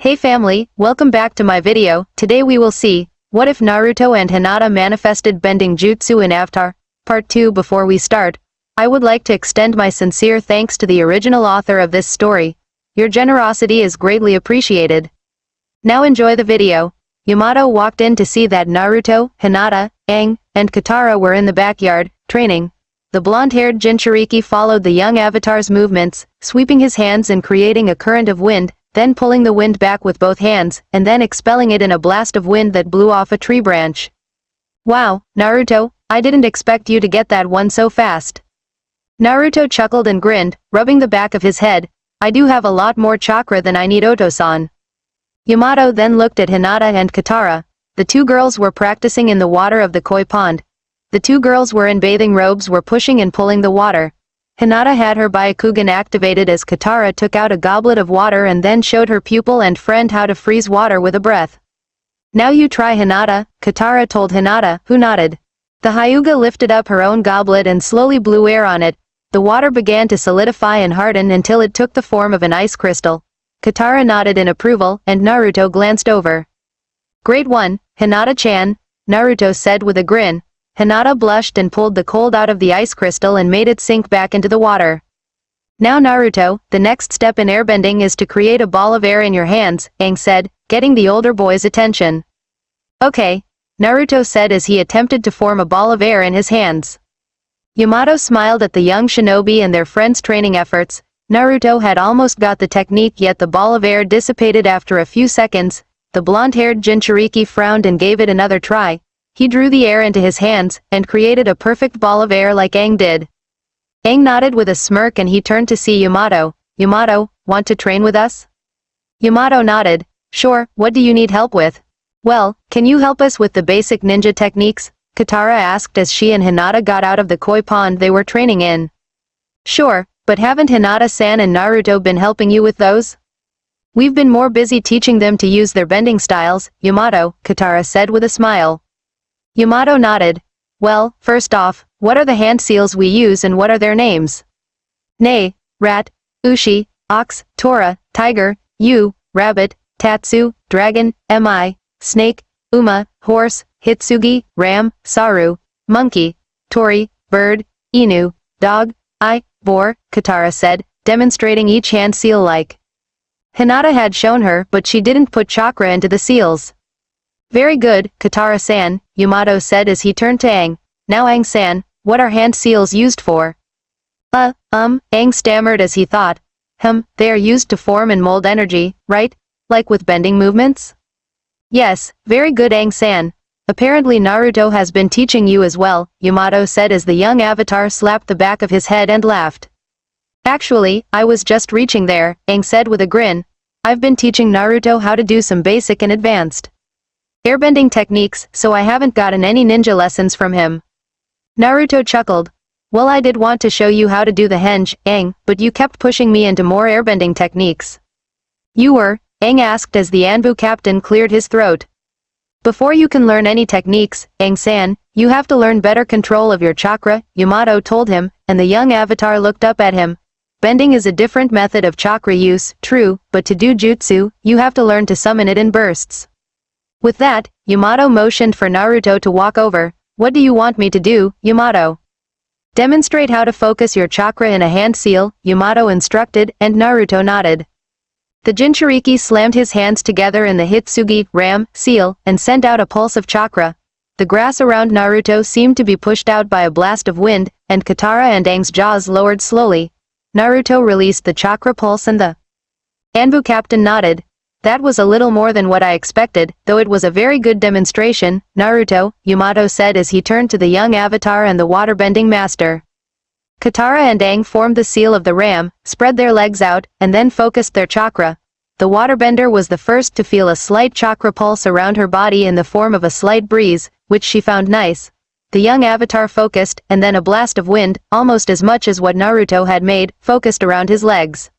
Hey family, welcome back to my video. Today we will see, what if Naruto and Hinata manifested bending jutsu in Avatar? Part 2. Before we start, I would like to extend my sincere thanks to the original author of this story. Your generosity is greatly appreciated. Now enjoy the video. Yamato walked in to see that Naruto, Hinata, Aang, and Katara were in the backyard, training. The blonde-haired Jinchuriki followed the young avatar's movements, sweeping his hands and creating a current of wind, then pulling the wind back with both hands, and then expelling it in a blast of wind that blew off a tree branch. Wow, Naruto, I didn't expect you to get that one so fast. Naruto chuckled and grinned, rubbing the back of his head. I do have a lot more chakra than I need, Oto-san. Yamato then looked at Hinata and Katara. The two girls were practicing in the water of the koi pond. The two girls were in bathing robes, were pushing and pulling the water. Hinata had her Byakugan activated as Katara took out a goblet of water and then showed her pupil and friend how to freeze water with a breath. Now you try, Hinata, Katara told Hinata, who nodded. The Hyuga lifted up her own goblet and slowly blew air on it. The water began to solidify and harden until it took the form of an ice crystal. Katara nodded in approval, and Naruto glanced over. Great one, Hinata-chan, Naruto said with a grin. Hinata blushed and pulled the cold out of the ice crystal and made it sink back into the water. Now Naruto, the next step in airbending is to create a ball of air in your hands, Aang said, getting the older boy's attention. Okay, Naruto said as he attempted to form a ball of air in his hands. Yamato smiled at the young shinobi and their friends' training efforts. Naruto had almost got the technique, yet the ball of air dissipated after a few seconds. The blonde-haired Jinchuriki frowned and gave it another try. He drew the air into his hands, and created a perfect ball of air like Aang did. Aang nodded with a smirk and he turned to see Yamato. Yamato, want to train with us? Yamato nodded. Sure, what do you need help with? Well, can you help us with the basic ninja techniques? Katara asked as she and Hinata got out of the koi pond they were training in. Sure, but haven't Hinata-san and Naruto been helping you with those? We've been more busy teaching them to use their bending styles, Yamato, Katara said with a smile. Yamato nodded. Well, first off, what are the hand seals we use and what are their names? Ne, rat, ushi, ox, tora, tiger, yu, rabbit, tatsu, dragon, mi, snake, uma, horse, hitsugi, ram, saru, monkey, tori, bird, inu, dog, boar, Katara said, demonstrating each hand seal like. Hinata had shown her, but she didn't put chakra into the seals. Very good, Katara-san, Yamato said as he turned to Aang. Now Aang-san, what are hand seals used for? Aang stammered as he thought. They are used to form and mold energy, right? Like with bending movements? Yes, very good, Aang-san. Apparently Naruto has been teaching you as well, Yamato said as the young avatar slapped the back of his head and laughed. Actually, I was just reaching there, Aang said with a grin. I've been teaching Naruto how to do some basic and advanced airbending techniques, so I haven't gotten any ninja lessons from him. Naruto chuckled. Well, I did want to show you how to do the henge, Aang, but you kept pushing me into more airbending techniques. You were? Aang asked as the Anbu captain cleared his throat. Before you can learn any techniques, Aang-san, you have to learn better control of your chakra, Yamato told him, and the young avatar looked up at him. Bending is a different method of chakra use, true, but to do jutsu, you have to learn to summon it in bursts. With that, Yamato motioned for Naruto to walk over. What do you want me to do, Yamato? Demonstrate how to focus your chakra in a hand seal, Yamato instructed, and Naruto nodded. The Jinchuriki slammed his hands together in the Hitsugi, ram, seal, and sent out a pulse of chakra. The grass around Naruto seemed to be pushed out by a blast of wind, and Katara and Aang's jaws lowered slowly. Naruto released the chakra pulse and the Anbu captain nodded. That was a little more than what I expected, though it was a very good demonstration, Naruto, Yamato said as he turned to the young avatar and the waterbending master. Katara and Aang formed the seal of the ram, spread their legs out, and then focused their chakra. The waterbender was the first to feel a slight chakra pulse around her body in the form of a slight breeze, which she found nice. The young avatar focused, and then a blast of wind, almost as much as what Naruto had made, focused around his legs.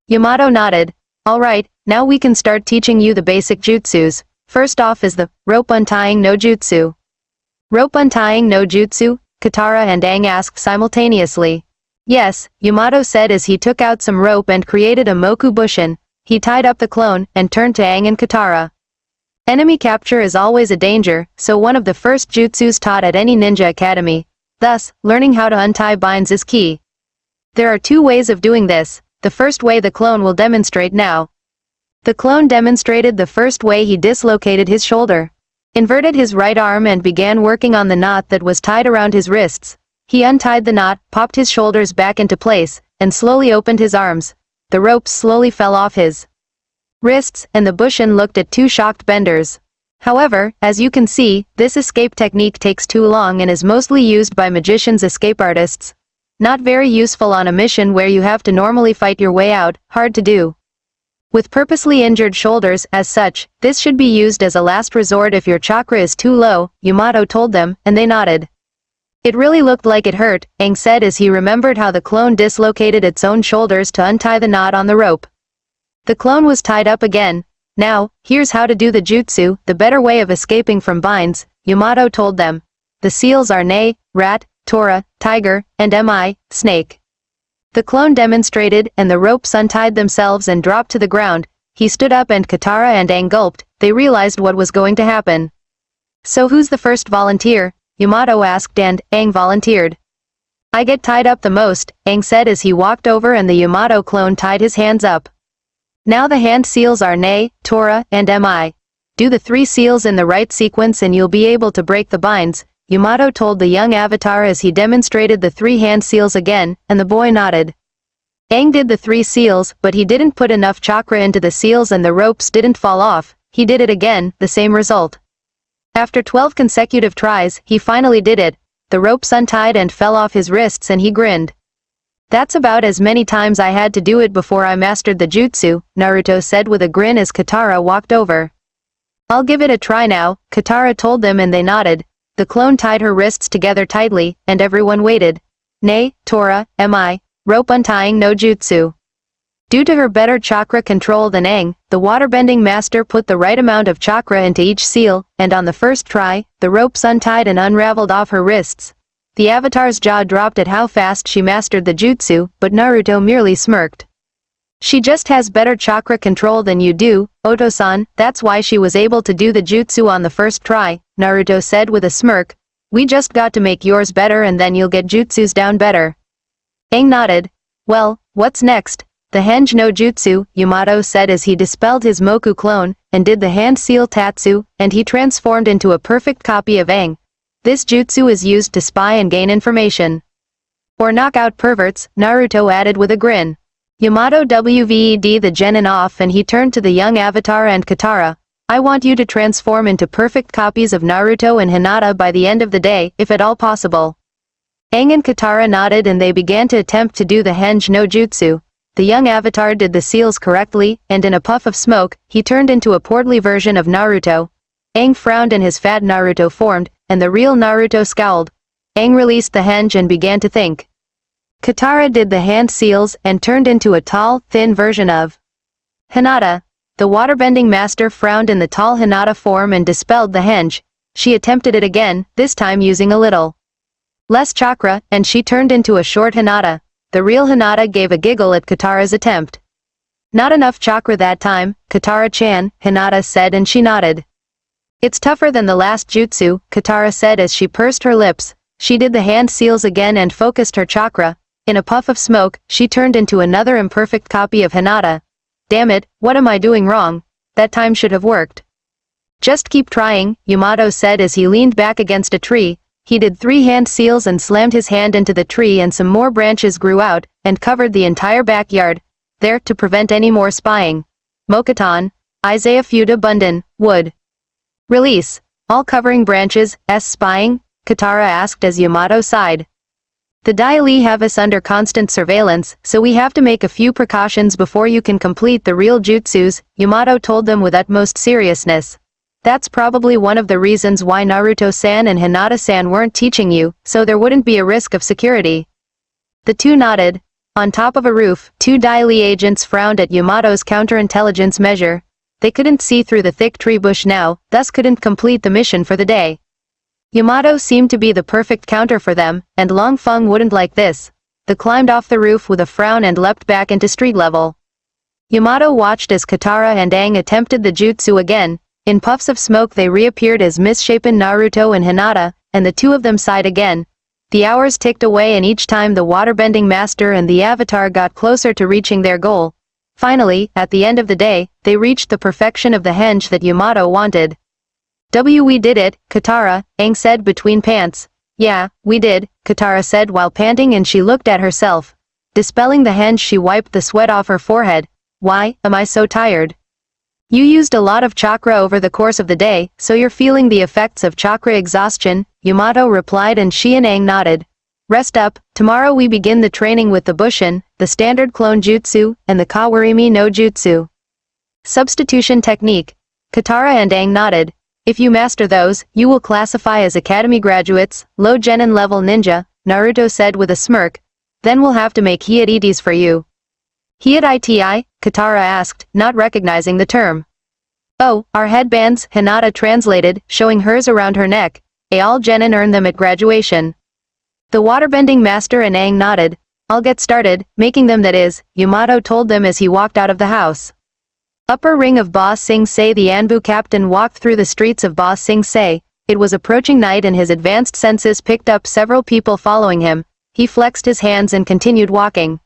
Yamato nodded. Alright, now we can start teaching you the basic jutsus. First off is the rope untying no jutsu. Rope untying no jutsu? Katara and Aang asked simultaneously. Yes, Yamato said as he took out some rope and created a moku bushin. he tied up the clone and turned to Aang and Katara. Enemy capture is always a danger, so one of the first jutsus taught at any ninja academy. Thus, learning how to untie binds is key. There are two ways of doing this. The first way the clone will demonstrate now. The clone demonstrated the first way. He dislocated his shoulder, inverted his right arm and began working on the knot that was tied around his wrists. He untied the knot, popped his shoulders back into place, and slowly opened his arms. The ropes slowly fell off his wrists, and the Bushin looked at two shocked benders. However, as you can see, this escape technique takes too long and is mostly used by magicians, escape artists. Not very useful on a mission where you have to normally fight your way out, hard to do. With purposely injured shoulders, as such, this should be used as a last resort if your chakra is too low, Yamato told them, and they nodded. It really looked like it hurt, Aang said as he remembered how the clone dislocated its own shoulders to untie the knot on the rope. The clone was tied up again. Now, here's how to do the jutsu, the better way of escaping from binds, Yamato told them. The seals are Ne, rat, Tora, tiger, and Mi, snake. The clone demonstrated, and the ropes untied themselves and dropped to the ground. He stood up and Katara and Aang gulped. They realized what was going to happen. So who's the first volunteer? Yamato asked and Aang volunteered. I get tied up the most, Aang said as he walked over and the Yamato clone tied his hands up. Now the hand seals are Ne, Tora, and Mi. Do the 3 seals in the right sequence and you'll be able to break the binds, Yamato told the young avatar as he demonstrated the 3 hand seals again, and the boy nodded. Aang did the 3 seals, but he didn't put enough chakra into the seals and the ropes didn't fall off. He did it again, the same result. After 12 consecutive tries, he finally did it. The ropes untied and fell off his wrists and he grinned. That's about as many times I had to do it before I mastered the jutsu, Naruto said with a grin as Katara walked over. I'll give it a try now, Katara told them and they nodded. The clone tied her wrists together tightly, and everyone waited. Ne, Tora, Mi, rope untying no jutsu. Due to her better chakra control than Aang, the waterbending master put the right amount of chakra into each seal, and on the first try, the ropes untied and unraveled off her wrists. The avatar's jaw dropped at how fast she mastered the jutsu, but Naruto merely smirked. She just has better chakra control than you do, Oto-san, that's why she was able to do the jutsu on the first try, Naruto said with a smirk. We just got to make yours better and then you'll get jutsus down better. Aang nodded. Well, what's next? The Henge no Jutsu, Yamato said as he dispelled his Moku clone, and did the hand seal Tatsu, and he transformed into a perfect copy of Aang. This jutsu is used to spy and gain information. Or knock out perverts, Naruto added with a grin. Yamato wved the genin off and he turned to the young avatar and Katara. I want you to transform into perfect copies of Naruto and Hinata by the end of the day, if at all possible. Aang and Katara nodded and they began to attempt to do the Henge no Jutsu. The young avatar did the seals correctly, and in a puff of smoke, he turned into a portly version of Naruto. Aang frowned and his fat Naruto formed, and the real Naruto scowled. Aang released the Henge and began to think. Katara did the hand seals and turned into a tall, thin version of Hinata. The waterbending master frowned in the tall Hinata form and dispelled the Henge. She attempted it again, this time using a little less chakra, and she turned into a short Hinata. The real Hinata gave a giggle at Katara's attempt. Not enough chakra that time, Katara-chan, Hinata said and she nodded. It's tougher than the last jutsu, Katara said as she pursed her lips. She did the hand seals again and focused her chakra. In a puff of smoke, she turned into another imperfect copy of Hinata. Damn it, what am I doing wrong? That time should have worked. Just keep trying, Yamato said as he leaned back against a tree. He did 3 hand seals and slammed his hand into the tree and some more branches grew out, and covered the entire backyard. There, to prevent any more spying. Mokuton, Isaiah Fuda Bundan, wood. Release. All covering branches, spying? Katara asked as Yamato sighed. The Dai Li have us under constant surveillance, so we have to make a few precautions before you can complete the real jutsus, Yamato told them with utmost seriousness. That's probably one of the reasons why Naruto-san and Hinata-san weren't teaching you, so there wouldn't be a risk of security. The two nodded. On top of a roof, 2 Dai Li agents frowned at Yamato's counterintelligence measure. They couldn't see through the thick tree bush now, thus couldn't complete the mission for the day. Yamato seemed to be the perfect counter for them, and Long Feng wouldn't like this. They climbed off the roof with a frown and leapt back into street level. Yamato watched as Katara and Aang attempted the jutsu again. In puffs of smoke they reappeared as misshapen Naruto and Hinata, and the two of them sighed again. The hours ticked away and each time the waterbending master and the avatar got closer to reaching their goal. Finally, at the end of the day, they reached the perfection of the henge that Yamato wanted. We did it, Katara, Aang said between pants. Yeah, we did, Katara said while panting, and she looked at herself. Dispelling the henge, she wiped the sweat off her forehead. Why am I so tired? You used a lot of chakra over the course of the day, so you're feeling the effects of chakra exhaustion, Yamato replied, and she and Aang nodded. Rest up, tomorrow we begin the training with the Bushin, the standard clone jutsu, and the Kawarimi no jutsu. Substitution technique. Katara and Aang nodded. If you master those, you will classify as academy graduates, low genin level ninja, Naruto said with a smirk. Then we'll have to make hiatitis for you. Hiatiti? Katara asked, not recognizing the term. Oh, our headbands, Hinata translated, showing hers around her neck. All genin earn them at graduation. The waterbending master and Aang nodded. I'll get started, making them, that is, Yamato told them as he walked out of the house. Upper ring of Ba Sing Se. The Anbu captain walked through the streets of Ba Sing Se. It was approaching night and his advanced senses picked up several people following him. He flexed his hands and continued walking.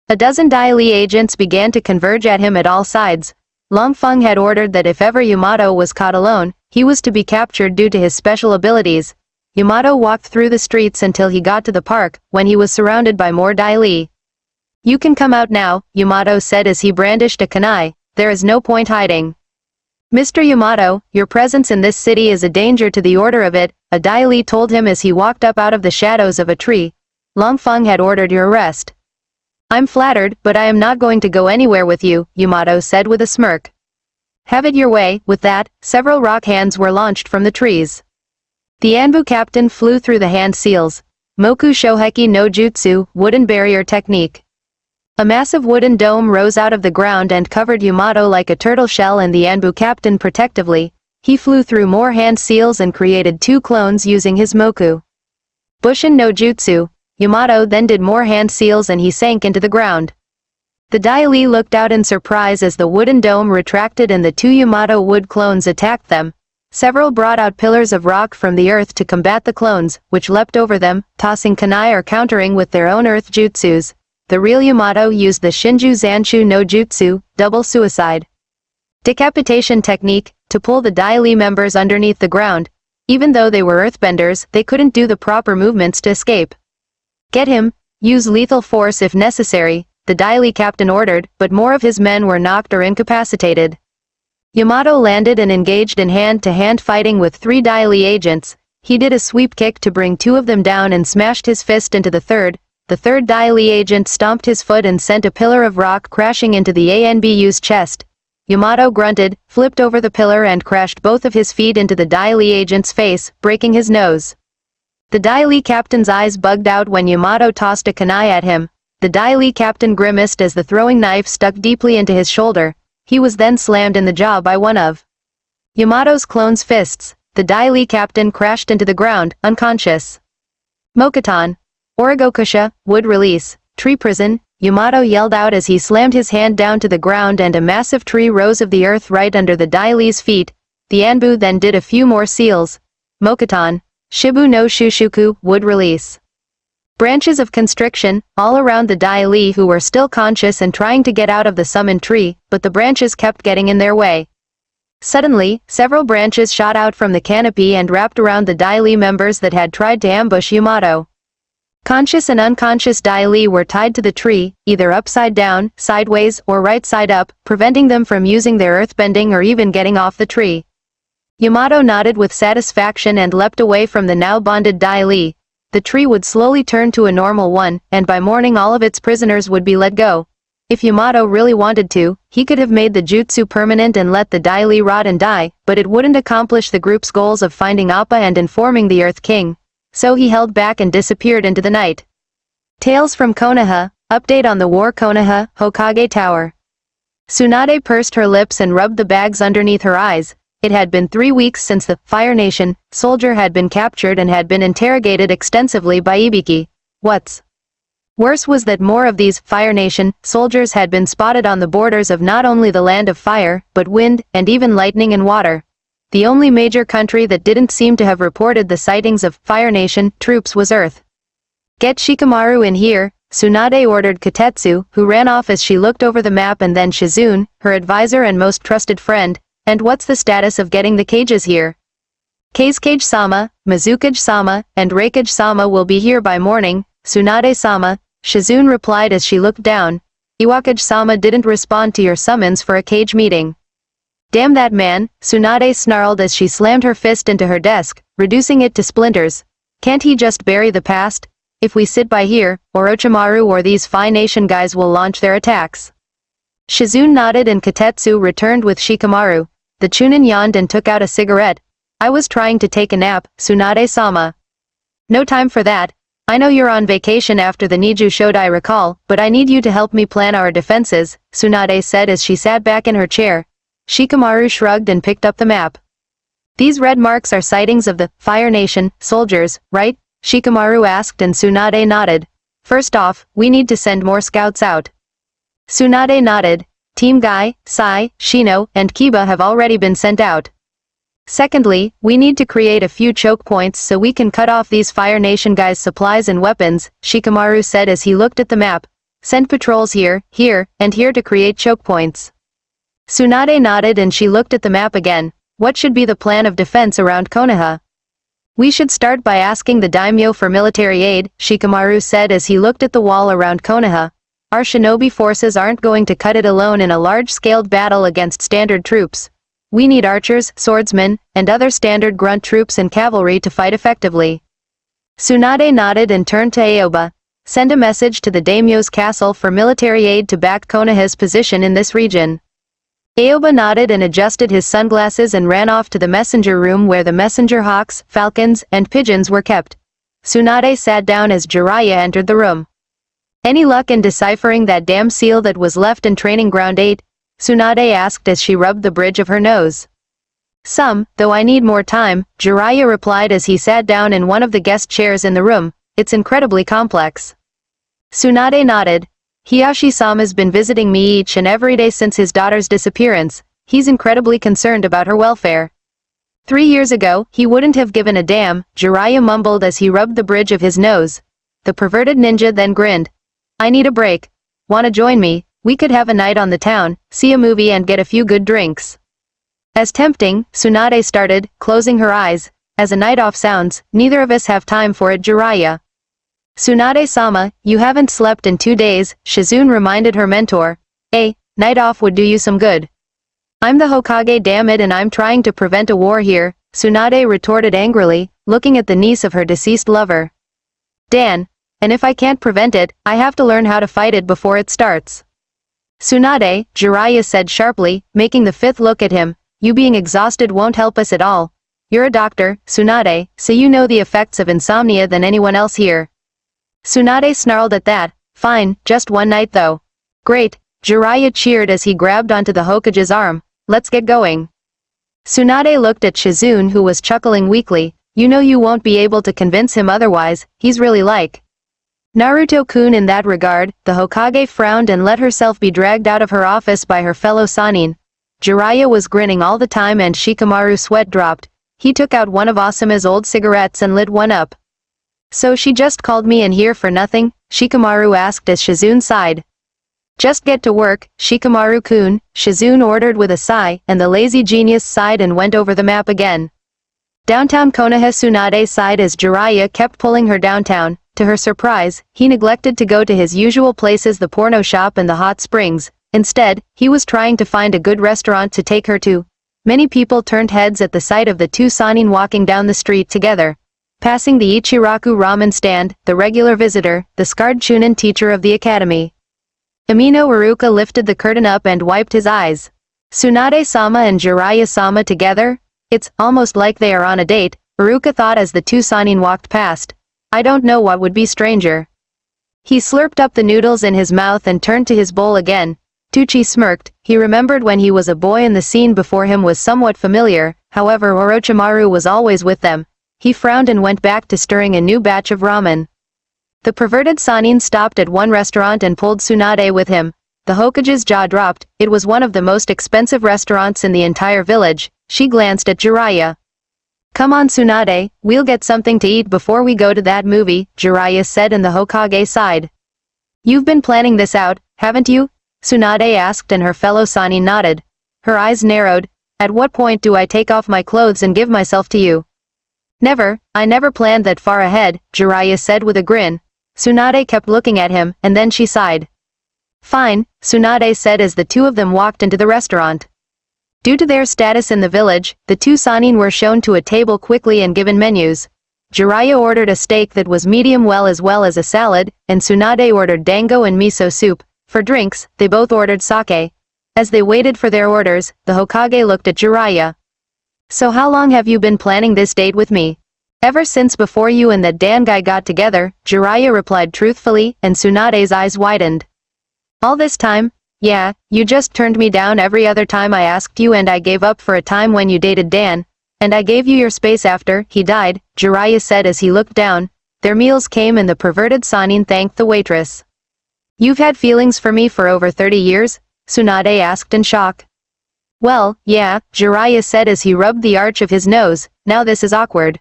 A dozen Dai Li agents began to converge at him at all sides. Long Feng had ordered that if ever Yamato was caught alone, he was to be captured due to his special abilities. Yamato walked through the streets until he got to the park, when he was surrounded by more Dai Li. You can come out now, Yamato said as he brandished a kunai. There is no point hiding. Mr. Yamato, your presence in this city is a danger to the order of it, a Dai Li told him as he walked up out of the shadows of a tree. Long Feng had ordered your arrest. I'm flattered, but I am not going to go anywhere with you, Yamato said with a smirk. Have it your way. With that, several rock hands were launched from the trees. The Anbu captain flew through the hand seals. Moku Shoheki no Jutsu, wooden barrier technique. A massive wooden dome rose out of the ground and covered Yamato like a turtle shell and the Anbu captain protectively. He flew through more hand seals and created two clones using his Moku. Bushin no Jutsu. Yamato then did more hand seals and he sank into the ground. The Dai Li looked out in surprise as the wooden dome retracted and the two Yamato wood clones attacked them. Several brought out pillars of rock from the earth to combat the clones, which leapt over them, tossing kunai or countering with their own earth jutsus. The real Yamato used the Shinju Zanshu no Jutsu, double suicide. Decapitation technique, to pull the Dai Li members underneath the ground. Even though they were earthbenders, they couldn't do the proper movements to escape. Get him, use lethal force if necessary, the Dai Li captain ordered, but more of his men were knocked or incapacitated. Yamato landed and engaged in hand-to-hand fighting with three Dai Li agents. He did a sweep kick to bring two of them down and smashed his fist into the third. The third Dai Li agent stomped his foot and sent a pillar of rock crashing into the Anbu's chest. Yamato grunted, flipped over the pillar and crashed both of his feet into the Dai Li agent's face, breaking his nose. The Dai Li captain's eyes bugged out when Yamato tossed a kunai at him. The Dai Li captain grimaced as the throwing knife stuck deeply into his shoulder. He was then slammed in the jaw by one of Yamato's clone's fists. The Dai Li captain crashed into the ground, unconscious. Mokuton. Origokusha, wood release, tree prison, Yamato yelled out as he slammed his hand down to the ground and a massive tree rose of the earth right under the Dai Li's feet. The Anbu then did a few more seals. Mokuton. Shibu no Shushuku, wood release. Branches of constriction, all around the Dai Li who were still conscious and trying to get out of the summoned tree, but the branches kept getting in their way. Suddenly, several branches shot out from the canopy and wrapped around the Dai Li members that had tried to ambush Yamato. Conscious and unconscious Dai Li were tied to the tree, either upside down, sideways, or right side up, preventing them from using their earthbending or even getting off the tree. Yamato nodded with satisfaction and leapt away from the now bonded Dai Li. The tree would slowly turn to a normal one, and by morning all of its prisoners would be let go. If Yamato really wanted to, he could have made the jutsu permanent and let the Dai Li rot and die, but it wouldn't accomplish the group's goals of finding Appa and informing the Earth King. So he held back and disappeared into the night. Tales from Konoha, update on the war Konoha, Hokage Tower. Tsunade pursed her lips and rubbed the bags underneath her eyes. It had been 3 weeks since the Fire Nation soldier had been captured and had been interrogated extensively by Ibiki. What's Worse was that more of these Fire Nation soldiers had been spotted on the borders of not only the land of fire, but wind, and even lightning and water. The only major country that didn't seem to have reported the sightings of Fire Nation troops was Earth. "Get Shikamaru in here," Tsunade ordered Kotetsu, who ran off as she looked over the map, and then Shizune, her advisor and most trusted friend. "And what's the status of getting the cages here?" "Kazekage-sama, Mizukage-sama, and Reikage-sama will be here by morning, Tsunade-sama," Shizune replied as she looked down. "Iwakage-sama didn't respond to your summons for a cage meeting." "Damn that man," Tsunade snarled as she slammed her fist into her desk, reducing it to splinters. "Can't he just bury the past? If we sit by here, Orochimaru or these Fire Nation guys will launch their attacks." Shizune nodded and Kotetsu returned with Shikamaru. The Chunin yawned and took out a cigarette. "I was trying to take a nap, Tsunade-sama." "No time for that. I know you're on vacation after the Niju Shodai recall, but I need you to help me plan our defenses," Tsunade said as she sat back in her chair. Shikamaru shrugged and picked up the map. "These red marks are sightings of the Fire Nation soldiers, right?" Shikamaru asked, and Tsunade nodded. "First off, we need to send more scouts out." Tsunade nodded. "Team Guy, Sai, Shino, and Kiba have already been sent out. Secondly, we need to create a few choke points so we can cut off these Fire Nation guys' supplies and weapons," Shikamaru said as he looked at the map. "Send patrols here, here, and here to create choke points." Tsunade nodded and she looked at the map again. "What should be the plan of defense around Konoha?" "We should start by asking the daimyo for military aid," Shikamaru said as he looked at the wall around Konoha. "Our shinobi forces aren't going to cut it alone in a large-scaled battle against standard troops. We need archers, swordsmen, and other standard grunt troops and cavalry to fight effectively." Tsunade nodded and turned to Aoba. "Send a message to the daimyo's castle for military aid to back Konoha's position in this region." Aoba nodded and adjusted his sunglasses and ran off to the messenger room where the messenger hawks, falcons, and pigeons were kept. Tsunade sat down as Jiraiya entered the room. "Any luck in deciphering that damn seal that was left in Training Ground 8? Tsunade asked as she rubbed the bridge of her nose. "Some, though I need more time," Jiraiya replied as he sat down in one of the guest chairs in the room. "It's incredibly complex." Tsunade nodded. "Hiyashi-sama's been visiting me each and every day since his daughter's disappearance. He's incredibly concerned about her welfare. 3 years ago, he wouldn't have given a damn," Jiraiya mumbled as he rubbed the bridge of his nose. The perverted ninja then grinned. "I need a break. Wanna join me? We could have a night on the town, see a movie and get a few good drinks." "As tempting," Tsunade started, closing her eyes. "As a night off sounds, neither of us have time for it, Jiraiya." "Tsunade-sama, you haven't slept in 2 days," Shizune reminded her mentor. Night off would do you some good." "I'm the Hokage, damn it, and I'm trying to prevent a war here," Tsunade retorted angrily, looking at the niece of her deceased lover. "Dan. And if I can't prevent it, I have to learn how to fight it before it starts." "Tsunade," Jiraiya said sharply, making the fifth look at him, "you being exhausted won't help us at all. You're a doctor, Tsunade, so you know the effects of insomnia than anyone else here." Tsunade snarled at that. "Fine, just one night though." "Great," Jiraiya cheered as he grabbed onto the Hokage's arm. "Let's get going." Tsunade looked at Shizune, who was chuckling weakly. "You know you won't be able to convince him otherwise, he's really like Naruto-kun in that regard." The Hokage frowned and let herself be dragged out of her office by her fellow Sannin. Jiraiya was grinning all the time and Shikamaru's sweat dropped. He took out one of Asuma's old cigarettes and lit one up. "So she just called me in here for nothing?" Shikamaru asked as Shizune sighed. "Just get to work, Shikamaru-kun," Shizune ordered with a sigh, and the lazy genius sighed and went over the map again. Downtown Konoha. Tsunade sighed as Jiraiya kept pulling her downtown. To her surprise, he neglected to go to his usual places, the porno shop and the hot springs. Instead, he was trying to find a good restaurant to take her to. Many people turned heads at the sight of the two Sannin walking down the street together. Passing the Ichiraku ramen stand, the regular visitor, the scarred Chunin teacher of the academy. Amino Iruka lifted the curtain up and wiped his eyes. "Tsunade-sama and Jiraiya-sama together? It's almost like they are on a date," Iruka thought as the two Sannin walked past. "I don't know what would be stranger." He slurped up the noodles in his mouth and turned to his bowl again. Tucci smirked. He remembered when he was a boy and the scene before him was somewhat familiar, however Orochimaru was always with them. He frowned and went back to stirring a new batch of ramen. The perverted Sanin stopped at one restaurant and pulled Tsunade with him. The Hokage's jaw dropped. It was one of the most expensive restaurants in the entire village. She glanced at Jiraiya. "Come on Tsunade, we'll get something to eat before we go to that movie," Jiraiya said, and the Hokage sighed. "You've been planning this out, haven't you?" Tsunade asked, and her fellow Sanin nodded. Her eyes narrowed. "At what point do I take off my clothes and give myself to you?" "Never, I never planned that far ahead," Jiraiya said with a grin. Tsunade kept looking at him, and then she sighed. "Fine," Tsunade said as the two of them walked into the restaurant. Due to their status in the village, the two Sanin were shown to a table quickly and given menus. Jiraiya ordered a steak that was medium well as a salad, and Tsunade ordered dango and miso soup. For drinks, they both ordered sake. As they waited for their orders, the Hokage looked at Jiraiya. "So how long have you been planning this date with me?" "Ever since before you and that Dan guy got together," Jiraiya replied truthfully, and Tsunade's eyes widened. "All this time? Yeah, you just turned me down every other time I asked you, and I gave up for a time when you dated Dan. And I gave you your space after he died," Jiraiya said as he looked down. Their meals came and the perverted Sanin thanked the waitress. "You've had feelings for me for over 30 years? Tsunade asked in shock. "Well, yeah," Jiraiya said as he rubbed the arch of his nose. "Now this is awkward."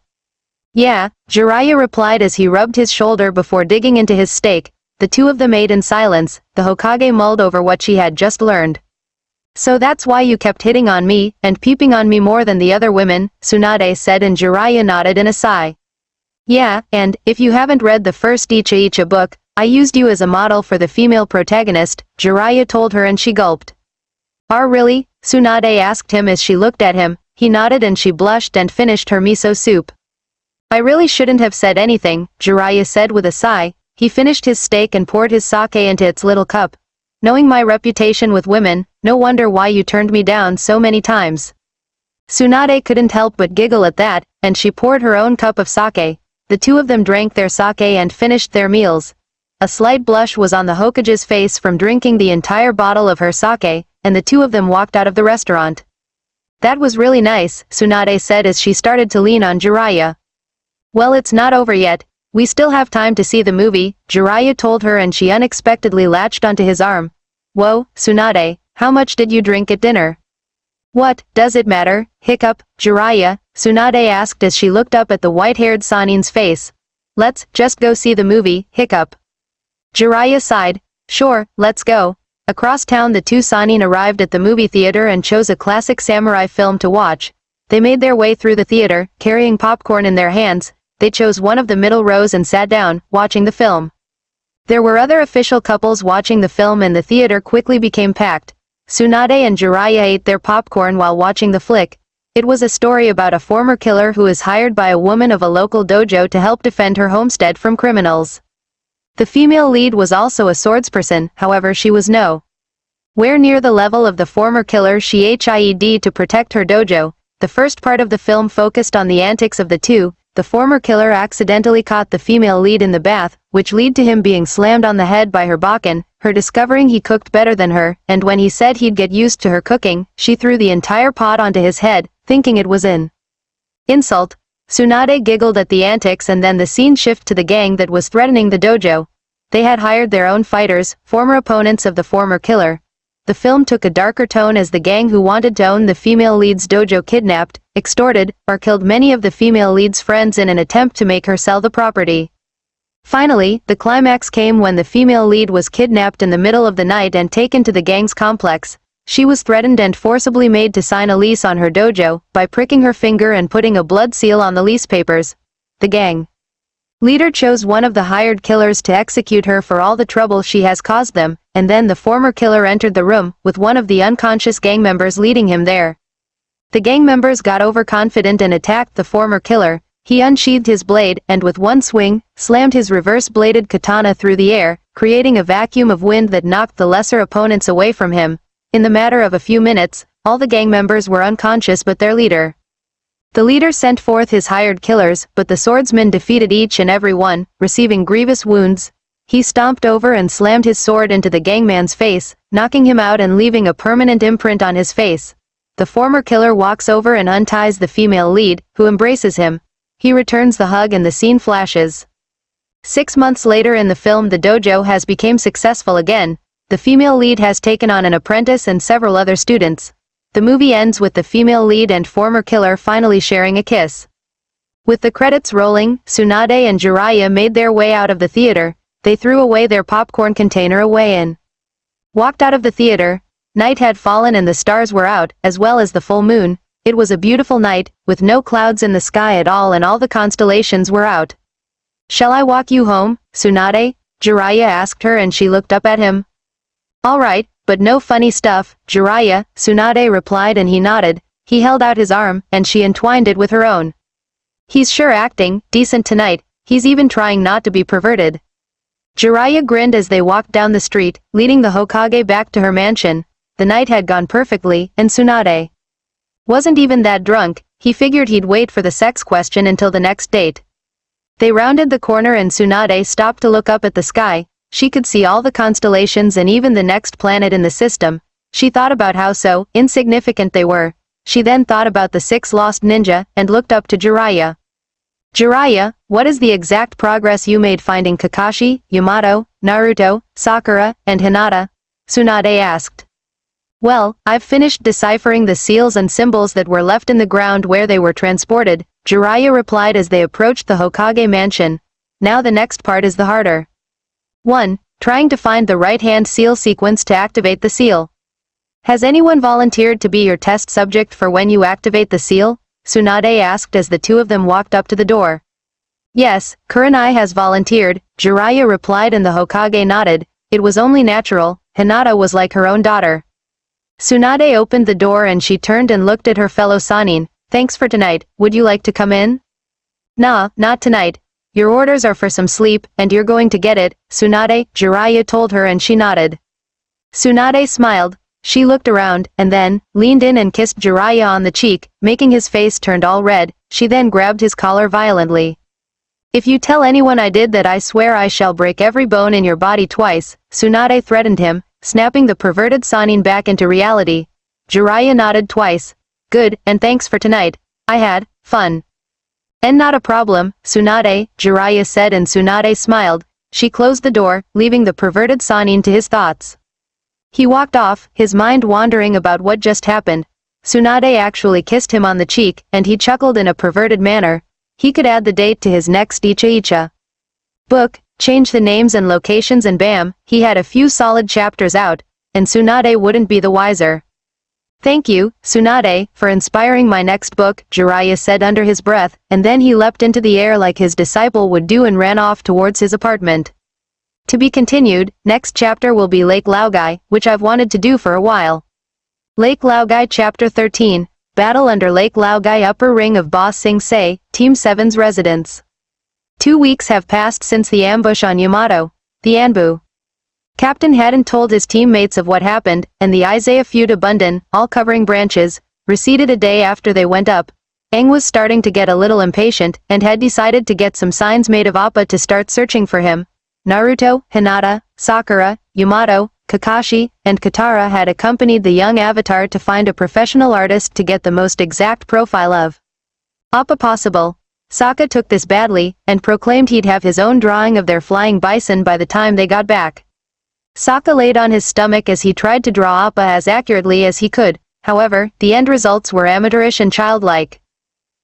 "Yeah," Jiraiya replied as he rubbed his shoulder before digging into his steak. The two of them ate in silence. The Hokage mulled over what she had just learned. "So that's why you kept hitting on me, and peeping on me more than the other women," Tsunade said, and Jiraiya nodded in a sigh. "Yeah, and, if you haven't read the first Icha book, I used you as a model for the female protagonist," Jiraiya told her, and she gulped. "Ah, really?" Tsunade asked him as she looked at him. He nodded and she blushed and finished her miso soup. "I really shouldn't have said anything," Jiraiya said with a sigh. He finished his steak and poured his sake into its little cup. "Knowing my reputation with women, no wonder why you turned me down so many times." Tsunade couldn't help but giggle at that, and she poured her own cup of sake. The two of them drank their sake and finished their meals. A slight blush was on the Hokage's face from drinking the entire bottle of her sake, and the two of them walked out of the restaurant. "That was really nice," Tsunade said as she started to lean on Jiraiya. "Well, it's not over yet. We still have time to see the movie," Jiraiya told her, and she unexpectedly latched onto his arm. "Whoa, Tsunade, how much did you drink at dinner?" "What, does it matter?" hiccup, Jiraiya, Tsunade asked as she looked up at the white-haired Sanin's face. "Let's just go see the movie," hiccup. Jiraiya sighed. "Sure, let's go." Across town the two Sanin arrived at the movie theater and chose a classic samurai film to watch. They made their way through the theater, carrying popcorn in their hands. They chose one of the middle rows and sat down, watching the film. There were other official couples watching the film and the theater quickly became packed. Tsunade and Jiraiya ate their popcorn while watching the flick. It was a story about a former killer who is hired by a woman of a local dojo to help defend her homestead from criminals. The female lead was also a swordsperson, however she was nowhere near the level of the former killer she had to protect her dojo. The first part of the film focused on the antics of the two. The former killer accidentally caught the female lead in the bath, which led to him being slammed on the head by her bakken, her discovering he cooked better than her, and when he said he'd get used to her cooking, she threw the entire pot onto his head, thinking it was an insult. Tsunade giggled at the antics, and then the scene shifted to the gang that was threatening the dojo. They had hired their own fighters, former opponents of the former killer. The film took a darker tone as the gang who wanted to own the female lead's dojo kidnapped, extorted, or killed many of the female lead's friends in an attempt to make her sell the property. Finally, the climax came when the female lead was kidnapped in the middle of the night and taken to the gang's complex. She was threatened and forcibly made to sign a lease on her dojo, by pricking her finger and putting a blood seal on the lease papers. The gang leader chose one of the hired killers to execute her for all the trouble she has caused them, and then the former killer entered the room, with one of the unconscious gang members leading him there. The gang members got overconfident and attacked the former killer. He unsheathed his blade, and with one swing, slammed his reverse-bladed katana through the air, creating a vacuum of wind that knocked the lesser opponents away from him. In the matter of a few minutes, all the gang members were unconscious but their leader. The leader sent forth his hired killers, but the swordsmen defeated each and every one, receiving grievous wounds. He stomped over and slammed his sword into the gangman's face, knocking him out and leaving a permanent imprint on his face. The former killer walks over and unties the female lead, who embraces him. He returns the hug and the scene flashes. 6 months later in the film the dojo has become successful again. The female lead has taken on an apprentice and several other students. The movie ends with the female lead and former killer finally sharing a kiss. With the credits rolling, Tsunade and Jiraiya made their way out of the theater. They threw away their popcorn container and walked out of the theater. Night had fallen and the stars were out, as well as the full moon. It was a beautiful night, with no clouds in the sky at all and all the constellations were out. "Shall I walk you home, Tsunade?" Jiraiya asked her and she looked up at him. "All right, but no funny stuff, Jiraiya," Tsunade replied and he nodded. He held out his arm, and she entwined it with her own. "He's sure acting decent tonight, he's even trying not to be perverted." Jiraiya grinned as they walked down the street, leading the Hokage back to her mansion. The night had gone perfectly, and Tsunade wasn't even that drunk. He figured he'd wait for the sex question until the next date. They rounded the corner and Tsunade stopped to look up at the sky. She could see all the constellations and even the next planet in the system. She thought about how so insignificant they were. She then thought about the 6 lost ninja, and looked up to Jiraiya. "Jiraiya, what is the exact progress you made finding Kakashi, Yamato, Naruto, Sakura, and Hinata?" Tsunade asked. "Well, I've finished deciphering the seals and symbols that were left in the ground where they were transported," Jiraiya replied as they approached the Hokage mansion. "Now the next part is the harder 1. Trying to find the right-hand seal sequence to activate the seal. Has anyone volunteered to be your test subject for when you activate the seal?" Tsunade asked as the two of them walked up to the door. "Yes, Kurenai has volunteered," Jiraiya replied and the Hokage nodded. It was only natural, Hinata was like her own daughter. Tsunade opened the door and she turned and looked at her fellow Sannin. "Thanks for tonight, would you like to come in?" "Nah, not tonight. Your orders are for some sleep, and you're going to get it," Tsunade, Jiraiya told her and she nodded. Tsunade smiled. She looked around, and then, leaned in and kissed Jiraiya on the cheek, making his face turned all red. She then grabbed his collar violently. "If you tell anyone I did that I swear I shall break every bone in your body twice," Tsunade threatened him, snapping the perverted Sannin back into reality. Jiraiya nodded twice. "Good, and thanks for tonight. I had fun." "And not a problem, Tsunade," Jiraiya said and Tsunade smiled. She closed the door, leaving the perverted Sannin to his thoughts. He walked off, his mind wandering about what just happened. Tsunade actually kissed him on the cheek, and he chuckled in a perverted manner. He could add the date to his next Icha book, change the names and locations and bam, he had a few solid chapters out, and Tsunade wouldn't be the wiser. "Thank you, Tsunade, for inspiring my next book," Jiraiya said under his breath, and then he leapt into the air like his disciple would do and ran off towards his apartment. To be continued. Next chapter will be Lake Laogai, which I've wanted to do for a while. Lake Laogai Chapter 13, Battle under Lake Laogai Upper Ring of Ba Sing Se, Team 7's residence. 2 weeks have passed since the ambush on Yamato. The Anbu captain hadn't told his teammates of what happened, and the Isaiah feud abundant, all covering branches, receded a day after they went up. Aang was starting to get a little impatient, and had decided to get some signs made of Appa to start searching for him. Naruto, Hinata, Sakura, Yamato, Kakashi, and Katara had accompanied the young avatar to find a professional artist to get the most exact profile of Appa possible. Sokka took this badly, and proclaimed he'd have his own drawing of their flying bison by the time they got back. Sokka laid on his stomach as he tried to draw Appa as accurately as he could. However, the end results were amateurish and childlike.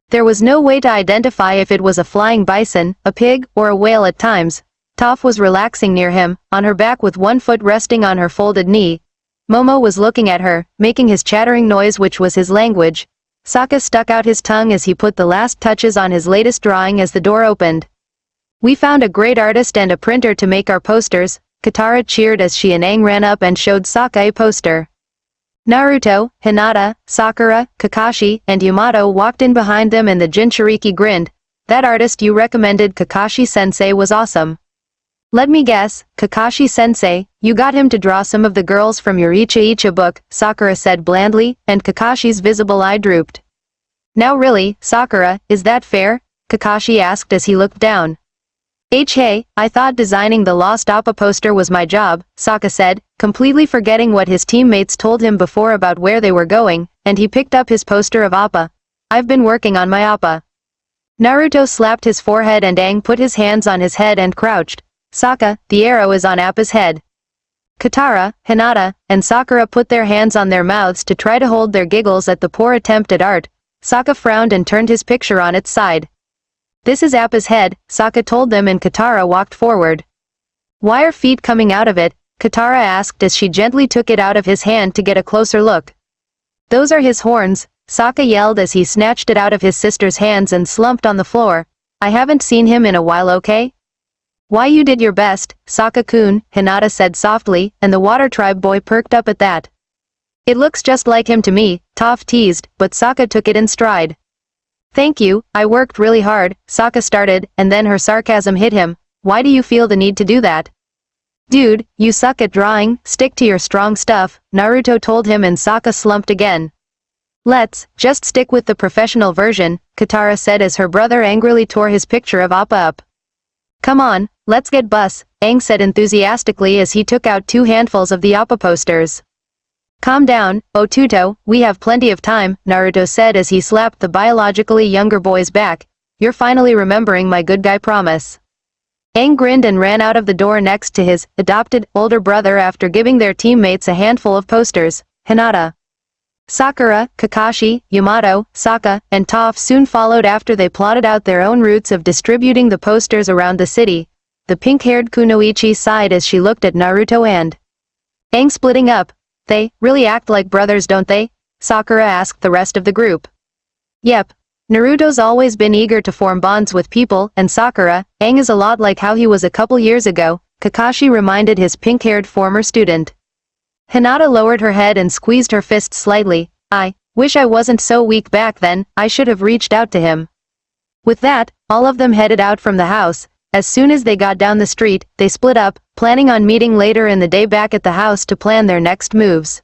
There was no way to identify if it was a flying bison, a pig, or a whale at times. Toph was relaxing near him, on her back with one foot resting on her folded knee. Momo was looking at her, making his chattering noise which was his language. Sokka stuck out his tongue as he put the last touches on his latest drawing as the door opened. "We found a great artist and a printer to make our posters," Katara cheered as she and Aang ran up and showed Sokka a poster. Naruto, Hinata, Sakura, Kakashi, and Yamato walked in behind them and the Jinchuriki grinned. "That artist you recommended, Kakashi-sensei, was awesome." "Let me guess, Kakashi-sensei, you got him to draw some of the girls from your Icha book," Sakura said blandly, and Kakashi's visible eye drooped. "Now really, Sakura, is that fair?" Kakashi asked as he looked down. Hey, I thought designing the Lost Appa poster was my job," Sokka said, completely forgetting what his teammates told him before about where they were going, and he picked up his poster of Appa. "I've been working on my Appa." Naruto slapped his forehead and Aang put his hands on his head and crouched. Sokka, the arrow is on Appa's head. Katara, Hinata, and Sakura put their hands on their mouths to try to hold their giggles at the poor attempt at art. Sokka frowned and turned his picture on its side. This is Appa's head, Sokka told them, and Katara walked forward. Why are feet coming out of it? Katara asked as she gently took it out of his hand to get a closer look. Those are his horns, Sokka yelled as he snatched it out of his sister's hands and slumped on the floor. I haven't seen him in a while, okay? Why, you did your best, Sokka-kun, Hinata said softly, and the Water Tribe boy perked up at that. It looks just like him to me, Toph teased, but Sokka took it in stride. Thank you, I worked really hard, Sokka started, and then her sarcasm hit him. Why do you feel the need to do that? Dude, you suck at drawing, stick to your strong stuff, Naruto told him, and Sokka slumped again. Let's just stick with the professional version, Katara said as her brother angrily tore his picture of Appa up. Come on, let's get bus, Aang said enthusiastically as he took out 2 handfuls of the Appa posters. Calm down, Otuto, we have plenty of time, Naruto said as he slapped the biologically younger boy's back. You're finally remembering my good guy promise. Aang grinned and ran out of the door next to his adopted older brother after giving their teammates a handful of posters. Hinata, Sakura, Kakashi, Yamato, Sokka, and Toph soon followed after they plotted out their own routes of distributing the posters around the city. The pink-haired Kunoichi sighed as she looked at Naruto and Aang splitting up. They really act like brothers, don't they? Sakura asked the rest of the group. Yep. Naruto's always been eager to form bonds with people, and Sakura, Aang is a lot like how he was a couple years ago, Kakashi reminded his pink-haired former student. Hinata lowered her head and squeezed her fist slightly. I wish I wasn't so weak back then, I should have reached out to him. With that, all of them headed out from the house. As soon as they got down the street, they split up, planning on meeting later in the day back at the house to plan their next moves.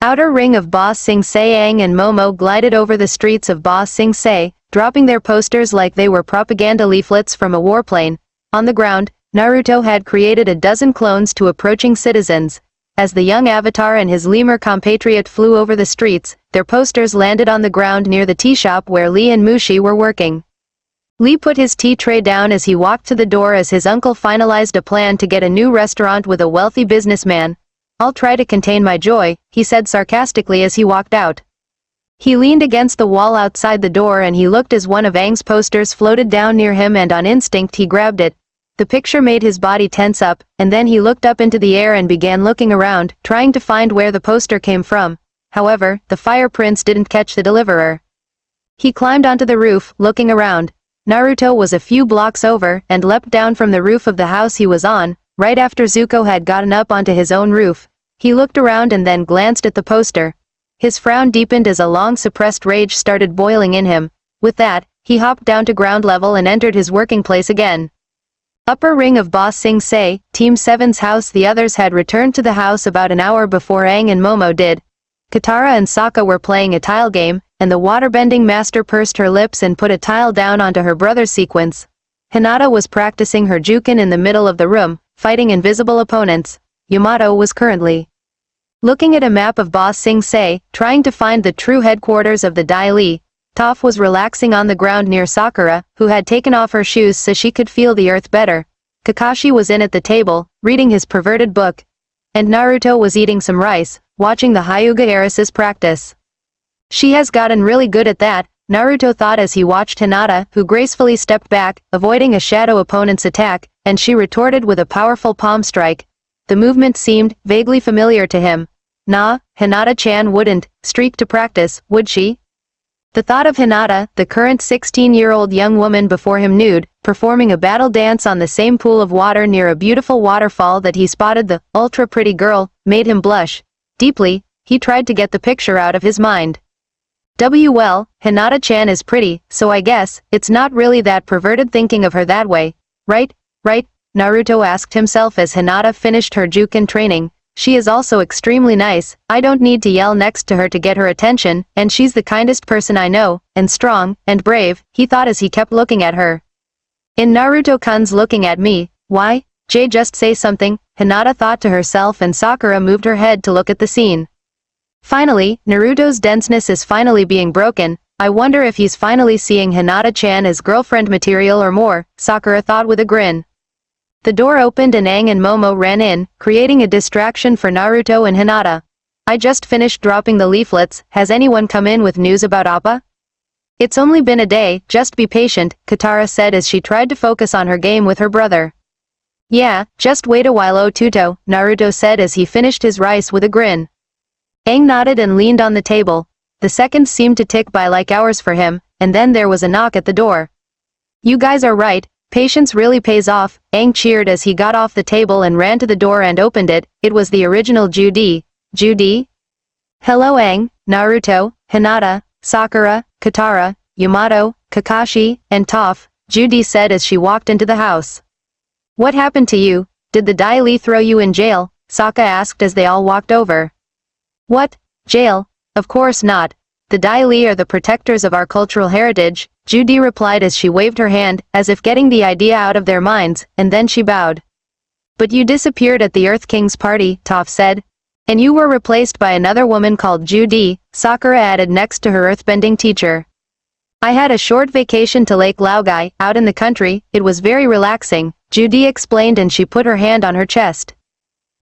Outer ring of Ba Sing Se. Aang and Momo glided over the streets of Ba Sing Se, dropping their posters like they were propaganda leaflets from a warplane. On the ground, Naruto had created a dozen clones to approaching citizens. As the young avatar and his lemur compatriot flew over the streets, their posters landed on the ground near the tea shop where Lee and Mushi were working. Lee put his tea tray down as he walked to the door as his uncle finalized a plan to get a new restaurant with a wealthy businessman. I'll try to contain my joy, he said sarcastically as he walked out. He leaned against the wall outside the door and he looked as one of Aang's posters floated down near him, and on instinct he grabbed it. The picture made his body tense up, and then he looked up into the air and began looking around, trying to find where the poster came from. However, the fire prince didn't catch the deliverer. He climbed onto the roof, looking around. Naruto was a few blocks over, and leapt down from the roof of the house he was on, right after Zuko had gotten up onto his own roof. He looked around and then glanced at the poster. His frown deepened as a long-suppressed rage started boiling in him. With that, he hopped down to ground level and entered his working place again. Upper ring of Ba Sing Se, Team 7's house. The others had returned to the house about an hour before Aang and Momo did. Katara and Sokka were playing a tile game, and the waterbending master pursed her lips and put a tile down onto her brother's sequence. Hinata was practicing her Juken in the middle of the room, fighting invisible opponents. Yamato was currently looking at a map of Ba Sing Se, trying to find the true headquarters of the Dai Li. Toph was relaxing on the ground near Sakura, who had taken off her shoes so she could feel the earth better. Kakashi was in at the table, reading his perverted book. And Naruto was eating some rice, watching the Hyuga heiresses practice. She has gotten really good at that, Naruto thought as he watched Hinata, who gracefully stepped back, avoiding a shadow opponent's attack, and she retorted with a powerful palm strike. The movement seemed vaguely familiar to him. Nah, Hinata-chan wouldn't streak to practice, would she? The thought of Hinata, the current 16-year-old young woman before him nude, performing a battle dance on the same pool of water near a beautiful waterfall that he spotted the ultra-pretty girl, made him blush. Deeply, he tried to get the picture out of his mind. Well, Hinata-chan is pretty, so I guess it's not really that perverted thinking of her that way. Right? Naruto asked himself as Hinata finished her Juken training. She is also extremely nice. I don't need to yell next to her to get her attention, and she's the kindest person I know, and strong, and brave, he thought as he kept looking at her. In Naruto-kun's looking at me, why, Jay, just say something, Hinata thought to herself, and Sakura moved her head to look at the scene. Finally, Naruto's denseness is finally being broken. I wonder if he's finally seeing Hinata-chan as girlfriend material or more, Sakura thought with a grin. The door opened and Aang and Momo ran in, creating a distraction for Naruto and Hinata. I just finished dropping the leaflets, has anyone come in with news about Appa? It's only been a day, just be patient, Katara said as she tried to focus on her game with her brother. Yeah, just wait a while Otuto, Naruto said as he finished his rice with a grin. Aang nodded and leaned on the table. The seconds seemed to tick by like hours for him, and then there was a knock at the door. You guys are right, patience really pays off, Aang cheered as he got off the table and ran to the door and opened it. It was the original Judy. Judy? Hello Aang, Naruto, Hinata, Sakura, Katara, Yamato, Kakashi, and Toph, Judy said as she walked into the house. What happened to you? Did the Dai Li throw you in jail? Sokka asked as they all walked over. What? Jail? Of course not. The Dai Li are the protectors of our cultural heritage, Judy replied as she waved her hand, as if getting the idea out of their minds, and then she bowed. But you disappeared at the Earth King's party, Toph said. And you were replaced by another woman called Judy, Sakura added next to her earthbending teacher. I had a short vacation to Lake Laogai, out in the country, it was very relaxing, Judy explained and she put her hand on her chest.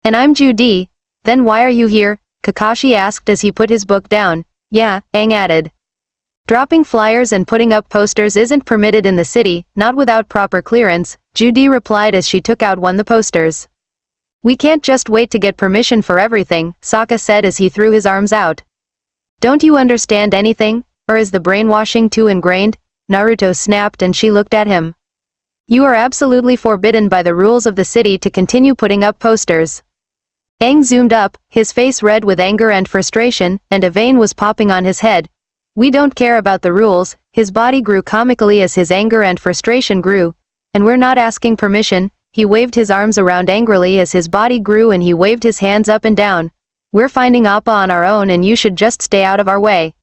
And I'm Judy. Then why are you here? Kakashi asked as he put his book down. Yeah, Aang added. Dropping flyers and putting up posters isn't permitted in the city, not without proper clearance, Judy replied as she took out one of the posters. We can't just wait to get permission for everything, Sokka said as he threw his arms out. Don't you understand anything, or is the brainwashing too ingrained? Naruto snapped and she looked at him. You are absolutely forbidden by the rules of the city to continue putting up posters. Aang zoomed up, his face red with anger and frustration, and a vein was popping on his head. We don't care about the rules, his body grew comically as his anger and frustration grew. And we're not asking permission, he waved his arms around angrily as his body grew and he waved his hands up and down. We're finding Appa on our own and you should just stay out of our way.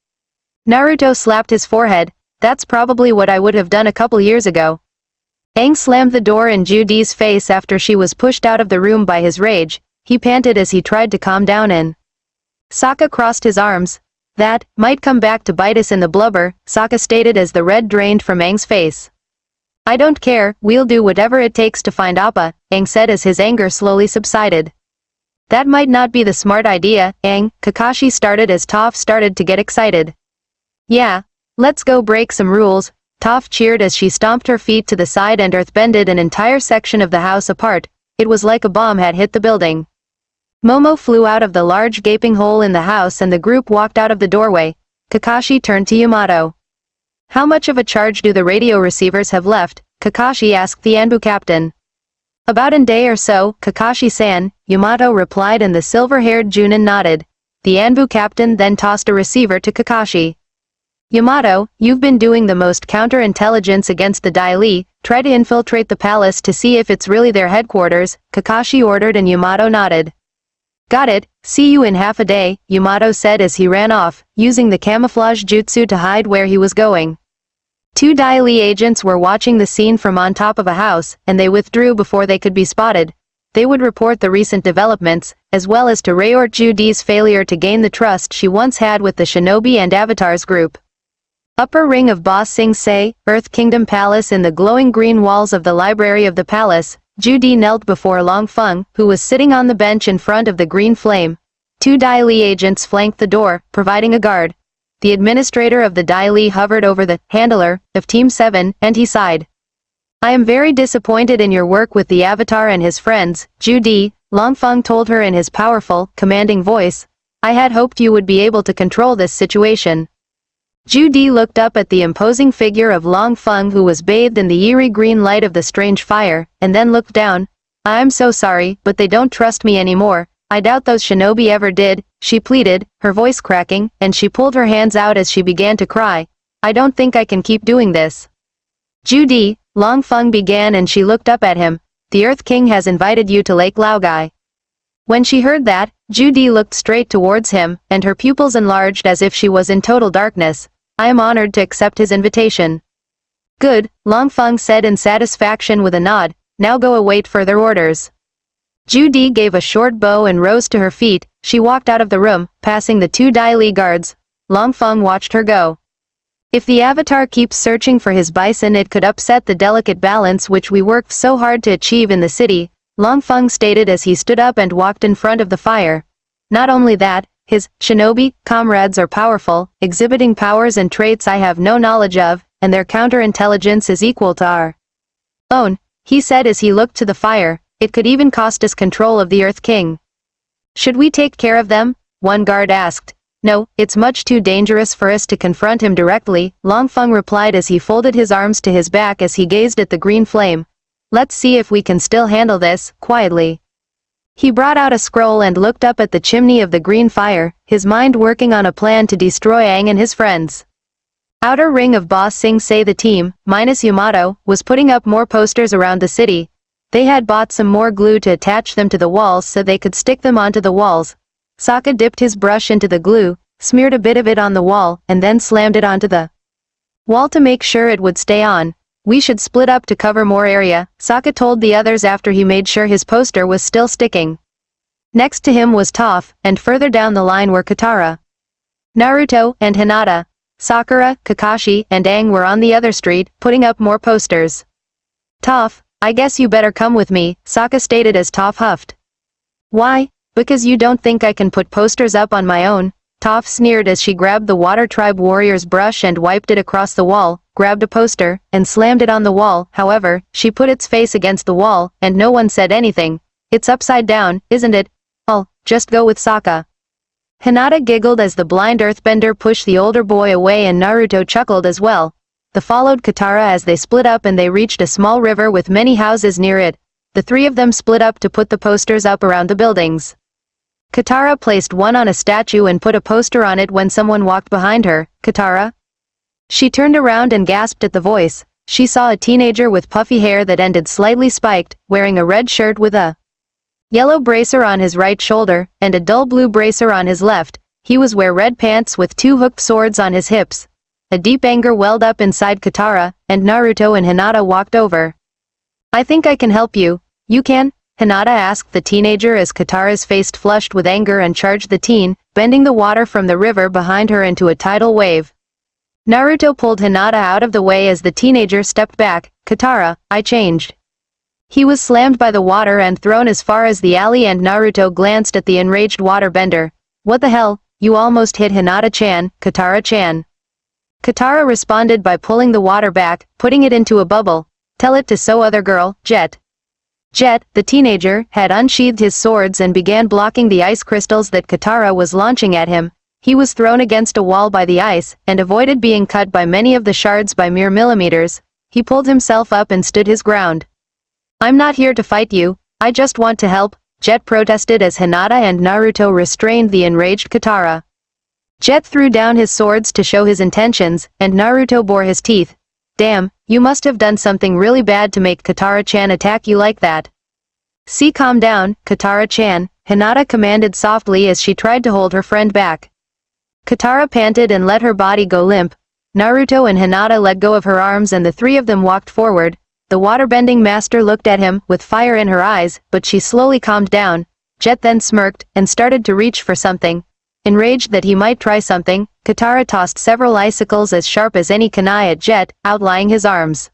Naruto slapped his forehead, that's probably what I would have done a couple years ago. Aang slammed the door in Judy's face after she was pushed out of the room by his rage. He panted as he tried to calm down and Sokka crossed his arms. That might come back to bite us in the blubber, Sokka stated as the red drained from Aang's face. I don't care, we'll do whatever it takes to find Appa, Aang said as his anger slowly subsided. That might not be the smart idea, Aang, Kakashi started as Toph started to get excited. Yeah, let's go break some rules, Toph cheered as she stomped her feet to the side and earthbended an entire section of the house apart. It was like a bomb had hit the building. Momo flew out of the large gaping hole in the house and the group walked out of the doorway. Kakashi turned to Yamato. How much of a charge do the radio receivers have left? Kakashi asked the Anbu captain. About a day or so, Kakashi-san, Yamato replied and the silver-haired Junin nodded. The Anbu captain then tossed a receiver to Kakashi. Yamato, you've been doing the most counterintelligence against the Dai Li, try to infiltrate the palace to see if it's really their headquarters, Kakashi ordered and Yamato nodded. Got it, see you in half a day, Yamato said as he ran off, using the camouflage jutsu to hide where he was going. Two Dai Li agents were watching the scene from on top of a house, and they withdrew before they could be spotted. They would report the recent developments, as well as to report Judy's failure to gain the trust she once had with the Shinobi and Avatars group. Upper ring of Ba Sing Se, Earth Kingdom Palace in the glowing green walls of the library of the palace, Judy knelt before Long Feng, who was sitting on the bench in front of the green flame. Two Dai Li agents flanked the door, providing a guard. The administrator of the Dai Li hovered over the handler of Team 7, and he sighed. I am very disappointed in your work with the Avatar and his friends, Judy, Long Feng told her in his powerful, commanding voice. I had hoped you would be able to control this situation. Judy looked up at the imposing figure of Long Feng who was bathed in the eerie green light of the strange fire, and then looked down. I'm so sorry, but they don't trust me anymore. I doubt those shinobi ever did, she pleaded, her voice cracking, and she pulled her hands out as she began to cry. I don't think I can keep doing this. Judy, Long Feng began and she looked up at him. The Earth King has invited you to Lake Laogai. When she heard that, Judy looked straight towards him, and her pupils enlarged as if she was in total darkness. I am honored to accept his invitation. Good, Long Feng said in satisfaction with a nod, now go await further orders. Judy gave a short bow and rose to her feet, she walked out of the room, passing the two Dai Li guards. Long Feng watched her go. If the avatar keeps searching for his bison, it could upset the delicate balance which we worked so hard to achieve in the city, Longfeng stated as he stood up and walked in front of the fire. Not only that, his shinobi comrades are powerful, exhibiting powers and traits I have no knowledge of, and their counterintelligence is equal to our own, he said as he looked to the fire. It could even cost us control of the Earth King. Should we take care of them? One guard asked. No, it's much too dangerous for us to confront him directly, Longfeng replied as he folded his arms to his back as he gazed at the green flame. Let's see if we can still handle this, quietly. He brought out a scroll and looked up at the chimney of the green fire, his mind working on a plan to destroy Aang and his friends. Outer ring of Boss Sing Se. The team, minus Yamato, was putting up more posters around the city. They had bought some more glue to attach them to the walls so they could stick them onto the walls. Sokka dipped his brush into the glue, smeared a bit of it on the wall, and then slammed it onto the wall to make sure it would stay on. We should split up to cover more area, Sokka told the others after he made sure his poster was still sticking. Next to him was Toph, and further down the line were Katara, Naruto, and Hinata. Sakura, Kakashi, and Aang were on the other street, putting up more posters. Toph, I guess you better come with me, Sokka stated as Toph huffed. Why? Because you don't think I can put posters up on my own? Toph sneered as she grabbed the Water Tribe warrior's brush and wiped it across the wall, grabbed a poster, and slammed it on the wall. However, she put its face against the wall, and no one said anything. It's upside down, isn't it? I'll just go with Sokka. Hinata giggled as the blind earthbender pushed the older boy away, and Naruto chuckled as well. They followed Katara as they split up and they reached a small river with many houses near it. The three of them split up to put the posters up around the buildings. Katara placed one on a statue and put a poster on it when someone walked behind her. Katara? She turned around and gasped at the voice. She saw a teenager with puffy hair that ended slightly spiked, wearing a red shirt with a yellow bracer on his right shoulder, and a dull blue bracer on his left. He was wearing red pants with two hooked swords on his hips. A deep anger welled up inside Katara, and Naruto and Hinata walked over. I think I can help you. You can? Hinata asked the teenager as Katara's face flushed with anger and charged the teen, bending the water from the river behind her into a tidal wave. Naruto pulled Hinata out of the way as the teenager stepped back. Katara, I changed. He was slammed by the water and thrown as far as the alley, and Naruto glanced at the enraged waterbender. What the hell, you almost hit Hinata-chan, Katara-chan. Katara responded by pulling the water back, putting it into a bubble. Tell it to so other girl, Jet. Jet, the teenager, had unsheathed his swords and began blocking the ice crystals that Katara was launching at him. He was thrown against a wall by the ice, and avoided being cut by many of the shards by mere millimeters. He pulled himself up and stood his ground. I'm not here to fight you, I just want to help, Jet protested as Hinata and Naruto restrained the enraged Katara. Jet threw down his swords to show his intentions, and Naruto bore his teeth. Damn, you must have done something really bad to make Katara-chan attack you like that. See, calm down, Katara-chan, Hinata commanded softly as she tried to hold her friend back. Katara panted and let her body go limp. Naruto and Hinata let go of her arms and the three of them walked forward. The waterbending master looked at him, with fire in her eyes, but she slowly calmed down. Jet then smirked, and started to reach for something. Enraged that he might try something, Katara tossed several icicles as sharp as any kunai at Jet, outlying his arms.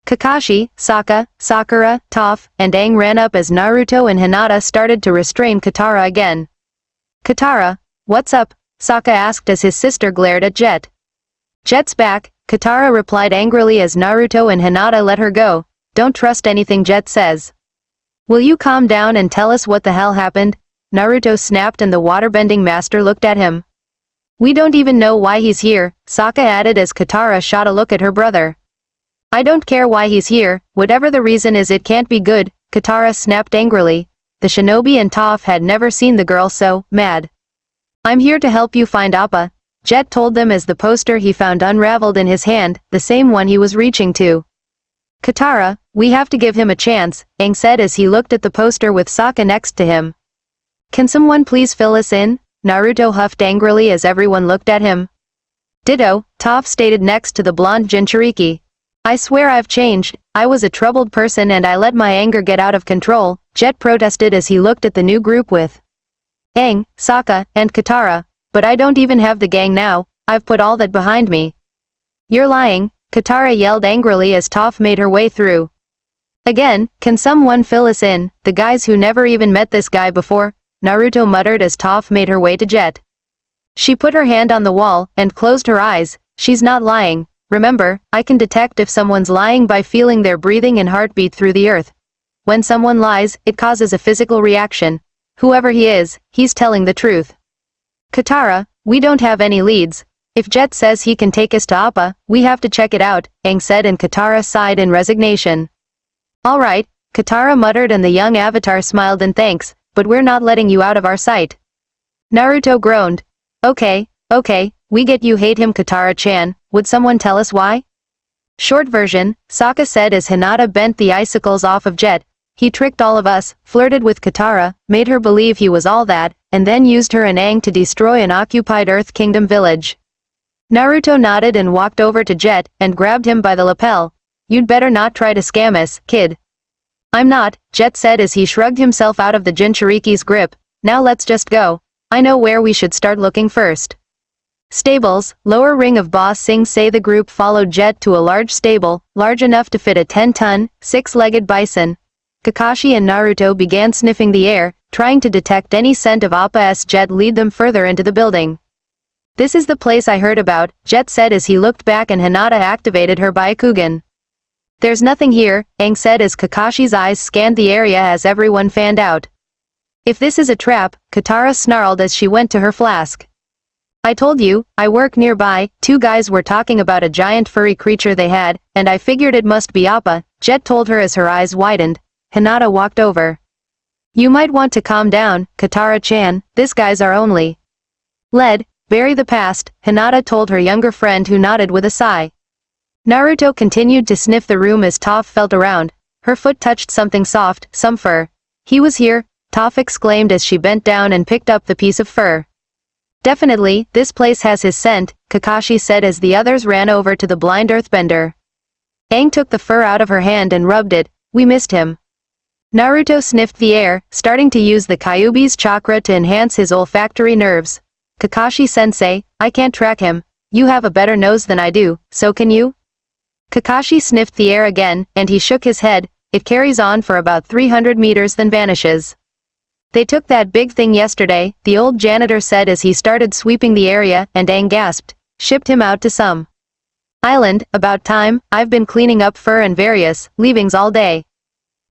Kakashi, Sokka, Sakura, Toph, and Aang ran up as Naruto and Hinata started to restrain Katara again. Katara, what's up? Sokka asked as his sister glared at Jet. Jet's back, Katara replied angrily as Naruto and Hinata let her go. Don't trust anything Jet says. Will you calm down and tell us what the hell happened? Naruto snapped and the waterbending master looked at him. We don't even know why he's here, Sokka added as Katara shot a look at her brother. I don't care why he's here, whatever the reason is it can't be good, Katara snapped angrily. The shinobi and Toph had never seen the girl so mad. I'm here to help you find Appa, Jet told them as the poster he found unraveled in his hand, the same one he was reaching to. Katara, we have to give him a chance, Aang said as he looked at the poster with Sokka next to him. Can someone please fill us in? Naruto huffed angrily as everyone looked at him. Ditto, Toph stated next to the blonde Jinchuriki. I swear I've changed, I was a troubled person and I let my anger get out of control, Jet protested as he looked at the new group with Aang, Sokka, and Katara, but I don't even have the gang now, I've put all that behind me. You're lying, Katara yelled angrily as Toph made her way through. Again, can someone fill us in, the guys who never even met this guy before? Naruto muttered as Toph made her way to Jet. She put her hand on the wall, and closed her eyes. She's not lying. Remember, I can detect if someone's lying by feeling their breathing and heartbeat through the earth. When someone lies, it causes a physical reaction. Whoever he is, he's telling the truth. Katara, we don't have any leads. If Jet says he can take us to Appa, we have to check it out, Aang said, and Katara sighed in resignation. Alright, Katara muttered, and the young avatar smiled in thanks, but we're not letting you out of our sight. Naruto groaned. Okay, we get you hate him, Katara-chan. Would someone tell us why? Short version, Sokka said as Hinata bent the icicles off of Jet. He tricked all of us, flirted with Katara, made her believe he was all that, and then used her and Aang to destroy an occupied Earth Kingdom village. Naruto nodded and walked over to Jet, and grabbed him by the lapel. You'd better not try to scam us, kid. I'm not, Jet said as he shrugged himself out of the Jinchuriki's grip. Now let's just go. I know where we should start looking first. Stables, lower ring of Boss Sing Say. The group followed Jet to a large stable, large enough to fit a 10-ton, 6-legged bison. Kakashi and Naruto began sniffing the air, trying to detect any scent of Appa as Jet led them further into the building. This is the place I heard about, Jet said as he looked back and Hinata activated her Byakugan. There's nothing here, Aang said as Kakashi's eyes scanned the area as everyone fanned out. If this is a trap, Katara snarled as she went to her flask. I told you, I work nearby. Two guys were talking about a giant furry creature they had, and I figured it must be Appa, Jet told her as her eyes widened. Hinata walked over. You might want to calm down, Katara-chan, this guy's our only lead. Bury the past, Hinata told her younger friend, who nodded with a sigh. Naruto continued to sniff the room as Toph felt around. Her foot touched something soft, some fur. He was here, Toph exclaimed as she bent down and picked up the piece of fur. Definitely, this place has his scent, Kakashi said as the others ran over to the blind earthbender. Aang took the fur out of her hand and rubbed it. We missed him. Naruto sniffed the air, starting to use the Kyuubi's chakra to enhance his olfactory nerves. Kakashi-sensei, I can't track him. You have a better nose than I do, so can you? Kakashi sniffed the air again, and he shook his head. It carries on for about 300 meters then vanishes. They took that big thing yesterday, the old janitor said as he started sweeping the area, and Aang gasped. Shipped him out to some island. About time. I've been cleaning up fur and various leavings all day.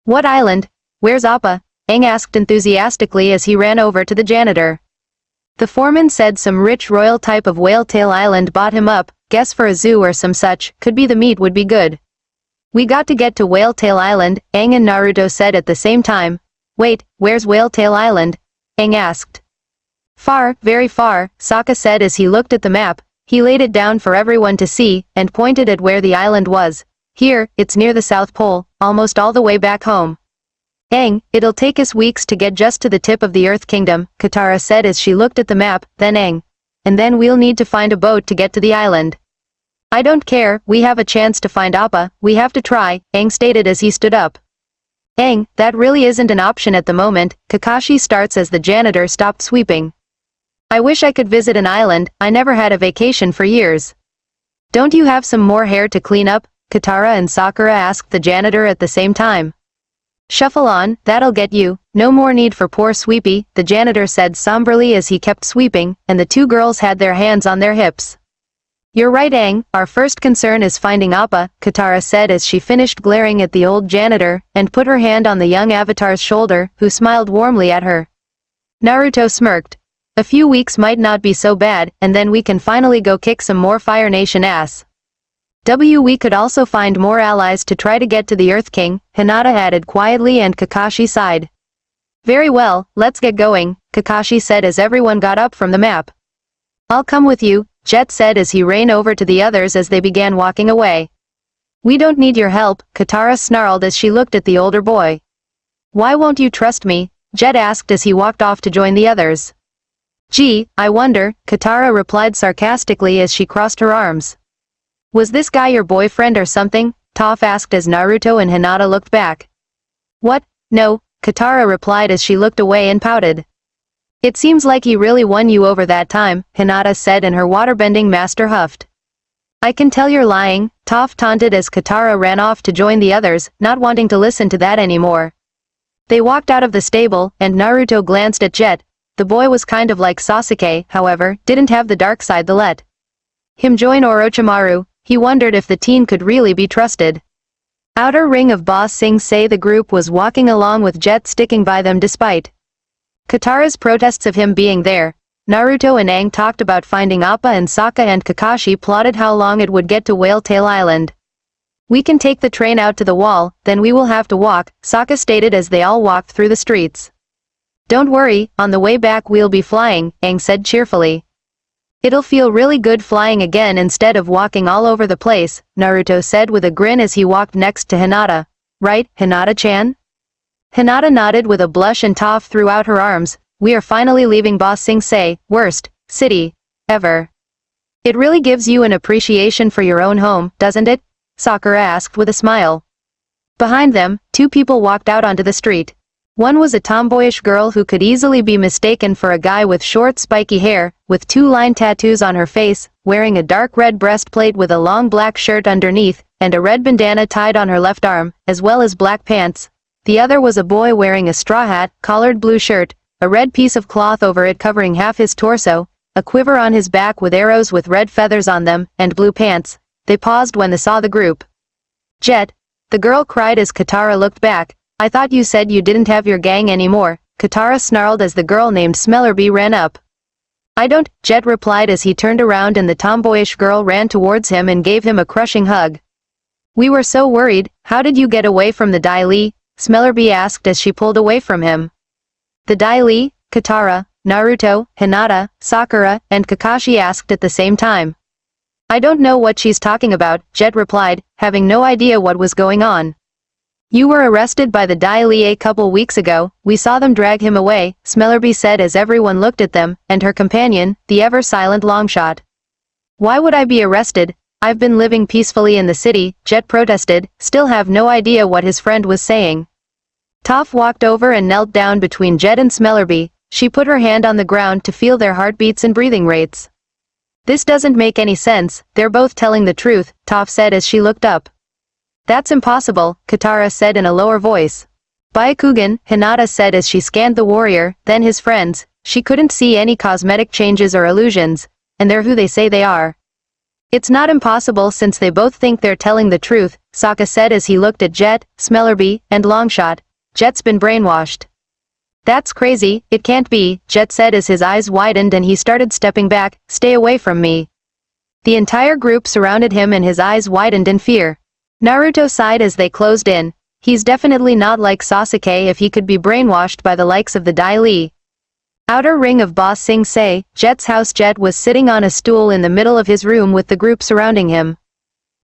What island? Where's Appa? Aang asked enthusiastically as he ran over to the janitor. The foreman said some rich royal type of whale-tail island bought him up. Guess for a zoo or some such. Could be the meat would be good. We got to get to Whale-tail Island, Aang and Naruto said at the same time. Wait, where's Whale-tail Island? Aang asked. Far, very far, Sokka said as he looked at the map. He laid it down for everyone to see, and pointed at where the island was. Here, it's near the South Pole, almost all the way back home. Aang, it'll take us weeks to get just to the tip of the Earth Kingdom, Katara said as she looked at the map, then Aang. And then we'll need to find a boat to get to the island. I don't care, we have a chance to find Appa, we have to try, Aang stated as he stood up. Aang, that really isn't an option at the moment, Kakashi starts as the janitor stopped sweeping. I wish I could visit an island, I never had a vacation for years. Don't you have some more hair to clean up? Katara and Sakura asked the janitor at the same time. Shuffle on, that'll get you, no more need for poor Sweepy, the janitor said somberly as he kept sweeping, and the two girls had their hands on their hips. You're right, Aang, our first concern is finding Appa, Katara said as she finished glaring at the old janitor, and put her hand on the young avatar's shoulder, who smiled warmly at her. Naruto smirked. A few weeks might not be so bad, and then we can finally go kick some more Fire Nation ass. We could also find more allies to try to get to the Earth King, Hinata added quietly and Kakashi sighed. Very well, let's get going, Kakashi said as everyone got up from the map. I'll come with you, Jet said as he ran over to the others as they began walking away. We don't need your help, Katara snarled as she looked at the older boy. Why won't you trust me? Jet asked as he walked off to join the others. Gee, I wonder, Katara replied sarcastically as she crossed her arms. Was this guy your boyfriend or something? Toph asked as Naruto and Hinata looked back. What? No, Katara replied as she looked away and pouted. It seems like he really won you over that time, Hinata said and her waterbending master huffed. I can tell you're lying, Toph taunted as Katara ran off to join the others, not wanting to listen to that anymore. They walked out of the stable, and Naruto glanced at Jet. The boy was kind of like Sasuke, however, didn't have the dark side that let him join Orochimaru. He wondered if the teen could really be trusted. Outer ring of Ba Sing Se. The group was walking along with Jet sticking by them despite Katara's protests of him being there. Naruto and Aang talked about finding Appa, and Sokka and Kakashi plotted how long it would get to Whale Tail Island. We can take the train out to the wall, then we will have to walk, Sokka stated as they all walked through the streets. Don't worry, on the way back we'll be flying, Aang said cheerfully. It'll feel really good flying again instead of walking all over the place, Naruto said with a grin as he walked next to Hinata. Right, Hinata-chan? Hinata nodded with a blush and Toph threw out her arms. We are finally leaving Ba Sing Se, worst city ever. It really gives you an appreciation for your own home, doesn't it? Sakura asked with a smile. Behind them, two people walked out onto the street. One was a tomboyish girl who could easily be mistaken for a guy with short spiky hair, with 2-line tattoos on her face, wearing a dark red breastplate with a long black shirt underneath, and a red bandana tied on her left arm, as well as black pants. The other was a boy wearing a straw hat, collared blue shirt, a red piece of cloth over it covering half his torso, a quiver on his back with arrows with red feathers on them, and blue pants. They paused when they saw the group. Jet, the girl cried as Katara looked back. I thought you said you didn't have your gang anymore, Katara snarled as the girl named Smellerbee ran up. I don't, Jet replied as he turned around and the tomboyish girl ran towards him and gave him a crushing hug. We were so worried, how did you get away from the Dai Li? Smellerbee asked as she pulled away from him. The Dai Li, Katara, Naruto, Hinata, Sakura, and Kakashi asked at the same time. I don't know what she's talking about, Jet replied, having no idea what was going on. You were arrested by the Dai Li a couple weeks ago, we saw them drag him away, Smellerbee said as everyone looked at them, and her companion, the ever-silent Longshot. Why would I be arrested? I've been living peacefully in the city, Jet protested, still have no idea what his friend was saying. Toph walked over and knelt down between Jet and Smellerbee. She put her hand on the ground to feel their heartbeats and breathing rates. This doesn't make any sense, they're both telling the truth, Toph said as she looked up. That's impossible, Katara said in a lower voice. Byakugan, Hinata said as she scanned the warrior, then his friends. She couldn't see any cosmetic changes or illusions, and they're who they say they are. It's not impossible since they both think they're telling the truth, Sokka said as he looked at Jet, Smellerbee, and Longshot. Jet's been brainwashed. That's crazy, it can't be, Jet said as his eyes widened and he started stepping back. Stay away from me. The entire group surrounded him and his eyes widened in fear. Naruto sighed as they closed in. He's definitely not like Sasuke if he could be brainwashed by the likes of the Dai Li. Outer ring of Ba Sing Se, Jet's house. Jet was sitting on a stool in the middle of his room with the group surrounding him.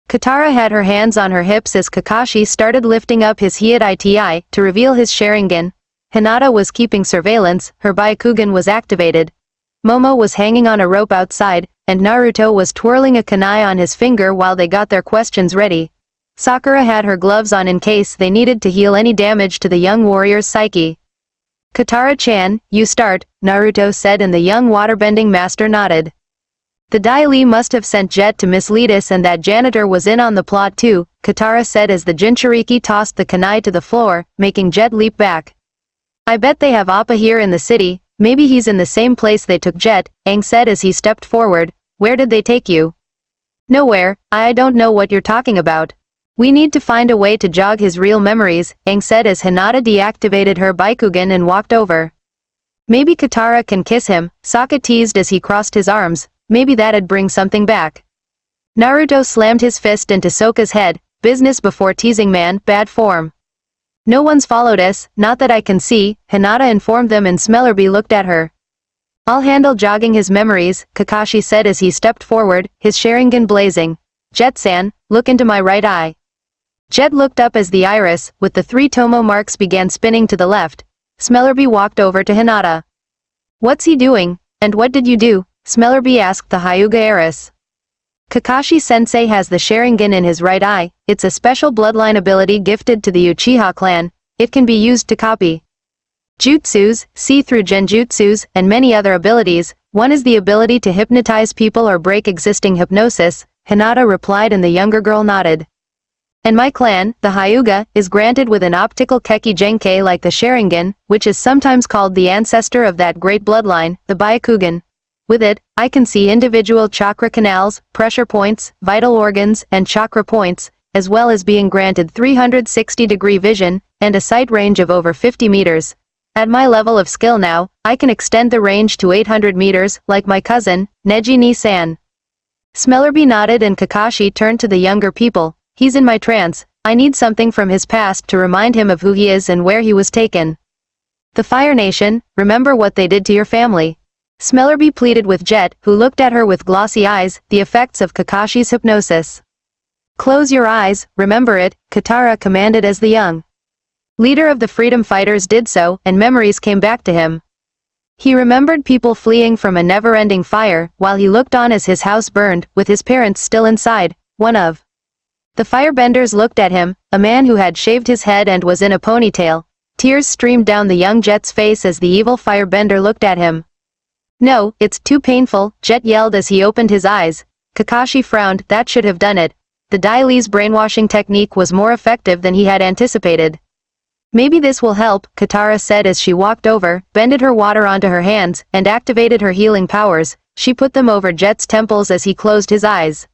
Katara had her hands on her hips as Kakashi started lifting up his hinata to reveal his Sharingan. Hinata was keeping surveillance, her Byakugan was activated. Momo was hanging on a rope outside, and Naruto was twirling a kunai on his finger while they got their questions ready. Sakura had her gloves on in case they needed to heal any damage to the young warrior's psyche. Katara-chan, you start, Naruto said and the young waterbending master nodded. The Dai Li must have sent Jet to mislead us and that janitor was in on the plot too, Katara said as the Jinchuriki tossed the kunai to the floor, making Jet leap back. I bet they have Appa here in the city, maybe he's in the same place they took Jet, Aang said as he stepped forward. Where did they take you? Nowhere, I don't know what you're talking about. We need to find a way to jog his real memories, Aang said as Hinata deactivated her Byakugan and walked over. Maybe Katara can kiss him, Sokka teased as he crossed his arms, maybe that'd bring something back. Naruto slammed his fist into Sokka's head, business before teasing man, bad form. No one's followed us, not that I can see, Hinata informed them and Smellerbee looked at her. I'll handle jogging his memories, Kakashi said as he stepped forward, his Sharingan blazing. Jet-san, look into my right eye. Jet looked up as the iris, with the 3 Tomo marks began spinning to the left. Smellerbee walked over to Hinata. What's he doing, and what did you do? Smellerbee asked the Hyuga heiress. Kakashi-sensei has the Sharingan in his right eye, it's a special bloodline ability gifted to the Uchiha clan, it can be used to copy jutsus, see-through genjutsus, and many other abilities. One is the ability to hypnotize people or break existing hypnosis, Hinata replied and the younger girl nodded. And my clan, the Hyuga, is granted with an optical Keki Genkai like the Sharingan, which is sometimes called the ancestor of that great bloodline, the Byakugan. With it, I can see individual chakra canals, pressure points, vital organs, and chakra points, as well as being granted 360-degree vision, and a sight range of over 50 meters. At my level of skill now, I can extend the range to 800 meters, like my cousin, Neji Ni-san. Smellerby nodded and Kakashi turned to the younger people. He's in my trance, I need something from his past to remind him of who he is and where he was taken. The Fire Nation, remember what they did to your family. Smellerby pleaded with Jet, who looked at her with glossy eyes, the effects of Kakashi's hypnosis. Close your eyes, remember it, Katara commanded as the young leader of the freedom fighters did so, and memories came back to him. He remembered people fleeing from a never-ending fire, while he looked on as his house burned, with his parents still inside. One of the firebenders looked at him, a man who had shaved his head and was in a ponytail. Tears streamed down the young Jet's face as the evil firebender looked at him. No, it's too painful, Jet yelled as he opened his eyes. Kakashi frowned, that should have done it. The Dai Li's brainwashing technique was more effective than he had anticipated. Maybe this will help, Katara said as she walked over, bended her water onto her hands, and activated her healing powers. She put them over Jet's temples as he closed his eyes.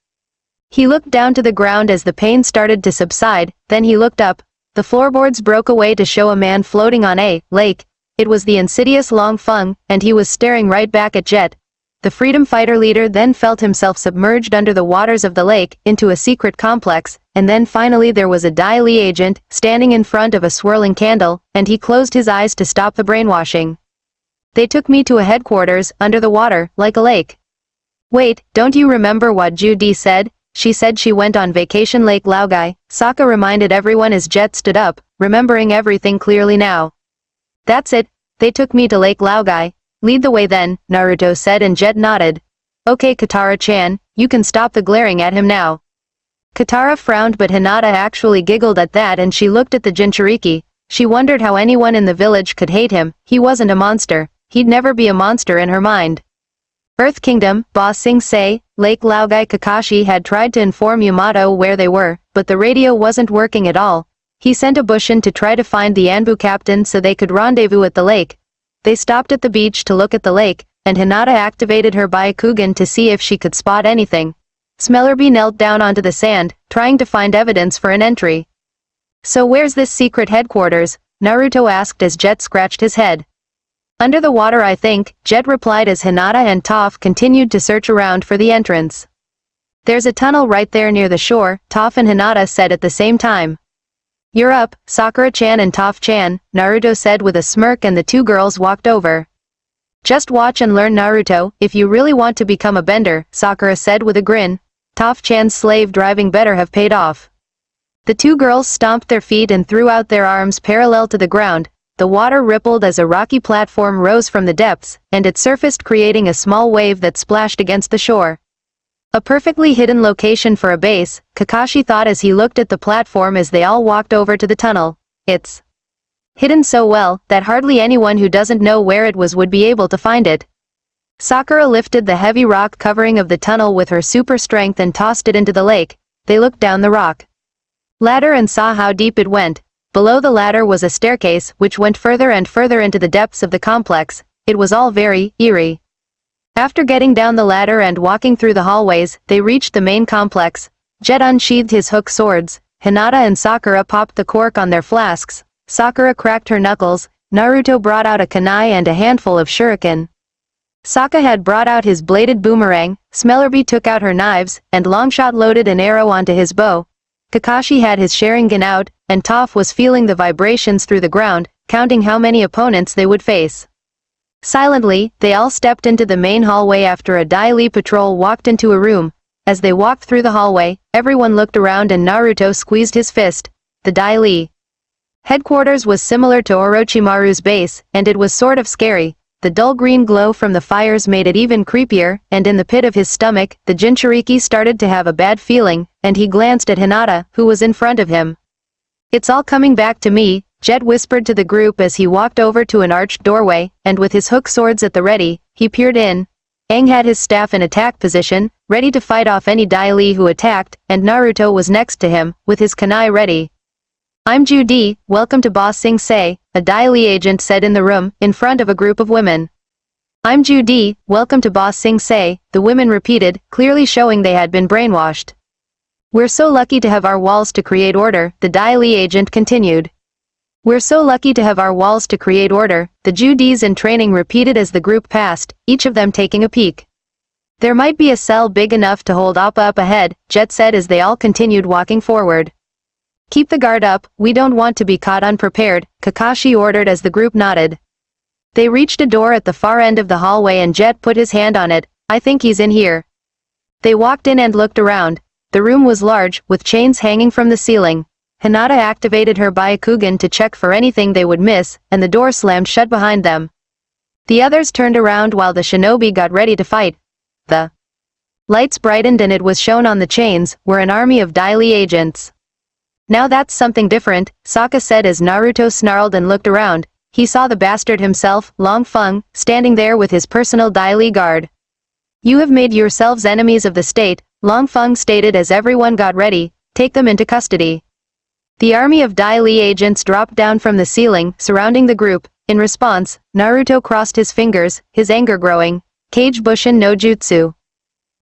He looked down to the ground as the pain started to subside, then he looked up. The floorboards broke away to show a man floating on a lake. It was the insidious Long Feng, and he was staring right back at Jet. The freedom fighter leader then felt himself submerged under the waters of the lake, into a secret complex, and then finally there was a Dai Li agent, standing in front of a swirling candle, and he closed his eyes to stop the brainwashing. They took me to a headquarters, under the water, like a lake. Wait, don't you remember what Judy said? She said she went on vacation Lake Laogai. Sokka reminded everyone as Jet stood up, remembering everything clearly now. That's it, they took me to Lake Laogai. Lead the way then, Naruto said and Jet nodded. Okay Katara-chan, you can stop the glaring at him now. Katara frowned but Hinata actually giggled at that and she looked at the Jinchuriki. She wondered how anyone in the village could hate him. He wasn't a monster. He'd never be a monster in her mind. Earth Kingdom, Ba Sing Se, Lake Laogai. Kakashi had tried to inform Yamato where they were, but the radio wasn't working at all. He sent a Bushin to try to find the Anbu captain so they could rendezvous at the lake. They stopped at the beach to look at the lake, and Hinata activated her Byakugan to see if she could spot anything. Smellerby knelt down onto the sand, trying to find evidence for an entry. So where's this secret headquarters? Naruto asked as Jet scratched his head. Under the water I think, Jet replied as Hinata and Toph continued to search around for the entrance. There's a tunnel right there near the shore, Toph and Hinata said at the same time. You're up, Sakura-chan and Toph-chan, Naruto said with a smirk and the two girls walked over. Just watch and learn Naruto, if you really want to become a bender, Sakura said with a grin. Toph-chan's slave driving better have paid off. The two girls stomped their feet and threw out their arms parallel to the ground. The water rippled as a rocky platform rose from the depths, and it surfaced creating a small wave that splashed against the shore. A perfectly hidden location for a base, Kakashi thought as he looked at the platform as they all walked over to the tunnel. It's hidden so well, that hardly anyone who doesn't know where it was would be able to find it. Sakura lifted the heavy rock covering of the tunnel with her super strength and tossed it into the lake. They looked down the rock ladder and saw how deep it went. Below the ladder was a staircase which went further and further into the depths of the complex. It was all very eerie. After getting down the ladder and walking through the hallways, they reached the main complex. Jet unsheathed his hook swords. Hinata and Sakura popped the cork on their flasks. Sakura cracked her knuckles. Naruto brought out a kunai and a handful of shuriken. Sokka had brought out his bladed boomerang. Smellerby took out her knives, and Longshot loaded an arrow onto his bow. Kakashi had his Sharingan out, and Toph was feeling the vibrations through the ground, counting how many opponents they would face. Silently, they all stepped into the main hallway after a Dai Li patrol walked into a room. As they walked through the hallway, everyone looked around and Naruto squeezed his fist. The Dai Li headquarters was similar to Orochimaru's base, and it was sort of scary. The dull green glow from the fires made it even creepier, and in the pit of his stomach, the Jinchuriki started to have a bad feeling, and he glanced at Hinata, who was in front of him. It's all coming back to me, Jet whispered to the group as he walked over to an arched doorway, and with his hook swords at the ready, he peered in. Aang had his staff in attack position, ready to fight off any Dai Li who attacked, and Naruto was next to him, with his kunai ready. "I'm Judy, welcome to Boss Sing Se," a Dai Li agent said in the room, in front of a group of women. "I'm Judy, welcome to Boss Sing Se," the women repeated, clearly showing they had been brainwashed. "We're so lucky to have our walls to create order," the Dai Li agent continued. "We're so lucky to have our walls to create order," the Judis in training repeated as the group passed, each of them taking a peek. "There might be a cell big enough to hold Appa up ahead," Jet said as they all continued walking forward. "Keep the guard up, we don't want to be caught unprepared," Kakashi ordered as the group nodded. They reached a door at the far end of the hallway and Jet put his hand on it. "I think he's in here." They walked in and looked around. The room was large, with chains hanging from the ceiling. Hinata activated her Byakugan to check for anything they would miss, and the door slammed shut behind them. The others turned around while the shinobi got ready to fight. The lights brightened and it was shown on the chains were an army of Dai Li agents. "Now that's something different," Sokka said as Naruto snarled and looked around. He saw the bastard himself, Long Feng, standing there with his personal Dai Li guard. "You have made yourselves enemies of the state," Long Feng stated as everyone got ready. "Take them into custody." The army of Dai Li agents dropped down from the ceiling, surrounding the group. In response, Naruto crossed his fingers, his anger growing. Kage Bushin no Jutsu.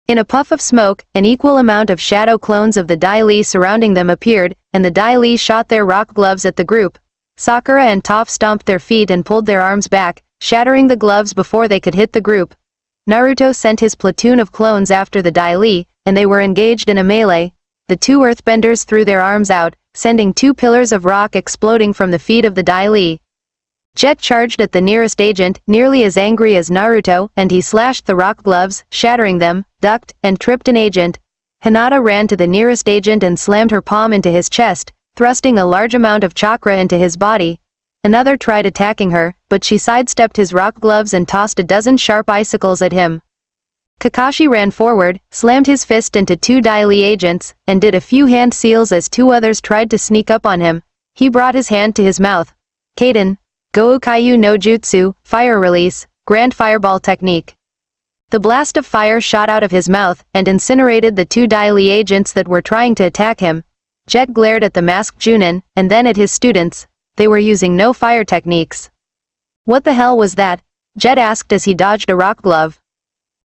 In a puff of smoke, an equal amount of shadow clones of the Dai Li surrounding them appeared, and the Dai Li shot their rock gloves at the group. Sakura and Toph stomped their feet and pulled their arms back, shattering the gloves before they could hit the group. Naruto sent his platoon of clones after the Dai Li, and they were engaged in a melee. The two earthbenders threw their arms out, sending two pillars of rock exploding from the feet of the Dai Li. Jet charged at the nearest agent, nearly as angry as Naruto, and he slashed the rock gloves, shattering them, ducked, and tripped an agent. Hinata ran to the nearest agent and slammed her palm into his chest, thrusting a large amount of chakra into his body. Another tried attacking her, but she sidestepped his rock gloves and tossed a dozen sharp icicles at him. Kakashi ran forward, slammed his fist into two Dai Li agents, and did a few hand seals as two others tried to sneak up on him. He brought his hand to his mouth. "Kaden. Goukaiyu no Jutsu, fire release, grand fireball technique." The blast of fire shot out of his mouth, and incinerated the two Dai Li agents that were trying to attack him. Jet glared at the masked Junin, and then at his students. They were using no fire techniques. "What the hell was that?" Jet asked as he dodged a rock glove.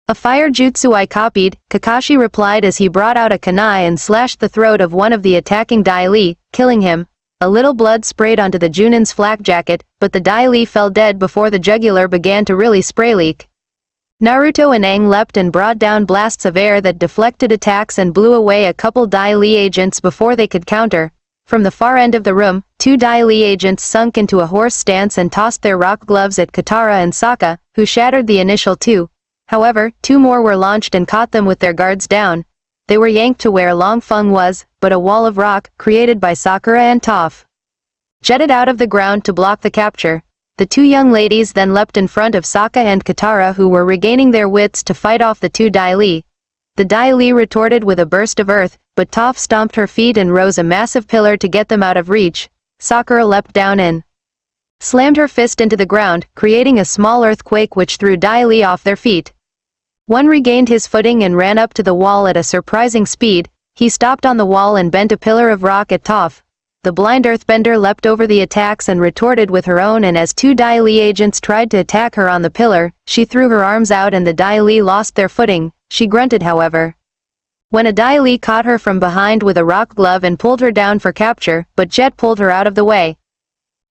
"A fire jutsu I copied," Kakashi replied as he brought out a kunai and slashed the throat of one of the attacking Dai Li, killing him. A little blood sprayed onto the Junin's flak jacket, but the Dai Li fell dead before the jugular began to really spray leak. Naruto and Aang leapt and brought down blasts of air that deflected attacks and blew away a couple Dai Li agents before they could counter. From the far end of the room, two Dai Li agents sunk into a horse stance and tossed their rock gloves at Katara and Sokka, who shattered the initial two. However, two more were launched and caught them with their guards down. They were yanked to where Long Feng was, but a wall of rock, created by Sakura and Toph, jetted out of the ground to block the capture. The two young ladies then leapt in front of Sokka and Katara, who were regaining their wits to fight off the two Dai Li. The Dai Li retorted with a burst of earth, but Toph stomped her feet and rose a massive pillar to get them out of reach. Sakura leapt down and slammed her fist into the ground, creating a small earthquake which threw Dai Li off their feet. One regained his footing and ran up to the wall at a surprising speed. He stopped on the wall and bent a pillar of rock at Toph. The blind earthbender leapt over the attacks and retorted with her own, and as two Dai Li agents tried to attack her on the pillar, she threw her arms out and the Dai Li lost their footing. She grunted however, when a Dai Li caught her from behind with a rock glove and pulled her down for capture, but Jet pulled her out of the way.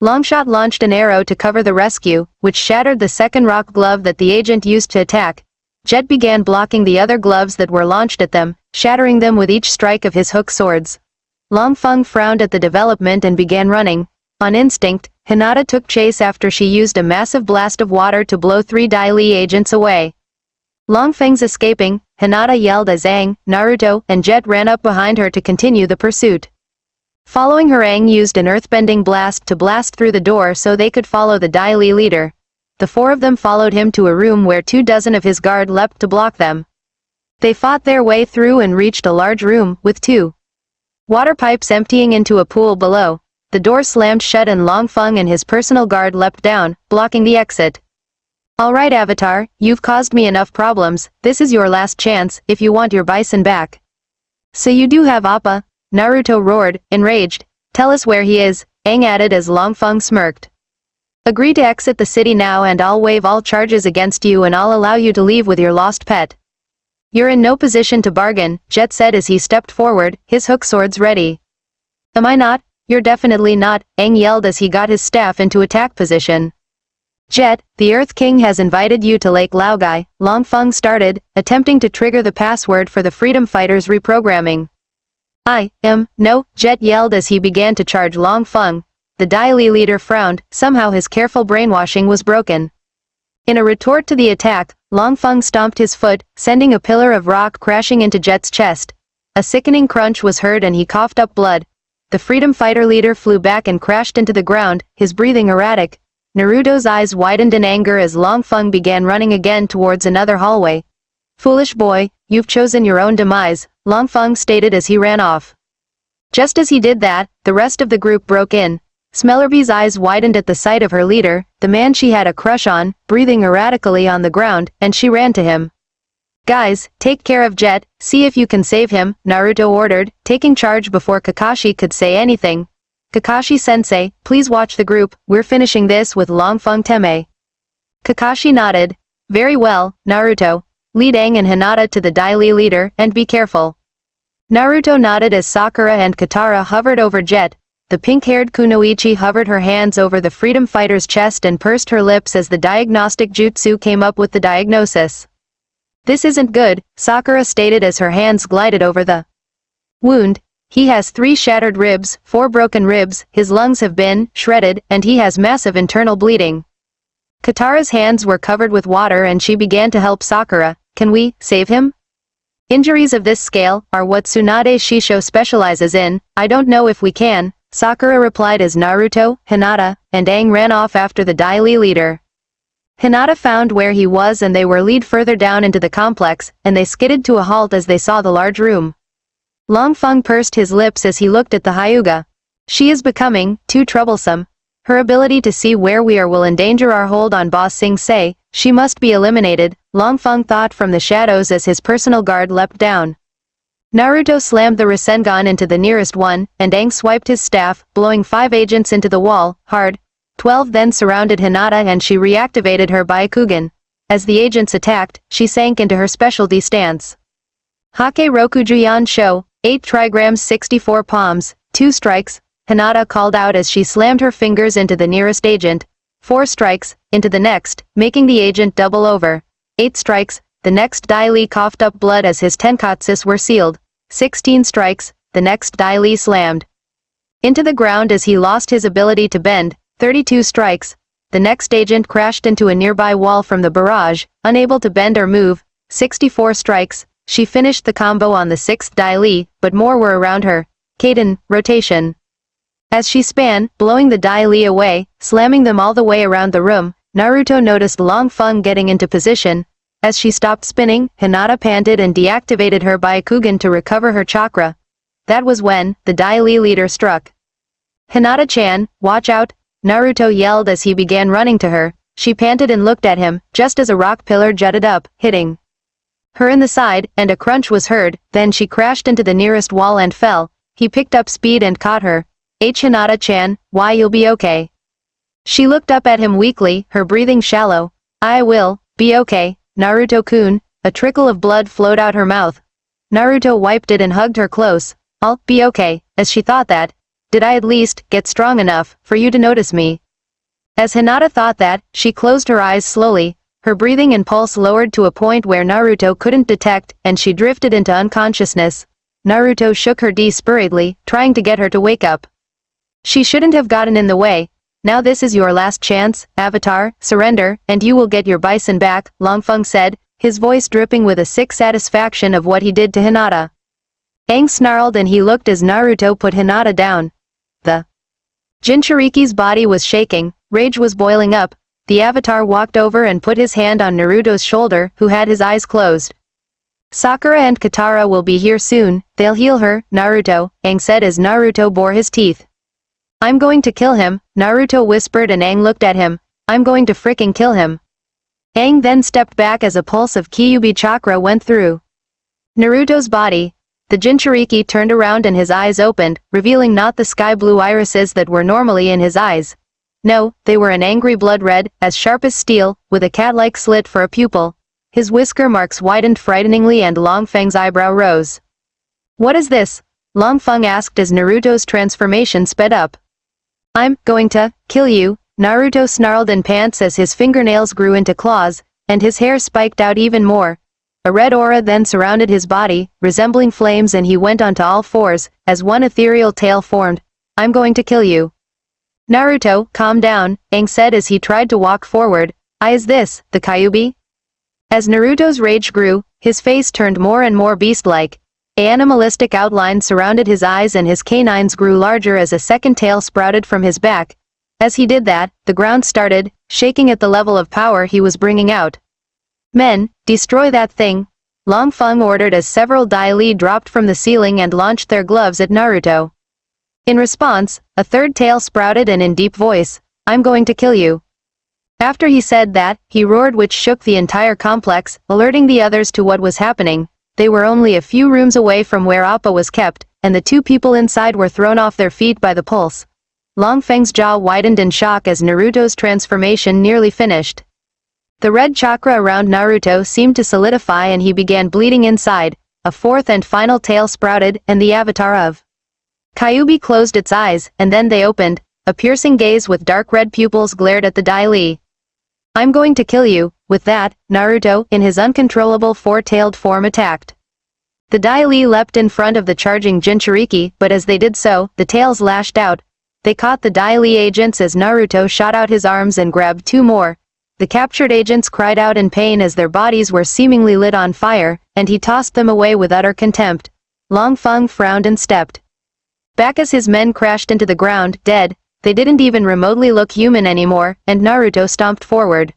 Longshot launched an arrow to cover the rescue, which shattered the second rock glove that the agent used to attack. Jet began blocking the other gloves that were launched at them, shattering them with each strike of his hook swords. Long Feng frowned at the development and began running. On instinct, Hinata took chase after she used a massive blast of water to blow three Dai Li agents away. Long Feng's escaping, Hinata yelled as Aang, Naruto, and Jet ran up behind her to continue the pursuit. Following her, Aang used an earthbending blast to blast through the door so they could follow the Dai Li leader. The four of them followed him to a room where 24 of his guard leapt to block them. They fought their way through and reached a large room, with two water pipes emptying into a pool below. The door slammed shut and Long Feng and his personal guard leapt down, blocking the exit. Alright Avatar, you've caused me enough problems, this is your last chance, if you want your bison back. So you do have Appa? Naruto roared, enraged. Tell us where he is, Aang added as Longfeng smirked. Agree to exit the city now and I'll waive all charges against you and I'll allow you to leave with your lost pet. You're in no position to bargain, Jet said as he stepped forward, his hook swords ready. Am I not? You're definitely not, Aang yelled as he got his staff into attack position. Jet, the Earth King has invited you to Lake Laogai, Longfeng started, attempting to trigger the password for the Freedom Fighters reprogramming. No, Jet yelled as he began to charge Longfeng. The Dai Li leader frowned, somehow his careful brainwashing was broken. In a retort to the attack, Longfeng stomped his foot, sending a pillar of rock crashing into Jet's chest. A sickening crunch was heard and he coughed up blood. The Freedom Fighter leader flew back and crashed into the ground, his breathing erratic. Naruto's eyes widened in anger as Longfeng began running again towards another hallway. Foolish boy, you've chosen your own demise, Longfeng stated as he ran off. Just as he did that, the rest of the group broke in. Smellerby's eyes widened at the sight of her leader, the man she had a crush on, breathing erratically on the ground, and she ran to him. Guys, take care of Jet, see if you can save him, Naruto ordered, taking charge before Kakashi could say anything. Kakashi-sensei, please watch the group, we're finishing this with Longfeng Teme. Kakashi nodded. Very well, Naruto. Lead Aang and Hinata to the Dai Li leader, and be careful. Naruto nodded as Sakura and Katara hovered over Jet. The pink-haired Kunoichi hovered her hands over the Freedom Fighter's chest and pursed her lips as the diagnostic jutsu came up with the diagnosis. This isn't good, Sakura stated as her hands glided over the wound. He has 3 shattered ribs, 4 broken ribs, his lungs have been shredded, and he has massive internal bleeding. Katara's hands were covered with water and she began to help Sakura. Can we save him? Injuries of this scale are what Tsunade Shisho specializes in. I don't know if we can, Sakura replied as Naruto, Hinata, and Aang ran off after the Dai Li leader. Hinata found where he was and they were led further down into the complex, and they skidded to a halt as they saw the large room. Longfeng pursed his lips as he looked at the Hyuga. She is becoming too troublesome. Her ability to see where we are will endanger our hold on Boss Sing Se. She must be eliminated, Longfeng thought from the shadows as his personal guard leapt down. Naruto slammed the Rasengan into the nearest one, and Aang swiped his staff, blowing 5 agents into the wall, hard. 12 then surrounded Hinata and she reactivated her Byakugan. As the agents attacked, she sank into her specialty stance. Hake Rokujuyan Sho, 8 trigrams 64 palms, 2 strikes, Hinata called out as she slammed her fingers into the nearest agent. 4 strikes, into the next, making the agent double over. 8 strikes, the next Dai Li coughed up blood as his tenkatsus were sealed. 16 strikes, the next Dai Li slammed into the ground as he lost his ability to bend. 32 strikes, the next agent crashed into a nearby wall from the barrage, unable to bend or move. 64 strikes, she finished the combo on the 6th Dai Li, but more were around her. Kaden, rotation. As she span, blowing the Dai Li away, slamming them all the way around the room, Naruto noticed Longfeng getting into position. As she stopped spinning, Hinata panted and deactivated her Byakugan to recover her chakra. That was when the Dai Li leader struck. Hinata-chan, watch out, Naruto yelled as he began running to her. She panted and looked at him, just as a rock pillar jutted up, hitting her in the side, and a crunch was heard, then she crashed into the nearest wall and fell. He picked up speed and caught her. Hinata-chan, why you'll be okay. She looked up at him weakly, her breathing shallow. I will be okay, Naruto-kun. A trickle of blood flowed out her mouth. Naruto wiped it and hugged her close. I'll be okay, as she thought that. Did I at least get strong enough for you to notice me? As Hinata thought that, she closed her eyes slowly, her breathing and pulse lowered to a point where Naruto couldn't detect, and she drifted into unconsciousness. Naruto shook her desperately, trying to get her to wake up. She shouldn't have gotten in the way. Now this is your last chance, Avatar, surrender, and you will get your bison back, Longfeng said, his voice dripping with a sick satisfaction of what he did to Hinata. Aang snarled and he looked as Naruto put Hinata down. The Jinchuriki's body was shaking, rage was boiling up. The Avatar walked over and put his hand on Naruto's shoulder, who had his eyes closed. Sakura and Katara will be here soon, they'll heal her, Naruto, Aang said as Naruto bore his teeth. I'm going to kill him, Naruto whispered and Aang looked at him. I'm going to fricking kill him. Aang then stepped back as a pulse of Kyuubi chakra went through Naruto's body. The Jinchuriki turned around and his eyes opened, revealing not the sky-blue irises that were normally in his eyes. No, they were an angry blood red, as sharp as steel, with a cat-like slit for a pupil. His whisker marks widened frighteningly and Long Feng's eyebrow rose. "What is this?" Long Feng asked as Naruto's transformation sped up. "I'm going to kill you," Naruto snarled in pants as his fingernails grew into claws, and his hair spiked out even more. A red aura then surrounded his body, resembling flames, and he went onto all fours, as one ethereal tail formed. "I'm going to kill you." "Naruto, calm down," Aang said as he tried to walk forward. "Is this, the Kyuubi?" As Naruto's rage grew, his face turned more and more beast-like. An animalistic outline surrounded his eyes and his canines grew larger as a second tail sprouted from his back. As he did that, the ground started shaking at the level of power he was bringing out. "Men, destroy that thing," Long Feng ordered as several Dai Li dropped from the ceiling and launched their gloves at Naruto. In response, a third tail sprouted and in deep voice, "I'm going to kill you." After he said that, he roared, which shook the entire complex, alerting the others to what was happening. They were only a few rooms away from where Appa was kept, and the two people inside were thrown off their feet by the pulse. Long Feng's jaw widened in shock as Naruto's transformation nearly finished. The red chakra around Naruto seemed to solidify and he began bleeding inside. A fourth and final tail sprouted, and the avatar of Kyuubi closed its eyes, and then they opened. A piercing gaze with dark red pupils glared at the Dai Li. "I'm going to kill you." With that, Naruto, in his uncontrollable four-tailed form, attacked. The Dai Li leapt in front of the charging Jinchuriki, but as they did so, the tails lashed out. They caught the Dai Li agents as Naruto shot out his arms and grabbed two more. The captured agents cried out in pain as their bodies were seemingly lit on fire, and he tossed them away with utter contempt. Long Feng frowned and stepped back as his men crashed into the ground, dead. They didn't even remotely look human anymore, and Naruto stomped forward.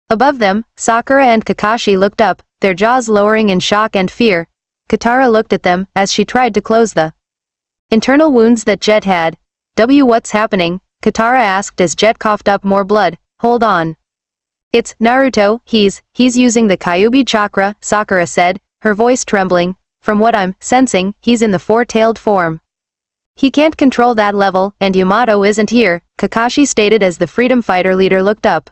Above them, Sakura and Kakashi looked up, their jaws lowering in shock and fear. Katara looked at them, as she tried to close the internal wounds that Jet had. "What's happening?" Katara asked as Jet coughed up more blood. "Hold on. It's Naruto, he's using the Kyuubi chakra," Sakura said, her voice trembling. "From what I'm sensing, he's in the four-tailed form. He can't control that level, and Yamato isn't here," Kakashi stated as the freedom fighter leader looked up.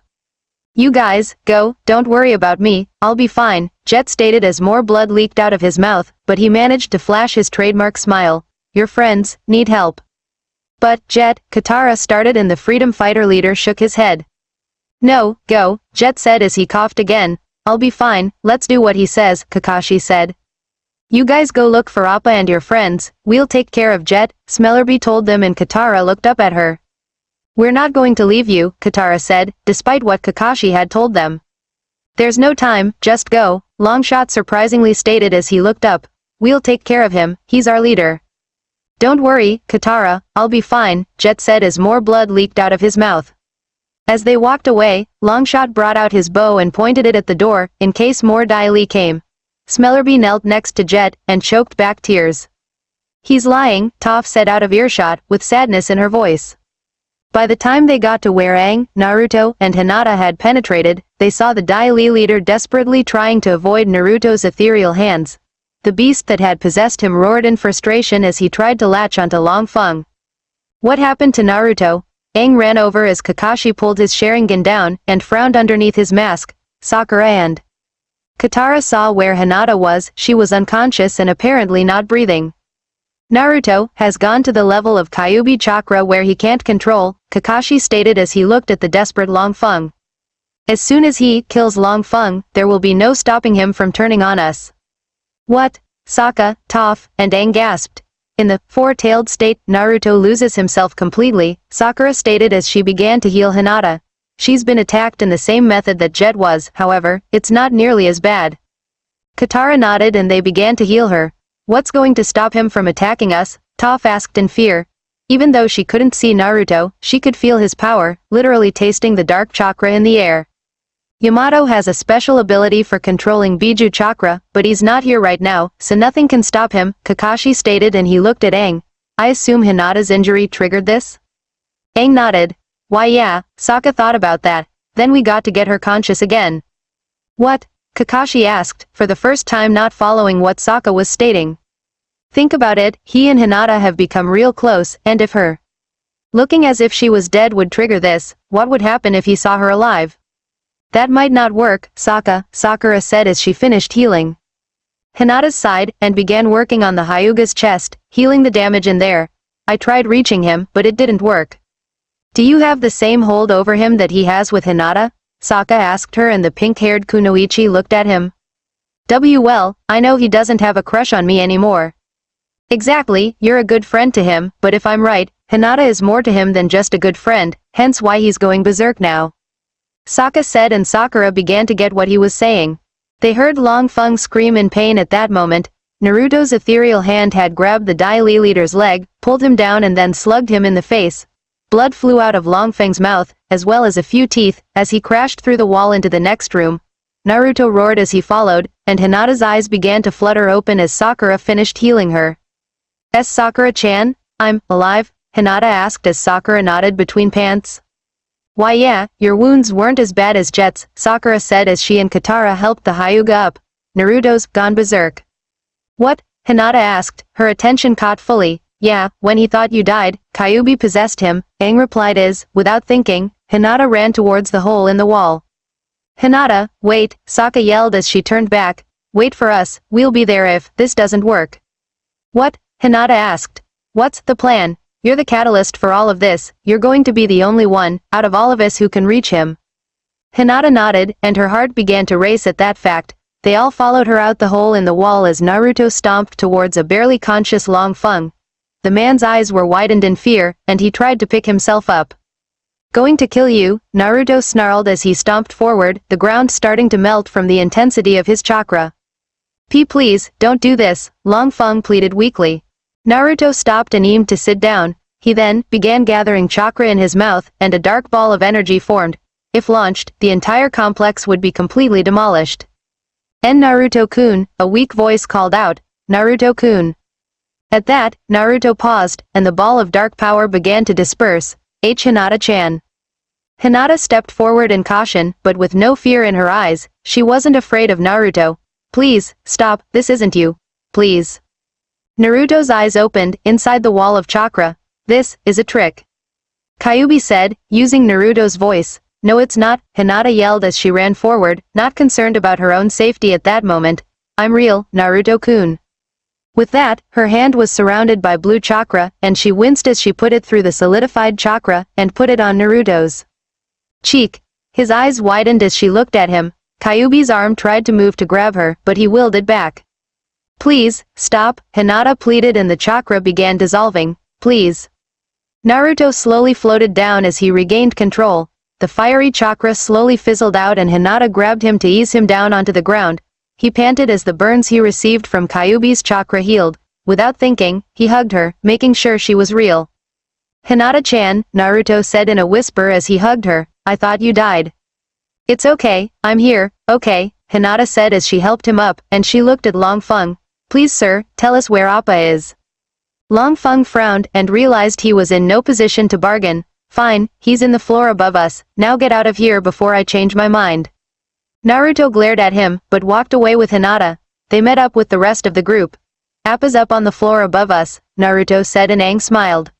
"You guys, go, don't worry about me, I'll be fine," Jet stated as more blood leaked out of his mouth, but he managed to flash his trademark smile. "Your friends need help." "But, Jet," Katara started and the freedom fighter leader shook his head. "No, go," Jet said as he coughed again. "I'll be fine, let's do what he says," Kakashi said. "You guys go look for Appa and your friends, we'll take care of Jet," Smellerby told them, and Katara looked up at her. "We're not going to leave you," Katara said, despite what Kakashi had told them. "There's no time, just go," Longshot surprisingly stated as he looked up. "We'll take care of him, he's our leader." "Don't worry, Katara, I'll be fine," Jet said as more blood leaked out of his mouth. As they walked away, Longshot brought out his bow and pointed it at the door, in case more Dai Li came. Smellerby knelt next to Jet, and choked back tears. "He's lying," Toph said out of earshot, with sadness in her voice. By the time they got to where Aang, Naruto, and Hinata had penetrated, they saw the Dai Li leader desperately trying to avoid Naruto's ethereal hands. The beast that had possessed him roared in frustration as he tried to latch onto Long Feng. "What happened to Naruto?" Aang ran over as Kakashi pulled his Sharingan down, and frowned underneath his mask. Sakura and Katara saw where Hinata was. She was unconscious and apparently not breathing. "Naruto has gone to the level of Kyuubi chakra where he can't control," Kakashi stated as he looked at the desperate Long Feng. "As soon as he kills Long Feng, there will be no stopping him from turning on us." "What?" Sokka, Toph, and Aang gasped. "In the four-tailed state, Naruto loses himself completely," Sakura stated as she began to heal Hinata. "She's been attacked in the same method that Jet was, however, it's not nearly as bad." Katara nodded and they began to heal her. "What's going to stop him from attacking us?" Toph asked in fear. Even though she couldn't see Naruto, she could feel his power, literally tasting the dark chakra in the air. "Yamato has a special ability for controlling Biju chakra, but he's not here right now, so nothing can stop him," Kakashi stated, and he looked at Aang. "I assume Hinata's injury triggered this?" Aang nodded. "Why yeah, Sokka thought about that. Then we got to get her conscious again." What? Kakashi asked, for the first time not following what Sokka was stating. Think about it, he and Hinata have become real close, and if her looking as if she was dead would trigger this, what would happen if he saw her alive? That might not work, Sakura said as she finished healing Hinata's side, and began working on the Hyuga's chest, healing the damage in there. I tried reaching him, but it didn't work. Do you have the same hold over him that he has with Hinata? Sokka asked her and the pink-haired Kunoichi looked at him. Well, I know he doesn't have a crush on me anymore. Exactly, you're a good friend to him, but if I'm right, Hinata is more to him than just a good friend, hence why he's going berserk now. Sokka said and Sakura began to get what he was saying. They heard Long Feng scream in pain at that moment. Naruto's ethereal hand had grabbed the Dai Li leader's leg, pulled him down and then slugged him in the face. Blood flew out of Long Feng's mouth, as well as a few teeth, as he crashed through the wall into the next room. Naruto roared as he followed, and Hinata's eyes began to flutter open as Sakura finished healing her. Sakura-chan? I'm alive? Hinata asked as Sakura nodded between pants. Why yeah, your wounds weren't as bad as Jet's, Sakura said as she and Katara helped the Hyuga up. Naruto's gone berserk. What? Hinata asked, her attention caught fully. Yeah, when he thought you died, Kyuubi possessed him, Aang replied without thinking, Hinata ran towards the hole in the wall. Hinata, wait, Sokka yelled as she turned back. Wait for us, we'll be there if this doesn't work. What? Hinata asked. What's the plan? You're the catalyst for all of this, you're going to be the only one, out of all of us who can reach him. Hinata nodded, and her heart began to race at that fact. They all followed her out the hole in the wall as Naruto stomped towards a barely conscious Long Feng. The man's eyes were widened in fear, and he tried to pick himself up. Going to kill you, Naruto snarled as he stomped forward, the ground starting to melt from the intensity of his chakra. Please, don't do this, Long Feng pleaded weakly. Naruto stopped and aimed to sit down. He then began gathering chakra in his mouth, and a dark ball of energy formed. If launched, the entire complex would be completely demolished. Naruto-kun, a weak voice called out, Naruto-kun. At that, Naruto paused, and the ball of dark power began to disperse. Hinata-chan. Hinata stepped forward in caution, but with no fear in her eyes. She wasn't afraid of Naruto. Please, stop, this isn't you. Please. Naruto's eyes opened, inside the wall of chakra. This is a trick. Kyuubi said, using Naruto's voice. No it's not, Hinata yelled as she ran forward, not concerned about her own safety at that moment. I'm real, Naruto-kun. With that, her hand was surrounded by blue chakra, and she winced as she put it through the solidified chakra, and put it on Naruto's cheek. His eyes widened as she looked at him. Kyuubi's arm tried to move to grab her, but he willed it back. Please, stop, Hinata pleaded and the chakra began dissolving. Please. Naruto slowly floated down as he regained control. The fiery chakra slowly fizzled out and Hinata grabbed him to ease him down onto the ground. He panted as the burns he received from Kyuubi's chakra healed. Without thinking, he hugged her, making sure she was real. Hinata-chan, Naruto said in a whisper as he hugged her, I thought you died. It's okay, I'm here, okay, Hinata said as she helped him up, and she looked at Long Feng. Please sir, tell us where Appa is. Long Feng frowned and realized he was in no position to bargain. Fine, he's in the floor above us, now get out of here before I change my mind. Naruto glared at him, but walked away with Hinata. They met up with the rest of the group. Appa's up on the floor above us, Naruto said and Aang smiled.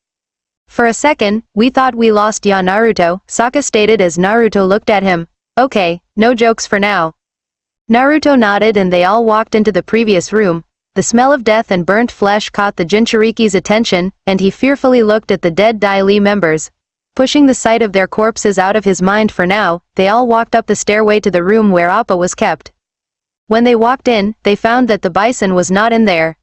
For a second, we thought we lost ya Naruto, Sokka stated as Naruto looked at him. Okay, no jokes for now. Naruto nodded and they all walked into the previous room. The smell of death and burnt flesh caught the Jinchuriki's attention, and he fearfully looked at the dead Dai Li members. Pushing the sight of their corpses out of his mind for now, they all walked up the stairway to the room where Appa was kept. When they walked in, they found that the bison was not in there.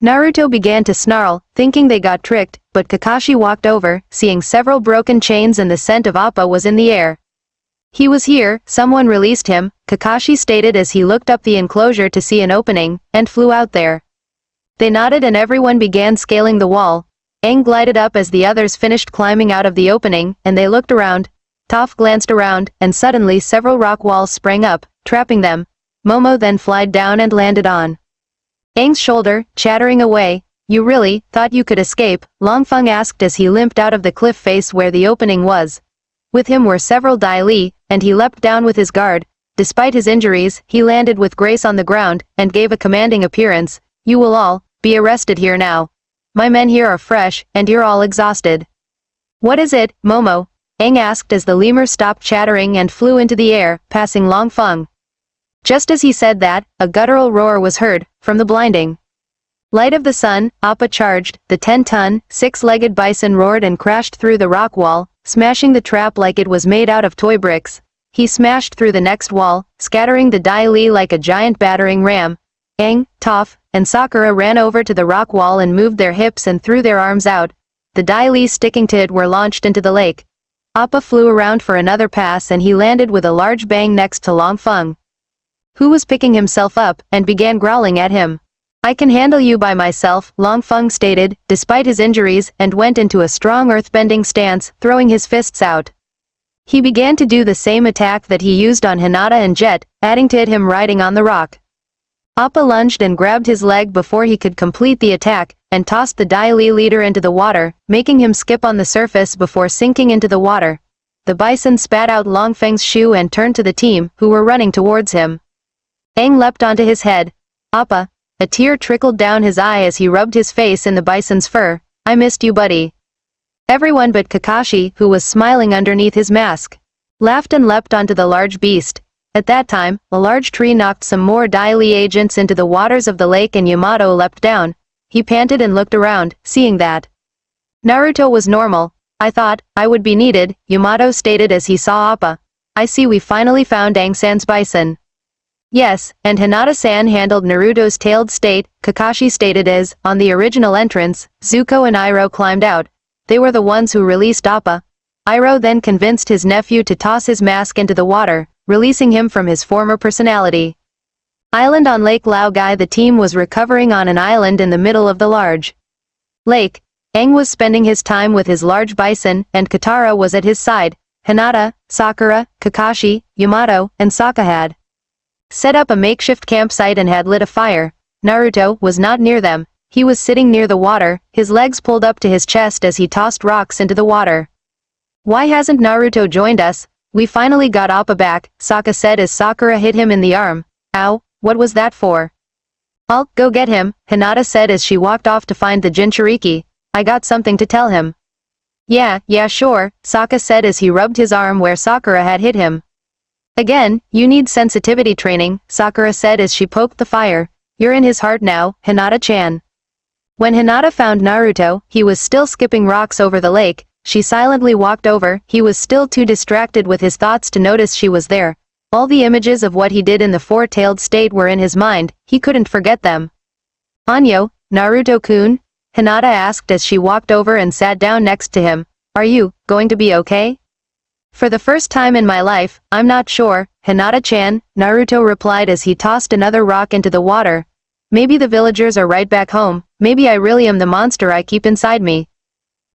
Naruto began to snarl, thinking they got tricked, but Kakashi walked over, seeing several broken chains and the scent of Appa was in the air. He was here, someone released him, Kakashi stated as he looked up the enclosure to see an opening, and flew out there. They nodded and everyone began scaling the wall. Aang glided up as the others finished climbing out of the opening, and they looked around. Toph glanced around, and suddenly several rock walls sprang up, trapping them. Momo then flied down and landed on Aang's shoulder, chattering away. You really thought you could escape? Long Feng asked as he limped out of the cliff face where the opening was. With him were several Dai Li, and he leapt down with his guard. despite his injuries, he landed with grace on the ground, and gave a commanding appearance. You will all be arrested here now. My men here are fresh, and you're all exhausted. What is it, Momo? Aang asked as the lemur stopped chattering and flew into the air, passing Long Feng. Just as he said that, a guttural roar was heard, from the blinding light of the sun. Appa charged. The 10-ton, 6-legged bison roared and crashed through the rock wall, smashing the trap like it was made out of toy bricks. He smashed through the next wall, scattering the Dai Li like a giant battering ram. Aang, Toph, and Sakura ran over to the rock wall and moved their hips and threw their arms out. The Dai Li sticking to it were launched into the lake. Appa flew around for another pass and he landed with a large bang next to Long Feng, who was picking himself up, and began growling at him. I can handle you by myself, Long Feng stated, despite his injuries, and went into a strong earthbending stance, throwing his fists out. He began to do the same attack that he used on Hinata and Jet, adding to it him riding on the rock. Appa lunged and grabbed his leg before he could complete the attack, and tossed the Dai Li leader into the water, making him skip on the surface before sinking into the water. The bison spat out Long Feng's shoe and turned to the team, who were running towards him. Aang leapt onto his head. Appa. A tear trickled down his eye as he rubbed his face in the bison's fur. I missed you, buddy. Everyone but Kakashi, who was smiling underneath his mask, laughed and leapt onto the large beast. At that time, a large tree knocked some more Dai Li agents into the waters of the lake and Yamato leapt down. He panted and looked around, seeing that Naruto was normal. I thought I would be needed, Yamato stated as he saw Appa. I see we finally found Aang-san's bison. Yes, and Hinata-san handled Naruto's tailed state, Kakashi stated as, on the original entrance, Zuko and Iroh climbed out. They were the ones who released Appa. Iroh then convinced his nephew to toss his mask into the water, releasing him from his former personality. Island on Lake Laogai. The team was recovering on an island in the middle of the large lake. Aang was spending his time with his large bison, and Katara was at his side. Hinata, Sakura, Kakashi, Yamato, and Sokka had set up a makeshift campsite and had lit a fire. Naruto was not near them. He was sitting near the water, his legs pulled up to his chest as he tossed rocks into the water. Why hasn't Naruto joined us? We finally got Appa back, Sokka said as Sakura hit him in the arm. Ow, what was that for? I'll go get him, Hinata said as she walked off to find the Jinchuriki. I got something to tell him. Yeah, sure, Sokka said as he rubbed his arm where Sakura had hit him. Again, you need sensitivity training, Sakura said as she poked the fire. You're in his heart now, Hinata-chan. When Hinata found Naruto, he was still skipping rocks over the lake. She silently walked over. He was still too distracted with his thoughts to notice she was there. All the images of what he did in the four-tailed state were in his mind. He couldn't forget them. Anyo, Naruto-kun? Hinata asked as she walked over and sat down next to him. Are you going to be okay? For the first time in my life, I'm not sure, Hinata-chan, Naruto replied as he tossed another rock into the water. Maybe the villagers are right back home. Maybe I really am the monster I keep inside me.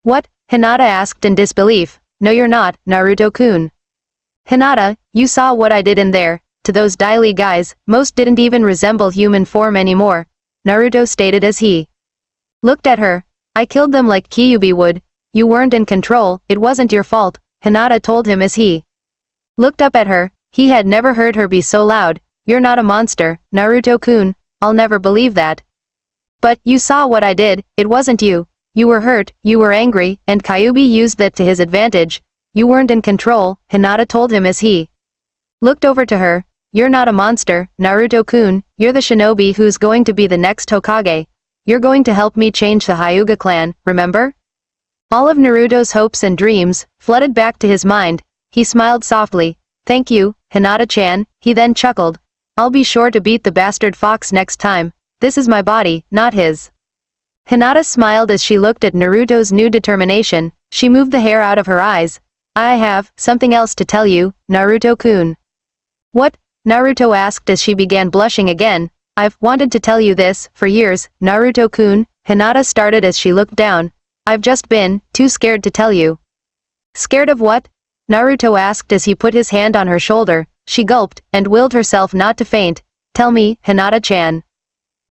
What? Hinata asked in disbelief. No you're not, Naruto-kun. Hinata, you saw what I did in there. To those Dai Li guys, most didn't even resemble human form anymore, Naruto stated as he looked at her. I killed them like Kyuubi would. You weren't in control, it wasn't your fault, Hinata told him as he looked up at her. He had never heard her be so loud. You're not a monster, Naruto-kun. I'll never believe that. But, you saw what I did, it wasn't you. You were hurt, you were angry, and Kyuubi used that to his advantage. You weren't in control, Hinata told him as he looked over to her. You're not a monster, Naruto-kun, you're the shinobi who's going to be the next Hokage. You're going to help me change the Hyuga clan, remember? All of Naruto's hopes and dreams flooded back to his mind. He smiled softly. Thank you, Hinata-chan, he then chuckled. I'll be sure to beat the bastard fox next time. This is my body, not his. Hinata smiled as she looked at Naruto's new determination. She moved the hair out of her eyes. I have something else to tell you, Naruto-kun. What? Naruto asked as she began blushing again. I've wanted to tell you this for years, Naruto-kun, Hinata started as she looked down. I've just been too scared to tell you. Scared of what? Naruto asked as he put his hand on her shoulder. She gulped, and willed herself not to faint. Tell me, Hinata-chan.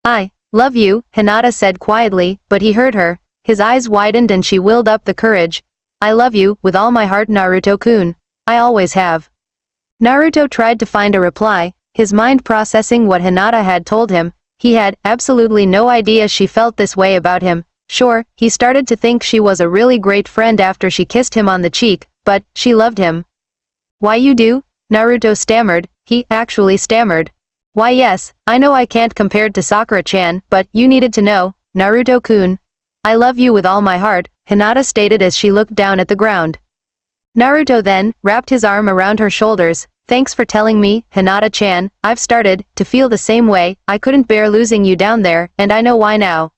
I love you, Hinata said quietly, but he heard her. His eyes widened and she willed up the courage. I love you, with all my heart, Naruto-kun. I always have. Naruto tried to find a reply, his mind processing what Hinata had told him. He had absolutely no idea she felt this way about him. Sure, he started to think she was a really great friend after she kissed him on the cheek, but she loved him. Why you do? Naruto stammered. He actually stammered. Why yes, I know I can't compared to Sakura-chan, but you needed to know, Naruto-kun. I love you with all my heart, Hinata stated as she looked down at the ground. Naruto then wrapped his arm around her shoulders. Thanks for telling me, Hinata-chan. I've started to feel the same way. I couldn't bear losing you down there, and I know why now.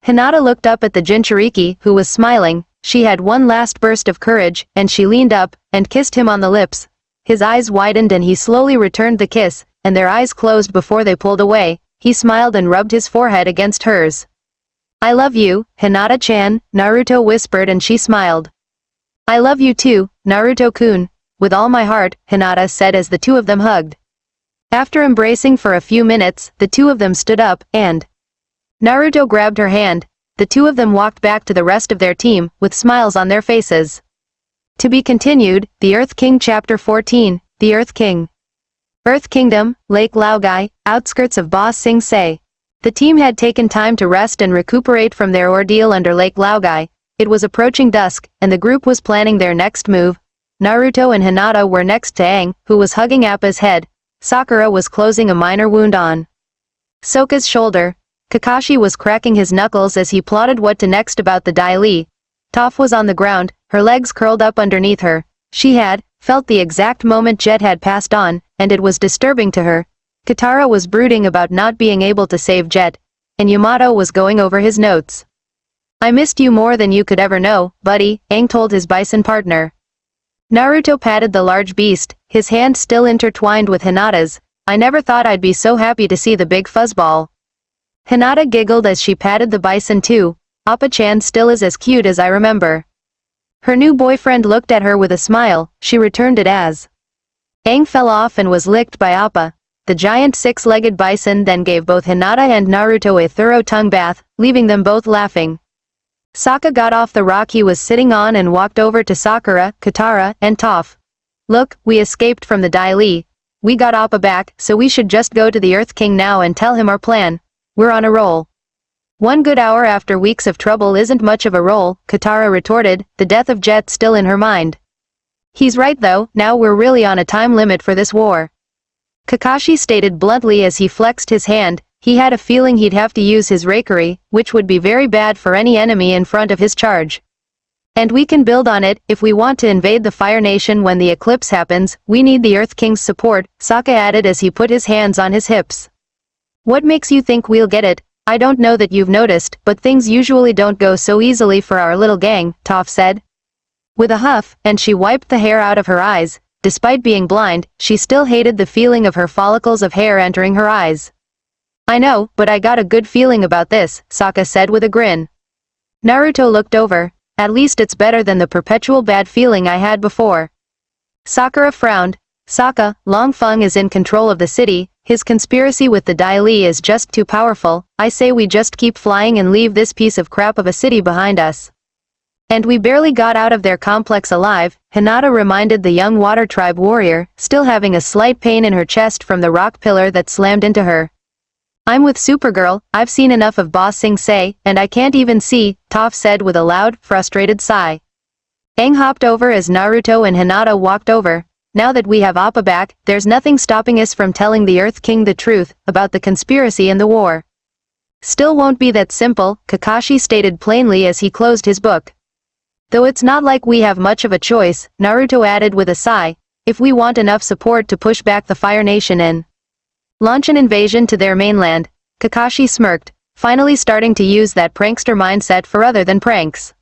Hinata looked up at the Jinchuriki, who was smiling. She had one last burst of courage, and she leaned up and kissed him on the lips. His eyes widened and he slowly returned the kiss, and their eyes closed before they pulled away. He smiled and rubbed his forehead against hers. I love you, Hinata-chan, Naruto whispered and she smiled. I love you too, Naruto-kun. With all my heart, Hinata said as the two of them hugged. After embracing for a few minutes, the two of them stood up, and Naruto grabbed her hand. The two of them walked back to the rest of their team, with smiles on their faces. To be continued, The Earth King Chapter 14, The Earth King. Earth Kingdom, Lake Laogai, outskirts of Ba Sing Se. The team had taken time to rest and recuperate from their ordeal under Lake Laogai. It was approaching dusk, and the group was planning their next move. Naruto and Hinata were next to Aang, who was hugging Appa's head. Sakura was closing a minor wound on Sokka's shoulder. Kakashi was cracking his knuckles as he plotted what to next about the Dai Li. Toph was on the ground, her legs curled up underneath her. She had felt the exact moment Jet had passed on, and it was disturbing to her. Katara was brooding about not being able to save Jet, and Yamato was going over his notes. I missed you more than you could ever know, buddy, Aang told his bison partner. Naruto patted the large beast, his hand still intertwined with Hinata's. I never thought I'd be so happy to see the big fuzzball. Hinata giggled as she patted the bison too. Appa-chan still is as cute as I remember. Her new boyfriend looked at her with a smile. She returned it as Aang fell off and was licked by Appa. The giant six-legged bison then gave both Hinata and Naruto a thorough tongue bath, leaving them both laughing. Sokka got off the rock he was sitting on and walked over to Sakura, Katara, and Toph. Look, we escaped from the Dai Li. We got Appa back, so we should just go to the Earth King now and tell him our plan. We're on a roll. 1 good hour after weeks of trouble isn't much of a roll, Katara retorted, the death of Jet still in her mind. He's right though, now we're really on a time limit for this war. Kakashi stated bluntly as he flexed his hand. He had a feeling he'd have to use his rakery, which would be very bad for any enemy in front of his charge. And we can build on it, if we want to invade the Fire Nation when the eclipse happens, we need the Earth King's support, Sokka added as he put his hands on his hips. What makes you think we'll get it? I don't know that you've noticed, but things usually don't go so easily for our little gang, Toph said. With a huff, and she wiped the hair out of her eyes. Despite being blind, she still hated the feeling of her follicles of hair entering her eyes. I know, but I got a good feeling about this, Sokka said with a grin. Naruto looked over. At least it's better than the perpetual bad feeling I had before. Sakura frowned. Sokka, Long Feng is in control of the city, his conspiracy with the Dai Li is just too powerful. I say we just keep flying and leave this piece of crap of a city behind us. And we barely got out of their complex alive, Hinata reminded the young water tribe warrior, still having a slight pain in her chest from the rock pillar that slammed into her. I'm with Supergirl, I've seen enough of Ba Sing Se, and I can't even see, Toph said with a loud, frustrated sigh. Aang hopped over as Naruto and Hinata walked over. Now that we have Appa back, there's nothing stopping us from telling the Earth King the truth about the conspiracy and the war. Still won't be that simple, Kakashi stated plainly as he closed his book. Though it's not like we have much of a choice, Naruto added with a sigh, if we want enough support to push back the Fire Nation and launch an invasion to their mainland. Kakashi smirked, finally starting to use that prankster mindset for other than pranks.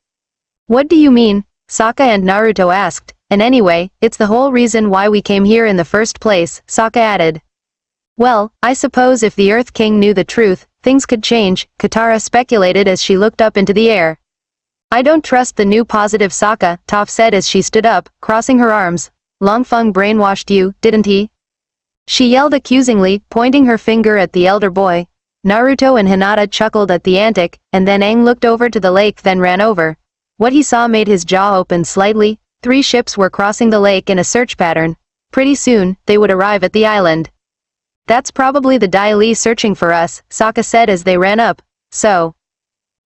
What do you mean? Sokka and Naruto asked. And anyway, it's the whole reason why we came here in the first place, Sokka added. Well, I suppose if the Earth King knew the truth, things could change, Katara speculated as she looked up into the air. I don't trust the new positive Sokka, Toph said as she stood up, crossing her arms. Long Feng brainwashed you, didn't he? She yelled accusingly, pointing her finger at the elder boy. Naruto and Hinata chuckled at the antic, and then Aang looked over to the lake then ran over. What he saw made his jaw open slightly. 3 ships were crossing the lake in a search pattern. Pretty soon, they would arrive at the island. That's probably the Daily searching for us, Sokka said as they ran up. So,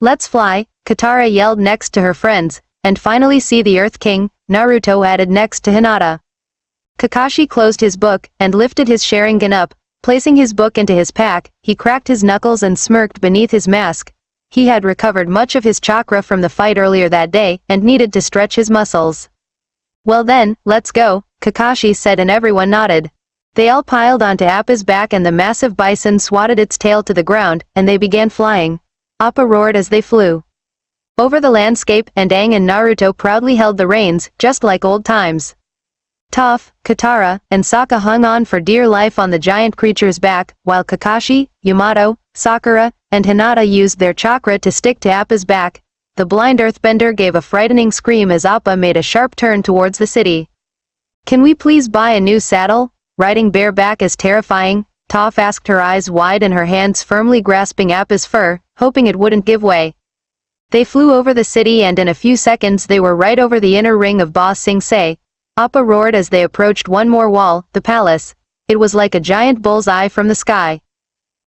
let's fly, Katara yelled next to her friends, and finally see the Earth King, Naruto added next to Hinata. Kakashi closed his book and lifted his Sharingan up, placing his book into his pack. He cracked his knuckles and smirked beneath his mask. He had recovered much of his chakra from the fight earlier that day and needed to stretch his muscles. Well then, let's go, Kakashi said and everyone nodded. They all piled onto Appa's back and the massive bison swatted its tail to the ground, and they began flying. Appa roared as they flew over the landscape, and Aang and Naruto proudly held the reins, just like old times. Toph, Katara, and Sokka hung on for dear life on the giant creature's back, while Kakashi, Yamato, Sakura, and Hinata used their chakra to stick to Appa's back. The blind earthbender gave a frightening scream as Appa made a sharp turn towards the city. Can we please buy a new saddle? Riding bareback is terrifying, Toph asked, her eyes wide and her hands firmly grasping Appa's fur, hoping it wouldn't give way. They flew over the city and in a few seconds they were right over the inner ring of Ba Sing Se. Appa roared as they approached one more wall, the palace. It was like a giant bull's eye from the sky.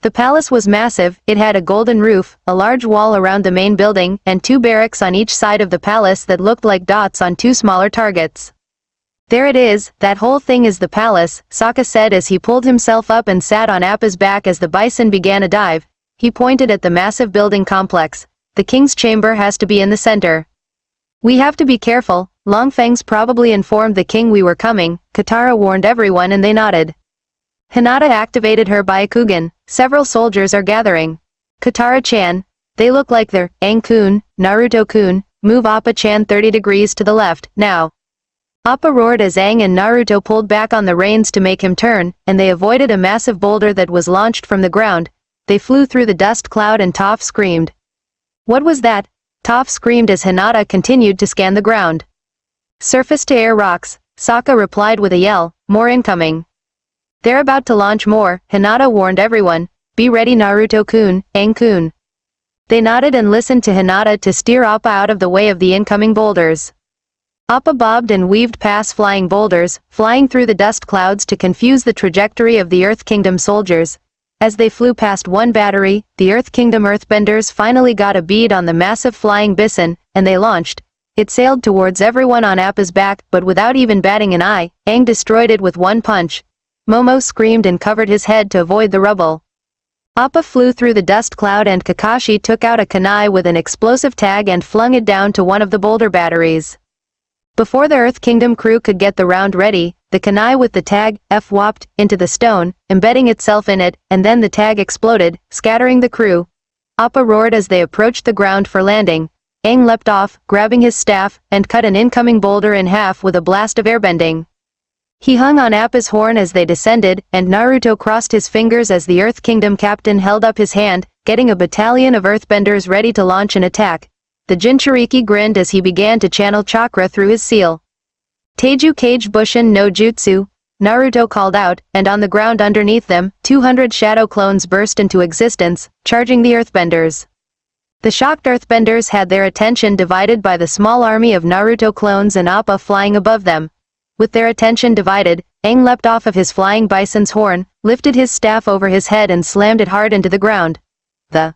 The palace was massive. It had a golden roof, a large wall around the main building, and 2 barracks on each side of the palace that looked like dots on 2 smaller targets. There it is, that whole thing is the palace, Sokka said as he pulled himself up and sat on Appa's back as the bison began a dive. He pointed at the massive building complex. The king's chamber has to be in the center. We have to be careful. Longfangs probably informed the king we were coming, Katara warned everyone and they nodded. Hinata activated her Byakugan. Several soldiers are gathering. Katara-chan. They look like they're, Aang-kun, Naruto-kun, move Appa-chan 30 degrees to the left, now. Appa roared as Aang and Naruto pulled back on the reins to make him turn, and they avoided a massive boulder that was launched from the ground. They flew through the dust cloud and Toph screamed. What was that? Toph screamed as Hinata continued to scan the ground. Surface-to-air rocks, Sokka replied with a yell, more incoming. They're about to launch more, Hinata warned everyone. Be ready Naruto-kun, Aang-kun. They nodded and listened to Hinata to steer Appa out of the way of the incoming boulders. Appa bobbed and weaved past flying boulders, flying through the dust clouds to confuse the trajectory of the Earth Kingdom soldiers. As they flew past one battery, the Earth Kingdom earthbenders finally got a bead on the massive flying bison, and they launched. It sailed towards everyone on Appa's back, but without even batting an eye, Aang destroyed it with one punch. Momo screamed and covered his head to avoid the rubble. Appa flew through the dust cloud and Kakashi took out a kunai with an explosive tag and flung it down to one of the boulder batteries. Before the Earth Kingdom crew could get the round ready, the kunai with the tag, F-whopped, into the stone, embedding itself in it, and then the tag exploded, scattering the crew. Appa roared as they approached the ground for landing. Aang leapt off, grabbing his staff, and cut an incoming boulder in half with a blast of airbending. He hung on Appa's horn as they descended, and Naruto crossed his fingers as the Earth Kingdom captain held up his hand, getting a battalion of earthbenders ready to launch an attack. The Jinchuriki grinned as he began to channel chakra through his seal. Teiju Kage Bushin no Jutsu, Naruto called out, and on the ground underneath them, 200 shadow clones burst into existence, charging the earthbenders. The shocked earthbenders had their attention divided by the small army of Naruto clones and Appa flying above them. With their attention divided, Aang leapt off of his flying bison's horn, lifted his staff over his head and slammed it hard into the ground. The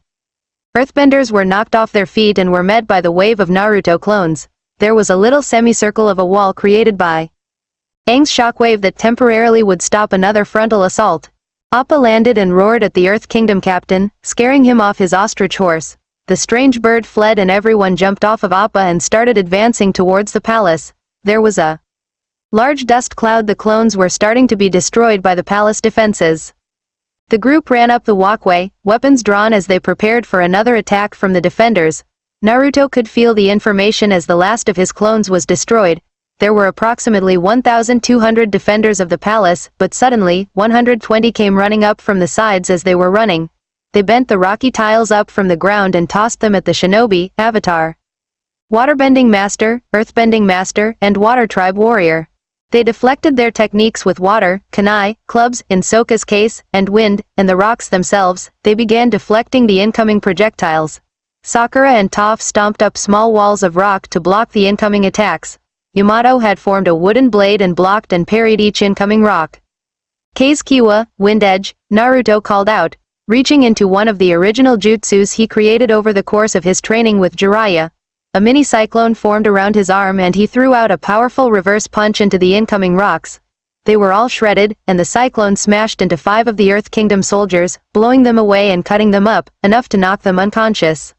earthbenders were knocked off their feet and were met by the wave of Naruto clones. There was a little semicircle of a wall created by Aang's shockwave that temporarily would stop another frontal assault. Appa landed and roared at the Earth Kingdom captain, scaring him off his ostrich horse. The strange bird fled and everyone jumped off of Appa and started advancing towards the palace. There was a large dust cloud. The clones were starting to be destroyed by the palace defenses. The group ran up the walkway, weapons drawn as they prepared for another attack from the defenders. Naruto could feel the information as the last of his clones was destroyed. There were approximately 1,200 defenders of the palace, but suddenly, 120 came running up from the sides as they were running. They bent the rocky tiles up from the ground and tossed them at the shinobi, avatar, waterbending master, earthbending master, and water tribe warrior. They deflected their techniques with water, kunai, clubs, in Sokka's case, and wind, and the rocks themselves. They began deflecting the incoming projectiles. Sakura and Toph stomped up small walls of rock to block the incoming attacks. Yamato had formed a wooden blade and blocked and parried each incoming rock. Kei's Kiwa, Wind Edge, Naruto called out, reaching into one of the original jutsus he created over the course of his training with Jiraiya. A mini cyclone formed around his arm and he threw out a powerful reverse punch into the incoming rocks. They were all shredded, and the cyclone smashed into 5 of the Earth Kingdom soldiers, blowing them away and cutting them up, enough to knock them unconscious.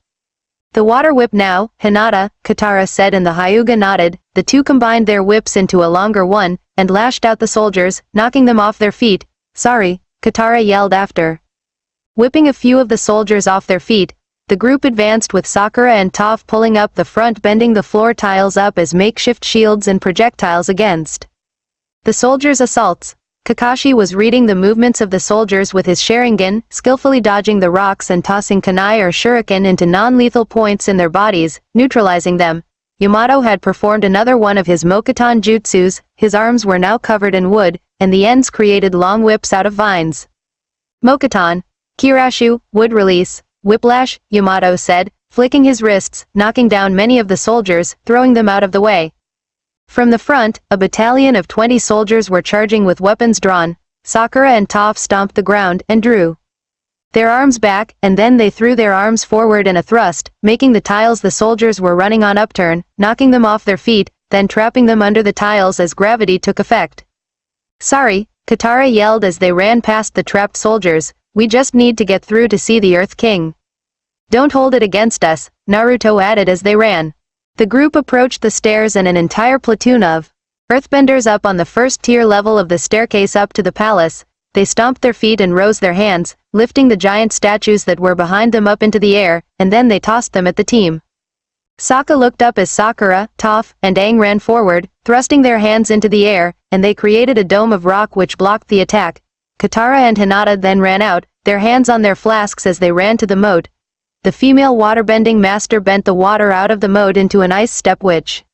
The water whip now, hinata, Katara said, and the Hyuga nodded. The two combined their whips into a longer one, and lashed out the soldiers, knocking them off their feet. Sorry, Katara yelled after. Whipping a few of the soldiers off their feet, the group advanced with Sakura and Toph pulling up the front, bending the floor tiles up as makeshift shields and projectiles against the soldiers' assaults. Kakashi was reading the movements of the soldiers with his Sharingan, skillfully dodging the rocks and tossing kunai or shuriken into non-lethal points in their bodies, neutralizing them. Yamato had performed another one of his Mokuton jutsus. His arms were now covered in wood, and the ends created long whips out of vines. Mokuton, Kirashu, wood release, whiplash, Yamato said, flicking his wrists, knocking down many of the soldiers, throwing them out of the way. From the front, a battalion of 20 soldiers were charging with weapons drawn. Sakura and Toph stomped the ground and drew their arms back, and then they threw their arms forward in a thrust, making the tiles the soldiers were running on upturn, knocking them off their feet, then trapping them under the tiles as gravity took effect. Sorry, Katara yelled as they ran past the trapped soldiers, we just need to get through to see the Earth King. Don't hold it against us, Naruto added as they ran. The group approached the stairs and an entire platoon of earthbenders up on the first-tier level of the staircase up to the palace. They stomped their feet and rose their hands, lifting the giant statues that were behind them up into the air, and then they tossed them at the team. Sokka looked up as Sakura, Toph, and Aang ran forward, thrusting their hands into the air, and they created a dome of rock which blocked the attack. Katara and Hinata then ran out, their hands on their flasks as they ran to the moat. The female waterbending master bent the water out of the moat into an ice step which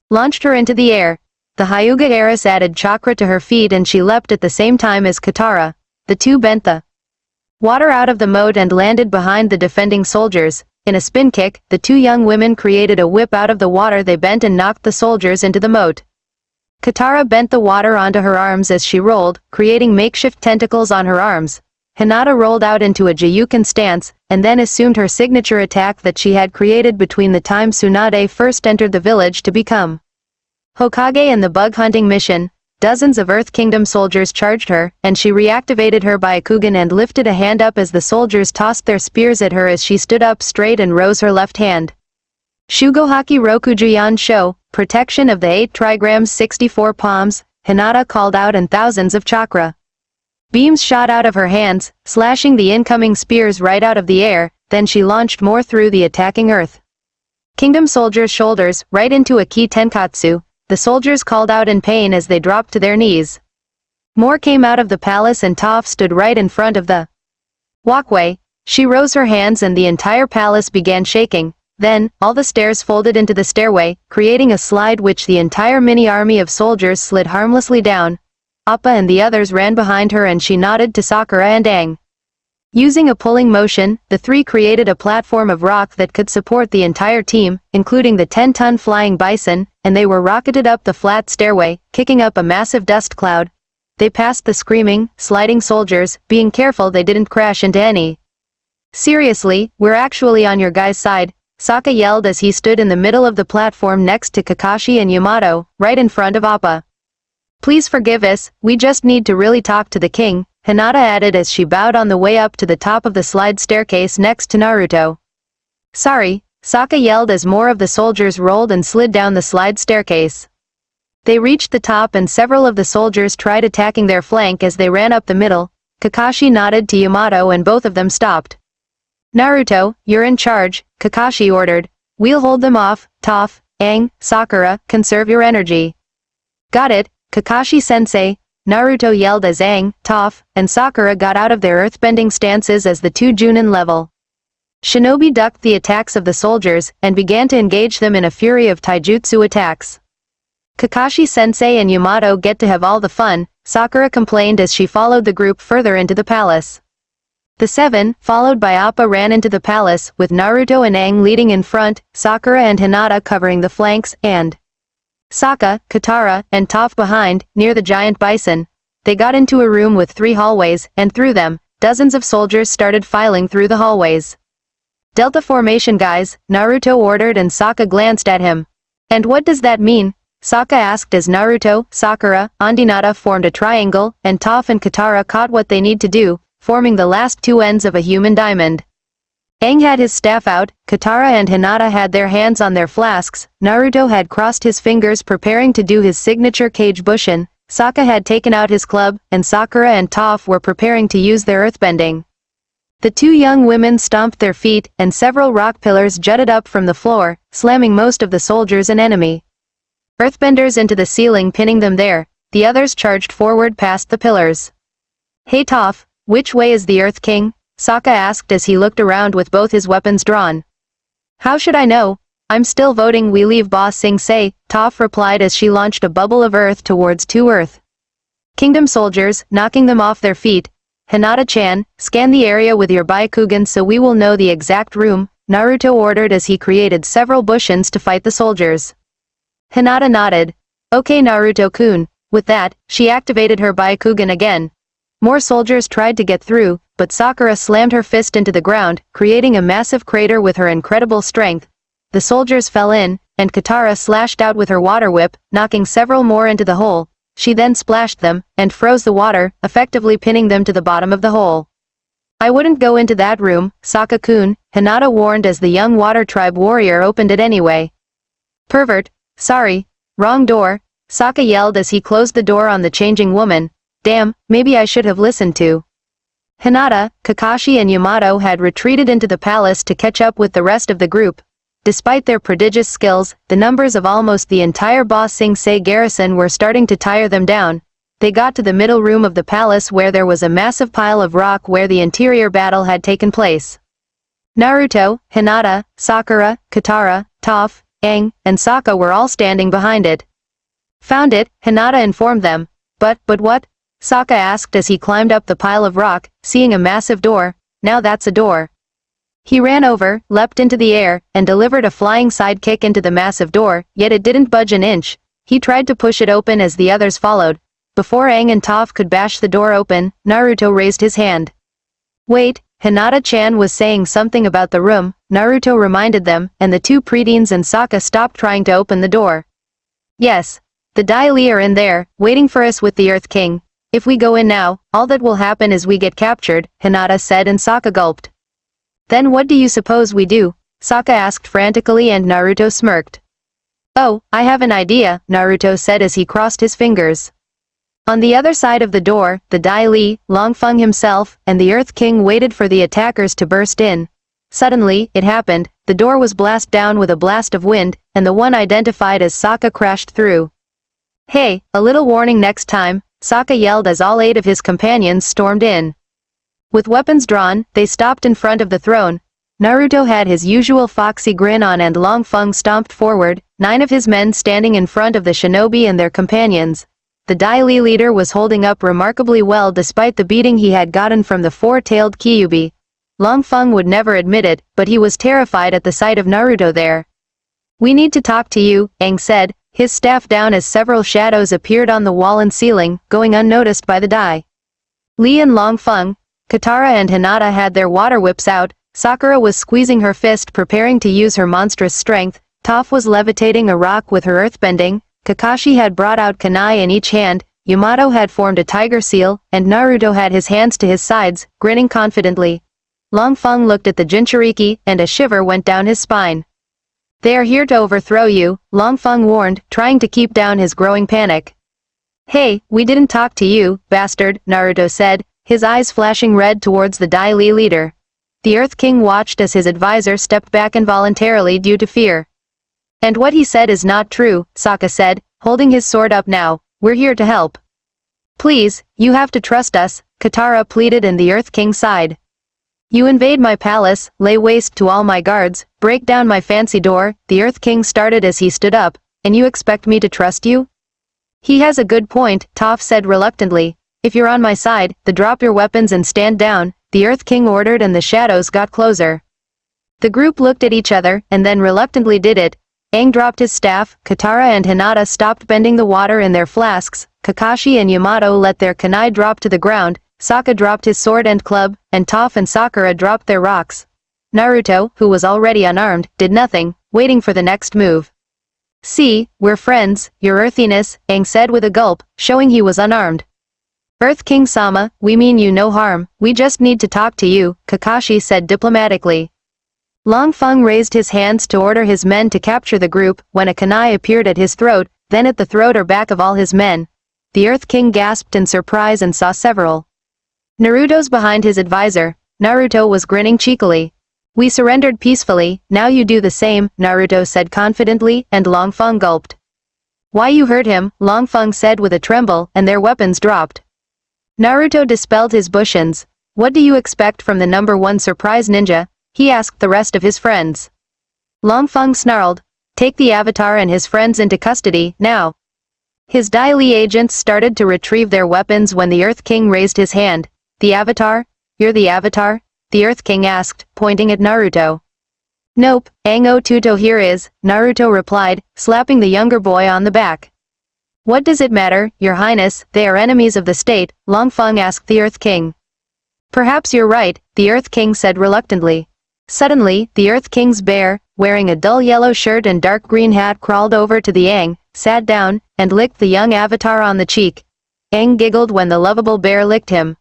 launched her into the air. The Hyuga heiress added chakra to her feet and she leapt at the same time as Katara. The two bent the water out of the moat and landed behind the defending soldiers. In a spin kick, the two young women created a whip out of the water they bent and knocked the soldiers into the moat. Katara bent the water onto her arms as she rolled, creating makeshift tentacles on her arms. Hinata rolled out into a Jiyuken stance, and then assumed her signature attack that she had created between the time Tsunade first entered the village to become Hokage and the bug hunting mission. Dozens of Earth Kingdom soldiers charged her, and she reactivated her Byakugan and lifted a hand up as the soldiers tossed their spears at her as she stood up straight and rose her left hand. Shugohaki Rokujuyan Sho, protection of the 8 trigrams 64 palms, Hinata called out, and thousands of chakra beams shot out of her hands, slashing the incoming spears right out of the air. Then she launched more through the attacking Earth Kingdom soldiers' shoulders, right into a Ki Tenkatsu. The soldiers called out in pain as they dropped to their knees. More came out of the palace and Toph stood right in front of the walkway. She rose her hands and the entire palace began shaking. Then, all the stairs folded into the stairway, creating a slide which the entire mini-army of soldiers slid harmlessly down. Appa and the others ran behind her and she nodded to Sakura and Aang. Using a pulling motion, the three created a platform of rock that could support the entire team, including the 10-ton flying bison, and they were rocketed up the flat stairway, kicking up a massive dust cloud. They passed the screaming, sliding soldiers, being careful they didn't crash into any. Seriously, we're actually on your guys' side, Sokka yelled as he stood in the middle of the platform next to Kakashi and Yamato, right in front of Appa. Please forgive us, we just need to really talk to the king, Hinata added as she bowed on the way up to the top of the slide staircase next to Naruto. Sorry, Sokka yelled as more of the soldiers rolled and slid down the slide staircase. They reached the top and several of the soldiers tried attacking their flank as they ran up the middle. Kakashi nodded to Yamato and both of them stopped. Naruto, you're in charge, Kakashi ordered. We'll hold them off. Toph, Aang, Sakura, conserve your energy. Got it, Kakashi-sensei, Naruto yelled as Aang, Toph, and Sakura got out of their earthbending stances as the two Junin level shinobi ducked the attacks of the soldiers, and began to engage them in a fury of taijutsu attacks. Kakashi-sensei and Yamato get to have all the fun, Sakura complained as she followed the group further into the palace. The 7, followed by Appa, ran into the palace, with Naruto and Aang leading in front, Sakura and Hinata covering the flanks, and Sokka, Katara, and Toph behind, near the giant bison. They got into a room with 3 hallways, and through them, dozens of soldiers started filing through the hallways. "Delta formation guys," Naruto ordered, and Sokka glanced at him. "And what does that mean?" Sokka asked as Naruto, Sakura, and Hinata formed a triangle, and Toph and Katara caught what they need to do, forming the last 2 ends of a human diamond. Aang had his staff out, Katara and Hinata had their hands on their flasks, Naruto had crossed his fingers preparing to do his signature Kage Bushin, Sokka had taken out his club, and Sakura and Toph were preparing to use their earthbending. The 2 young women stomped their feet, and several rock pillars jutted up from the floor, slamming most of the soldiers and enemy earthbenders into the ceiling, pinning them there. The others charged forward past the pillars. "Hey Toph, which way is the Earth King?" Sokka asked as he looked around with both his weapons drawn. "How should I know? I'm still voting we leave Ba Sing Se," Toph replied as she launched a bubble of earth towards 2 Earth Kingdom soldiers, knocking them off their feet. "Hinata-chan, scan the area with your Byakugan so we will know the exact room," Naruto ordered as he created several Bushins to fight the soldiers. Hinata nodded. "Okay Naruto-kun." With that, she activated her Byakugan again. More soldiers tried to get through, but Sakura slammed her fist into the ground, creating a massive crater with her incredible strength. The soldiers fell in, and Katara slashed out with her water whip, knocking several more into the hole. She then splashed them, and froze the water, effectively pinning them to the bottom of the hole. "I wouldn't go into that room, Sokka-kun," Hinata warned as the young water tribe warrior opened it anyway. "Pervert. Sorry. Wrong door," Sokka yelled as he closed the door on the changing woman. "Damn, maybe I should have listened to." Hinata, Kakashi and Yamato had retreated into the palace to catch up with the rest of the group. Despite their prodigious skills, the numbers of almost the entire Ba Sing Se garrison were starting to tire them down. They got to the middle room of the palace where there was a massive pile of rock where the interior battle had taken place. Naruto, Hinata, Sakura, Katara, Toph, Aang, and Sokka were all standing behind it. "Found it," Hinata informed them. But what?" Sokka asked as he climbed up the pile of rock, seeing a massive door. "Now that's a door." He ran over, leapt into the air, and delivered a flying sidekick into the massive door, yet it didn't budge an inch. He tried to push it open as the others followed. Before Aang and Toph could bash the door open, Naruto raised his hand. "Wait," Hinata-chan was saying something about the room, Naruto reminded them, and the 2 preteens and Sokka stopped trying to open the door. "Yes. The Dai Li are in there, waiting for us with the Earth King. If we go in now, all that will happen is we get captured," Hinata said, and Sokka gulped. "Then what do you suppose we do?" Sokka asked frantically, and Naruto smirked. "Oh, I have an idea," Naruto said as he crossed his fingers. On the other side of the door, the Dai Li, Long Feng himself, and the Earth King waited for the attackers to burst in. Suddenly, it happened, the door was blasted down with a blast of wind, and the one identified as Sokka crashed through. "Hey, a little warning next time," Sokka yelled as all 8 of his companions stormed in. With weapons drawn, they stopped in front of the throne. Naruto had his usual foxy grin on, and Long Feng stomped forward, 9 of his men standing in front of the shinobi and their companions. The Dai Li leader was holding up remarkably well despite the beating he had gotten from the 4-tailed Kyuubi. Long Feng would never admit it, but he was terrified at the sight of Naruto there. "We need to talk to you," Aang said, his staff down as several shadows appeared on the wall and ceiling, going unnoticed by the Dai Li and Long Feng. Katara and Hinata had their water whips out, Sakura was squeezing her fist preparing to use her monstrous strength, Toph was levitating a rock with her earthbending, Kakashi had brought out kunai in each hand, Yamato had formed a tiger seal, and Naruto had his hands to his sides, grinning confidently. Long Feng looked at the Jinchuriki, and a shiver went down his spine. "They are here to overthrow you," Long Feng warned, trying to keep down his growing panic. "Hey, we didn't talk to you, bastard," Naruto said, his eyes flashing red towards the Dai Li leader. The Earth King watched as his advisor stepped back involuntarily due to fear. "And what he said is not true," Sokka said, holding his sword up now. "We're here to help." "Please, you have to trust us," Katara pleaded, and the Earth King sighed. "You invade my palace, lay waste to all my guards, break down my fancy door," the Earth King started as he stood up, "and you expect me to trust you?" "He has a good point," Toph said reluctantly. "If you're on my side, then drop your weapons and stand down," the Earth King ordered, and the shadows got closer. The group looked at each other, and then reluctantly did it. Aang dropped his staff, Katara and Hinata stopped bending the water in their flasks, Kakashi and Yamato let their kunai drop to the ground, Sokka dropped his sword and club, and Toph and Sakura dropped their rocks. Naruto, who was already unarmed, did nothing, waiting for the next move. "See, we're friends, your earthiness," Aang said with a gulp, showing he was unarmed. "Earth King Sama, we mean you no harm, we just need to talk to you," Kakashi said diplomatically. Long Feng raised his hands to order his men to capture the group, when a kunai appeared at his throat, then at the throat or back of all his men. The Earth King gasped in surprise and saw several. Naruto's behind his advisor. Naruto was grinning cheekily. "We surrendered peacefully, now you do the same," Naruto said confidently, and Long Feng gulped. "Why you hurt him," Long Feng said with a tremble, and their weapons dropped. Naruto dispelled his bushins. "What do you expect from the number one surprise ninja?" he asked the rest of his friends. Long Feng snarled, "Take the Avatar and his friends into custody, now." His Dai Li agents started to retrieve their weapons when the Earth King raised his hand. "The Avatar? You're the Avatar?" the Earth King asked, pointing at Naruto. "Nope, Aang Tuto here is," Naruto replied, slapping the younger boy on the back. "What does it matter, your highness, they are enemies of the state," Long Feng asked the Earth King. "Perhaps you're right," the Earth King said reluctantly. Suddenly, the Earth King's bear, wearing a dull yellow shirt and dark green hat, crawled over to the Aang, sat down, and licked the young Avatar on the cheek. Aang giggled when the lovable bear licked him.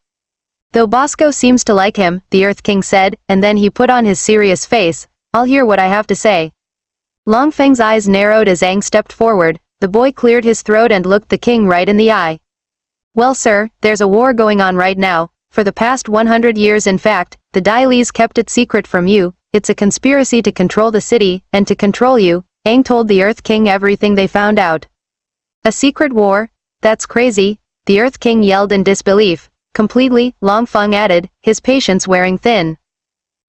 "Though Bosco seems to like him," the Earth King said, and then he put on his serious face. "I'll hear what I have to say." Long Feng's eyes narrowed as Aang stepped forward. The boy cleared his throat and looked the king right in the eye. "Well sir, there's a war going on right now. For the past 100 years in fact, the Dai Lis kept it secret from you. It's a conspiracy to control the city, and to control you." Aang told the Earth King everything they found out. "A secret war? That's crazy," the Earth King yelled in disbelief. "Completely," Long Feng added, his patience wearing thin.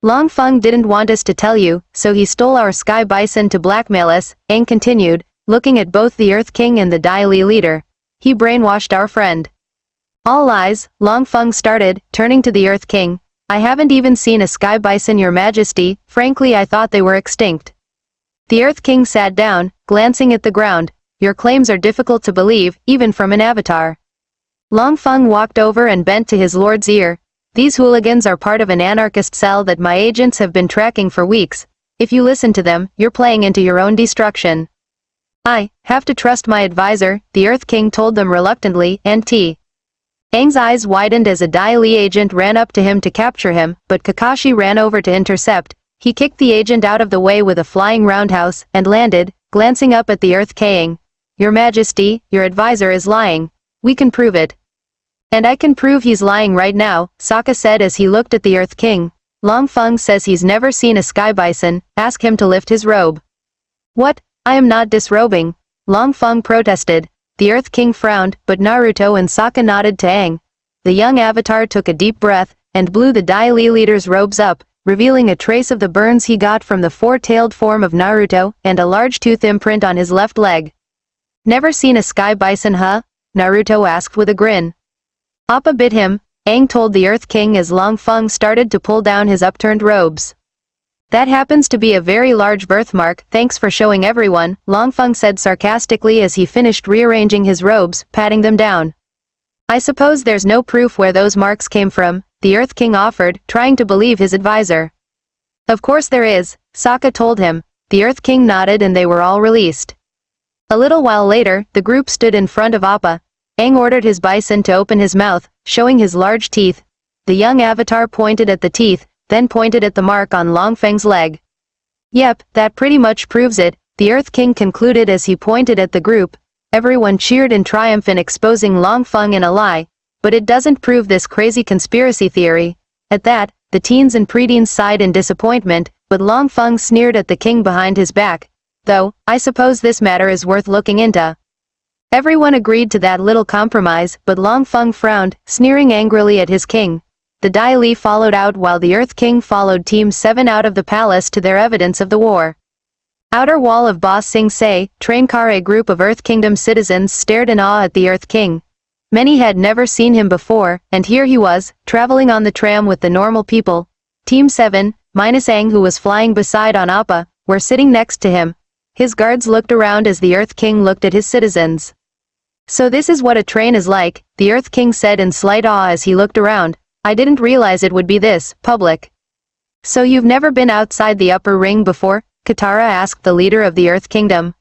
"Long Feng didn't want us to tell you, so he stole our sky bison to blackmail us," Aang continued, looking at both the Earth King and the Dai Li leader. "He brainwashed our friend." "All lies," Long Feng started, turning to the Earth King. "I haven't even seen a sky bison, your majesty, frankly I thought they were extinct." The Earth King sat down, glancing at the ground. "Your claims are difficult to believe, even from an avatar." Long Feng walked over and bent to his lord's ear. "These hooligans are part of an anarchist cell that my agents have been tracking for weeks. If you listen to them, you're playing into your own destruction." "I have to trust my advisor," the Earth King told them reluctantly, and Aang's eyes widened as a Dai Li agent ran up to him to capture him, but Kakashi ran over to intercept. He kicked the agent out of the way with a flying roundhouse, and landed, glancing up at the Earth King. "Your Majesty, your advisor is lying. We can prove it." "And I can prove he's lying right now," Sokka said as he looked at the Earth King. "Long Feng says he's never seen a sky bison, ask him to lift his robe." "What? I am not disrobing," Long Feng protested. The Earth King frowned, but Naruto and Sokka nodded to Aang. The young Avatar took a deep breath, and blew the Dai Li leader's robes up, revealing a trace of the burns he got from the four-tailed form of Naruto, and a large tooth imprint on his left leg. "Never seen a sky bison, huh?" Naruto asked with a grin. "Appa bit him," Aang told the Earth King as Long Feng started to pull down his upturned robes. "That happens to be a very large birthmark, thanks for showing everyone," Long Feng said sarcastically as he finished rearranging his robes, patting them down. "I suppose there's no proof where those marks came from," the Earth King offered, trying to believe his advisor. "Of course there is," Sokka told him. The Earth King nodded and they were all released. A little while later, the group stood in front of Appa. Aang ordered his bison to open his mouth, showing his large teeth. The young Avatar pointed at the teeth, then pointed at the mark on Long Feng's leg. "Yep, that pretty much proves it," the Earth King concluded as he pointed at the group. Everyone cheered in triumph in exposing Long Feng in a lie. "But it doesn't prove this crazy conspiracy theory." At that, the teens and preteens sighed in disappointment, but Long Feng sneered at the king behind his back. "Though, I suppose this matter is worth looking into." Everyone agreed to that little compromise, but Long Feng frowned, sneering angrily at his king. The Dai Li followed out while the Earth King followed Team 7 out of the palace to their evidence of the war. Outer wall of Ba Sing Se, train car. A group of Earth Kingdom citizens stared in awe at the Earth King. Many had never seen him before, and here he was, traveling on the tram with the normal people. Team 7, minus Aang who was flying beside on Appa, were sitting next to him. His guards looked around as the Earth King looked at his citizens. So this is what a train is like, the Earth King said in slight awe as he looked around. I didn't realize it would be this public. So you've never been outside the upper ring before? Katara asked the leader of the Earth Kingdom.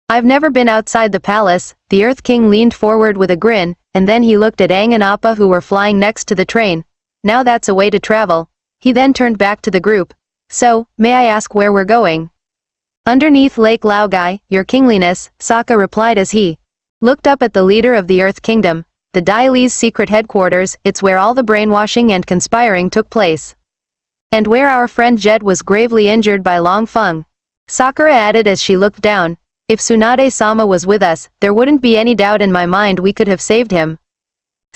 I've never been outside the palace, the Earth King leaned forward with a grin, and then he looked at Aang and Appa who were flying next to the train. Now that's a way to travel. He then turned back to the group. So, may I ask where we're going? Underneath Lake Laogai, your kingliness, Sokka replied as he looked up at the leader of the Earth Kingdom. The Dai Li's secret headquarters, it's where all the brainwashing and conspiring took place. And where our friend Jet was gravely injured by Long Feng. Sakura added as she looked down. If Tsunade-sama was with us, there wouldn't be any doubt in my mind we could have saved him.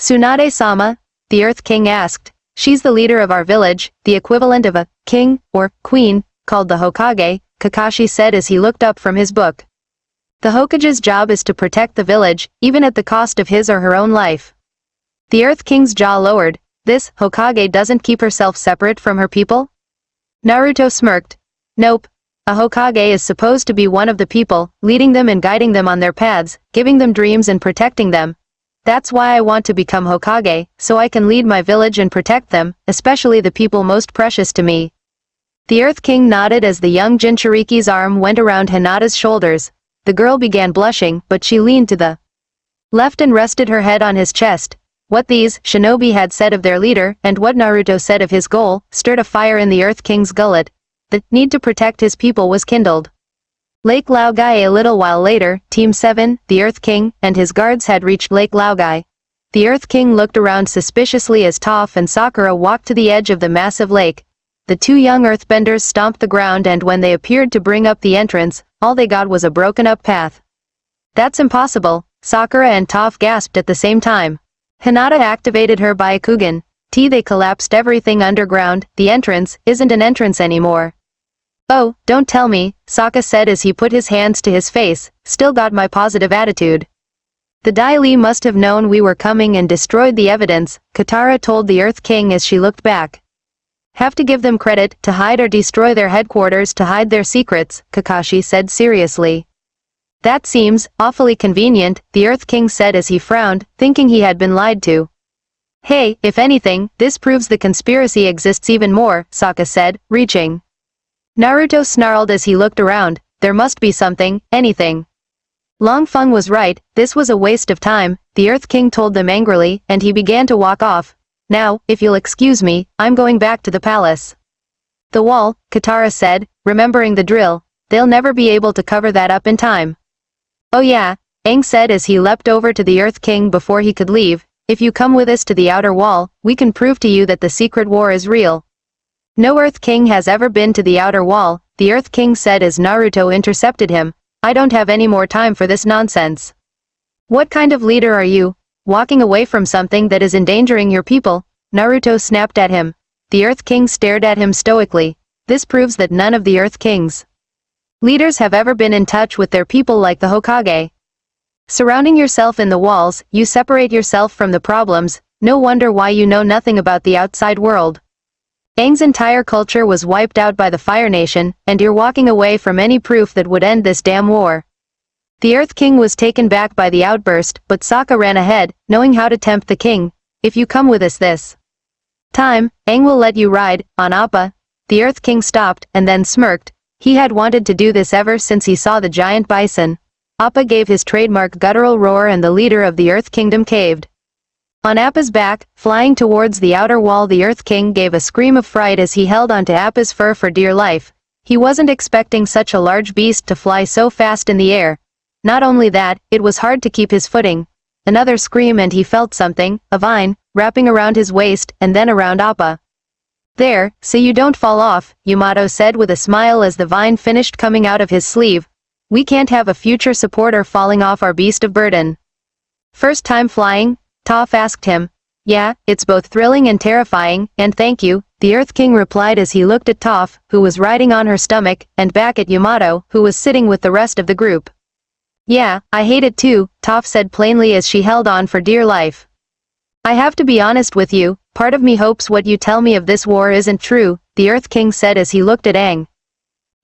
Tsunade-sama? The Earth King asked. She's the leader of our village, the equivalent of a king, or queen, called the Hokage, Kakashi said as he looked up from his book. The Hokage's job is to protect the village, even at the cost of his or her own life. The Earth King's jaw lowered. This Hokage doesn't keep herself separate from her people? Naruto smirked. Nope. A Hokage is supposed to be one of the people, leading them and guiding them on their paths, giving them dreams and protecting them. That's why I want to become Hokage, so I can lead my village and protect them, especially the people most precious to me. The Earth King nodded as the young Jinchuriki's arm went around Hinata's shoulders. The girl began blushing, but she leaned to the left and rested her head on his chest. What these shinobi had said of their leader, and what Naruto said of his goal, stirred a fire in the Earth King's gullet. The need to protect his people was kindled. Lake Laogai. A little while later, Team 7, the Earth King, and his guards had reached Lake Laogai. The Earth King looked around suspiciously as Toph and Sakura walked to the edge of the massive lake. The two young earthbenders stomped the ground and when they appeared to bring up the entrance, all they got was a broken-up path. That's impossible, Sakura and Toph gasped at the same time. Hinata activated her Byakugan. They collapsed everything underground, the entrance isn't an entrance anymore. Oh, don't tell me, Sokka said as he put his hands to his face, still got my positive attitude. The Dai Li must have known we were coming and destroyed the evidence, Katara told the Earth King as she looked back. Have to give them credit, to hide or destroy their headquarters to hide their secrets, Kakashi said seriously. That seems awfully convenient, the Earth King said as he frowned, thinking he had been lied to. Hey, if anything, this proves the conspiracy exists even more, Sokka said, reaching. Naruto snarled as he looked around. There must be something, anything. Long Feng was right, this was a waste of time, the Earth King told them angrily, and he began to walk off. Now, if you'll excuse me, I'm going back to the palace. The wall, Katara said, remembering the drill. They'll never be able to cover that up in time. Oh yeah, Aang said as he leapt over to the Earth King before he could leave. If you come with us to the outer wall, we can prove to you that the secret war is real. No Earth King has ever been to the outer wall, the Earth King said as Naruto intercepted him. I don't have any more time for this nonsense. What kind of leader are you? Walking away from something that is endangering your people? Naruto snapped at him. The Earth King stared at him stoically. This proves that none of the Earth King's leaders have ever been in touch with their people like the Hokage. Surrounding yourself in the walls, you separate yourself from the problems, no wonder why you know nothing about the outside world. Aang's entire culture was wiped out by the Fire Nation, and you're walking away from any proof that would end this damn war. The Earth King was taken back by the outburst, but Sokka ran ahead, knowing how to tempt the king. If you come with us this time, Aang will let you ride, on Appa. The Earth King stopped, and then smirked. He had wanted to do this ever since he saw the giant bison. Appa gave his trademark guttural roar and the leader of the Earth Kingdom caved. On Appa's back, flying towards the outer wall, the Earth King gave a scream of fright as he held onto Appa's fur for dear life. He wasn't expecting such a large beast to fly so fast in the air. Not only that, it was hard to keep his footing. Another scream and he felt something, a vine, wrapping around his waist and then around Appa. There, so you don't fall off, Yamato said with a smile as the vine finished coming out of his sleeve. We can't have a future supporter falling off our beast of burden. First time flying? Toph asked him. Yeah, it's both thrilling and terrifying, and thank you, the Earth King replied as he looked at Toph, who was riding on her stomach, and back at Yamato, who was sitting with the rest of the group. Yeah, I hate it too, Toph said plainly as she held on for dear life. I have to be honest with you, part of me hopes what you tell me of this war isn't true, the Earth King said as he looked at Aang.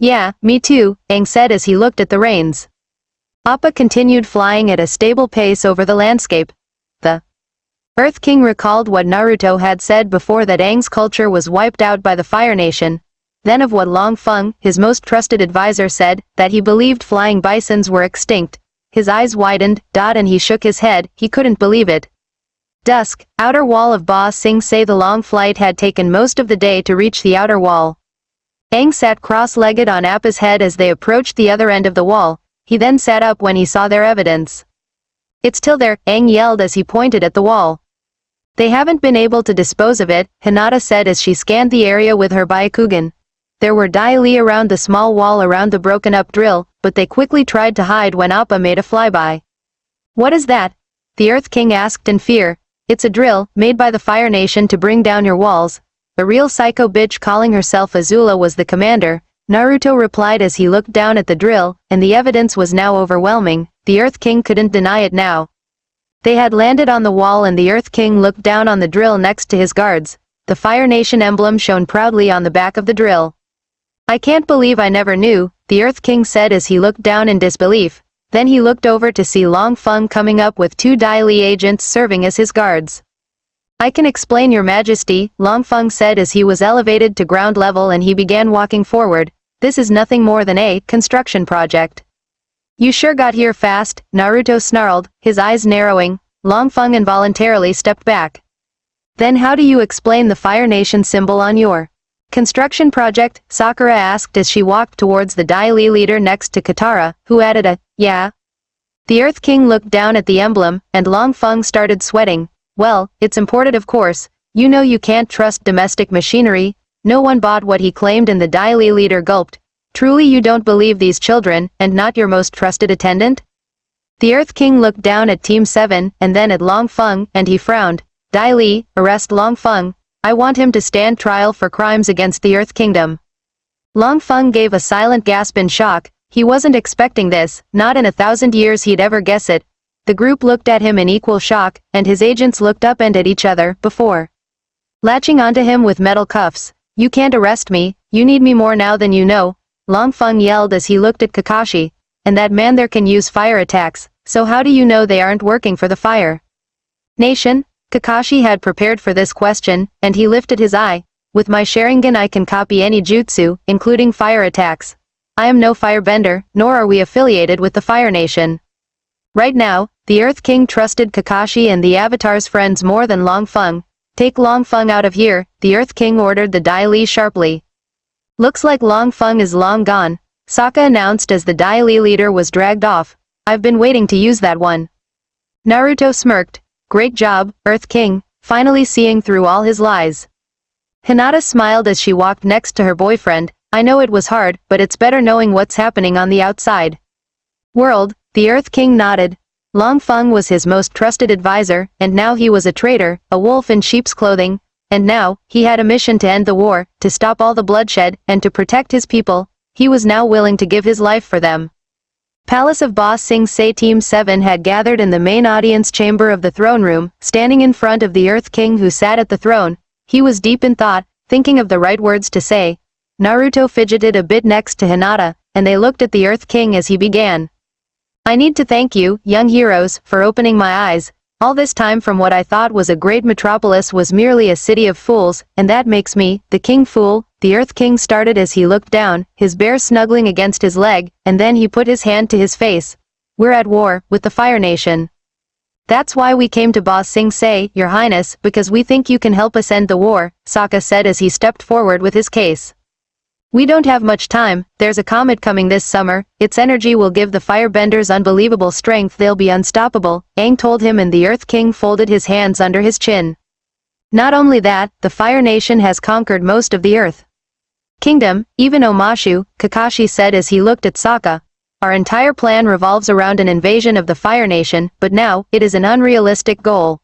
Yeah, me too, Aang said as he looked at the reins. Appa continued flying at a stable pace over the landscape. The Earth King recalled what Naruto had said before, that Aang's culture was wiped out by the Fire Nation. Then of what Long Feng, his most trusted advisor, said, that he believed flying bisons were extinct. His eyes widened, and he shook his head, he couldn't believe it. Dusk, outer wall of Ba Sing Se. The long flight had taken most of the day to reach the outer wall. Aang sat cross-legged on Appa's head as they approached the other end of the wall. He then sat up when he saw their evidence. It's still there, Aang yelled as he pointed at the wall. They haven't been able to dispose of it, Hinata said as she scanned the area with her Byakugan. There were Dai Li around the small wall around the broken-up drill, but they quickly tried to hide when Appa made a flyby. What is that? The Earth King asked in fear. It's a drill, made by the Fire Nation to bring down your walls. A real psycho bitch calling herself Azula was the commander, Naruto replied as he looked down at the drill, and the evidence was now overwhelming. The Earth King couldn't deny it now. They had landed on the wall and the Earth King looked down on the drill next to his guards. The Fire Nation emblem shone proudly on the back of the drill. I can't believe I never knew, the Earth King said as he looked down in disbelief. Then he looked over to see Long Feng coming up with 2 Dai Li agents serving as his guards. I can explain, your majesty, Long Feng said as he was elevated to ground level and he began walking forward. This is nothing more than a construction project. You sure got here fast, Naruto snarled, his eyes narrowing. Long Feng involuntarily stepped back. Then how do you explain the Fire Nation symbol on your construction project? Sakura asked as she walked towards the Dai Li leader next to Katara, who added a, yeah. The Earth King looked down at the emblem, and Long Feng started sweating. Well, it's imported of course. You know you can't trust domestic machinery. No one bought what he claimed, and the Dai Li leader gulped. Truly you don't believe these children, and not your most trusted attendant? The Earth King looked down at Team 7, and then at Long Feng, and he frowned. Dai Li, arrest Long Feng. I want him to stand trial for crimes against the Earth Kingdom. Long Feng gave a silent gasp in shock. He wasn't expecting this, not in 1,000 years he'd ever guess it. The group looked at him in equal shock, and his agents looked up and at each other, before latching onto him with metal cuffs. You can't arrest me, you need me more now than you know, Long Feng yelled as he looked at Kakashi. And that man there can use fire attacks, so how do you know they aren't working for the Fire Nation? Kakashi had prepared for this question, and he lifted his eye. With my Sharingan I can copy any jutsu, including fire attacks. I am no firebender, nor are we affiliated with the Fire Nation. Right now, the Earth King trusted Kakashi and the Avatar's friends more than Long Feng. Take Long Feng out of here, the Earth King ordered the Dai Li sharply. Looks like Long Feng is long gone, Sokka announced as the Dai Li leader was dragged off. I've been waiting to use that one. Naruto smirked. Great job, Earth King, finally seeing through all his lies. Hinata smiled as she walked next to her boyfriend. I know it was hard, but it's better knowing what's happening on the outside world. The Earth King nodded. Long Feng was his most trusted advisor, and now he was a traitor, a wolf in sheep's clothing. And now, he had a mission to end the war, to stop all the bloodshed, and to protect his people. He was now willing to give his life for them. Palace of Ba Sing Se. Team 7 had gathered in the main audience chamber of the throne room, standing in front of the Earth King who sat at the throne. He was deep in thought, thinking of the right words to say. Naruto fidgeted a bit next to Hinata, and they looked at the Earth King as he began. I need to thank you, young heroes, for opening my eyes. All this time from what I thought was a great metropolis was merely a city of fools, and that makes me, the king fool. The Earth King started as he looked down, his bear snuggling against his leg, and then he put his hand to his face. We're at war, with the Fire Nation. That's why we came to Ba Sing Se, your highness, because we think you can help us end the war, Sokka said as he stepped forward with his case. We don't have much time, there's a comet coming this summer, its energy will give the firebenders unbelievable strength, they'll be unstoppable, Aang told him, and the Earth King folded his hands under his chin. Not only that, the Fire Nation has conquered most of the Earth Kingdom, even Omashu, Kakashi said as he looked at Sokka. Our entire plan revolves around an invasion of the Fire Nation, but now, it is an unrealistic goal.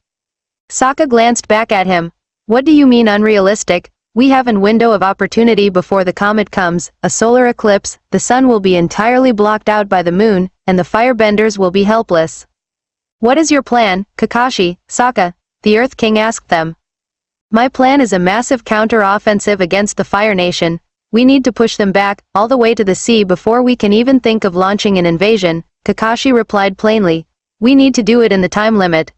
Sokka glanced back at him. What do you mean unrealistic? We have a window of opportunity before the comet comes, a solar eclipse, the sun will be entirely blocked out by the moon, and the firebenders will be helpless. What is your plan, Kakashi, Sokka? The Earth King asked them. My plan is a massive counter-offensive against the Fire Nation. We need to push them back, all the way to the sea before we can even think of launching an invasion, Kakashi replied plainly. We need to do it in the time limit.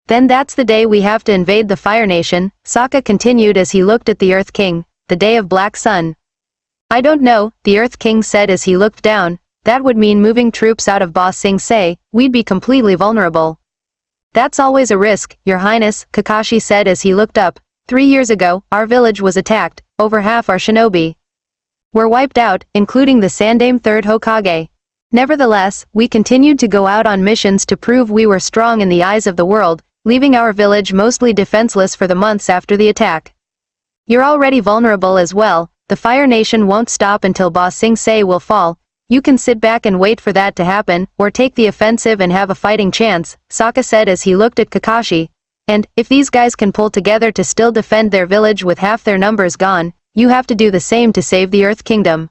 Then that's the day we have to invade the Fire Nation, Sokka continued as he looked at the Earth King, the day of Black Sun. I don't know, the Earth King said as he looked down, that would mean moving troops out of Ba Sing Se, we'd be completely vulnerable. That's always a risk, Your Highness, Kakashi said as he looked up. 3 years ago, our village was attacked, over half our shinobi were wiped out, including the Sandaime third Hokage. Nevertheless, we continued to go out on missions to prove we were strong in the eyes of the world, leaving our village mostly defenseless for the months after the attack. You're already vulnerable as well, the Fire Nation won't stop until Ba Sing Se will fall. You can sit back and wait for that to happen, or take the offensive and have a fighting chance, Sokka said as he looked at Kakashi. And, if these guys can pull together to still defend their village with half their numbers gone, you have to do the same to save the Earth Kingdom.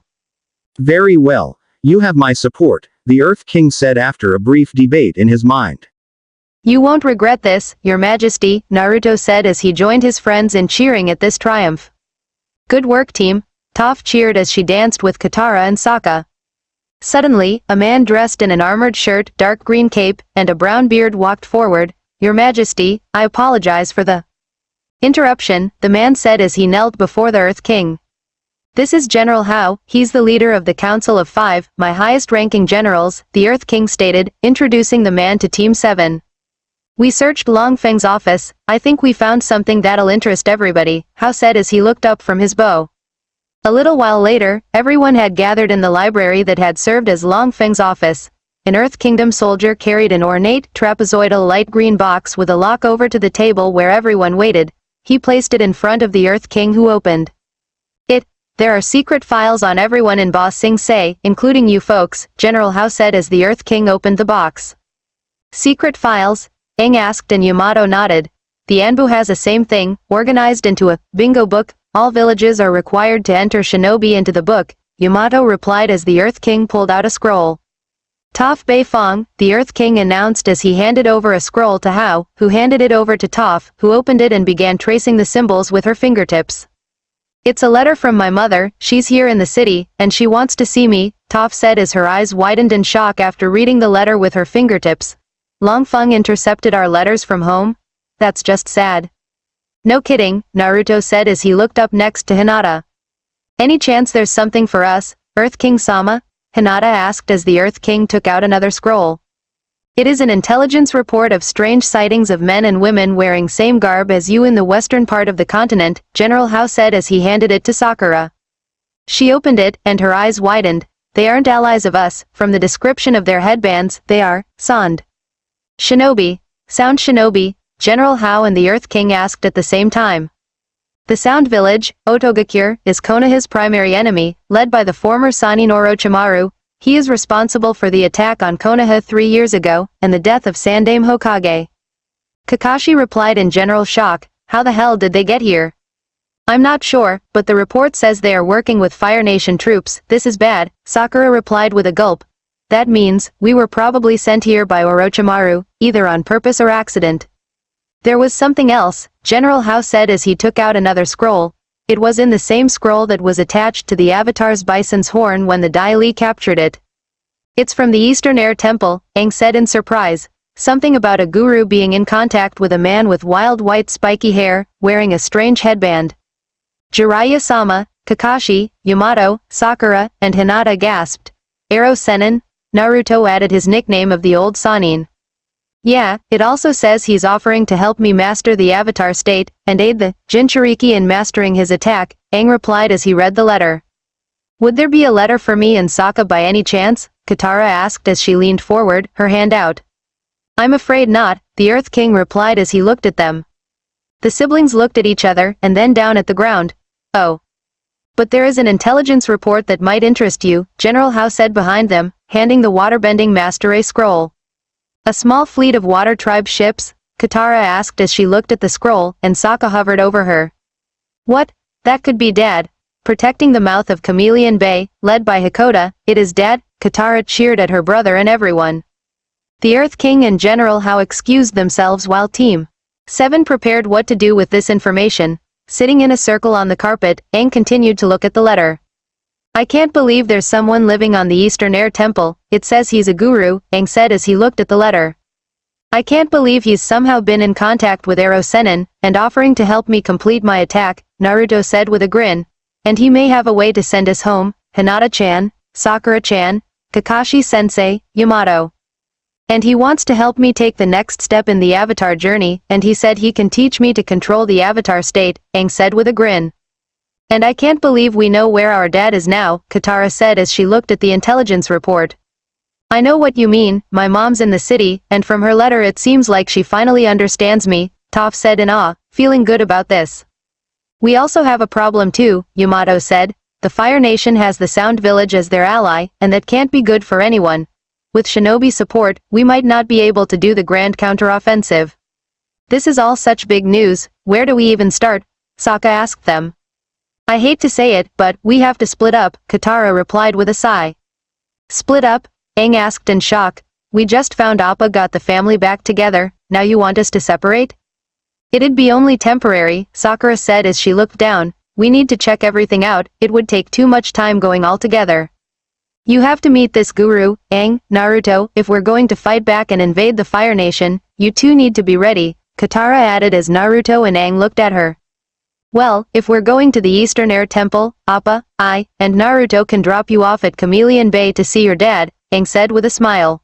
Very well, you have my support, the Earth King said after a brief debate in his mind. You won't regret this, Your Majesty, Naruto said as he joined his friends in cheering at this triumph. Good work team, Toph cheered as she danced with Katara and Sokka. Suddenly, a man dressed in an armored shirt, dark green cape, and a brown beard walked forward. Your Majesty, I apologize for the interruption, the man said as he knelt before the Earth King. This is General Hao, he's the leader of the Council of Five, my highest-ranking generals, the Earth King stated, introducing the man to Team 7. We searched Long Feng's office, I think we found something that'll interest everybody, Hao said as he looked up from his bow. A little while later, everyone had gathered in the library that had served as Long Feng's office. An Earth Kingdom soldier carried an ornate, trapezoidal light green box with a lock over to the table where everyone waited. He placed it in front of the Earth King who opened it. There are secret files on everyone in Ba Sing Se, including you folks, General Hao said as the Earth King opened the box. Secret files? Aang asked and Yamato nodded. The Anbu has the same thing, organized into a bingo book. All villages are required to enter shinobi into the book, Yamato replied as the Earth King pulled out a scroll. Toph Beifong, the Earth King announced as he handed over a scroll to Hao, who handed it over to Toph, who opened it and began tracing the symbols with her fingertips. It's a letter from my mother, she's here in the city, and she wants to see me, Toph said as her eyes widened in shock after reading the letter with her fingertips. Long Feng intercepted our letters from home? That's just sad. No kidding, Naruto said as he looked up next to Hinata. Any chance there's something for us, Earth King-sama? Hinata asked as the Earth King took out another scroll. It is an intelligence report of strange sightings of men and women wearing same garb as you in the western part of the continent, General Hao said as he handed it to Sakura. She opened it, and her eyes widened. They aren't allies of us, from the description of their headbands, they are, Sound Shinobi. Sound Shinobi, General Hao and the Earth King asked at the same time. The Sound Village, Otogakure, is Konoha's primary enemy, led by the former Sannin Orochimaru. He is responsible for the attack on Konoha 3 years ago, and the death of Sandaime Hokage. Kakashi replied in general shock, how the hell did they get here? I'm not sure, but the report says they are working with Fire Nation troops, this is bad, Sakura replied with a gulp. That means, we were probably sent here by Orochimaru, either on purpose or accident. There was something else, General Hao said as he took out another scroll. It was in the same scroll that was attached to the Avatar's bison's horn when the Dai Li captured it. It's from the Eastern Air Temple, Aang said in surprise. Something about a guru being in contact with a man with wild white spiky hair, wearing a strange headband. Jiraiya-sama, Kakashi, Yamato, Sakura, and Hinata gasped. Arrow Sennin? Naruto added his nickname of the old Sannin. Yeah, it also says he's offering to help me master the Avatar state, and aid the Jinchuriki in mastering his attack, Aang replied as he read the letter. Would there be a letter for me and Sokka by any chance? Katara asked as she leaned forward, her hand out. I'm afraid not, the Earth King replied as he looked at them. The siblings looked at each other, and then down at the ground. Oh. But there is an intelligence report that might interest you, General Hao said behind them, handing the waterbending master a scroll. A small fleet of water tribe ships? Katara asked as she looked at the scroll, and Sokka hovered over her. What? That could be Dad. Protecting the mouth of Chameleon Bay, led by Hakoda, it is Dad, Katara cheered at her brother and everyone. The Earth King and General Hao excused themselves while Team 7 prepared what to do with this information. Sitting in a circle on the carpet, Aang continued to look at the letter. I can't believe there's someone living on the Eastern Air Temple, it says he's a guru, Aang said as he looked at the letter. I can't believe he's somehow been in contact with Arrow Sennin, and offering to help me complete my attack, Naruto said with a grin. And he may have a way to send us home, Hinata-chan, Sakura-chan, Kakashi-sensei, Yamato. And he wants to help me take the next step in the avatar journey, and he said he can teach me to control the avatar state, Aang said with a grin. And I can't believe we know where our dad is now, Katara said as she looked at the intelligence report. I know what you mean, my mom's in the city, and from her letter it seems like she finally understands me, Toph said in awe, feeling good about this. We also have a problem too, Yamato said. The Fire Nation has the Sound Village as their ally, and that can't be good for anyone. With shinobi support, we might not be able to do the grand counteroffensive. This is all such big news, where do we even start? Sokka asked them. I hate to say it, but we have to split up, Katara replied with a sigh. Split up? Aang asked in shock. We just found Appa got the family back together, now you want us to separate? It'd be only temporary, Sakura said as she looked down. We need to check everything out, it would take too much time going all together. You have to meet this guru, Aang, Naruto, if we're going to fight back and invade the Fire Nation, you two need to be ready, Katara added as Naruto and Aang looked at her. Well, if we're going to the Eastern Air Temple, Appa, I, and Naruto can drop you off at Chameleon Bay to see your dad, Aang said with a smile.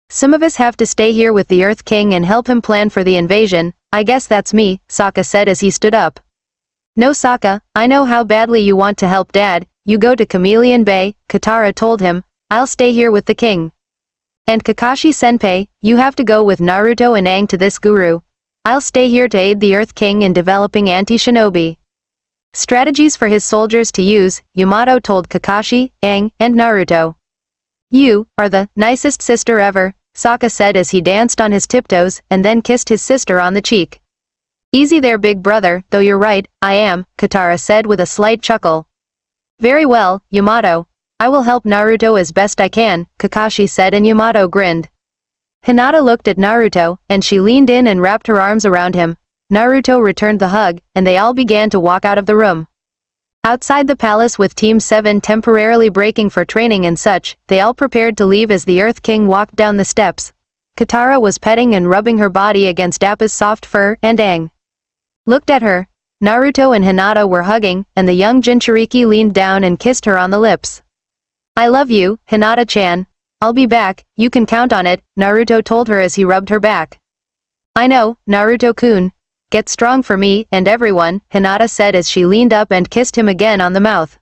Some of us have to stay here with the Earth King and help him plan for the invasion, I guess that's me, Sokka said as he stood up. No Sokka, I know how badly you want to help Dad, you go to Chameleon Bay, Katara told him, I'll stay here with the king. And Kakashi-senpai, you have to go with Naruto and Aang to this guru. I'll stay here to aid the Earth King in developing anti-shinobi strategies for his soldiers to use, Yamato told Kakashi, Aang, and Naruto. You are the nicest sister ever, Sokka said as he danced on his tiptoes and then kissed his sister on the cheek. Easy there big brother, though you're right, I am, Katara said with a slight chuckle. Very well, Yamato. I will help Naruto as best I can, Kakashi said and Yamato grinned. Hinata looked at Naruto, and she leaned in and wrapped her arms around him. Naruto returned the hug, and they all began to walk out of the room. Outside the palace with Team 7 temporarily breaking for training and such, they all prepared to leave as the Earth King walked down the steps. Katara was petting and rubbing her body against Appa's soft fur, and Aang looked at her. Naruto and Hinata were hugging, and the young Jinchuriki leaned down and kissed her on the lips. I love you, Hinata-chan. I'll be back, you can count on it, Naruto told her as he rubbed her back. I know, Naruto-kun. Get strong for me and everyone, Hinata said as she leaned up and kissed him again on the mouth.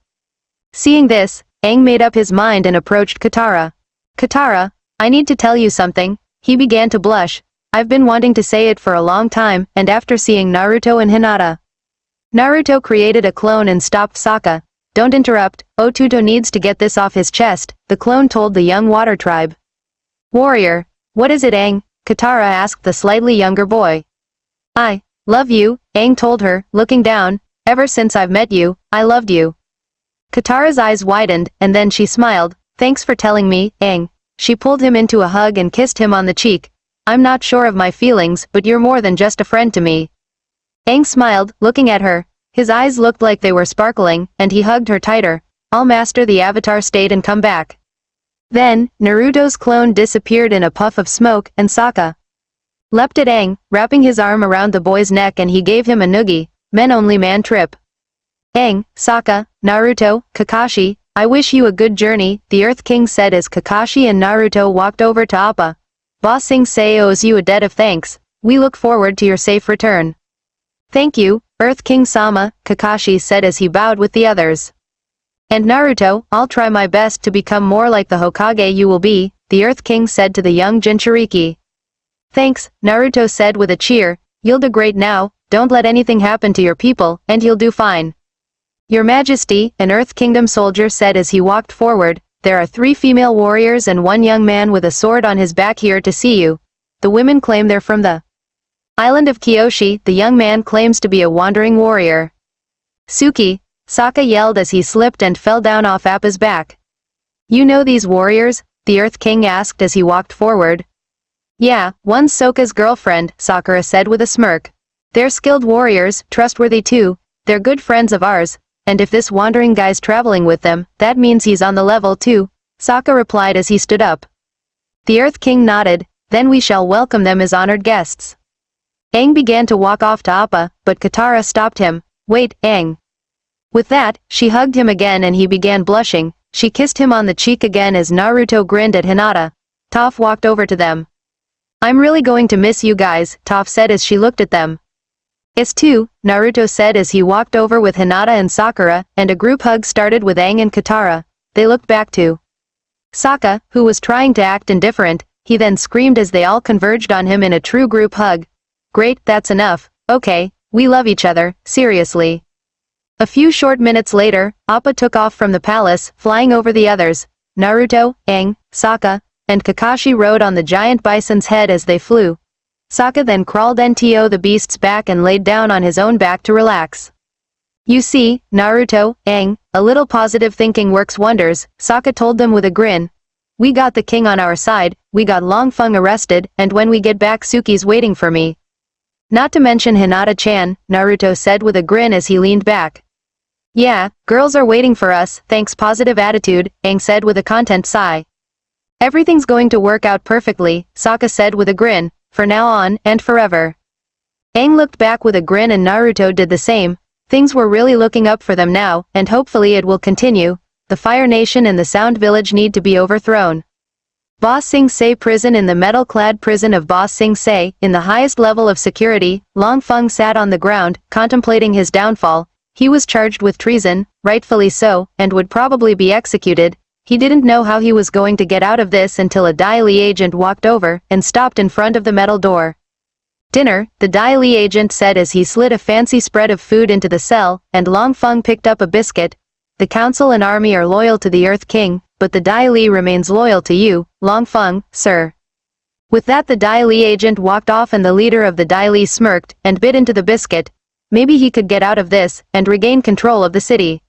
Seeing this, Aang made up his mind and approached Katara. Katara, I need to tell you something. He began to blush. I've been wanting to say it for a long time, and after seeing Naruto and Hinata. Naruto created a clone and stopped Sokka. Don't interrupt, Otuto needs to get this off his chest, the clone told the young water tribe. Warrior, what is it Aang? Katara asked the slightly younger boy. I love you, Aang told her, looking down. Ever since I've met you, I loved you. Katara's eyes widened, and then she smiled. Thanks for telling me, Aang. She pulled him into a hug and kissed him on the cheek. I'm not sure of my feelings, but you're more than just a friend to me. Aang smiled, looking at her. His eyes looked like they were sparkling, and he hugged her tighter. I'll master the avatar state and come back. Then, Naruto's clone disappeared in a puff of smoke, and Sokka leapt at Aang, wrapping his arm around the boy's neck and he gave him a noogie. Men-only man trip. Aang, Sokka, Naruto, Kakashi, I wish you a good journey, the Earth King said as Kakashi and Naruto walked over to Appa. Ba Sing Se owes you a debt of thanks. We look forward to your safe return. Thank you, Earth King Sama, Kakashi said as he bowed with the others. And Naruto, I'll try my best to become more like the Hokage you will be, the Earth King said to the young Jinchuriki. Thanks, Naruto said with a cheer, you'll do great now, don't let anything happen to your people, and you'll do fine. Your Majesty, an Earth Kingdom soldier said as he walked forward, there are 3 female warriors and 1 young man with a sword on his back here to see you. The women claim they're from the island of Kyoshi, the young man claims to be a wandering warrior. Suki, Sokka yelled as he slipped and fell down off Appa's back. You know these warriors? The Earth King asked as he walked forward. Yeah, one's Sokka's girlfriend, Sakura said with a smirk. They're skilled warriors, trustworthy too, they're good friends of ours. and if this wandering guy's traveling with them, that means he's on the level too, Sokka replied as he stood up. The Earth King nodded, then we shall welcome them as honored guests. Aang began to walk off to Appa, but Katara stopped him. Wait, Aang. With that, she hugged him again and he began blushing. She kissed him on the cheek again as Naruto grinned at Hinata. Toph walked over to them. I'm really going to miss you guys, Toph said as she looked at them. Us too, Naruto said as he walked over with Hinata and Sakura, and a group hug started with Aang and Katara. They looked back to Sokka, who was trying to act indifferent. He then screamed as they all converged on him in a true group hug. Great, that's enough. Okay, we love each other, seriously. A few short minutes later, Appa took off from the palace, flying over the others. Naruto, Aang, Sokka, and Kakashi rode on the giant bison's head as they flew. Sokka then crawled onto the beast's back and laid down on his own back to relax. You see, Naruto, Aang, a little positive thinking works wonders, Sokka told them with a grin. We got the king on our side, we got Long Feng arrested, and when we get back Suki's waiting for me. Not to mention Hinata-chan, Naruto said with a grin as he leaned back. Yeah, girls are waiting for us, thanks positive attitude, Aang said with a content sigh. Everything's going to work out perfectly, Sokka said with a grin, for now on, and forever. Aang looked back with a grin and Naruto did the same. Things were really looking up for them now, and hopefully it will continue. The Fire Nation and the Sound Village need to be overthrown. Ba Sing Se prison. In the metal-clad prison of Ba Sing Se, in the highest level of security, Long Feng sat on the ground, contemplating his downfall. He was charged with treason, rightfully so, and would probably be executed. He didn't know how he was going to get out of this until a Dai Li agent walked over and stopped in front of the metal door. Dinner, the Dai Li agent said as he slid a fancy spread of food into the cell, and Long Feng picked up a biscuit. The council and army are loyal to the Earth King, but the Dai Li remains loyal to you, Long Feng, sir. With that the Dai Li agent walked off and the leader of the Dai Li smirked and bit into the biscuit. Maybe he could get out of this and regain control of the city.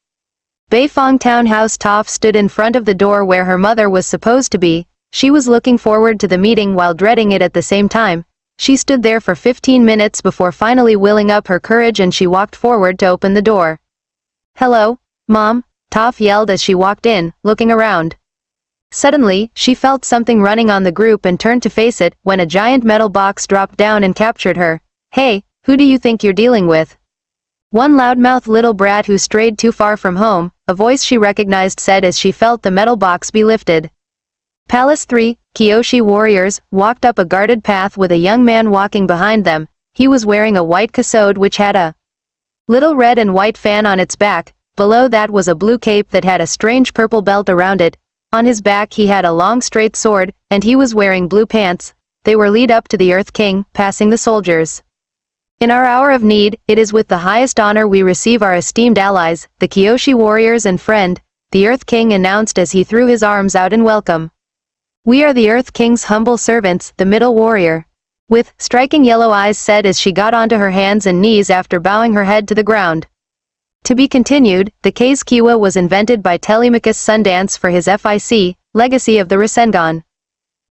Beifong Townhouse. Toph stood in front of the door where her mother was supposed to be. She was looking forward to the meeting while dreading it at the same time. She stood there for 15 minutes before finally willing up her courage and she walked forward to open the door. Hello, Mom, Toph yelled as she walked in, looking around. Suddenly, she felt something running on the group and turned to face it when a giant metal box dropped down and captured her. Hey, who do you think you're dealing with? One loudmouth little brat who strayed too far from home, a voice she recognized said as she felt the metal box be lifted. Palace 3, Kyoshi warriors, walked up a guarded path with a young man walking behind them. He was wearing a white kasode which had a little red and white fan on its back. Below that was a blue cape that had a strange purple belt around it. On his back he had a long straight sword, and he was wearing blue pants. They were lead up to the Earth King, passing the soldiers. In our hour of need, it is with the highest honor we receive our esteemed allies, the Kyoshi warriors and friend, the Earth King announced as he threw his arms out in welcome. We are the Earth King's humble servants, the middle warrior. With striking yellow eyes said as she got onto her hands and knees after bowing her head to the ground. To be continued, the K's Kiwa was invented by Telemachus Sundance for his FIC, Legacy of the Rasengan.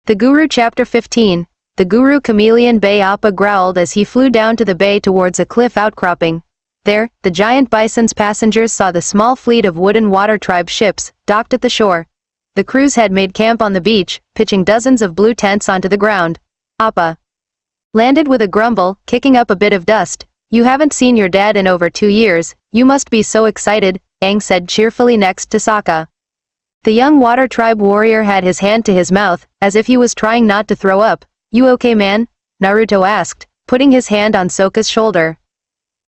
The Guru Chapter 15. The Guru Chameleon Bay. Appa growled as he flew down to the bay towards a cliff outcropping. There, the giant bison's passengers saw the small fleet of wooden water tribe ships, docked at the shore. The crews had made camp on the beach, pitching dozens of blue tents onto the ground. Appa landed with a grumble, kicking up a bit of dust. You haven't seen your dad in over 2 years, you must be so excited, Aang said cheerfully next to Sokka. The young water tribe warrior had his hand to his mouth, as if he was trying not to throw up. You okay, man? Naruto asked, putting his hand on Sokka's shoulder.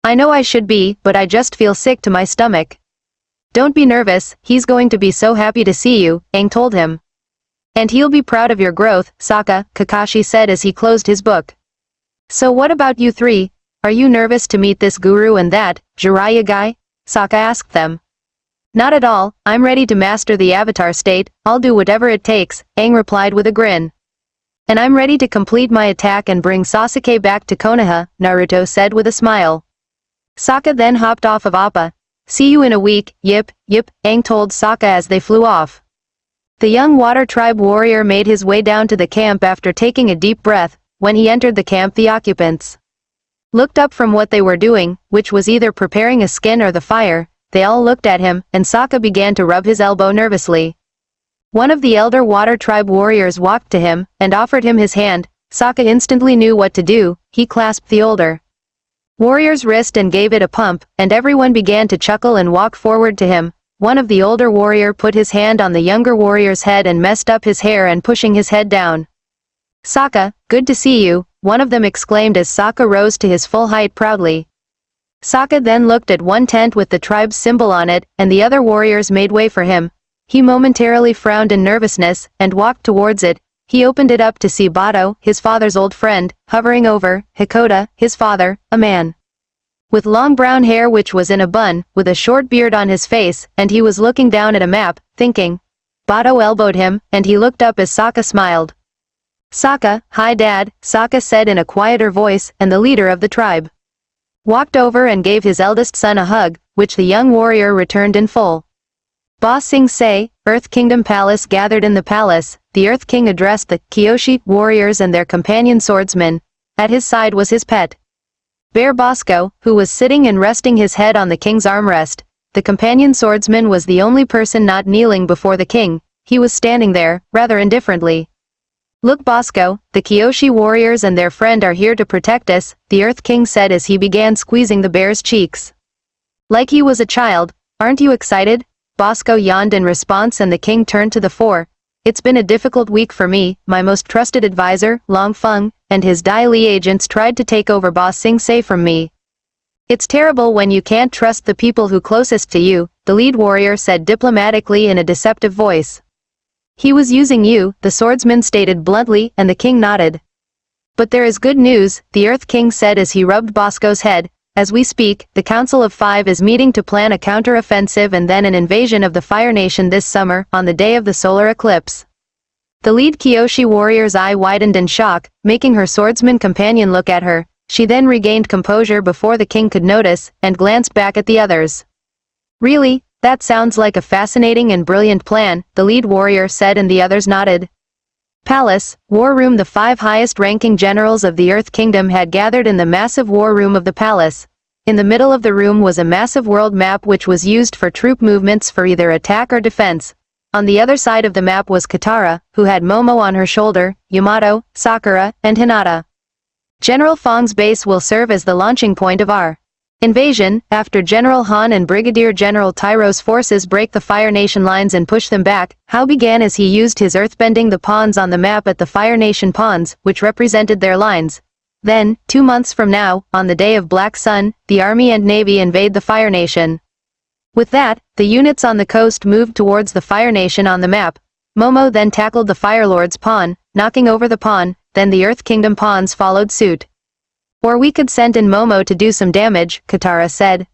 I know I should be, but I just feel sick to my stomach. Don't be nervous, he's going to be so happy to see you, Aang told him. And he'll be proud of your growth, Sokka, Kakashi said as he closed his book. So what about you three? Are you nervous to meet this guru and that, Jiraiya guy? Sokka asked them. Not at all, I'm ready to master the avatar state, I'll do whatever it takes, Aang replied with a grin. And I'm ready to complete my attack and bring Sasuke back to Konoha, Naruto said with a smile. Sokka then hopped off of Appa. See you in a week, yip, Aang told Sokka as they flew off. The young water tribe warrior made his way down to the camp after taking a deep breath. When he entered the camp, the occupants looked up from what they were doing, which was either preparing a skin or the fire. they all looked at him, and Sokka began to rub his elbow nervously. One of the elder water tribe warriors walked to him, and offered him his hand. Sokka instantly knew what to do, he clasped the older warrior's wrist and gave it a pump, and everyone began to chuckle and walk forward to him. One of the older warrior put his hand on the younger warrior's head and messed up his hair and pushing his head down. Sokka, good to see you, one of them exclaimed as Sokka rose to his full height proudly. Sokka then looked at one tent with the tribe's symbol on it, and the other warriors made way for him. He momentarily frowned in nervousness, and walked towards it. He opened it up to see Bato, his father's old friend, hovering over, Hikota, his father, a man with long brown hair which was in a bun, with a short beard on his face, and he was looking down at a map, thinking. Bato elbowed him, and he looked up as Sokka smiled. Sokka, hi dad, Sokka said in a quieter voice, and the leader of the tribe walked over and gave his eldest son a hug, which the young warrior returned in full. Ba Sing Se, Earth Kingdom Palace. Gathered in the palace, the Earth King addressed the Kyoshi warriors and their companion swordsmen. At his side was his pet bear Bosco, who was sitting and resting his head on the king's armrest. The companion swordsman was the only person not kneeling before the king. He was standing there, rather indifferently. Look Bosco, the Kyoshi warriors and their friend are here to protect us, the Earth King said as he began squeezing the bear's cheeks. Like he was a child, aren't you excited? Bosco yawned in response and the king turned to the four. It's been a difficult week for me, my most trusted advisor, Long Feng, and his Dai Li agents tried to take over Ba Sing Se from me. It's terrible when you can't trust the people who closest to you, the lead warrior said diplomatically in a deceptive voice. He was using you, the swordsman stated bluntly, and the king nodded. But there is good news, the Earth King said as he rubbed Bosco's head. As we speak, the Council of Five is meeting to plan a counter-offensive and then an invasion of the Fire Nation this summer, on the day of the solar eclipse. The lead Kyoshi warrior's eye widened in shock, making her swordsman companion look at her. She then regained composure before the king could notice, and glanced back at the others. Really? That sounds like a fascinating and brilliant plan, the lead warrior said and the others nodded. Palace, War Room. The five highest-ranking generals of the Earth Kingdom had gathered in the massive war room of the palace. In the middle of the room was a massive world map which was used for troop movements for either attack or defense. On the other side of the map was Katara, who had Momo on her shoulder, Yamato, Sakura, and Hinata. General Fong's base will serve as the launching point of our invasion, after General Han and Brigadier General Tyro's forces break the Fire Nation lines and push them back. How began as he used his earthbending the pawns on the map at the Fire Nation pawns, which represented their lines. Then, 2 months from now, on the day of Black Sun, the Army and Navy invade the Fire Nation. With that, the units on the coast moved towards the Fire Nation on the map. Momo then tackled the Fire Lord's pawn, knocking over the pawn, then the Earth Kingdom pawns followed suit. Or we could send in Momo to do some damage, Katara said.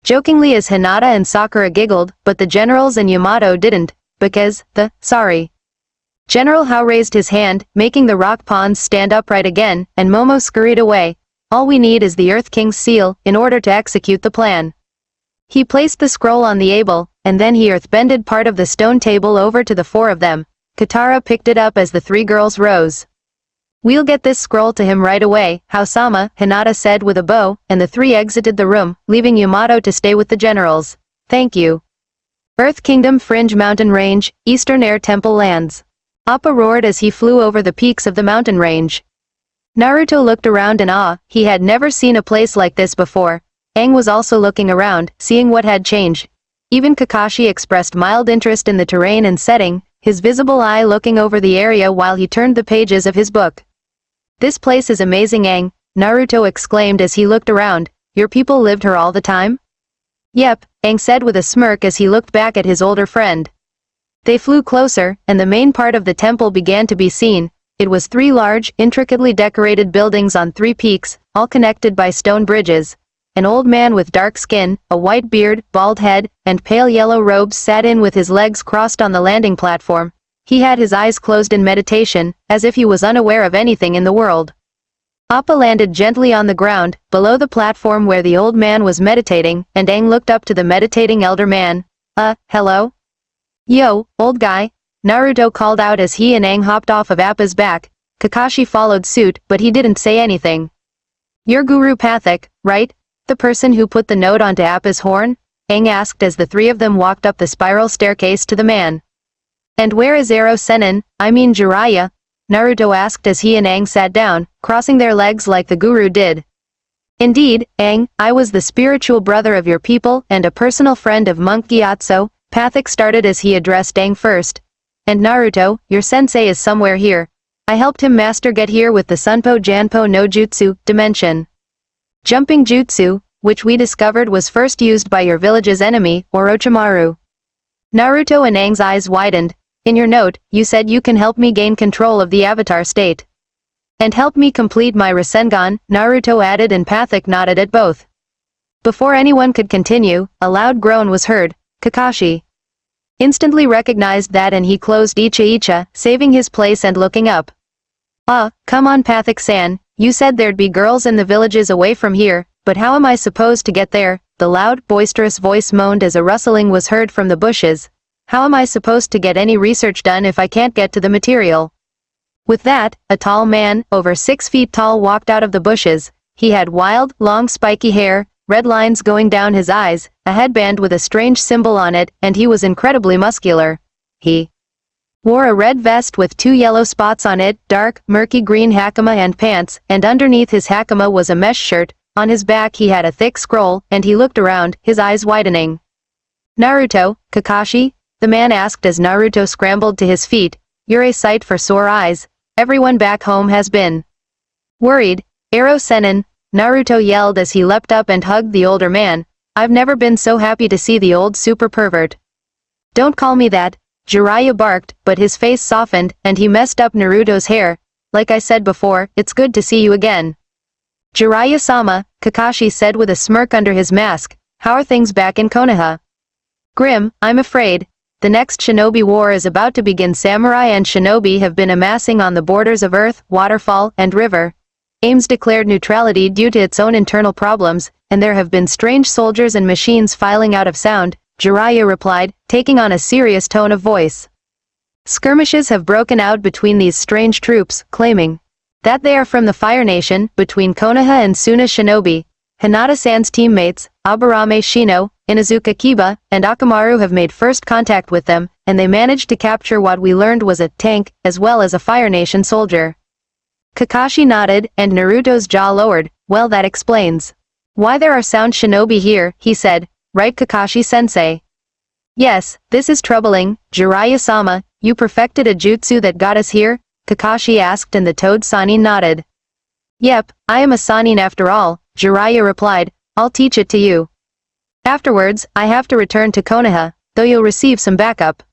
Jokingly as Hinata and Sakura giggled, but the generals and Yamato didn't, because, sorry. General Hao raised his hand, making the rock pawns stand upright again, and Momo scurried away. All we need is the Earth King's seal, in order to execute the plan. He placed the scroll on the able, and then he earthbended part of the stone table over to the four of them. Katara picked it up as the three girls rose. We'll get this scroll to him right away, Hao-sama, Hinata said with a bow, and the three exited the room, leaving Yamato to stay with the generals. Thank you. Earth Kingdom Fringe Mountain Range, Eastern Air Temple lands. Appa roared as he flew over the peaks of the mountain range. Naruto looked around in awe, he had never seen a place like this before. Aang was also looking around, seeing what had changed. Even Kakashi expressed mild interest in the terrain and setting, his visible eye looking over the area while he turned the pages of his book. This place is amazing, Aang, Naruto exclaimed as he looked around. Your people lived here all the time? Yep, Aang said with a smirk as he looked back at his older friend. They flew closer, and the main part of the temple began to be seen. It was 3 large, intricately decorated buildings on 3 peaks, all connected by stone bridges. An old man with dark skin, a white beard, bald head, and pale yellow robes sat in with his legs crossed on the landing platform. He had his eyes closed in meditation, as if he was unaware of anything in the world. Appa landed gently on the ground, below the platform where the old man was meditating, and Aang looked up to the meditating elder man. Hello? Yo, old guy, Naruto called out as he and Aang hopped off of Appa's back. Kakashi followed suit, but he didn't say anything. You're Guru Pathak, right? The person who put the note onto Appa's horn? Aang asked as the three of them walked up the spiral staircase to the man. And where is Ero Sennin, I mean Jiraiya? Naruto asked as he and Aang sat down, crossing their legs like the guru did. Indeed, Aang, I was the spiritual brother of your people and a personal friend of Monk Gyatso, Pathik started as he addressed Aang first. And Naruto, your sensei is somewhere here. I helped him master get here with the Sunpo Janpo no Jutsu dimension. Jumping Jutsu, which we discovered was first used by your village's enemy, Orochimaru. Naruto and Aang's eyes widened. In your note, you said you can help me gain control of the avatar state. And help me complete my Rasengan, Naruto added and Pathik nodded at both. Before anyone could continue, a loud groan was heard. Kakashi instantly recognized that and he closed Icha, saving his place and looking up. Come on Pathik-san, you said there'd be girls in the villages away from here, but how am I supposed to get there? The loud, boisterous voice moaned as a rustling was heard from the bushes. How am I supposed to get any research done if I can't get to the material? With that, a tall man, over 6 feet tall walked out of the bushes. He had wild, long spiky hair, red lines going down his eyes, a headband with a strange symbol on it, and he was incredibly muscular. He wore a red vest with 2 yellow spots on it, dark, murky green hakama and pants, and underneath his hakama was a mesh shirt. On his back he had a thick scroll, and he looked around, his eyes widening. Naruto, Kakashi? The man asked as Naruto scrambled to his feet. You're a sight for sore eyes. Everyone back home has been worried. Ero Sennin, Naruto yelled as he leapt up and hugged the older man. I've never been so happy to see the old super pervert. Don't call me that, Jiraiya barked, but his face softened, and he messed up Naruto's hair. Like I said before, it's good to see you again. Jiraiya-sama, Kakashi said with a smirk under his mask. How are things back in Konoha? Grim, I'm afraid. The next shinobi war is about to begin. Samurai and shinobi have been amassing on the borders of earth, waterfall, and river. Ames declared neutrality due to its own internal problems, and there have been strange soldiers and machines filing out of sound, Jiraiya replied, taking on a serious tone of voice. Skirmishes have broken out between these strange troops, claiming that they are from the Fire Nation, between Konoha and Suna shinobi. Hinata-san's teammates, Aburame Shino, Inazuka Kiba, and Akamaru have made first contact with them, and they managed to capture what we learned was a tank, as well as a Fire Nation soldier. Kakashi nodded, and Naruto's jaw lowered. Well, that explains why there are sound shinobi here, he said. Right, Kakashi-sensei? Yes, this is troubling. Jiraiya-sama, you perfected a jutsu that got us here? Kakashi asked and the Toad Sannin nodded. Yep, I am a Sannin after all, Jiraiya replied. I'll teach it to you. Afterwards, I have to return to Konoha, though you'll receive some backup.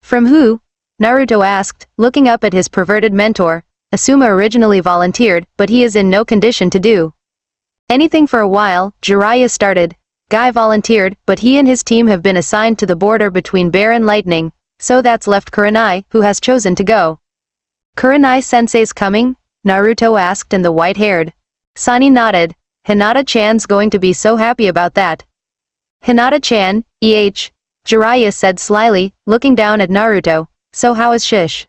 From who? Naruto asked, looking up at his perverted mentor. Asuma originally volunteered, but he is in no condition to do anything for a while. Jiraiya started. Guy volunteered, but he and his team have been assigned to the border between Bear and Lightning, so that's left Kurenai, who has chosen to go. Kurenai-sensei's coming? Naruto asked and the white-haired Sannin nodded. Hinata-chan's going to be so happy about that. Hinata-chan, Jiraiya said slyly, looking down at Naruto. So how is Shish?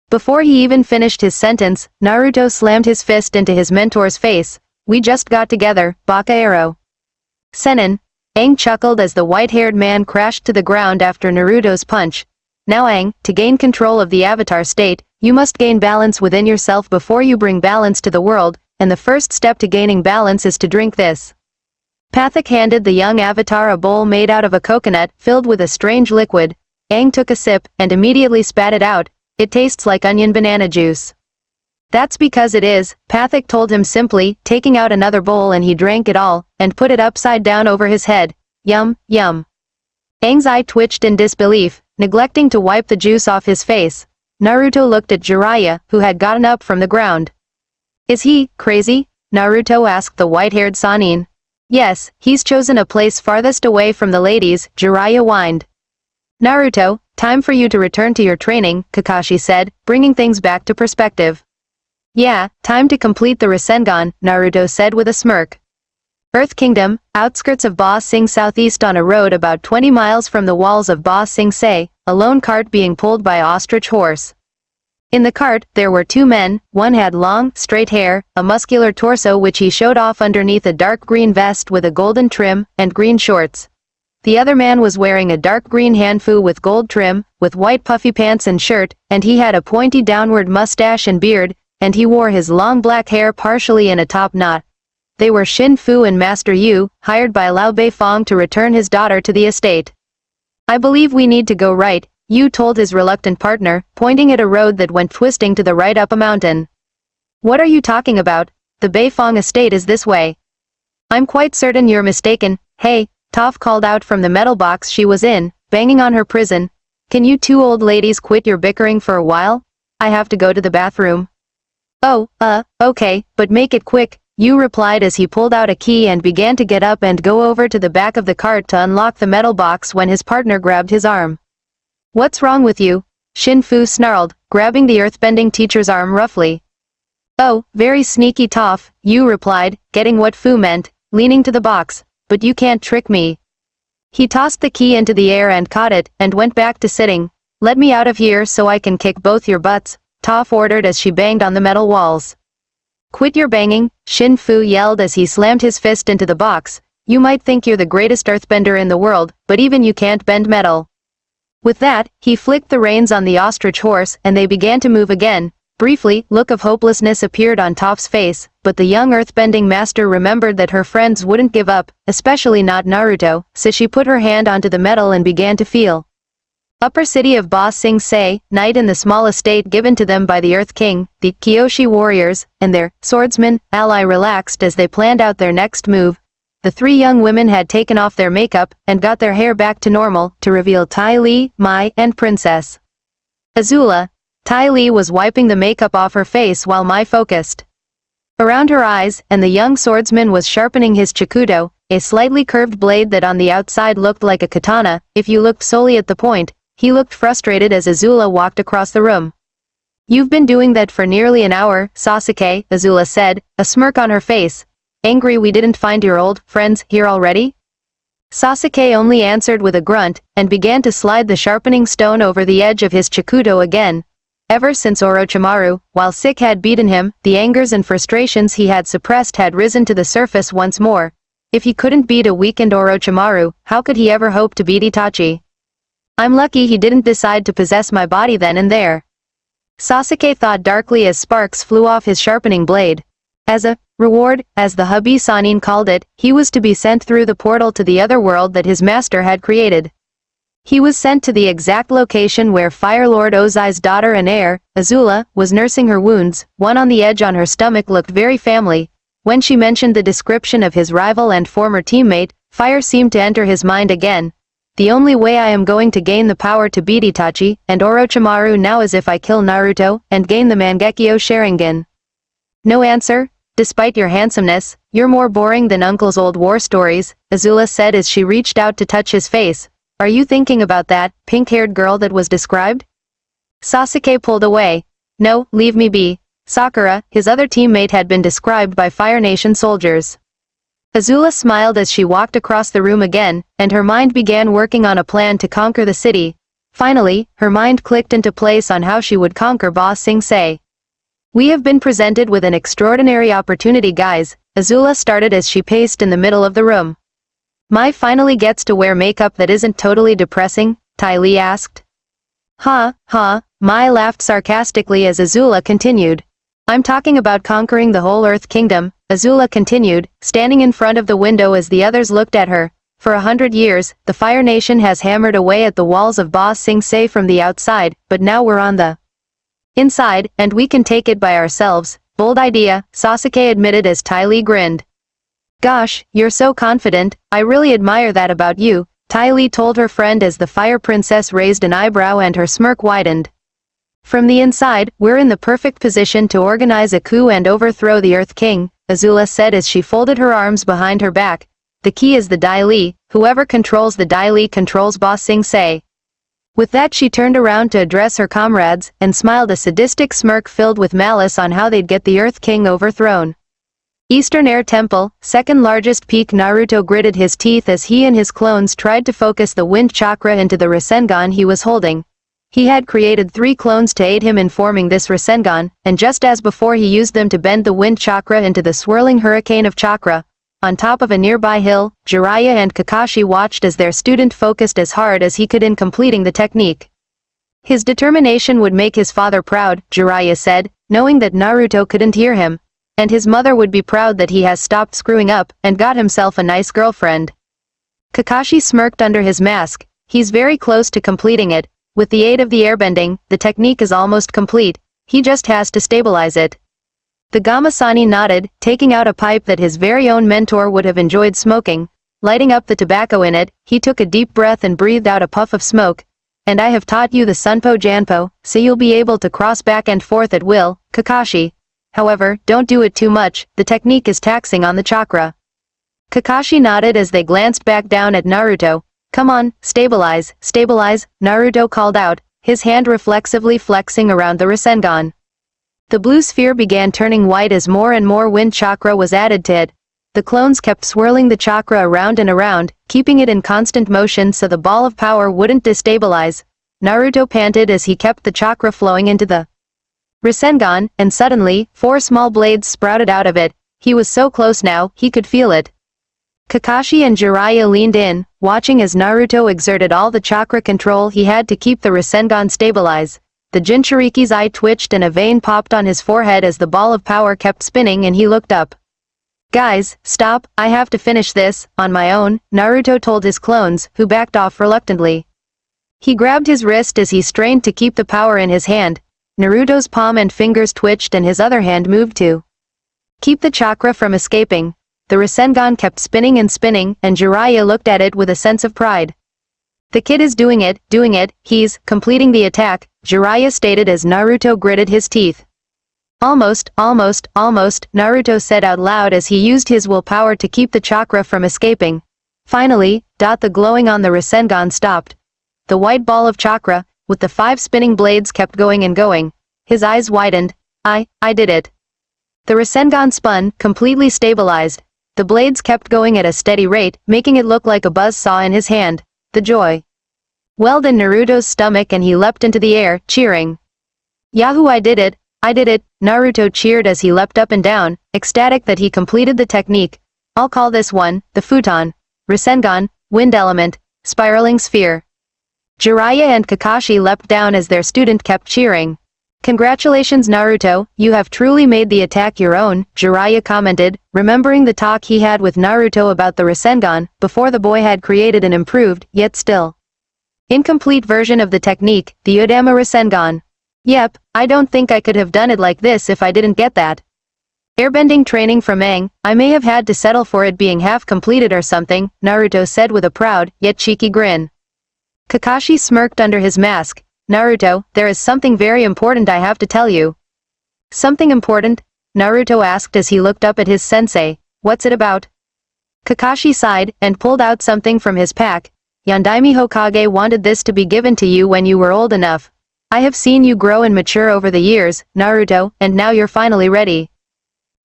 Before he even finished his sentence, Naruto slammed his fist into his mentor's face. We just got together, Baka Ero Sennin. Aang chuckled as the white-haired man crashed to the ground after Naruto's punch. Now Aang, to gain control of the avatar state, you must gain balance within yourself before you bring balance to the world, and the first step to gaining balance is to drink this. Pathik handed the young avatar a bowl made out of a coconut filled with a strange liquid. Aang took a sip, and immediately spat it out. It tastes like onion banana juice. That's because it is, Pathik told him simply, taking out another bowl and he drank it all, and put it upside down over his head. Yum, yum. Aang's eye twitched in disbelief, neglecting to wipe the juice off his face. Naruto looked at Jiraiya, who had gotten up from the ground. Is he crazy? Naruto asked the white-haired Sannin. Yes, he's chosen a place farthest away from the ladies, Jiraiya whined. Naruto, time for you to return to your training, Kakashi said, bringing things back to perspective. Yeah, time to complete the Rasengan, Naruto said with a smirk. Earth Kingdom, outskirts of Ba Sing southeast on a road about 20 miles from the walls of Ba Sing Se, a lone cart being pulled by ostrich horse. In the cart, there were 2 men, one had long, straight hair, a muscular torso which he showed off underneath a dark green vest with a golden trim, and green shorts. The other man was wearing a dark green hanfu with gold trim, with white puffy pants and shirt, and he had a pointy downward mustache and beard, and he wore his long black hair partially in a top knot. They were Shin Fu and Master Yu, hired by Lao Beifong to return his daughter to the estate. I believe we need to go right, Yu told his reluctant partner, pointing at a road that went twisting to the right up a mountain. What are you talking about? The Beifong estate is this way. I'm quite certain you're mistaken. Hey, Toph called out from the metal box she was in, banging on her prison. Can you two old ladies quit your bickering for a while? I have to go to the bathroom. Oh, okay, but make it quick, Yu replied as he pulled out a key and began to get up and go over to the back of the cart to unlock the metal box when his partner grabbed his arm. What's wrong with you? Shin Fu snarled, grabbing the earthbending teacher's arm roughly. Oh, very sneaky Toph, Yu replied, getting what Fu meant, leaning to the box, but you can't trick me. He tossed the key into the air and caught it, and went back to sitting. Let me out of here so I can kick both your butts, Toph ordered as she banged on the metal walls. Quit your banging, Shin Fu yelled as he slammed his fist into the box. You might think you're the greatest earthbender in the world, but even you can't bend metal. With that, he flicked the reins on the ostrich horse and they began to move again. Briefly, look of hopelessness appeared on Toph's face, but the young earthbending master remembered that her friends wouldn't give up, especially not Naruto, so she put her hand onto the metal and began to feel. Upper city of Ba Sing Se, night in the small estate given to them by the Earth King, the Kyoshi warriors, and their swordsman ally relaxed as they planned out their next move. The three young women had taken off their makeup and got their hair back to normal to reveal Tai Li, Mai, and Princess Azula. Tai Li was wiping the makeup off her face while Mai focused around her eyes, and the young swordsman was sharpening his chikudo, a slightly curved blade that on the outside looked like a katana. If you looked solely at the point, he looked frustrated as Azula walked across the room. You've been doing that for nearly an hour, Sasuke, Azula said, a smirk on her face. Angry we didn't find your old friends here already? Sasuke only answered with a grunt, and began to slide the sharpening stone over the edge of his chikudo again. Ever since Orochimaru, while Sick had beaten him, the angers and frustrations he had suppressed had risen to the surface once more. If he couldn't beat a weakened Orochimaru, how could he ever hope to beat Itachi? I'm lucky he didn't decide to possess my body then and there. Sasuke thought darkly as sparks flew off his sharpening blade. As a reward, as the Hubby Sanin called it, he was to be sent through the portal to the other world that his master had created. He was sent to the exact location where Fire Lord Ozai's daughter and heir, Azula, was nursing her wounds. One on the edge on her stomach looked very family. When she mentioned the description of his rival and former teammate, fire seemed to enter his mind again. The only way I am going to gain the power to beat Itachi and Orochimaru now is if I kill Naruto and gain the Mangekyo Sharingan. No answer? Despite your handsomeness, you're more boring than Uncle's old war stories, Azula said as she reached out to touch his face. Are you thinking about that pink-haired girl that was described? Sasuke pulled away. No, leave me be. Sakura, his other teammate, had been described by Fire Nation soldiers. Azula smiled as she walked across the room again, and her mind began working on a plan to conquer the city. Finally, her mind clicked into place on how she would conquer Ba Sing Se. We have been presented with an extraordinary opportunity, guys, Azula started as she paced in the middle of the room. Mai finally gets to wear makeup that isn't totally depressing? Tai Li asked. Huh, Mai laughed sarcastically as Azula continued. I'm talking about conquering the whole Earth Kingdom, Azula continued, standing in front of the window as the others looked at her. For 100 years, the Fire Nation has hammered away at the walls of Ba Sing Se from the outside, but now we're on the inside, and we can take it by ourselves. Bold idea, Sasuke admitted as Tai Li grinned. Gosh, you're so confident, I really admire that about you, Tai Li told her friend as the Fire Princess raised an eyebrow and her smirk widened. From the inside, we're in the perfect position to organize a coup and overthrow the Earth King, Azula said as she folded her arms behind her back. The key is the Dai Li, whoever controls the Dai Li controls Ba Sing Se. With that she turned around to address her comrades, and smiled a sadistic smirk filled with malice on how they'd get the Earth King overthrown. Eastern Air Temple, second largest peak. Naruto gritted his teeth as he and his clones tried to focus the wind chakra into the Rasengan he was holding. He had created 3 clones to aid him in forming this Rasengan, and just as before he used them to bend the wind chakra into the swirling hurricane of chakra. on top of a nearby hill, Jiraiya and Kakashi watched as their student focused as hard as he could in completing the technique. His determination would make his father proud, Jiraiya said, knowing that Naruto couldn't hear him. And his mother would be proud that he has stopped screwing up and got himself a nice girlfriend. Kakashi smirked under his mask. He's very close to completing it. With the aid of the airbending, the technique is almost complete. He just has to stabilize it. The Gamasani nodded, taking out a pipe that his very own mentor would have enjoyed smoking. Lighting up the tobacco in it, he took a deep breath and breathed out a puff of smoke. And I have taught you the Sunpo Janpo, so you'll be able to cross back and forth at will, Kakashi. However, don't do it too much, the technique is taxing on the chakra. Kakashi nodded as they glanced back down at Naruto. Come on, stabilize, stabilize, Naruto called out, his hand reflexively flexing around the Rasengan. The blue sphere began turning white as more and more wind chakra was added to it. The clones kept swirling the chakra around and around, keeping it in constant motion so the ball of power wouldn't destabilize. Naruto panted as he kept the chakra flowing into the Rasengan, and suddenly, 4 small blades sprouted out of it. He was so close now, he could feel it. Kakashi and Jiraiya leaned in, watching as Naruto exerted all the chakra control he had to keep the Rasengan stabilize. The Jinchuriki's eye twitched and a vein popped on his forehead as the ball of power kept spinning and he looked up. Guys, stop, I have to finish this, on my own, Naruto told his clones, who backed off reluctantly. He grabbed his wrist as he strained to keep the power in his hand. Naruto's palm and fingers twitched and his other hand moved to keep the chakra from escaping. The Rasengan kept spinning, and Jiraiya looked at it with a sense of pride. The kid is doing it, he's completing the attack, Jiraiya stated as Naruto gritted his teeth. Almost, Naruto said out loud as he used his willpower to keep the chakra from escaping. Finally, the glowing on the Rasengan stopped. The white ball of chakra, with the 5 spinning blades kept going and going. His eyes widened. I did it. The Rasengan spun, completely stabilized. The blades kept going at a steady rate, making it look like a buzz saw in his hand. The joy welled in Naruto's stomach and he leapt into the air, cheering. Yahoo! I did it, Naruto cheered as he leapt up and down, ecstatic that he completed the technique. I'll call this one, the futon. Rasengan, wind element, spiraling sphere. Jiraiya and Kakashi leapt down as their student kept cheering. Congratulations Naruto, you have truly made the attack your own, Jiraiya commented, remembering the talk he had with Naruto about the Rasengan, before the boy had created an improved, yet still incomplete version of the technique, the Udama Rasengan. Yep, I don't think I could have done it like this if I didn't get that airbending training from Aang. I may have had to settle for it being half completed or something, Naruto said with a proud, yet cheeky grin. Kakashi smirked under his mask. Naruto, there is something very important I have to tell you. Something important? Naruto asked as he looked up at his sensei. What's it about? Kakashi sighed, and pulled out something from his pack. Yondaime Hokage wanted this to be given to you when you were old enough. I have seen you grow and mature over the years, Naruto, and now you're finally ready.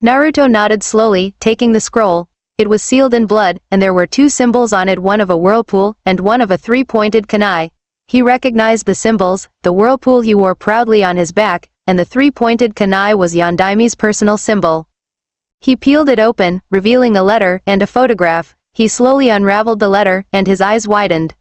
Naruto nodded slowly, taking the scroll. It was sealed in blood, and there were 2 symbols on it, one of a whirlpool, and one of a 3-pointed kunai. He recognized the symbols. The whirlpool he wore proudly on his back, and the 3-pointed kunai was Yondaime's personal symbol. He peeled it open, revealing a letter and a photograph. He slowly unraveled the letter, and his eyes widened.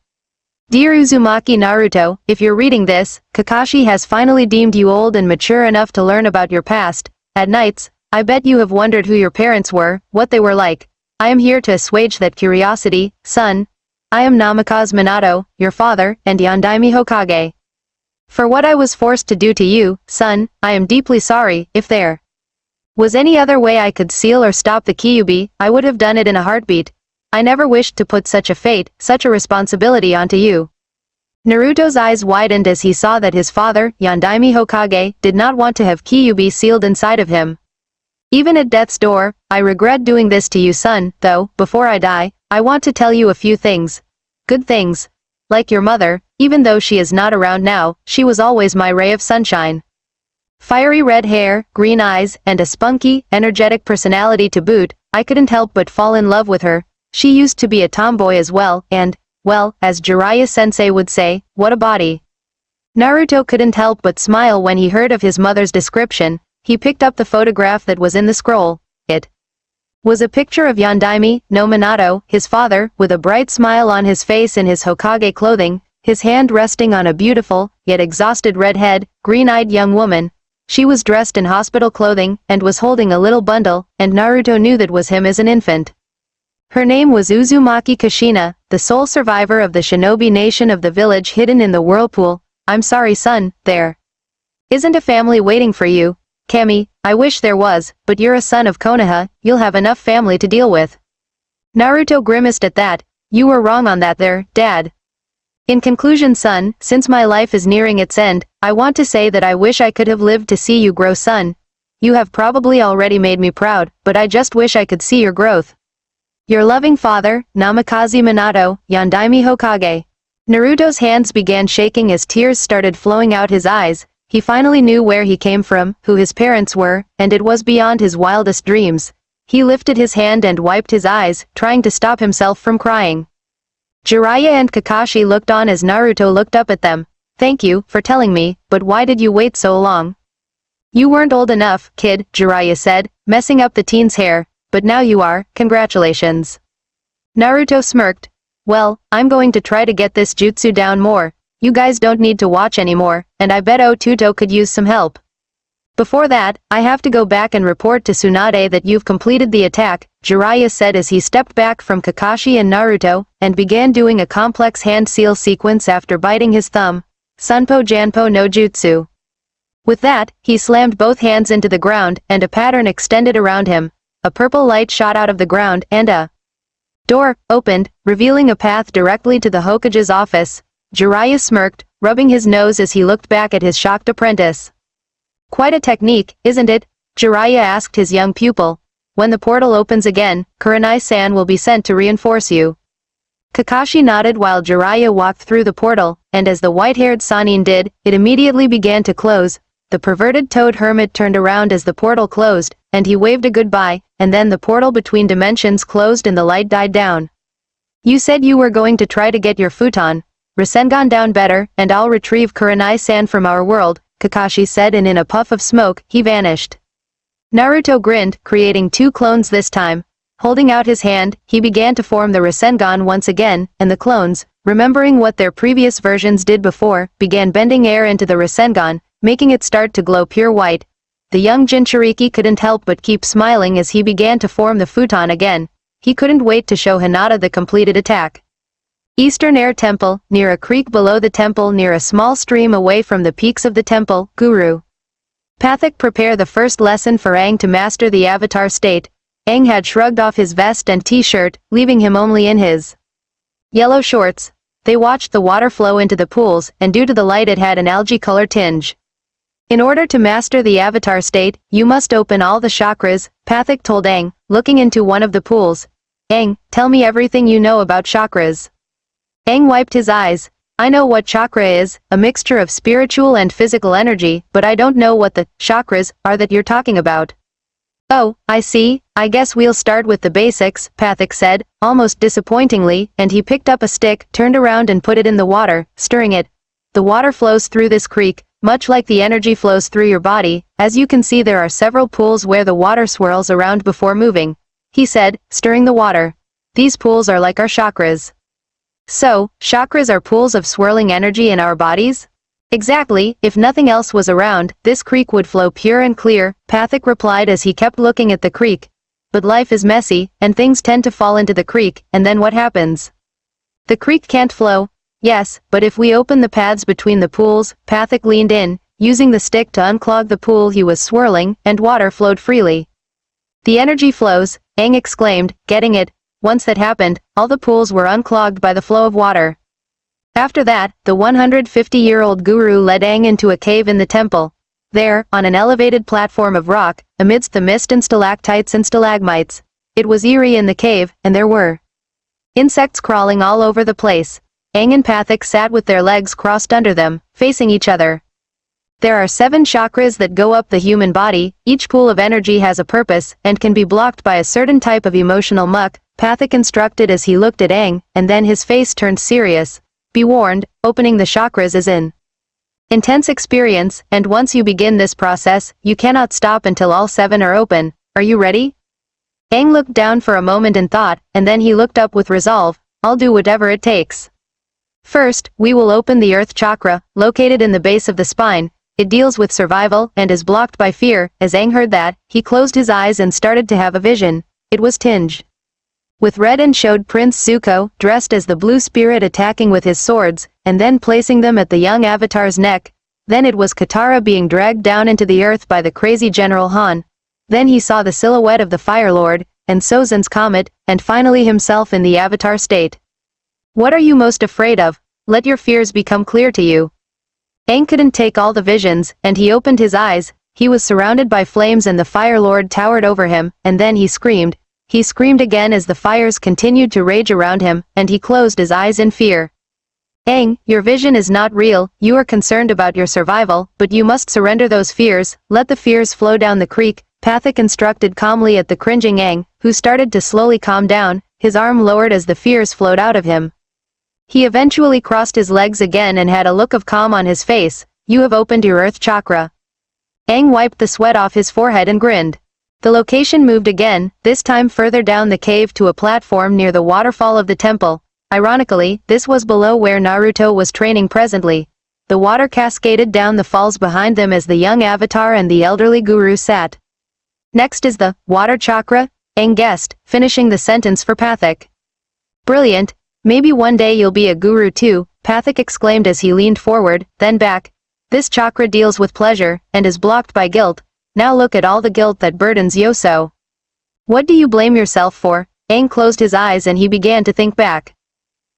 Dear Uzumaki Naruto, if you're reading this, Kakashi has finally deemed you old and mature enough to learn about your past. At nights, I bet you have wondered who your parents were, what they were like. I am here to assuage that curiosity, son. I am Namikaze Minato, your father, and Yondaime Hokage. For what I was forced to do to you, son, I am deeply sorry. If there was any other way I could seal or stop the Kyuubi, I would have done it in a heartbeat. I never wished to put such a fate, such a responsibility onto you. Naruto's eyes widened as he saw that his father, Yondaime Hokage, did not want to have Kyuubi sealed inside of him. Even at death's door, I regret doing this to you son, though, before I die, I want to tell you a few things. Good things. Like your mother, even though she is not around now, she was always my ray of sunshine. Fiery red hair, green eyes, and a spunky, energetic personality to boot, I couldn't help but fall in love with her. She used to be a tomboy as well, and, well, as Jiraiya-sensei would say, what a body. Naruto couldn't help but smile when he heard of his mother's description. He picked up the photograph that was in the scroll. It was a picture of Yondaime no Minato, his father, with a bright smile on his face in his Hokage clothing, his hand resting on a beautiful, yet exhausted red-haired, green-eyed young woman. She was dressed in hospital clothing, and was holding a little bundle, and Naruto knew that was him as an infant. Her name was Uzumaki Kushina, the sole survivor of the shinobi nation of the village hidden in the whirlpool. I'm sorry son, there isn't a family waiting for you, Kami, I wish there was, but you're a son of Konoha, you'll have enough family to deal with. Naruto grimaced at that. You were wrong on that there, Dad. In conclusion son, since my life is nearing its end, I want to say that I wish I could have lived to see you grow son. You have probably already made me proud, but I just wish I could see your growth. Your loving father, Namikaze Minato, Yondaime Hokage. Naruto's hands began shaking as tears started flowing out his eyes. He finally knew where he came from, who his parents were, and it was beyond his wildest dreams. He lifted his hand and wiped his eyes, trying to stop himself from crying. Jiraiya and Kakashi looked on as Naruto looked up at them. Thank you for telling me, but why did you wait so long? You weren't old enough, kid, Jiraiya said, messing up the teen's hair, but now you are, congratulations. Naruto smirked. Well, I'm going to try to get this jutsu down more. You guys don't need to watch anymore, and I bet Otuto could use some help. Before that, I have to go back and report to Tsunade that you've completed the attack, Jiraiya said as he stepped back from Kakashi and Naruto, and began doing a complex hand seal sequence after biting his thumb. Sunpo Janpo no Jutsu. With that, he slammed both hands into the ground, and a pattern extended around him. A purple light shot out of the ground, and a door opened, revealing a path directly to the Hokage's office. Jiraiya smirked, rubbing his nose as he looked back at his shocked apprentice. Quite a technique, isn't it? Jiraiya asked his young pupil. When the portal opens again, Kurenai-san will be sent to reinforce you. Kakashi nodded while Jiraiya walked through the portal, and as the white-haired Sannin did, it immediately began to close. The perverted toad hermit turned around as the portal closed, and he waved a goodbye, and then the portal between dimensions closed and the light died down. You said you were going to try to get your futon Rasengan down better, and I'll retrieve Kurenai-san from our world, Kakashi said, and in a puff of smoke, he vanished. Naruto grinned, creating two clones this time. Holding out his hand, he began to form the Rasengan once again, and the clones, remembering what their previous versions did before, began bending air into the Rasengan, making it start to glow pure white. The young Jinchuriki couldn't help but keep smiling as he began to form the futon again. He couldn't wait to show Hinata the completed attack. Eastern Air Temple, near a creek below the temple near a small stream away from the peaks of the temple, Guru. Pathak prepare the first lesson for Aang to master the avatar state. Aang had shrugged off his vest and t-shirt, leaving him only in his yellow shorts. They watched the water flow into the pools, and due to the light it had an algae color tinge. In order to master the avatar state, you must open all the chakras, Pathak told Aang, looking into one of the pools. Aang, tell me everything you know about chakras. Aang wiped his eyes. I know what chakra is, a mixture of spiritual and physical energy, but I don't know what the chakras are that you're talking about. Oh, I see, I guess we'll start with the basics, Pathak said, almost disappointingly, and he picked up a stick, turned around and put it in the water, stirring it. The water flows through this creek, much like the energy flows through your body. As you can see, there are several pools where the water swirls around before moving, he said, stirring the water. These pools are like our chakras. So, chakras are pools of swirling energy in our bodies? Exactly, if nothing else was around, this creek would flow pure and clear, Pathak replied as he kept looking at the creek. But life is messy, and things tend to fall into the creek, and then what happens? The creek can't flow. Yes, but if we open the paths between the pools, Pathak leaned in, using the stick to unclog the pool he was swirling, and water flowed freely. The energy flows, Aang exclaimed, getting it. Once that happened, all the pools were unclogged by the flow of water. After that, the 150-year-old guru led Aang into a cave in the temple. There, on an elevated platform of rock, amidst the mist and stalactites and stalagmites, it was eerie in the cave, and there were insects crawling all over the place. Aang and Pathak sat with their legs crossed under them, facing each other. There are 7 chakras that go up the human body. Each pool of energy has a purpose, and can be blocked by a certain type of emotional muck, Pathak instructed as he looked at Aang, and then his face turned serious. Be warned, opening the chakras is an intense experience, and once you begin this process, you cannot stop until all 7 are open. Are you ready? Aang looked down for a moment in thought, and then he looked up with resolve. I'll do whatever it takes. First, we will open the earth chakra, located in the base of the spine. It deals with survival and is blocked by fear. As Aang heard that, he closed his eyes and started to have a vision. It was tinged with red and showed Prince Zuko, dressed as the blue spirit, attacking with his swords, and then placing them at the young avatar's neck. Then it was Katara being dragged down into the earth by the crazy General Han. Then he saw the silhouette of the Fire Lord, and Sozin's comet, and finally himself in the avatar state. What are you most afraid of? Let your fears become clear to you. Aang couldn't take all the visions, and he opened his eyes. He was surrounded by flames and the Fire Lord towered over him, and then he screamed. He screamed again as the fires continued to rage around him, and he closed his eyes in fear. Aang, your vision is not real, you are concerned about your survival, but you must surrender those fears, let the fears flow down the creek, Pathak instructed calmly at the cringing Aang, who started to slowly calm down, his arm lowered as the fears flowed out of him. He eventually crossed his legs again and had a look of calm on his face. You have opened your earth chakra. Aang wiped the sweat off his forehead and grinned. The location moved again, this time further down the cave to a platform near the waterfall of the temple. Ironically, this was below where Naruto was training presently. The water cascaded down the falls behind them as the young avatar and the elderly guru sat. Next is the water chakra, Aang guessed, finishing the sentence for Pathak. Brilliant. Maybe one day you'll be a guru too, Pathak exclaimed as he leaned forward, then back. This chakra deals with pleasure, and is blocked by guilt. Now look at all the guilt that burdens Yoso. What do you blame yourself for? Aang closed his eyes and he began to think back.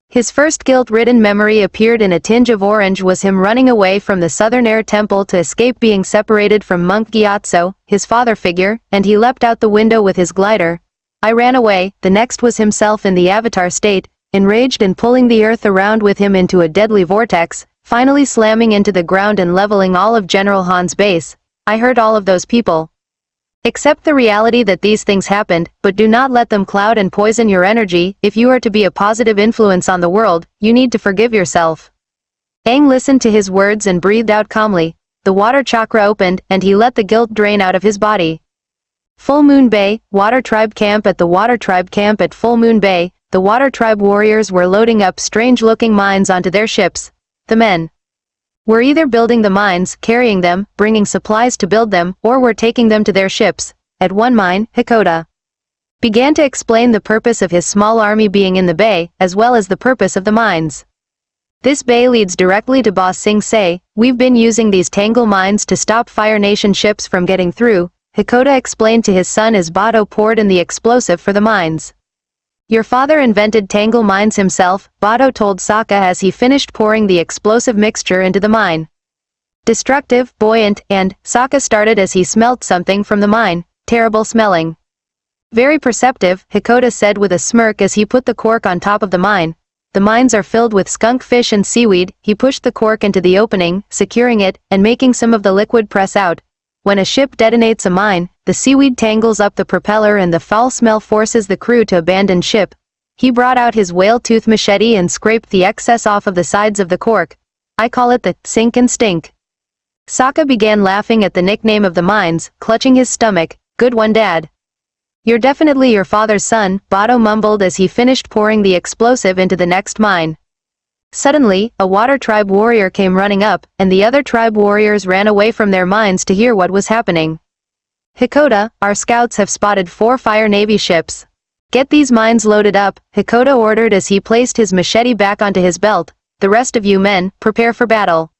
His first guilt-ridden memory appeared in a tinge of orange was him running away from the Southern Air Temple to escape being separated from Monk Gyatso, his father figure, and he leapt out the window with his glider. I ran away. The next was himself in the avatar state, enraged and pulling the earth around with him into a deadly vortex, finally slamming into the ground and leveling all of General Han's base. I hurt all of those people. Accept the reality that these things happened, but do not let them cloud and poison your energy. If you are to be a positive influence on the world, you need to forgive yourself. Aang listened to his words and breathed out calmly. The water chakra opened, and he let the guilt drain out of his body. Full Moon Bay, Water Tribe Camp. At the Water Tribe Camp at Full Moon Bay, the Water Tribe warriors were loading up strange-looking mines onto their ships. The men were either building the mines, carrying them, bringing supplies to build them, or were taking them to their ships. At one mine, Hakoda began to explain the purpose of his small army being in the bay, as well as the purpose of the mines. This bay leads directly to Ba Sing Se. We've been using these Tangle mines to stop Fire Nation ships from getting through, Hakoda explained to his son as Bato poured in the explosive for the mines. Your father invented Tangle mines himself, Bato told Sokka as he finished pouring the explosive mixture into the mine. Destructive, buoyant, and, Sokka started as he smelt something from the mine, terrible smelling. Very perceptive, Hakoda said with a smirk as he put the cork on top of the mine. The mines are filled with skunk fish and seaweed. He pushed the cork into the opening, securing it, and making some of the liquid press out. When a ship detonates a mine, the seaweed tangles up the propeller and the foul smell forces the crew to abandon ship. He brought out his whale-tooth machete and scraped the excess off of the sides of the cork. I call it the sink and stink. Sokka began laughing at the nickname of the mines, clutching his stomach. Good one, Dad. You're definitely your father's son, Bato mumbled as he finished pouring the explosive into the next mine. Suddenly, a Water Tribe warrior came running up, and the other tribe warriors ran away from their mines to hear what was happening. Hakoda, our scouts have spotted 4 Fire Navy ships. Get these mines loaded up, Hakoda ordered as he placed his machete back onto his belt. The rest of you men, prepare for battle.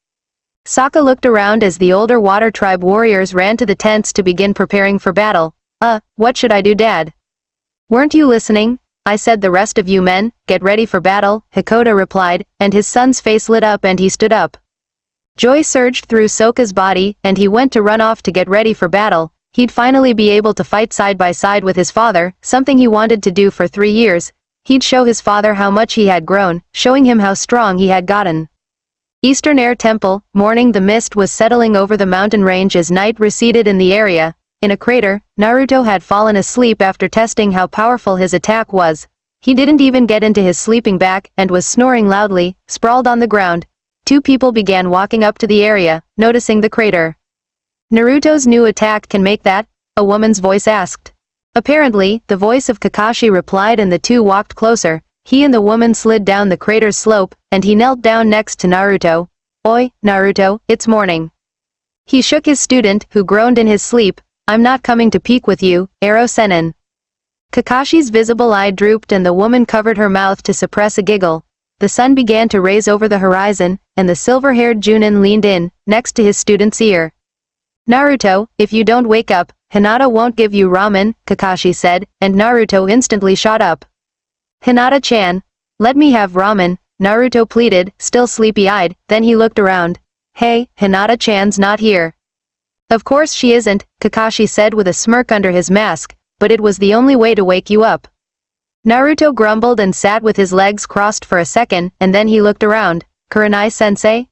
Sokka looked around as the older Water Tribe warriors ran to the tents to begin preparing for battle. What should I do, Dad? Weren't you listening? I said the rest of you men, get ready for battle, Hakoda replied, and his son's face lit up and he stood up. Joy surged through Sokka's body, and he went to run off to get ready for battle. He'd finally be able to fight side by side with his father, something he wanted to do for 3 years. He'd show his father how much he had grown, showing him how strong he had gotten. Eastern Air Temple, morning. The mist was settling over the mountain range as night receded in the area. In a crater, Naruto had fallen asleep after testing how powerful his attack was. He didn't even get into his sleeping bag and was snoring loudly, sprawled on the ground. 2 people began walking up to the area, noticing the crater. Naruto's new attack can make that? A woman's voice asked. Apparently, the voice of Kakashi replied and the two walked closer. He and the woman slid down the crater's slope, and he knelt down next to Naruto. Oi, Naruto, it's morning. He shook his student, who groaned in his sleep. I'm not coming to peek with you, Ero Sennin. Kakashi's visible eye drooped and the woman covered her mouth to suppress a giggle. The sun began to raise over the horizon, and the silver-haired Junin leaned in, next to his student's ear. Naruto, if you don't wake up, Hinata won't give you ramen, Kakashi said, and Naruto instantly shot up. Hinata-chan, let me have ramen, Naruto pleaded, still sleepy-eyed, then he looked around. Hey, Hinata-chan's not here. Of course she isn't, Kakashi said with a smirk under his mask, but it was the only way to wake you up. Naruto grumbled and sat with his legs crossed for a second, and then he looked around. Kurenai-sensei?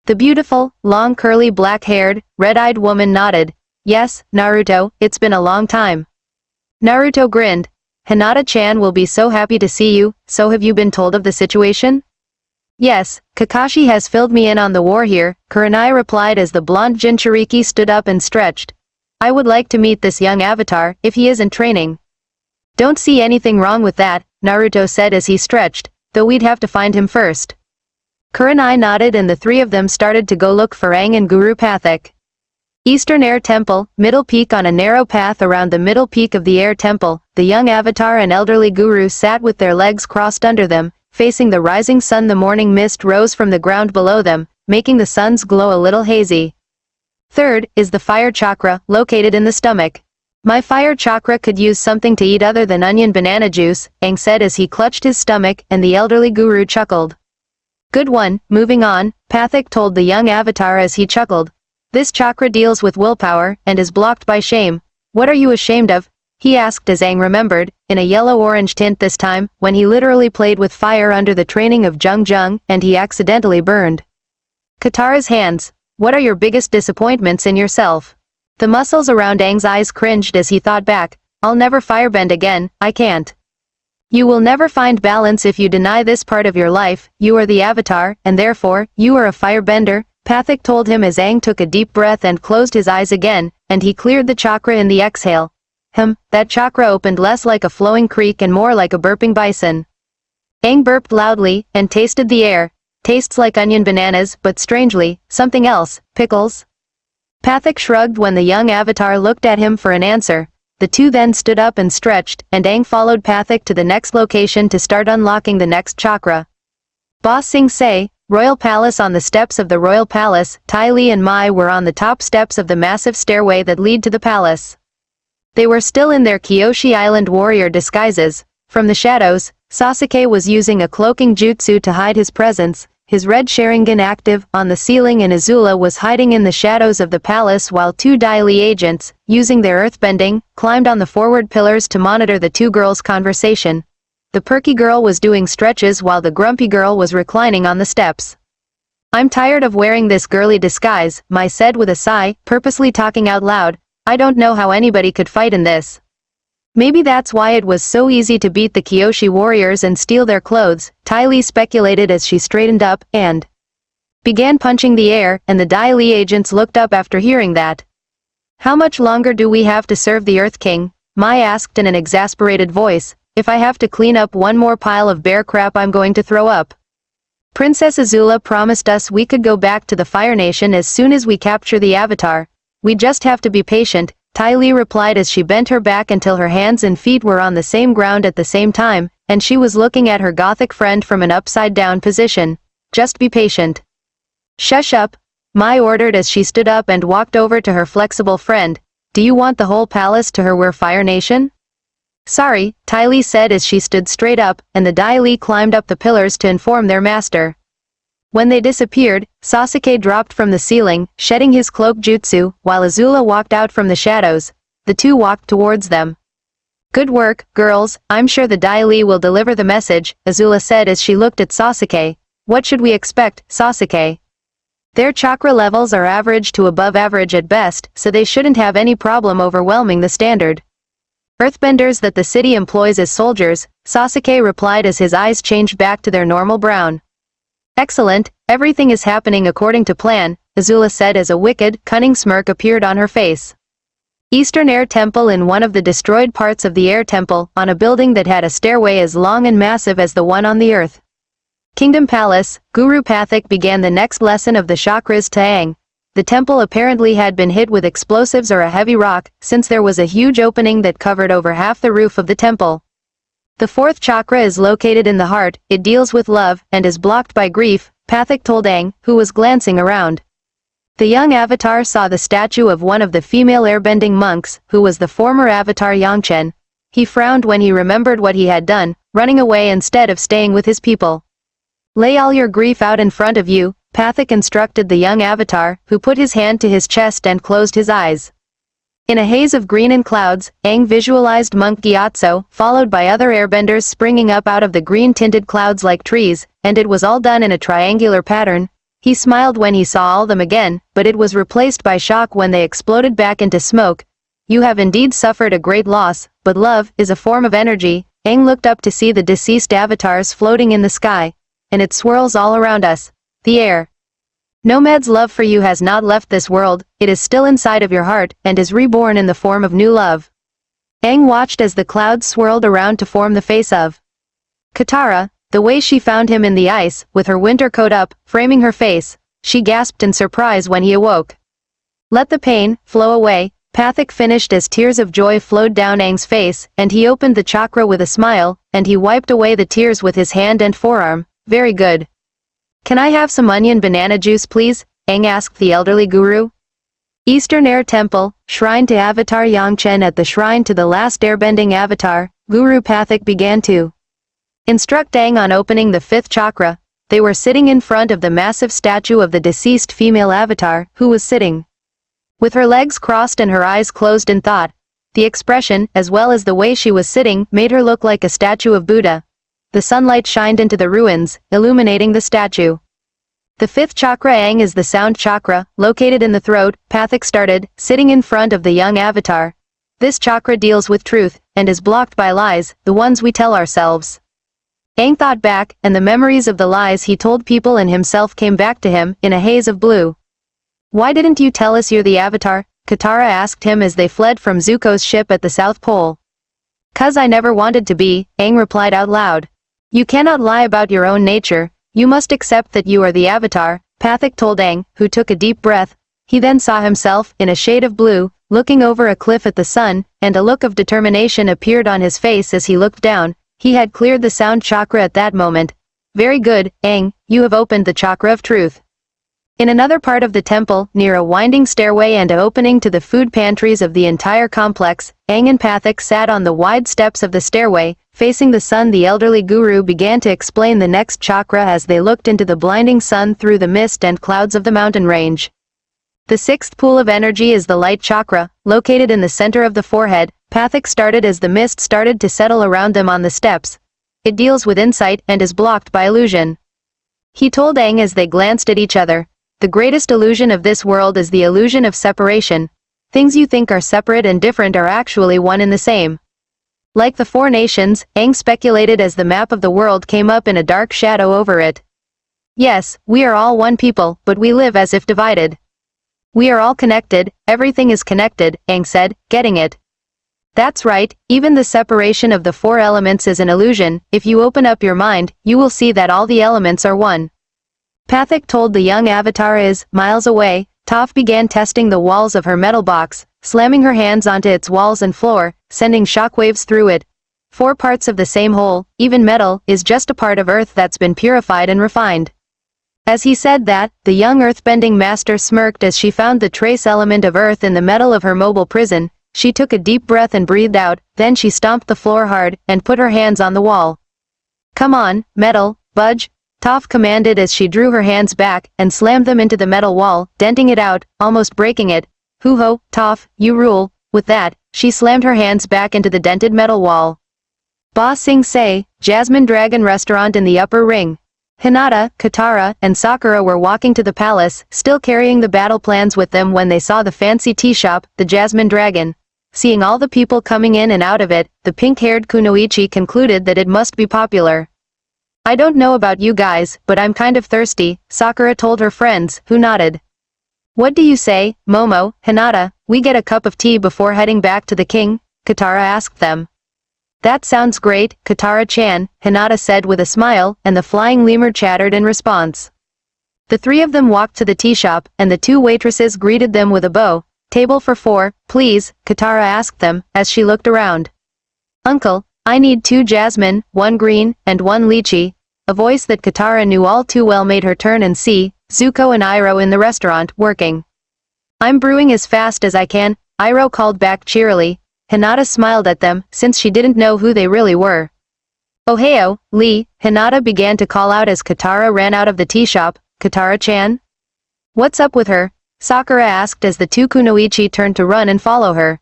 The beautiful, long curly black-haired, red-eyed woman nodded. Yes, Naruto, it's been a long time. Naruto grinned. Hinata-chan will be so happy to see you, so have you been told of the situation? Yes, Kakashi has filled me in on the war here, Kurenai replied as the blonde Jinchuriki stood up and stretched. I would like to meet this young avatar, if he isn't training. Don't see anything wrong with that, Naruto said as he stretched, though we'd have to find him first. Kurenai nodded and the three of them started to go look for Aang and Guru Pathak. Eastern Air Temple, middle peak on a narrow path around the middle peak of the Air Temple, the young avatar and elderly guru sat with their legs crossed under them, facing the rising sun. The morning mist rose from the ground below them, making the sun's glow a little hazy. Third, is the fire chakra, located in the stomach. My fire chakra could use something to eat other than onion banana juice, Aang said as he clutched his stomach, and the elderly guru chuckled. Good one, moving on, Pathak told the young avatar as he chuckled. This chakra deals with willpower, and is blocked by shame. What are you ashamed of? He asked as Aang remembered, in a yellow-orange tint this time, when he literally played with fire under the training of Jung Jung, and he accidentally burned Katara's hands. What are your biggest disappointments in yourself? The muscles around Aang's eyes cringed as he thought back. I'll never firebend again, I can't. You will never find balance if you deny this part of your life. You are the avatar, and therefore, you are a firebender, Pathak told him as Aang took a deep breath and closed his eyes again, and he cleared the chakra in the exhale. That chakra opened less like a flowing creek and more like a burping bison. Aang burped loudly, and tasted the air. Tastes like onion bananas, but strangely, something else, pickles. Pathak shrugged when the young avatar looked at him for an answer. The two then stood up and stretched, and Aang followed Pathak to the next location to start unlocking the next chakra. Ba Sing Se, Royal Palace. On the steps of the Royal Palace, Ty Lee and Mai were on the top steps of the massive stairway that lead to the palace. They were still in their Kyoshi Island warrior disguises. From the shadows, Sasuke was using a cloaking jutsu to hide his presence, his red Sharingan active on the ceiling, and Azula was hiding in the shadows of the palace while two Dai Li agents, using their earthbending, climbed on the forward pillars to monitor the two girls' conversation. The perky girl was doing stretches while the grumpy girl was reclining on the steps. I'm tired of wearing this girly disguise, Mai said with a sigh, purposely talking out loud. I don't know how anybody could fight in this. Maybe that's why it was so easy to beat the Kyoshi warriors and steal their clothes, Ty Lee speculated as she straightened up, and began punching the air, and the Dai Li agents looked up after hearing that. How much longer do we have to serve the Earth King? Mai asked in an exasperated voice. If I have to clean up one more pile of bear crap, I'm going to throw up. Princess Azula promised us we could go back to the Fire Nation as soon as we capture the Avatar. We just have to be patient, Ty Lee replied as she bent her back until her hands and feet were on the same ground at the same time, and she was looking at her gothic friend from an upside-down position. Just be patient. Shush up, Mai ordered as she stood up and walked over to her flexible friend. Do you want the whole palace to her? We're Fire Nation? Sorry, Ty Lee said as she stood straight up, and the Dai Li climbed up the pillars to inform their master. When they disappeared, Sasuke dropped from the ceiling, shedding his cloak jutsu, while Azula walked out from the shadows. The two walked towards them. Good work, girls, I'm sure the Dai Li will deliver the message, Azula said as she looked at Sasuke. What should we expect, Sasuke? Their chakra levels are average to above average at best, so they shouldn't have any problem overwhelming the standard earthbenders that the city employs as soldiers, Sasuke replied as his eyes changed back to their normal brown. Excellent, everything is happening according to plan, Azula said as a wicked, cunning smirk appeared on her face. Eastern Air Temple in one of the destroyed parts of the Air Temple, on a building that had a stairway as long and massive as the one on the earth. Kingdom Palace, Guru Pathak began the next lesson of the chakras to Aang. The temple apparently had been hit with explosives or a heavy rock, since there was a huge opening that covered over half the roof of the temple. The fourth chakra is located in the heart, it deals with love, and is blocked by grief, Pathak told Aang, who was glancing around. The young avatar saw the statue of one of the female airbending monks, who was the former avatar Yangchen. He frowned when he remembered what he had done, running away instead of staying with his people. Lay all your grief out in front of you, Pathak instructed the young avatar, who put his hand to his chest and closed his eyes. In a haze of green and clouds, Aang visualized Monk Gyatso, followed by other airbenders springing up out of the green-tinted clouds like trees, and it was all done in a triangular pattern. He smiled when he saw all them again, but it was replaced by shock when they exploded back into smoke. You have indeed suffered a great loss, but love is a form of energy. Aang looked up to see the deceased avatars floating in the sky, and it swirls all around us. The air. Nomad's love for you has not left this world, it is still inside of your heart, and is reborn in the form of new love. Aang watched as the clouds swirled around to form the face of Katara. The way she found him in the ice, with her winter coat up, framing her face, she gasped in surprise when he awoke. Let the pain flow away, Pathak finished as tears of joy flowed down Aang's face, and he opened the chakra with a smile, and he wiped away the tears with his hand and forearm. Very good. Can I have some onion banana juice please? Aang asked the elderly guru. Eastern Air Temple, shrine to Avatar Yangchen. At the shrine to the last airbending avatar, Guru Pathak began to instruct Aang on opening the fifth chakra. They were sitting in front of the massive statue of the deceased female avatar, who was sitting with her legs crossed and her eyes closed in thought. The expression, as well as the way she was sitting, made her look like a statue of Buddha. The sunlight shined into the ruins, illuminating the statue. The fifth chakra Aang is the sound chakra, located in the throat. Pathak started, sitting in front of the young avatar. This chakra deals with truth, and is blocked by lies, the ones we tell ourselves. Aang thought back, and the memories of the lies he told people and himself came back to him, in a haze of blue. Why didn't you tell us you're the avatar? Katara asked him as they fled from Zuko's ship at the South Pole. 'Cause I never wanted to be, Aang replied out loud. You cannot lie about your own nature, you must accept that you are the avatar, Pathak told Aang, who took a deep breath. He then saw himself, in a shade of blue, looking over a cliff at the sun, and a look of determination appeared on his face as he looked down. He had cleared the sound chakra at that moment. Very good, Aang, you have opened the chakra of truth. In another part of the temple, near a winding stairway and an opening to the food pantries of the entire complex, Aang and Pathak sat on the wide steps of the stairway, facing the sun. The elderly guru began to explain the next chakra as they looked into the blinding sun through the mist and clouds of the mountain range. The sixth pool of energy is the light chakra, located in the center of the forehead. Pathak started as the mist started to settle around them on the steps. It deals with insight and is blocked by illusion. He told Aang as they glanced at each other. The greatest illusion of this world is the illusion of separation. Things you think are separate and different are actually one and the same. Like the four nations, Aang speculated as the map of the world came up in a dark shadow over it. Yes, we are all one people, but we live as if divided. We are all connected, everything is connected, Aang said, getting it. That's right, even the separation of the four elements is an illusion. If you open up your mind, you will see that all the elements are one. Pathak told the young avatar is miles away. Toph began testing the walls of her metal box, slamming her hands onto its walls and floor, sending shockwaves through it. Four parts of the same whole, even metal, is just a part of earth that's been purified and refined. As he said that, the young earthbending master smirked as she found the trace element of earth in the metal of her mobile prison. She took a deep breath and breathed out, then she stomped the floor hard, and put her hands on the wall. Come on, metal, budge, Toph commanded as she drew her hands back, and slammed them into the metal wall, denting it out, almost breaking it. Hoo-ho, Toph, you rule. With that, she slammed her hands back into the dented metal wall. Ba Sing Se, Jasmine Dragon Restaurant in the upper ring. Hinata, Katara, and Sakura were walking to the palace, still carrying the battle plans with them when they saw the fancy tea shop, the Jasmine Dragon. Seeing all the people coming in and out of it, the pink-haired kunoichi concluded that it must be popular. I don't know about you guys, but I'm kind of thirsty, Sakura told her friends, who nodded. What do you say, Momo, Hinata, we get a cup of tea before heading back to the king? Katara asked them. That sounds great, Katara-chan, Hinata said with a smile, and the flying lemur chattered in response. The three of them walked to the tea shop, and the two waitresses greeted them with a bow. Table for 4, please, Katara asked them, as she looked around. Uncle, I need 2 jasmine, 1 green, and 1 lychee. A voice that Katara knew all too well made her turn and see Zuko and Iroh in the restaurant, working. I'm brewing as fast as I can, Iroh called back cheerily. Hinata smiled at them, since she didn't know who they really were. Ohio, Lee, Hinata began to call out as Katara ran out of the tea shop. Katara-chan? What's up with her? Sakura asked as the two kunoichi turned to run and follow her.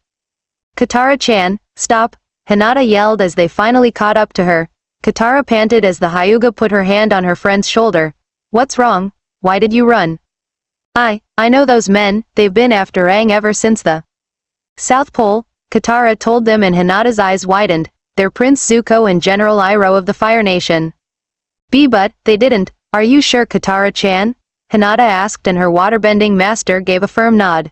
Katara-chan, stop, Hinata yelled as they finally caught up to her. Katara panted as the Hyuga put her hand on her friend's shoulder. What's wrong? Why did you run? I know those men, they've been after Aang ever since the South Pole, Katara told them, and Hinata's eyes widened. They're Prince Zuko and General Iroh of the Fire Nation. But they didn't, are you sure, Katara-chan? Hinata asked, and her waterbending master gave a firm nod.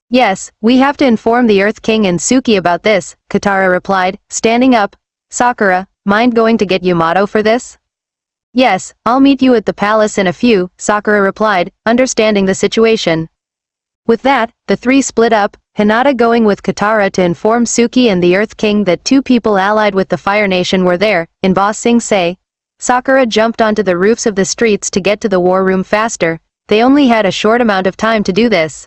Yes, we have to inform the Earth King and Suki about this, Katara replied, standing up. Sakura, mind going to get Yamato for this? Yes, I'll meet you at the palace in a few, Sakura replied, understanding the situation. With that, the three split up, Hinata going with Katara to inform Suki and the Earth King that 2 people allied with the Fire Nation were there, in Ba Sing Se. Sakura jumped onto the roofs of the streets to get to the war room faster. They only had a short amount of time to do this.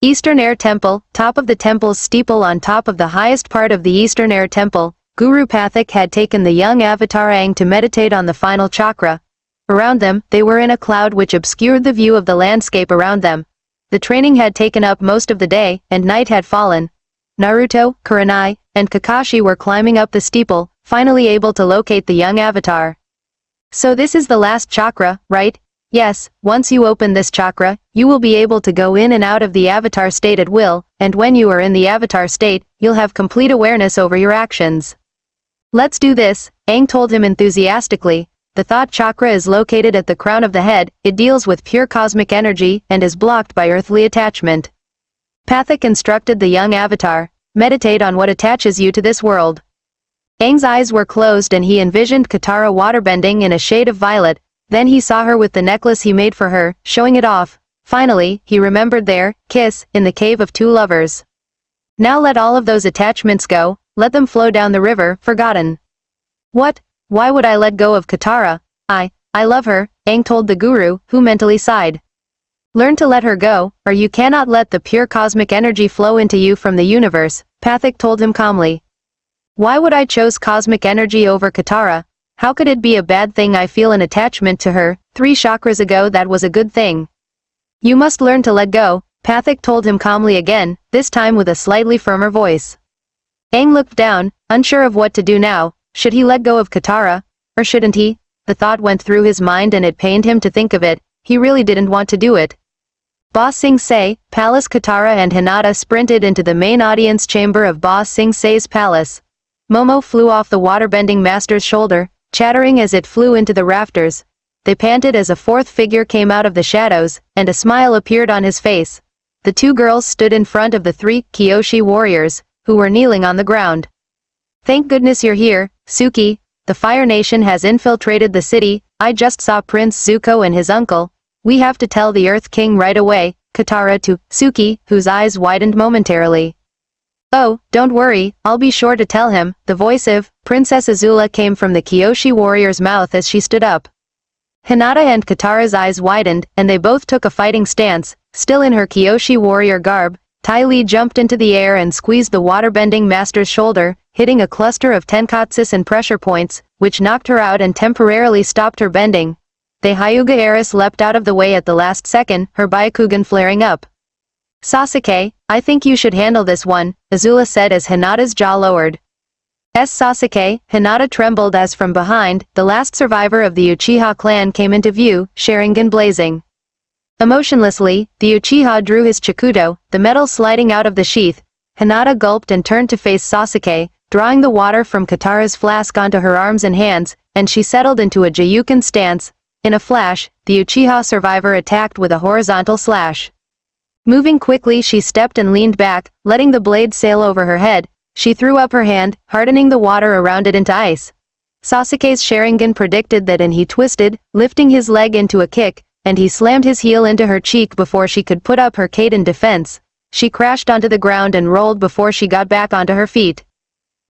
Eastern Air Temple, top of the temple's steeple. On top of the highest part of the Eastern Air Temple, Guru Pathak had taken the young avatar Aang to meditate on the final chakra. Around them, they were in a cloud which obscured the view of the landscape around them. The training had taken up most of the day, and night had fallen. Naruto, Kurenai, and Kakashi were climbing up the steeple, finally able to locate the young avatar. So this is the last chakra, right? Yes, once you open this chakra, you will be able to go in and out of the avatar state at will, and when you are in the avatar state, you'll have complete awareness over your actions. Let's do this, Aang told him enthusiastically. The thought chakra is located at the crown of the head, it deals with pure cosmic energy, and is blocked by earthly attachment. Pathak instructed the young avatar, meditate on what attaches you to this world. Aang's eyes were closed and he envisioned Katara waterbending in a shade of violet, then he saw her with the necklace he made for her, showing it off. Finally, he remembered their kiss in the cave of 2 lovers. Now let all of those attachments go, let them flow down the river, forgotten. What? Why would I let go of Katara? I love her, Aang told the guru, who mentally sighed. Learn to let her go, or you cannot let the pure cosmic energy flow into you from the universe, Pathak told him calmly. Why would I choose cosmic energy over Katara? How could it be a bad thing? I feel an attachment to her, 3 chakras ago that was a good thing. You must learn to let go, Pathak told him calmly again, this time with a slightly firmer voice. Aang looked down, unsure of what to do now. Should he let go of Katara, or shouldn't he? The thought went through his mind and it pained him to think of it, he really didn't want to do it. Ba Sing Se, Palace. Katara and Hinata sprinted into the main audience chamber of Ba Sing Se's palace. Momo flew off the waterbending master's shoulder, chattering as it flew into the rafters. They panted as a 4th figure came out of the shadows, and a smile appeared on his face. The 2 girls stood in front of the 3 Kyoshi warriors, who were kneeling on the ground. Thank goodness you're here, Suki. The Fire Nation has infiltrated the city. I just saw Prince Zuko and his uncle. We have to tell the Earth King right away, Katara to Suki, whose eyes widened momentarily. Oh, don't worry, I'll be sure to tell him. The voice of Princess Azula came from the Kyoshi warrior's mouth as she stood up. Hinata and Katara's eyes widened, and they both took a fighting stance. Still in her Kyoshi warrior garb, Ty Lee jumped into the air and squeezed the waterbending master's shoulder, hitting a cluster of tenkatsus and pressure points, which knocked her out and temporarily stopped her bending. The Hyuga heiress leapt out of the way at the last second, her Byakugan flaring up. Sasuke, I think you should handle this one, Azula said as Hinata's jaw lowered. Sasuke, Hinata trembled as from behind, the last survivor of the Uchiha clan came into view, Sharingan blazing. Emotionlessly, the Uchiha drew his Chikudo, the metal sliding out of the sheath. Hinata gulped and turned to face Sasuke, drawing the water from Katara's flask onto her arms and hands, and she settled into a Jayuken stance. In a flash, the Uchiha survivor attacked with a horizontal slash. Moving quickly, she stepped and leaned back, letting the blade sail over her head. She threw up her hand, hardening the water around it into ice. Sasuke's Sharingan predicted that, and he twisted, lifting his leg into a kick, and he slammed his heel into her cheek before she could put up her kate in defense. She crashed onto the ground and rolled before she got back onto her feet.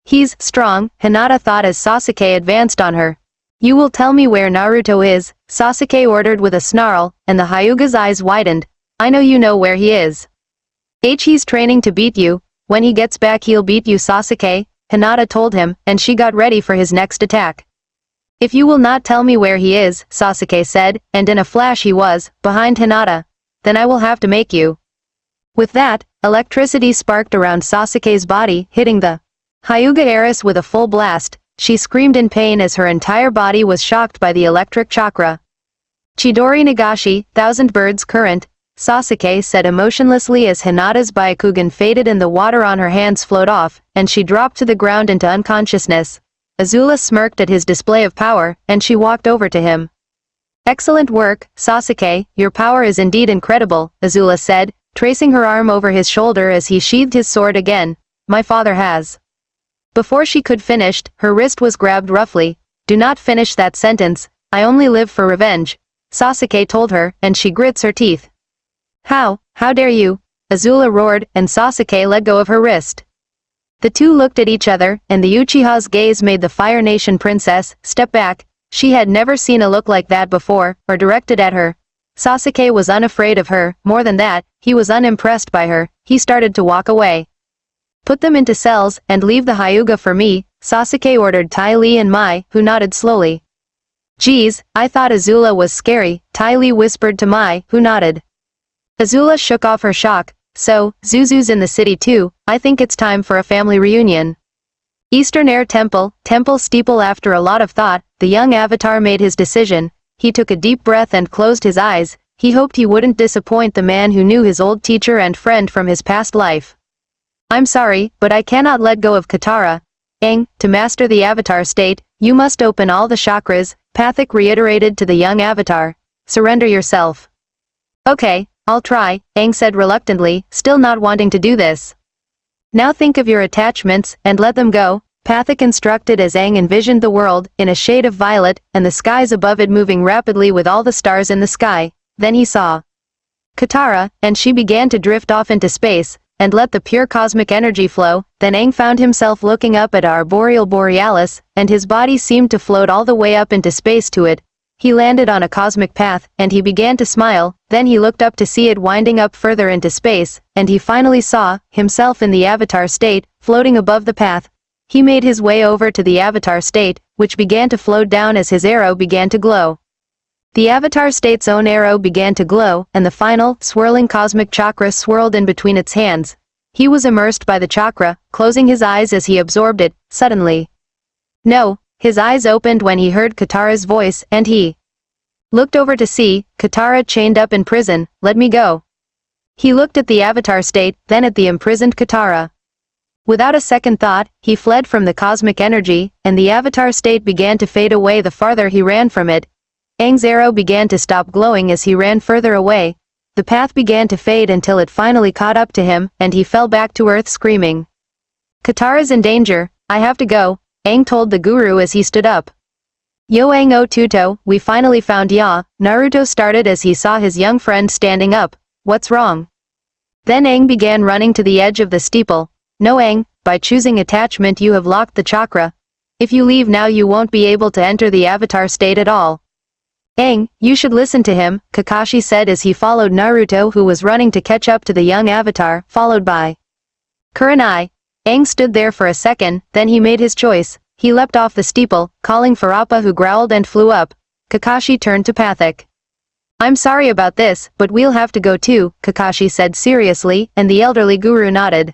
He's strong, Hinata thought as Sasuke advanced on her. You will tell me where Naruto is, Sasuke ordered with a snarl, and the Hyuga's eyes widened. I know you know where he is. He's training to beat you. When he gets back he'll beat you, Sasuke, Hinata told him, and she got ready for his next attack. If you will not tell me where he is, Sasuke said, and in a flash he was, behind Hinata. Then I will have to make you. With that, electricity sparked around Sasuke's body, hitting the Hyuga heiress with a full blast. She screamed in pain as her entire body was shocked by the electric chakra. Chidori Nagashi, Thousand Birds Current, Sasuke said emotionlessly as Hinata's Byakugan faded and the water on her hands flowed off, and she dropped to the ground into unconsciousness. Azula smirked at his display of power, and she walked over to him. Excellent work, Sasuke, your power is indeed incredible, Azula said, tracing her arm over his shoulder as he sheathed his sword again. My father has. Before she could finish, her wrist was grabbed roughly. Do not finish that sentence, I only live for revenge, Sasuke told her, and she grits her teeth. How dare you? Azula roared, and Sasuke let go of her wrist. The two looked at each other, and the Uchiha's gaze made the Fire Nation princess step back. She had never seen a look like that before, or directed at her. Sasuke was unafraid of her, more than that, he was unimpressed by her. He started to walk away. Put them into cells, and leave the Hyuga for me, Sasuke ordered Ty Lee and Mai, who nodded slowly. Geez, I thought Azula was scary, Ty Lee whispered to Mai, who nodded. Azula shook off her shock. So, Zuzu's in the city too, I think it's time for a family reunion. Eastern Air Temple steeple. After a lot of thought, the young avatar made his decision. He took a deep breath and closed his eyes. He hoped he wouldn't disappoint the man who knew his old teacher and friend from his past life. I'm sorry, but I cannot let go of Katara. Aang, to master the avatar state, you must open all the chakras, Pathik reiterated to the young avatar. Surrender yourself. Okay, I'll try, Aang said reluctantly, still not wanting to do this. Now think of your attachments, and let them go, Pathik instructed as Aang envisioned the world, in a shade of violet, and the skies above it moving rapidly with all the stars in the sky. Then he saw Katara, and she began to drift off into space, and let the pure cosmic energy flow. Then Aang found himself looking up at Arboreal Borealis, and his body seemed to float all the way up into space to it. He landed on a cosmic path, and he began to smile. Then he looked up to see it winding up further into space, and he finally saw himself in the avatar state, floating above the path. He made his way over to the avatar state, which began to float down as his arrow began to glow. The avatar state's own arrow began to glow, and the final, swirling cosmic chakra swirled in between its hands. He was immersed by the chakra, closing his eyes as he absorbed it. Suddenly, no, his eyes opened when he heard Katara's voice, and he looked over to see Katara chained up in prison. Let me go. He looked at the avatar state, then at the imprisoned Katara. Without a second thought, he fled from the cosmic energy, and the avatar state began to fade away the farther he ran from it. Aang's arrow began to stop glowing as he ran further away. The path began to fade until it finally caught up to him, and he fell back to earth screaming. Katara's in danger, I have to go, Aang told the guru as he stood up. Yo Aang o Tuto, we finally found ya, Naruto started as he saw his young friend standing up. What's wrong? Then Aang began running to the edge of the steeple. No Aang, by choosing attachment you have locked the chakra. If you leave now you won't be able to enter the avatar state at all. Aang, you should listen to him, Kakashi said as he followed Naruto who was running to catch up to the young avatar, followed by Kurenai. Aang stood there for a second, then he made his choice. He leapt off the steeple, calling for Appa who growled and flew up. Kakashi turned to Pathik. I'm sorry about this, but we'll have to go too, Kakashi said seriously, and the elderly guru nodded.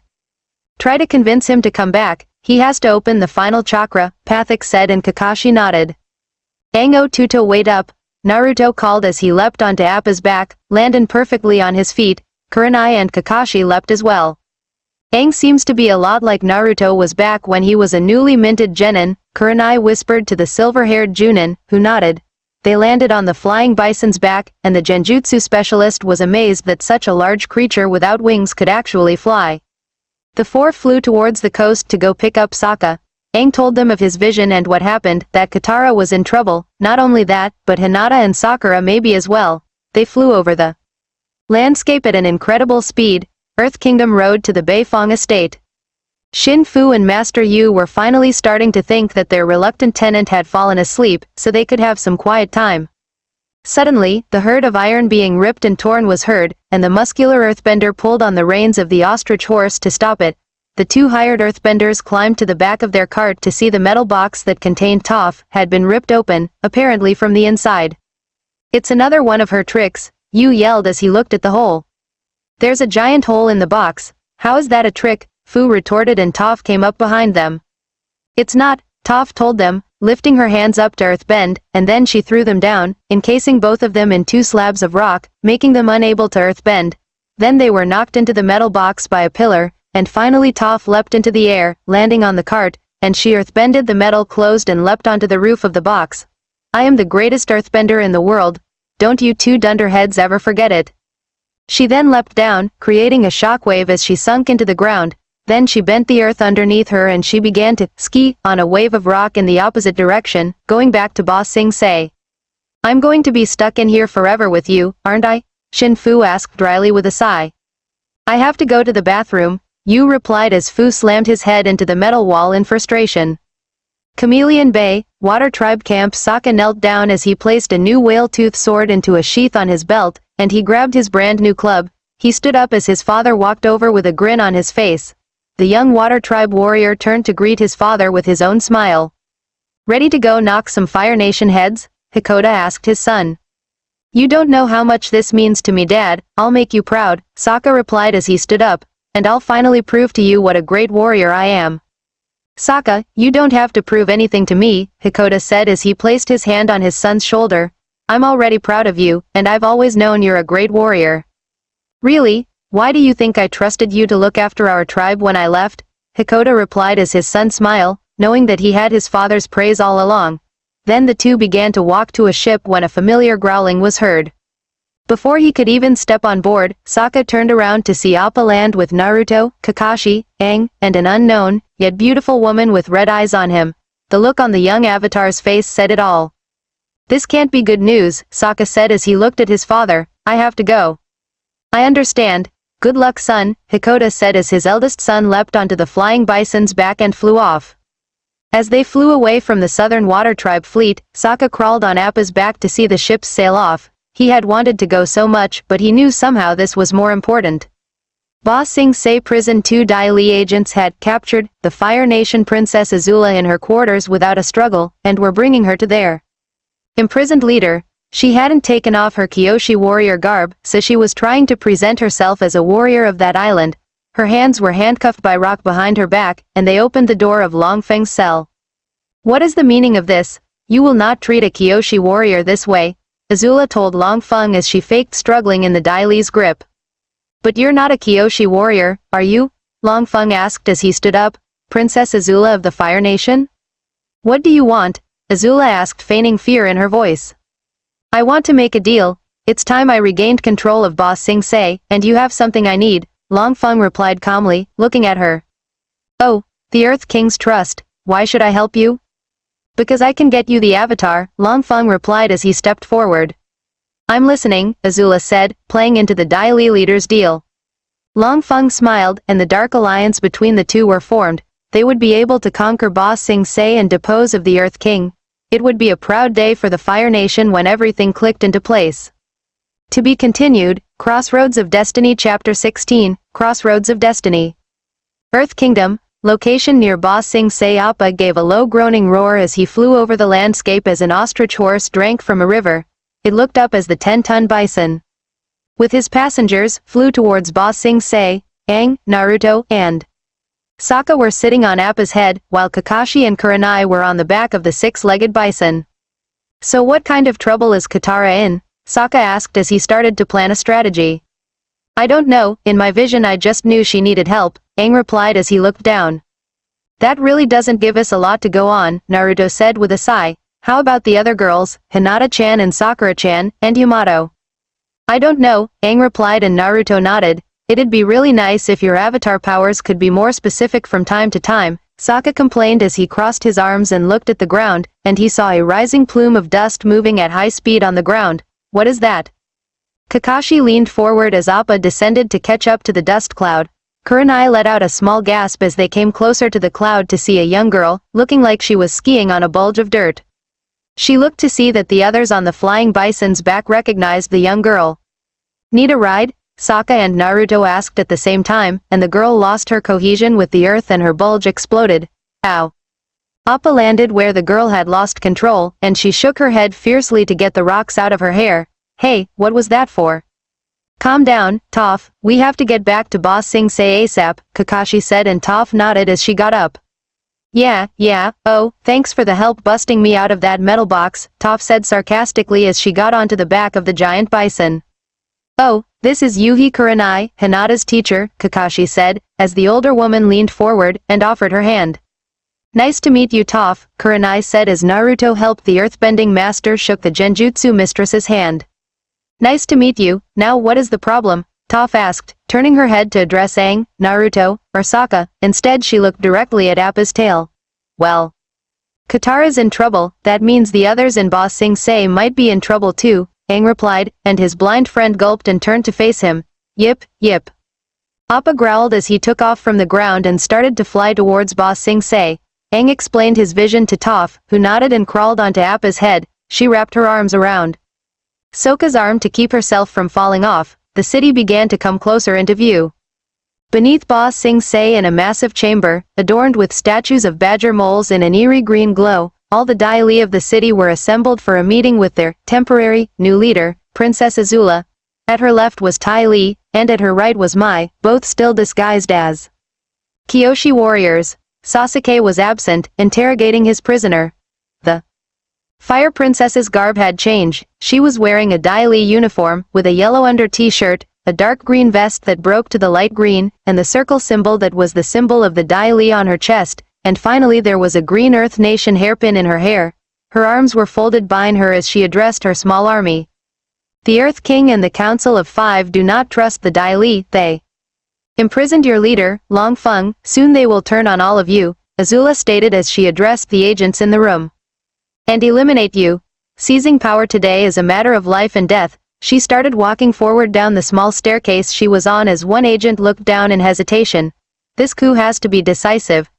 Try to convince him to come back, he has to open the final chakra, Pathik said and Kakashi nodded. Aang o Tuto wait up, Naruto called as he leapt onto Appa's back, landing perfectly on his feet. Kurenai and Kakashi leapt as well. Aang seems to be a lot like Naruto was back when he was a newly minted genin, Kurenai whispered to the silver-haired Junin, who nodded. They landed on the flying bison's back, and the genjutsu specialist was amazed that such a large creature without wings could actually fly. The four flew towards the coast to go pick up Sokka. Aang told them of his vision and what happened, that Katara was in trouble. Not only that, but Hinata and Sakura maybe as well. They flew over the landscape at an incredible speed. Earth Kingdom rode to the Beifong estate. Shin Fu and Master Yu were finally starting to think that their reluctant tenant had fallen asleep, so they could have some quiet time. Suddenly, the herd of iron being ripped and torn was heard, and the muscular earthbender pulled on the reins of the ostrich horse to stop it. The two hired earthbenders climbed to the back of their cart to see the metal box that contained Toph had been ripped open, apparently from the inside. "It's another one of her tricks," Yu yelled as he looked at the hole. "There's a giant hole in the box. How is that a trick?" Fu retorted, and Toph came up behind them. "It's not," Toph told them, lifting her hands up to earthbend, and then she threw them down, encasing both of them in two slabs of rock, making them unable to earthbend. Then they were knocked into the metal box by a pillar, and finally Toph leapt into the air, landing on the cart, and she earthbended the metal closed and leapt onto the roof of the box. "I am the greatest earthbender in the world. Don't you two dunderheads ever forget it." She then leapt down, creating a shockwave as she sunk into the ground. Then she bent the earth underneath her and she began to ski on a wave of rock in the opposite direction, going back to Ba Sing Se. "I'm going to be stuck in here forever with you, aren't I?" Shin Fu asked dryly with a sigh. "I have to go to the bathroom," Yu replied as Fu slammed his head into the metal wall in frustration. Chameleon Bay, Water Tribe Camp. Sokka knelt down as he placed a new whale-tooth sword into a sheath on his belt, and he grabbed his brand new club. He stood up as his father walked over with a grin on his face. The young Water Tribe warrior turned to greet his father with his own smile. "Ready to go knock some Fire Nation heads?" Hakoda asked his son. "You don't know how much this means to me, Dad. I'll make you proud," Sokka replied as he stood up. "And I'll finally prove to you what a great warrior I am." "Sokka, you don't have to prove anything to me," Hakoda said as he placed his hand on his son's shoulder. "I'm already proud of you, and I've always known you're a great warrior." "Really? Why do you think I trusted you to look after our tribe when I left?" Hakoda replied as his son smiled, knowing that he had his father's praise all along. Then the two began to walk to a ship when a familiar growling was heard. Before he could even step on board, Sokka turned around to see Appa land with Naruto, Kakashi, Aang, and an unknown, yet beautiful woman with red eyes on him. The look on the young avatar's face said it all. "This can't be good news," Sokka said as he looked at his father. "I have to go." "I understand. Good luck, son," Hakoda said as his eldest son leapt onto the flying bison's back and flew off. As they flew away from the Southern Water Tribe fleet, Sokka crawled on Appa's back to see the ships sail off. He had wanted to go so much, but he knew somehow this was more important. Ba Sing Se prison. 2 Dai Li agents had captured the Fire Nation Princess Azula in her quarters without a struggle, and were bringing her to their imprisoned leader. She hadn't taken off her Kyoshi warrior garb, so she was trying to present herself as a warrior of that island. Her hands were handcuffed by rock behind her back, and they opened the door of Long Feng's cell. "What is the meaning of this? You will not treat a Kyoshi warrior this way," Azula told Long Feng as she faked struggling in the Dai Li's grip. "But you're not a Kyoshi warrior, are you?" Long Feng asked as he stood up. "Princess Azula of the Fire Nation?" "What do you want?" Azula asked, feigning fear in her voice. "I want to make a deal. It's time I regained control of Ba Sing Se, and you have something I need," Long Feng replied calmly, looking at her. "Oh, the Earth King's trust. Why should I help you?" "Because I can get you the avatar," Long Feng replied as he stepped forward. "I'm listening," Azula said, playing into the Dai Li leader's deal. Long Feng smiled, and the dark alliance between the two were formed. They would be able to conquer Ba Sing Se and depose of the Earth King. It would be a proud day for the Fire Nation when everything clicked into place. To be continued, Crossroads of Destiny Chapter 16, Crossroads of Destiny. Earth Kingdom, location near Ba Sing Se. Appa gave a low groaning roar as he flew over the landscape as an ostrich horse drank from a river. It looked up as the 10-ton bison, with his passengers, flew towards Ba Sing Se. Aang, Naruto, and Sokka were sitting on Appa's head, while Kakashi and Kurenai were on the back of the 6-legged bison. "So what kind of trouble is Katara in?" Sokka asked as he started to plan a strategy. "I don't know, in my vision I just knew she needed help," Aang replied as he looked down. "That really doesn't give us a lot to go on," Naruto said with a sigh. How about the other girls, Hinata-chan and Sakura-chan, and Yamato? I don't know, Aang replied and Naruto nodded. It'd be really nice if your avatar powers could be more specific from time to time, Sokka complained as he crossed his arms and looked at the ground, and he saw a rising plume of dust moving at high speed on the ground. What is that? Kakashi leaned forward as Appa descended to catch up to the dust cloud. Kurenai let out a small gasp as they came closer to the cloud to see a young girl, looking like she was skiing on a bulge of dirt. She looked to see that the others on the flying bison's back recognized the young girl. Need a ride? Sokka and Naruto asked at the same time, and the girl lost her cohesion with the earth and her bulge exploded. Ow. Appa landed where the girl had lost control, and she shook her head fiercely to get the rocks out of her hair. Hey, what was that for? Calm down, Toph, we have to get back to Boss Sing Se ASAP, Kakashi said and Toph nodded as she got up. Yeah, oh, thanks for the help busting me out of that metal box, Toph said sarcastically as she got onto the back of the giant bison. Oh, this is Yuhi Kurenai, Hinata's teacher, Kakashi said, as the older woman leaned forward and offered her hand. Nice to meet you Toph, Kurenai said as Naruto helped the earthbending master shook the Genjutsu mistress's hand. Nice to meet you, now what is the problem? Toph asked, turning her head to address Aang, Naruto, or Sokka. Instead she looked directly at Appa's tail. Well. Katara's in trouble, that means the others in Boss Sing Se might be in trouble too, Aang replied, and his blind friend gulped and turned to face him. Yip. Appa growled as he took off from the ground and started to fly towards Boss Sing Se. Aang explained his vision to Toph, who nodded and crawled onto Appa's head. She wrapped her arms around Sokka's arm to keep herself from falling off. The city began to come closer into view. Beneath Boss Sing Se in a massive chamber, adorned with statues of badger moles in an eerie green glow, all the Dai Li of the city were assembled for a meeting with their temporary new leader, Princess Azula. At her left was Tai Li, and at her right was Mai, both still disguised as Kyoshi warriors. Sasuke was absent, interrogating his prisoner. The Fire Princess's garb had changed. She was wearing a Dai Li uniform, with a yellow under t-shirt, a dark green vest that broke to the light green, and the circle symbol that was the symbol of the Dai Li on her chest, and finally there was a green Earth Nation hairpin in her hair. Her arms were folded behind her as she addressed her small army. The Earth King and the Council of Five do not trust the Dai Li, they imprisoned your leader, Long Feng, soon they will turn on all of you, Azula stated as she addressed the agents in the room. And eliminate you. Seizing power today is a matter of life and death. She started walking forward down the small staircase she was on as one agent looked down in hesitation. This coup has to be decisive.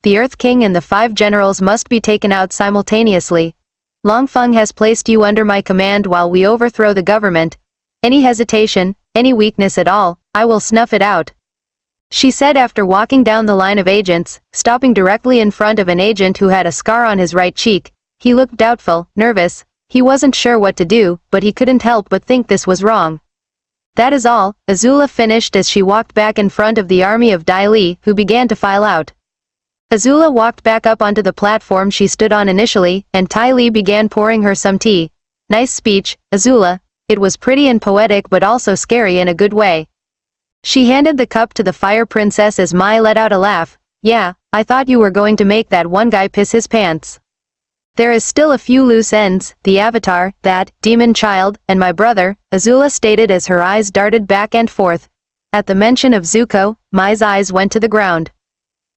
The Earth King and the 5 generals must be taken out simultaneously. Long Feng has placed you under my command while we overthrow the government. Any hesitation, any weakness at all, I will snuff it out. She said after walking down the line of agents, stopping directly in front of an agent who had a scar on his right cheek. He looked doubtful, nervous. He wasn't sure what to do, but he couldn't help but think this was wrong. That is all, Azula finished as she walked back in front of the army of Dai Li, who began to file out. Azula walked back up onto the platform she stood on initially, and Tai Li began pouring her some tea. Nice speech, Azula. It was pretty and poetic but also scary in a good way. She handed the cup to the Fire Princess as Mai let out a laugh. Yeah, I thought you were going to make that one guy piss his pants. There is still a few loose ends, the Avatar, that demon child, and my brother, Azula stated as her eyes darted back and forth. At the mention of Zuko, Mai's eyes went to the ground.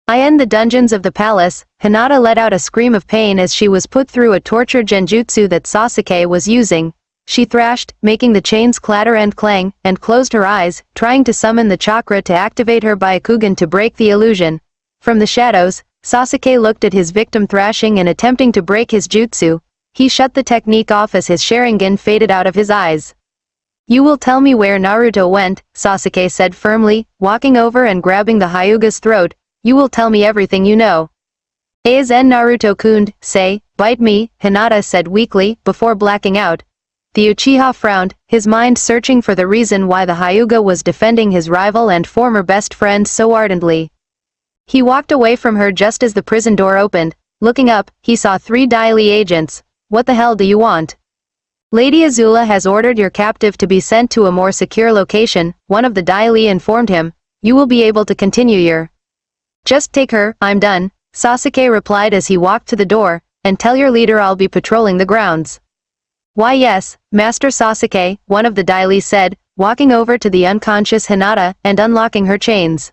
I end the dungeons of the palace. Hinata let out a scream of pain as she was put through a torture genjutsu that Sasuke was using. She thrashed, making the chains clatter and clang, and closed her eyes, trying to summon the chakra to activate her Byakugan to break the illusion. From the shadows, Sasuke looked at his victim thrashing and attempting to break his jutsu. He shut the technique off as his Sharingan faded out of his eyes. You will tell me where Naruto went, Sasuke said firmly, walking over and grabbing the Hyuga's throat. You will tell me everything you know. Aizen Naruto-kun, say, bite me, Hinata said weakly, before blacking out. The Uchiha frowned, his mind searching for the reason why the Hyuga was defending his rival and former best friend so ardently. He walked away from her just as the prison door opened. Looking up, he saw 3 Dai Li agents. What the hell do you want? Lady Azula has ordered your captive to be sent to a more secure location, one of the Dai Li informed him. You will be able to continue your. Just take her, I'm done, Sasuke replied as he walked to the door. and tell your leader I'll be patrolling the grounds. Why yes, Master Sasuke, one of the dailies said, walking over to the unconscious Hinata and unlocking her chains.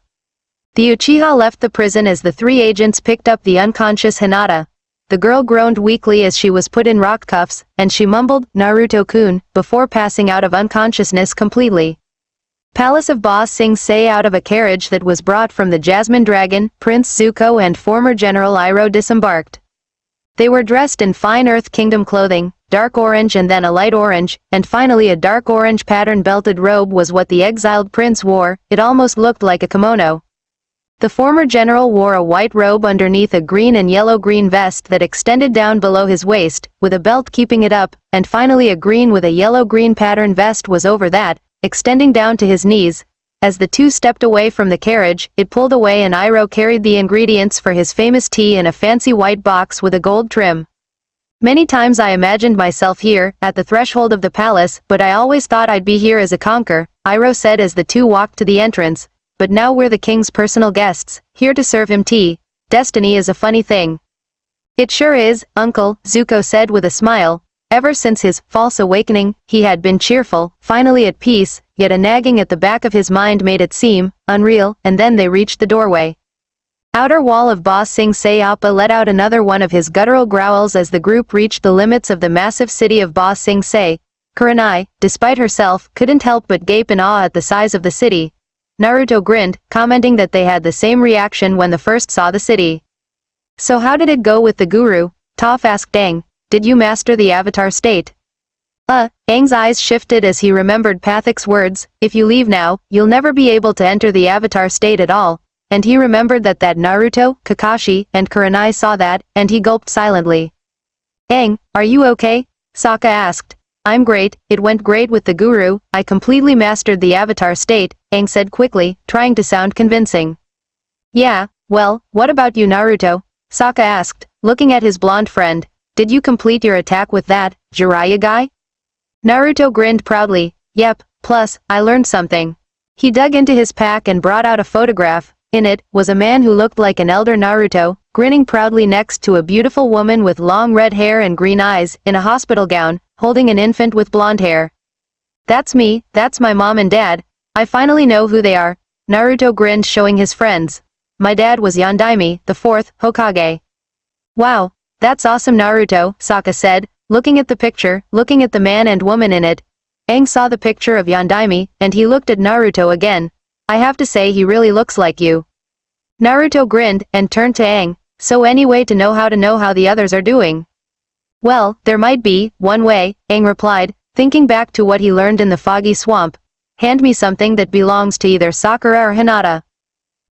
The Uchiha left the prison as the three agents picked up the unconscious Hinata. The girl groaned weakly as she was put in rock cuffs, and she mumbled, "Naruto-kun," before passing out of unconsciousness completely. Palace of Ba Sing Se. Out of a carriage that was brought from the Jasmine Dragon, Prince Zuko and former General Iroh disembarked. They were dressed in fine Earth Kingdom clothing, dark orange and then a light orange, and finally a dark orange pattern belted robe was what the exiled prince wore. It almost looked like a kimono. The former general wore a white robe underneath a green and yellow-green vest that extended down below his waist, with a belt keeping it up, and finally a green with a yellow-green pattern vest was over that, extending down to his knees. As the two stepped away from the carriage, it pulled away and Iroh carried the ingredients for his famous tea in a fancy white box with a gold trim. Many times I imagined myself here, at the threshold of the palace, but I always thought I'd be here as a conqueror, Iroh said as the two walked to the entrance. But now we're the king's personal guests, here to serve him tea. Destiny is a funny thing. It sure is, uncle, Zuko said with a smile. Ever since his false awakening, he had been cheerful, finally at peace, yet a nagging at the back of his mind made it seem unreal, and then they reached the doorway. Outer wall of Ba Sing Se. Appa let out another one of his guttural growls as the group reached the limits of the massive city of Ba Sing Se. Kurenai, despite herself, couldn't help but gape in awe at the size of the city. Naruto grinned, commenting that they had the same reaction when they first saw the city. So how did it go with the guru? Toph asked Aang. Did you master the avatar state? Aang's eyes shifted as he remembered Pathic's words, if you leave now, you'll never be able to enter the avatar state at all. And he remembered that Naruto, Kakashi, and Kurenai saw that, and he gulped silently. Aang, are you okay? Sokka asked. I'm great, it went great with the guru, I completely mastered the avatar state, Aang said quickly, trying to sound convincing. Yeah, well, what about you Naruto? Sokka asked, looking at his blonde friend. Did you complete your attack with that Jiraiya guy? Naruto grinned proudly. Yep, plus, I learned something. He dug into his pack and brought out a photograph. In it, was a man who looked like an elder Naruto, grinning proudly next to a beautiful woman with long red hair and green eyes, in a hospital gown, holding an infant with blonde hair. That's me, that's my mom and dad. I finally know who they are. Naruto grinned showing his friends. My dad was Yondaime, the fourth Hokage. Wow, that's awesome Naruto, Sokka said, looking at the picture, looking at the man and woman in it. Aang saw the picture of Yondaime, and he looked at Naruto again. I have to say he really looks like you. Naruto grinned, and turned to Aang. So any way to know how the others are doing? Well, there might be, one way, Aang replied, thinking back to what he learned in the foggy swamp. Hand me something that belongs to either Sakura or Hinata.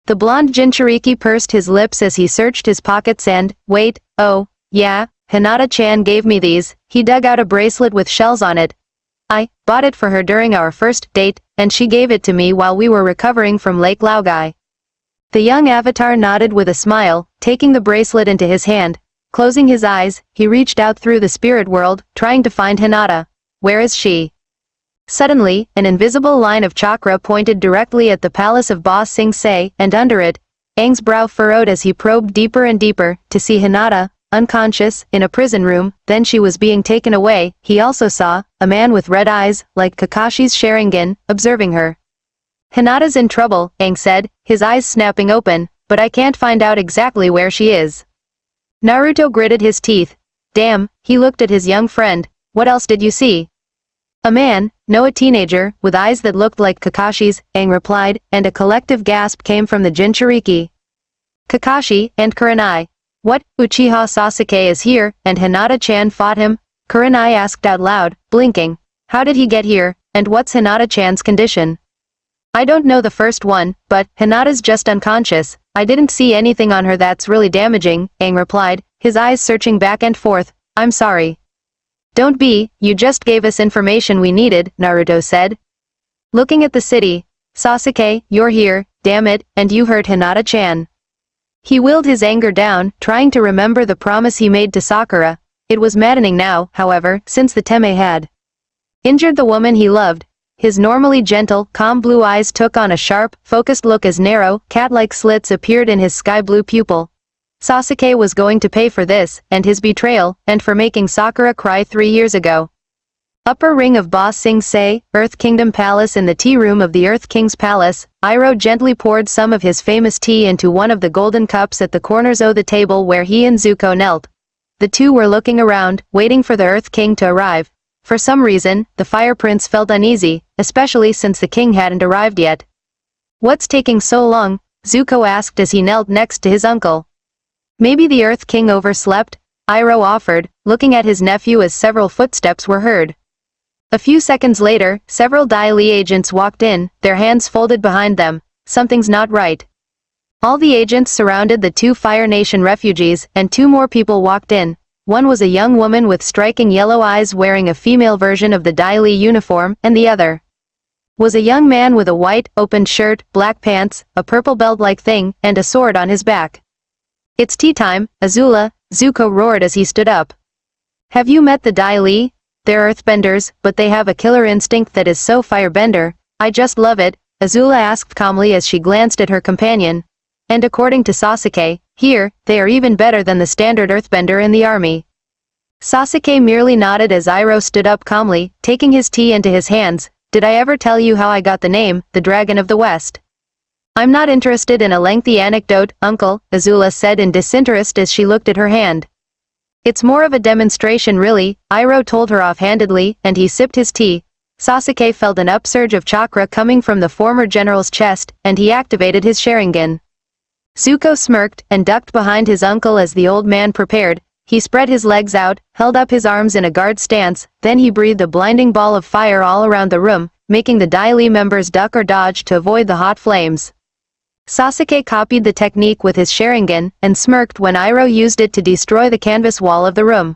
The blonde Jinchuriki pursed his lips as he searched his pockets and, wait, oh, yeah, Hinata-chan gave me these. He dug out a bracelet with shells on it. I bought it for her during our first date, and she gave it to me while we were recovering from Lake Laogai. The young avatar nodded with a smile, taking the bracelet into his hand. Closing his eyes, he reached out through the spirit world, trying to find Hinata. Where is she? Suddenly, an invisible line of chakra pointed directly at the palace of Ba Sing Se, and under it, Aang's brow furrowed as he probed deeper and deeper, to see Hinata, unconscious, in a prison room. Then she was being taken away. He also saw a man with red eyes, like Kakashi's Sharingan, observing her. Hinata's in trouble, Aang said, his eyes snapping open, but I can't find out exactly where she is. Naruto gritted his teeth. Damn, he looked at his young friend. What else did you see? A man, no a teenager, with eyes that looked like Kakashi's, Aang replied, and a collective gasp came from the Jinchuriki. Kakashi, and Kurenai. What, Uchiha Sasuke is here, and Hinata-chan fought him? Kurenai asked out loud, blinking. How did he get here, and what's Hinata-chan's condition? I don't know the first one, but Hinata's just unconscious. I didn't see anything on her that's really damaging, Aang replied, his eyes searching back and forth. I'm sorry. Don't be, you just gave us information we needed, Naruto said. Looking at the city. Sasuke, you're here, damn it, and you hurt Hinata-chan. He willed his anger down, trying to remember the promise he made to Sakura. It was maddening now, however, since the Teme had injured the woman he loved. His normally gentle, calm blue eyes took on a sharp, focused look as narrow, cat-like slits appeared in his sky-blue pupil. Sasuke was going to pay for this, and his betrayal, and for making Sakura cry 3 years ago. Upper ring of Ba Sing Se, Earth Kingdom Palace. In the tea room of the Earth King's palace, Iroh gently poured some of his famous tea into one of the golden cups at the corners of the table where he and Zuko knelt. The two were looking around, waiting for the Earth King to arrive. For some reason, the Fire Prince felt uneasy, especially since the king hadn't arrived yet. "What's taking so long?" Zuko asked as he knelt next to his uncle. "Maybe the Earth King overslept," Iroh offered, looking at his nephew as several footsteps were heard. A few seconds later, several Dai Li agents walked in, their hands folded behind them. Something's not right. All the agents surrounded the two Fire Nation refugees, and 2 more people walked in. One was a young woman with striking yellow eyes wearing a female version of the Dai Li uniform, and the other was a young man with a white, open shirt, black pants, a purple belt-like thing, and a sword on his back. "It's tea time, Azula," Zuko roared as he stood up. "Have you met the Dai Li? They're earthbenders, but they have a killer instinct that is so firebender. I just love it," Azula asked calmly as she glanced at her companion. "And according to Sasuke, here, they are even better than the standard earthbender in the army." Sasuke merely nodded as Iroh stood up calmly, taking his tea into his hands. "Did I ever tell you how I got the name, the Dragon of the West?" "I'm not interested in a lengthy anecdote, Uncle," Azula said in disinterest as she looked at her hand. "It's more of a demonstration really," Iroh told her offhandedly, and he sipped his tea. Sasuke felt an upsurge of chakra coming from the former general's chest, and he activated his Sharingan. Zuko smirked, and ducked behind his uncle as the old man prepared. He spread his legs out, held up his arms in a guard stance, then he breathed a blinding ball of fire all around the room, making the Dai Li members duck or dodge to avoid the hot flames. Sasuke copied the technique with his Sharingan, and smirked when Iroh used it to destroy the canvas wall of the room.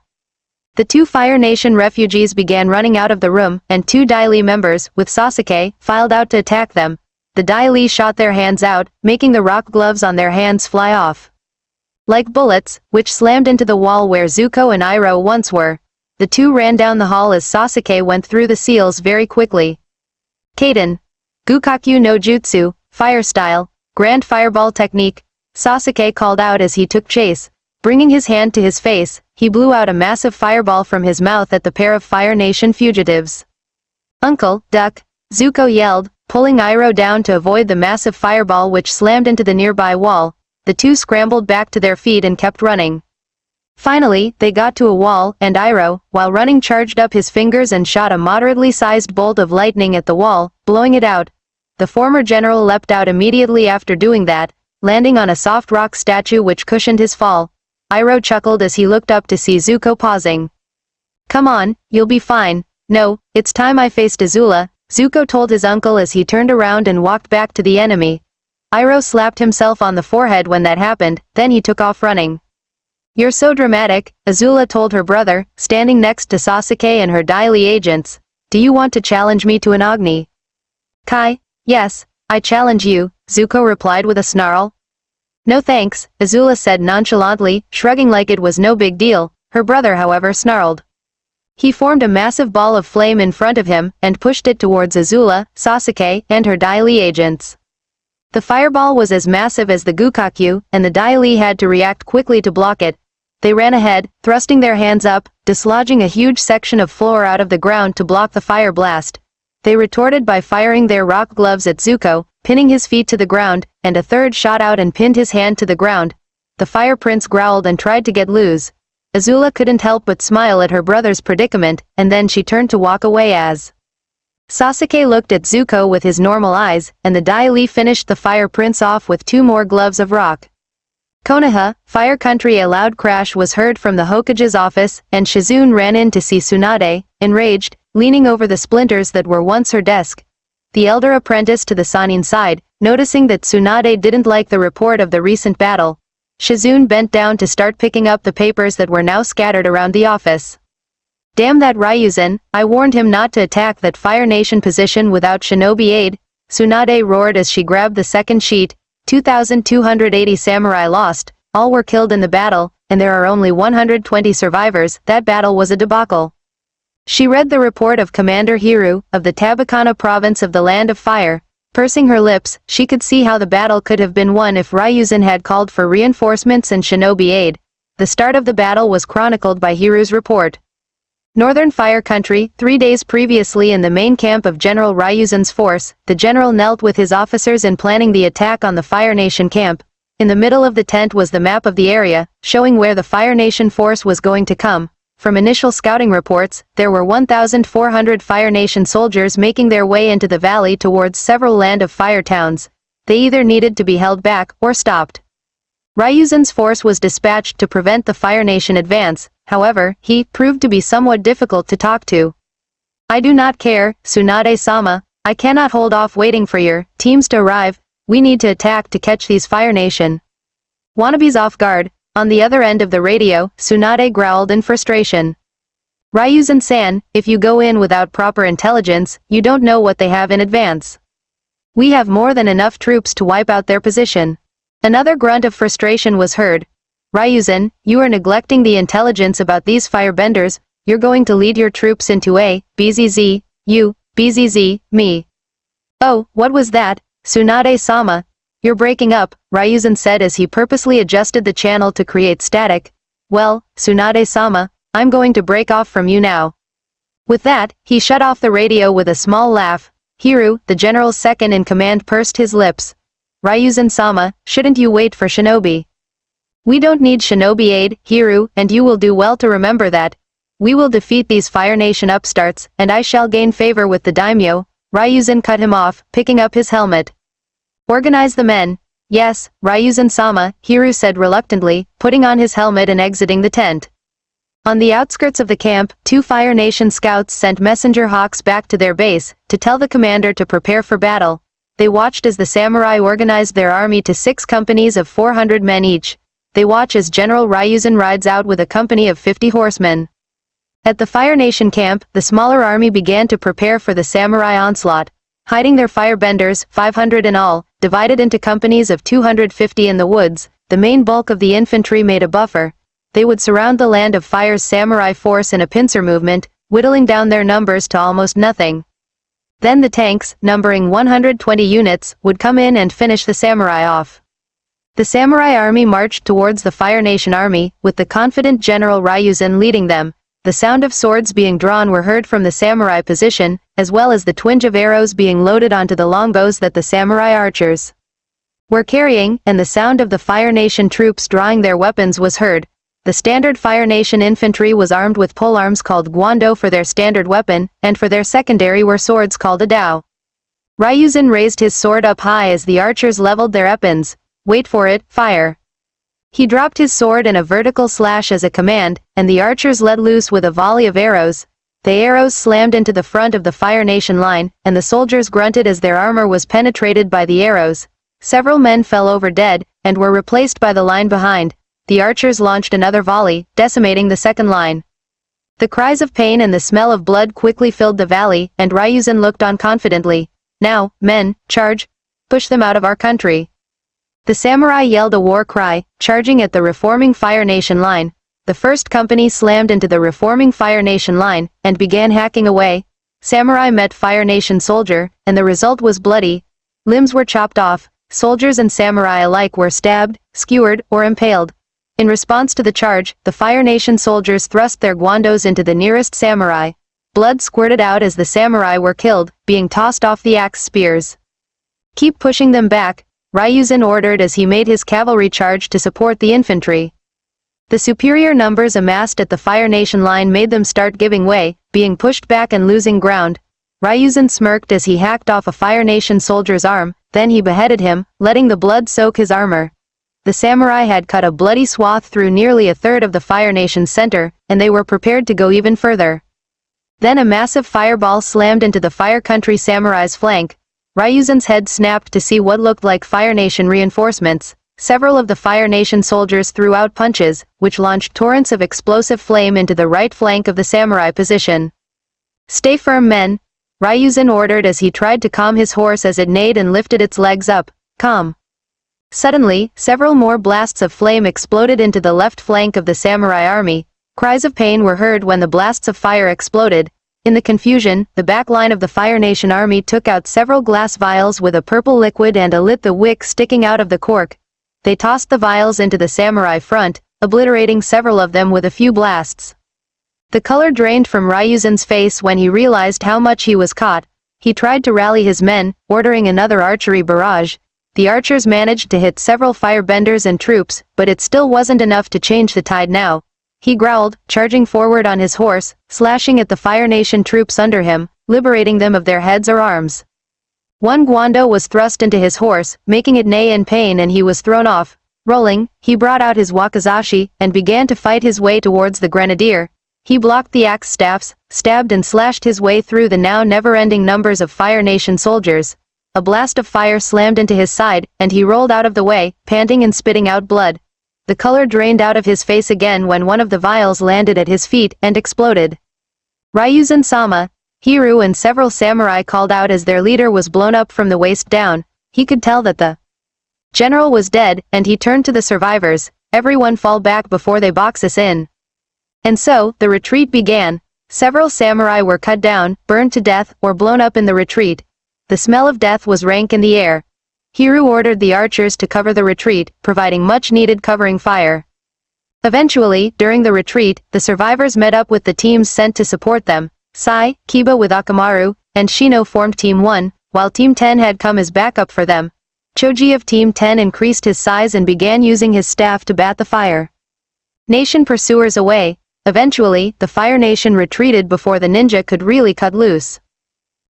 The 2 Fire Nation refugees began running out of the room, and 2 Dai Li members, with Sasuke, filed out to attack them. The Dai Li shot their hands out, making the rock gloves on their hands fly off like bullets, which slammed into the wall where Zuko and Iroh once were. The 2 ran down the hall as Sasuke went through the seals very quickly. "Kaden. Gukakyu no Jutsu, Fire Style. Grand Fireball Technique," Sasuke called out as he took chase. Bringing his hand to his face, he blew out a massive fireball from his mouth at the pair of Fire Nation fugitives. "Uncle, duck," Zuko yelled, pulling Iroh down to avoid the massive fireball which slammed into the nearby wall. The 2 scrambled back to their feet and kept running. Finally, they got to a wall, and Iroh, while running, charged up his fingers and shot a moderately sized bolt of lightning at the wall, blowing it out. The former general leapt out immediately after doing that, landing on a soft rock statue which cushioned his fall. Iroh chuckled as he looked up to see Zuko pausing. "Come on, you'll be fine. No, it's time I faced Azula," Zuko told his uncle as he turned around and walked back to the enemy. Iroh slapped himself on the forehead when that happened, then he took off running. "You're so dramatic," Azula told her brother, standing next to Sasuke and her Dai Li agents. "Do you want to challenge me to an Agni?" "Kai? Yes, I challenge you," Zuko replied with a snarl. "No thanks," Azula said nonchalantly, shrugging like it was no big deal. Her brother however snarled. He formed a massive ball of flame in front of him, and pushed it towards Azula, Sasuke, and her Dai Li agents. The fireball was as massive as the Gukakyu, and the Dai Li had to react quickly to block it. They ran ahead, thrusting their hands up, dislodging a huge section of floor out of the ground to block the fire blast. They retorted by firing their rock gloves at Zuko, pinning his feet to the ground, and a third shot out and pinned his hand to the ground. The Fire Prince growled and tried to get loose. Azula couldn't help but smile at her brother's predicament, and then she turned to walk away as Sasuke looked at Zuko with his normal eyes, and the Dai Li finished the Fire Prince off with 2 more gloves of rock. Konoha, Fire Country. A loud crash was heard from the Hokage's office, and Shizune ran in to see Tsunade, enraged, leaning over the splinters that were once her desk. The elder apprentice to the Sannin side, noticing that Tsunade didn't like the report of the recent battle. Shizune bent down to start picking up the papers that were now scattered around the office. "Damn that Ryuzen, I warned him not to attack that Fire Nation position without shinobi aid," Tsunade roared as she grabbed the second sheet. 2,280 samurai lost, all were killed in the battle, and there are only 120 survivors. That battle was a debacle. She read the report of Commander Hiru, of the Tabakana province of the Land of Fire. Pursing her lips, she could see how the battle could have been won if Ryuzan had called for reinforcements and shinobi aid. The start of the battle was chronicled by Hiru's report. Northern Fire Country, 3 days previously in the main camp of General Ryuzan's force, the general knelt with his officers in planning the attack on the Fire Nation camp. In the middle of the tent was the map of the area, showing where the Fire Nation force was going to come. From initial scouting reports, there were 1,400 Fire Nation soldiers making their way into the valley towards several Land of Fire towns. They either needed to be held back or stopped. Ryuzan's force was dispatched to prevent the Fire Nation advance, however, he proved to be somewhat difficult to talk to. I do not care, Tsunade-sama, I cannot hold off waiting for your teams to arrive, we need to attack to catch these Fire Nation wannabes off guard. On the other end of the radio, Tsunade growled in frustration. Ryuzan-san, if you go in without proper intelligence, you don't know what they have in advance. We have more than enough troops to wipe out their position. Another grunt of frustration was heard. Ryuzan, you are neglecting the intelligence about these firebenders, you're going to lead your troops into a, BZZ, you, BZZ, me. Oh, what was that, Tsunade-sama? You're breaking up, Ryuzan said as he purposely adjusted the channel to create static. Well, Tsunade-sama, I'm going to break off from you now. With that, he shut off the radio with a small laugh. Hiru, the general's second in command, pursed his lips. Ryuzan-sama, shouldn't you wait for shinobi? We don't need shinobi aid, Hiru, and you will do well to remember that. We will defeat these Fire Nation upstarts, and I shall gain favor with the daimyo. Ryuzan cut him off, picking up his helmet. Organize the men. Yes, Ryuzan-sama, Hiru said reluctantly, putting on his helmet and exiting the tent. On the outskirts of the camp, 2 Fire Nation scouts sent messenger hawks back to their base, to tell the commander to prepare for battle. They watched as the samurai organized their army to 6 companies of 400 men each. They watch as General Ryuzan rides out with a company of 50 horsemen. At the Fire Nation camp, the smaller army began to prepare for the samurai onslaught. Hiding their firebenders, 500 in all, divided into companies of 250 in the woods, the main bulk of the infantry made a buffer. They would surround the Land of Fire's samurai force in a pincer movement, whittling down their numbers to almost nothing. Then the tanks, numbering 120 units, would come in and finish the samurai off. The samurai army marched towards the Fire Nation army, with the confident General Ryuzan leading them. The sound of swords being drawn were heard from the samurai position, as well as the twinge of arrows being loaded onto the longbows that the samurai archers were carrying, and the sound of the Fire Nation troops drawing their weapons was heard. The standard Fire Nation infantry was armed with polearms called guando for their standard weapon, and for their secondary were swords called a dao. Ryuzan raised his sword up high as the archers leveled their weapons. Wait for it, fire. He dropped his sword in a vertical slash as a command, and the archers let loose with a volley of arrows. The arrows slammed into the front of the Fire Nation line, and the soldiers grunted as their armor was penetrated by the arrows. Several men fell over dead, and were replaced by the line behind. The archers launched another volley, decimating the second line. The cries of pain and the smell of blood quickly filled the valley, and Ryuzan looked on confidently. Now, men, charge! Push them out of our country. The samurai yelled a war cry, charging at the reforming Fire Nation line. The first company slammed into the reforming Fire Nation line, and began hacking away. Samurai met Fire Nation soldier, and the result was bloody. Limbs were chopped off, soldiers and samurai alike were stabbed, skewered, or impaled. In response to the charge, the Fire Nation soldiers thrust their guandos into the nearest samurai. Blood squirted out as the samurai were killed, being tossed off the axe spears. Keep pushing them back, Ryuzan ordered as he made his cavalry charge to support the infantry. The superior numbers amassed at the Fire Nation line made them start giving way, being pushed back and losing ground. Ryuzan smirked as he hacked off a Fire Nation soldier's arm, then he beheaded him, letting the blood soak his armor. The samurai had cut a bloody swath through nearly a third of the Fire Nation's center, and they were prepared to go even further. Then a massive fireball slammed into the Fire Country samurai's flank. Ryuzan's head snapped to see what looked like Fire Nation reinforcements. Several of the Fire Nation soldiers threw out punches, which launched torrents of explosive flame into the right flank of the samurai position. Stay firm, men, Ryuzan ordered as he tried to calm his horse as it neighed and lifted its legs up. Calm. Suddenly, several more blasts of flame exploded into the left flank of the samurai army. Cries of pain were heard when the blasts of fire exploded. In the confusion, the back line of the Fire Nation army took out several glass vials with a purple liquid and lit the wick sticking out of the cork. They tossed the vials into the samurai front, obliterating several of them with a few blasts. The color drained from Ryuzen's face when he realized how much he was caught. He tried to rally his men, ordering another archery barrage. The archers managed to hit several firebenders and troops, but it still wasn't enough to change the tide now. He growled, charging forward on his horse, slashing at the Fire Nation troops under him, liberating them of their heads or arms. One guando was thrust into his horse, making it neigh in pain, and he was thrown off. Rolling, he brought out his wakizashi, and began to fight his way towards the grenadier. He blocked the axe staffs, stabbed and slashed his way through the now never-ending numbers of Fire Nation soldiers. A blast of fire slammed into his side, and he rolled out of the way, panting and spitting out blood. The color drained out of his face again when one of the vials landed at his feet and exploded. Ryuzen-sama, Hiru and several samurai called out as their leader was blown up from the waist down. He could tell that the general was dead, and he turned to the survivors. Everyone fall back before they box us in. And so, the retreat began. Several samurai were cut down, burned to death, or blown up in the retreat. The smell of death was rank in the air. Hiru ordered the archers to cover the retreat, providing much-needed covering fire. Eventually, during the retreat, the survivors met up with the teams sent to support them. Sai, Kiba with Akamaru, and Shino formed Team 1, while Team 10 had come as backup for them. Choji of Team 10 increased his size and began using his staff to bat the Fire Nation pursuers away. Eventually, the Fire Nation retreated before the ninja could really cut loose.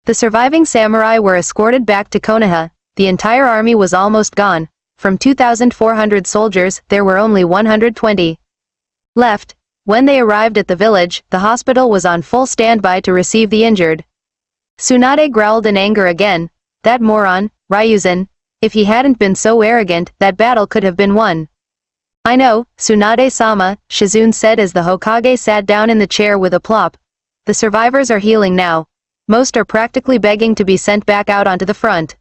The surviving samurai were escorted back to Konoha. The entire army was almost gone. From 2,400 soldiers, there were only 120 left. When they arrived at the village, the hospital was on full standby to receive the injured. Tsunade growled in anger again. That moron, Ryuzen. If he hadn't been so arrogant, that battle could have been won. I know, Tsunade-sama, Shizune said as the Hokage sat down in the chair with a plop. The survivors are healing now. Most are practically begging to be sent back out onto the front.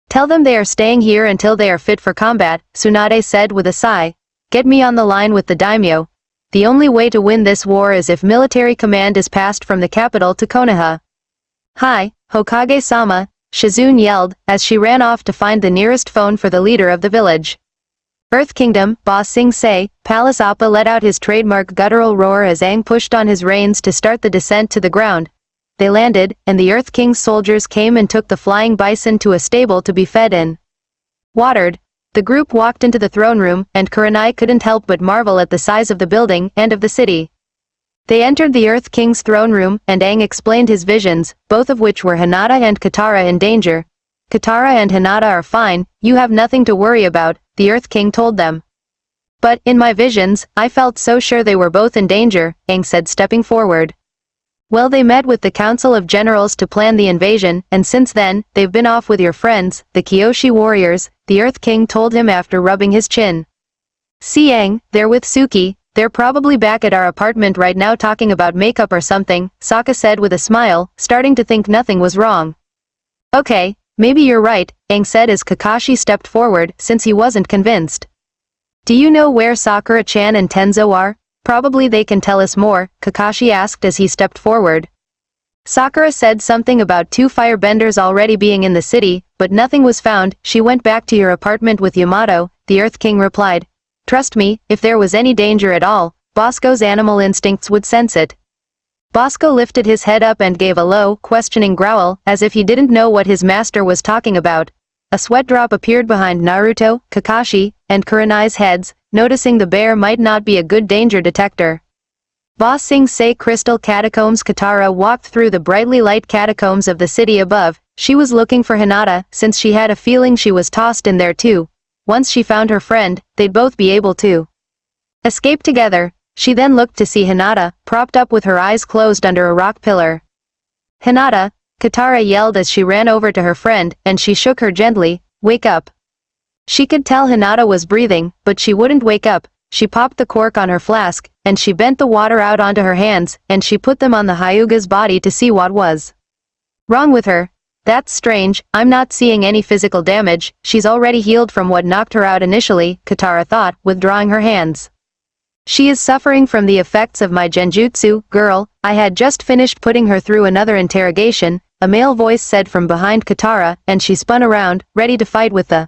Tell them they are staying here until they are fit for combat, Tsunade said with a sigh. Get me on the line with the daimyo. The only way to win this war is if military command is passed from the capital to Konoha. Hi, Hokage-sama, Shizune yelled, as she ran off to find the nearest phone for the leader of the village. Earth Kingdom, Ba Sing Se, Palace Appa let out his trademark guttural roar as Aang pushed on his reins to start the descent to the ground. They landed, and the Earth King's soldiers came and took the flying bison to a stable to be fed and watered. The group walked into the throne room, and Kurenai couldn't help but marvel at the size of the building and of the city. They entered the Earth King's throne room, and Aang explained his visions, both of which were Hinata and Katara in danger. Katara and Hinata are fine, you have nothing to worry about, the Earth King told them. But, in my visions, I felt so sure they were both in danger, Aang said stepping forward. Well, they met with the Council of Generals to plan the invasion, and since then, they've been off with your friends, the Kyoshi warriors, the Earth King told him after rubbing his chin. See Aang, they're with Suki, they're probably back at our apartment right now talking about makeup or something, Sokka said with a smile, starting to think nothing was wrong. Okay, maybe you're right, Aang said as Kakashi stepped forward, since he wasn't convinced. Do you know where Sakura-chan and Tenzo are? Probably they can tell us more, Kakashi asked as he stepped forward. Sakura said something about 2 firebenders already being in the city, but nothing was found. She went back to your apartment with Yamato, the Earth King replied. Trust me, if there was any danger at all, Bosco's animal instincts would sense it. Bosco lifted his head up and gave a low, questioning growl, as if he didn't know what his master was talking about. A sweat drop appeared behind Naruto, Kakashi, and Kurenai's heads, noticing the bear might not be a good danger detector. Ba Sing Se Crystal Catacombs. Katara walked through the brightly light catacombs of the city above. She was looking for Hinata, since she had a feeling she was tossed in there too. Once she found her friend, they'd both be able to escape together. She then looked to see Hinata, propped up with her eyes closed under a rock pillar. Hinata, Katara yelled as she ran over to her friend, and she shook her gently. Wake up. She could tell Hinata was breathing, but she wouldn't wake up. She popped the cork on her flask, and she bent the water out onto her hands, and she put them on the Hyuga's body to see what was wrong with her. That's strange, I'm not seeing any physical damage, she's already healed from what knocked her out initially, Katara thought, withdrawing her hands. She is suffering from the effects of my genjutsu, girl. I had just finished putting her through another interrogation, a male voice said from behind Katara, and she spun around, ready to fight with the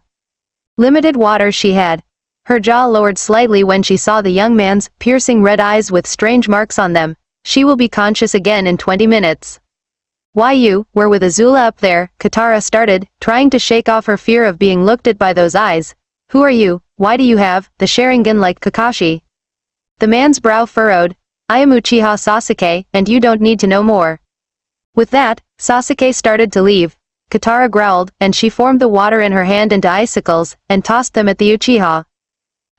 limited water she had. Her jaw lowered slightly when she saw the young man's piercing red eyes with strange marks on them. She will be conscious again in 20 minutes. Why you were with Azula up there, Katara started, trying to shake off her fear of being looked at by those eyes. Who are you? Why do you have the Sharingan like Kakashi? The man's brow furrowed. I am Uchiha Sasuke, and you don't need to know more. With that, Sasuke started to leave. Katara growled, and she formed the water in her hand into icicles, and tossed them at the Uchiha.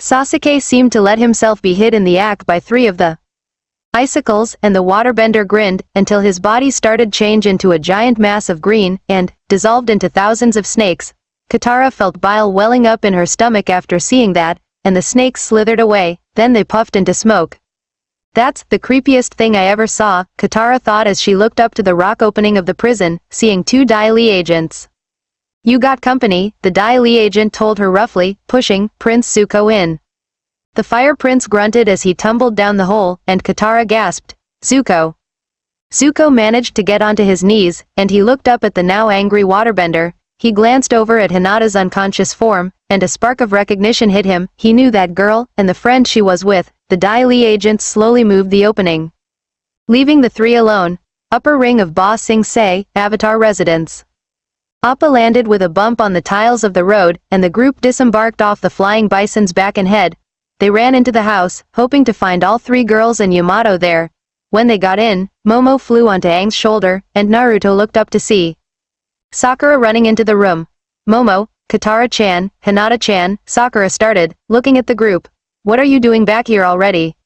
Sasuke seemed to let himself be hit in the act by 3 of the icicles, and the waterbender grinned, until his body started change into a giant mass of green, and dissolved into thousands of snakes. Katara felt bile welling up in her stomach after seeing that, and the snakes slithered away, then they puffed into smoke. That's the creepiest thing I ever saw, Katara thought as she looked up to the rock opening of the prison, seeing 2 Dai Li agents. You got company, the Dai Li agent told her roughly, pushing Prince Zuko in. The Fire Prince grunted as he tumbled down the hole, and Katara gasped, Zuko. Zuko managed to get onto his knees, and he looked up at the now angry waterbender. He glanced over at Hinata's unconscious form, and a spark of recognition hit him. He knew that girl, and the friend she was with. The Dai Li agents slowly moved the opening, leaving the 3 alone. Upper ring of Ba Sing Se, Avatar residence. Appa landed with a bump on the tiles of the road, and the group disembarked off the flying bison's back and head. They ran into the house, hoping to find all 3 girls and Yamato there. When they got in, Momo flew onto Aang's shoulder, and Naruto looked up to see Sakura running into the room. Momo, Katara-chan, Hinata-chan, Sakura started, looking at the group. What are you doing back here already?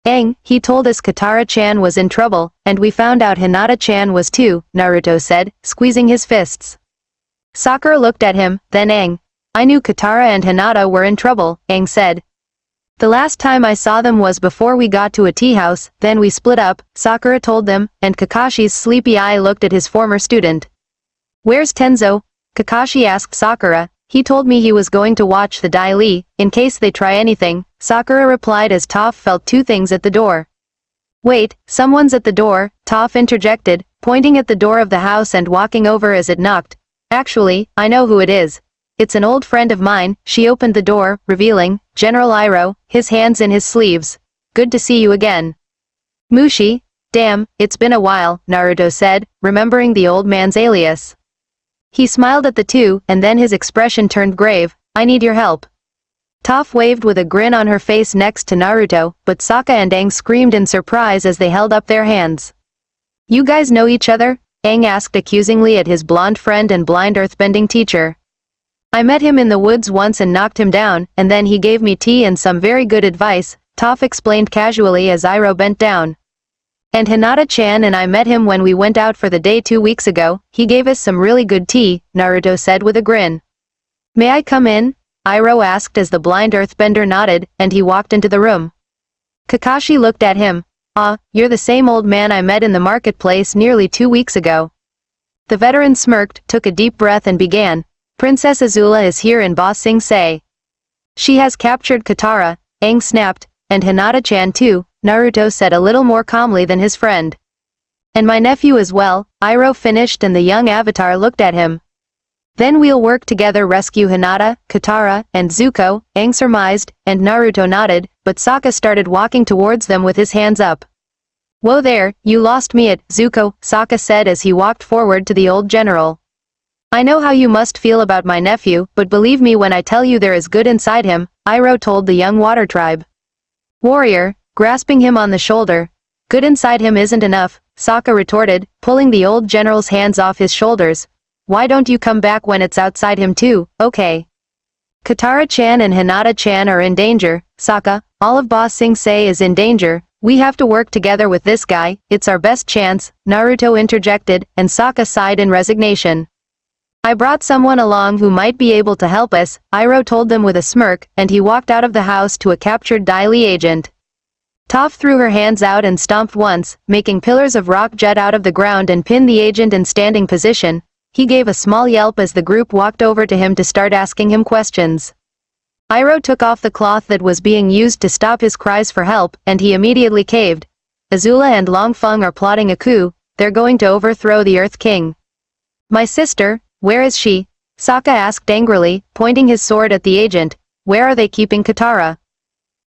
Aang, he told us Katara-chan was in trouble, and we found out Hinata-chan was too, Naruto said, squeezing his fists. Sakura looked at him, then Aang. I knew Katara and Hinata were in trouble, Aang said. The last time I saw them was before we got to a tea house, then we split up, Sakura told them, and Kakashi's sleepy eye looked at his former student. Where's Tenzo? Kakashi asked Sakura. He told me he was going to watch the Dai Li, in case they try anything, Sakura replied as Toph felt 2 things at the door. Wait, someone's at the door, Toph interjected, pointing at the door of the house and walking over as it knocked. Actually, I know who it is. It's an old friend of mine. She opened the door, revealing General Iroh, his hands in his sleeves. Good to see you again. Mushi, damn, it's been a while, Naruto said, remembering the old man's alias. He smiled at the 2, and then his expression turned grave. I need your help. Toph waved with a grin on her face next to Naruto, but Sokka and Aang screamed in surprise as they held up their hands. You guys know each other? Aang asked accusingly at his blonde friend and blind earthbending teacher. I met him in the woods once and knocked him down, and then he gave me tea and some very good advice, Toph explained casually as Iroh bent down. And Hinata-chan and I met him when we went out for the day 2 weeks ago. He gave us some really good tea, Naruto said with a grin. May I come in? Iroh asked as the blind earthbender nodded, and he walked into the room. Kakashi looked at him. Ah, you're the same old man I met in the marketplace nearly 2 weeks ago. The veteran smirked, took a deep breath and began. Princess Azula is here in Ba Sing Se. She has captured Katara, Aang snapped, and Hinata-chan too, Naruto said a little more calmly than his friend. And my nephew as well, Iroh finished, and the young avatar looked at him. Then we'll work together rescue Hinata, Katara, and Zuko, Aang surmised, and Naruto nodded, but Sokka started walking towards them with his hands up. Whoa there, you lost me at Zuko, Sokka said as he walked forward to the old general. I know how you must feel about my nephew, but believe me when I tell you there is good inside him, Iroh told the young water tribe. Warrior, grasping him on the shoulder. Good inside him isn't enough, Sokka retorted, pulling the old general's hands off his shoulders. Why don't you come back when it's outside him too, okay? Katara-chan and Hinata-chan are in danger, Sokka, all of Ba Sing Se is in danger. We have to work together with this guy, it's our best chance, Naruto interjected, and Sokka sighed in resignation. I brought someone along who might be able to help us, Iroh told them with a smirk, and he walked out of the house to a captured Dai Li agent. Toph threw her hands out and stomped once, making pillars of rock jet out of the ground and pinned the agent in standing position. He gave a small yelp as the group walked over to him to start asking him questions. Iroh took off the cloth that was being used to stop his cries for help, and he immediately caved. Azula and Long Feng are plotting a coup, they're going to overthrow the Earth King. My sister, where is she? Sokka asked angrily, pointing his sword at the agent. Where are they keeping Katara?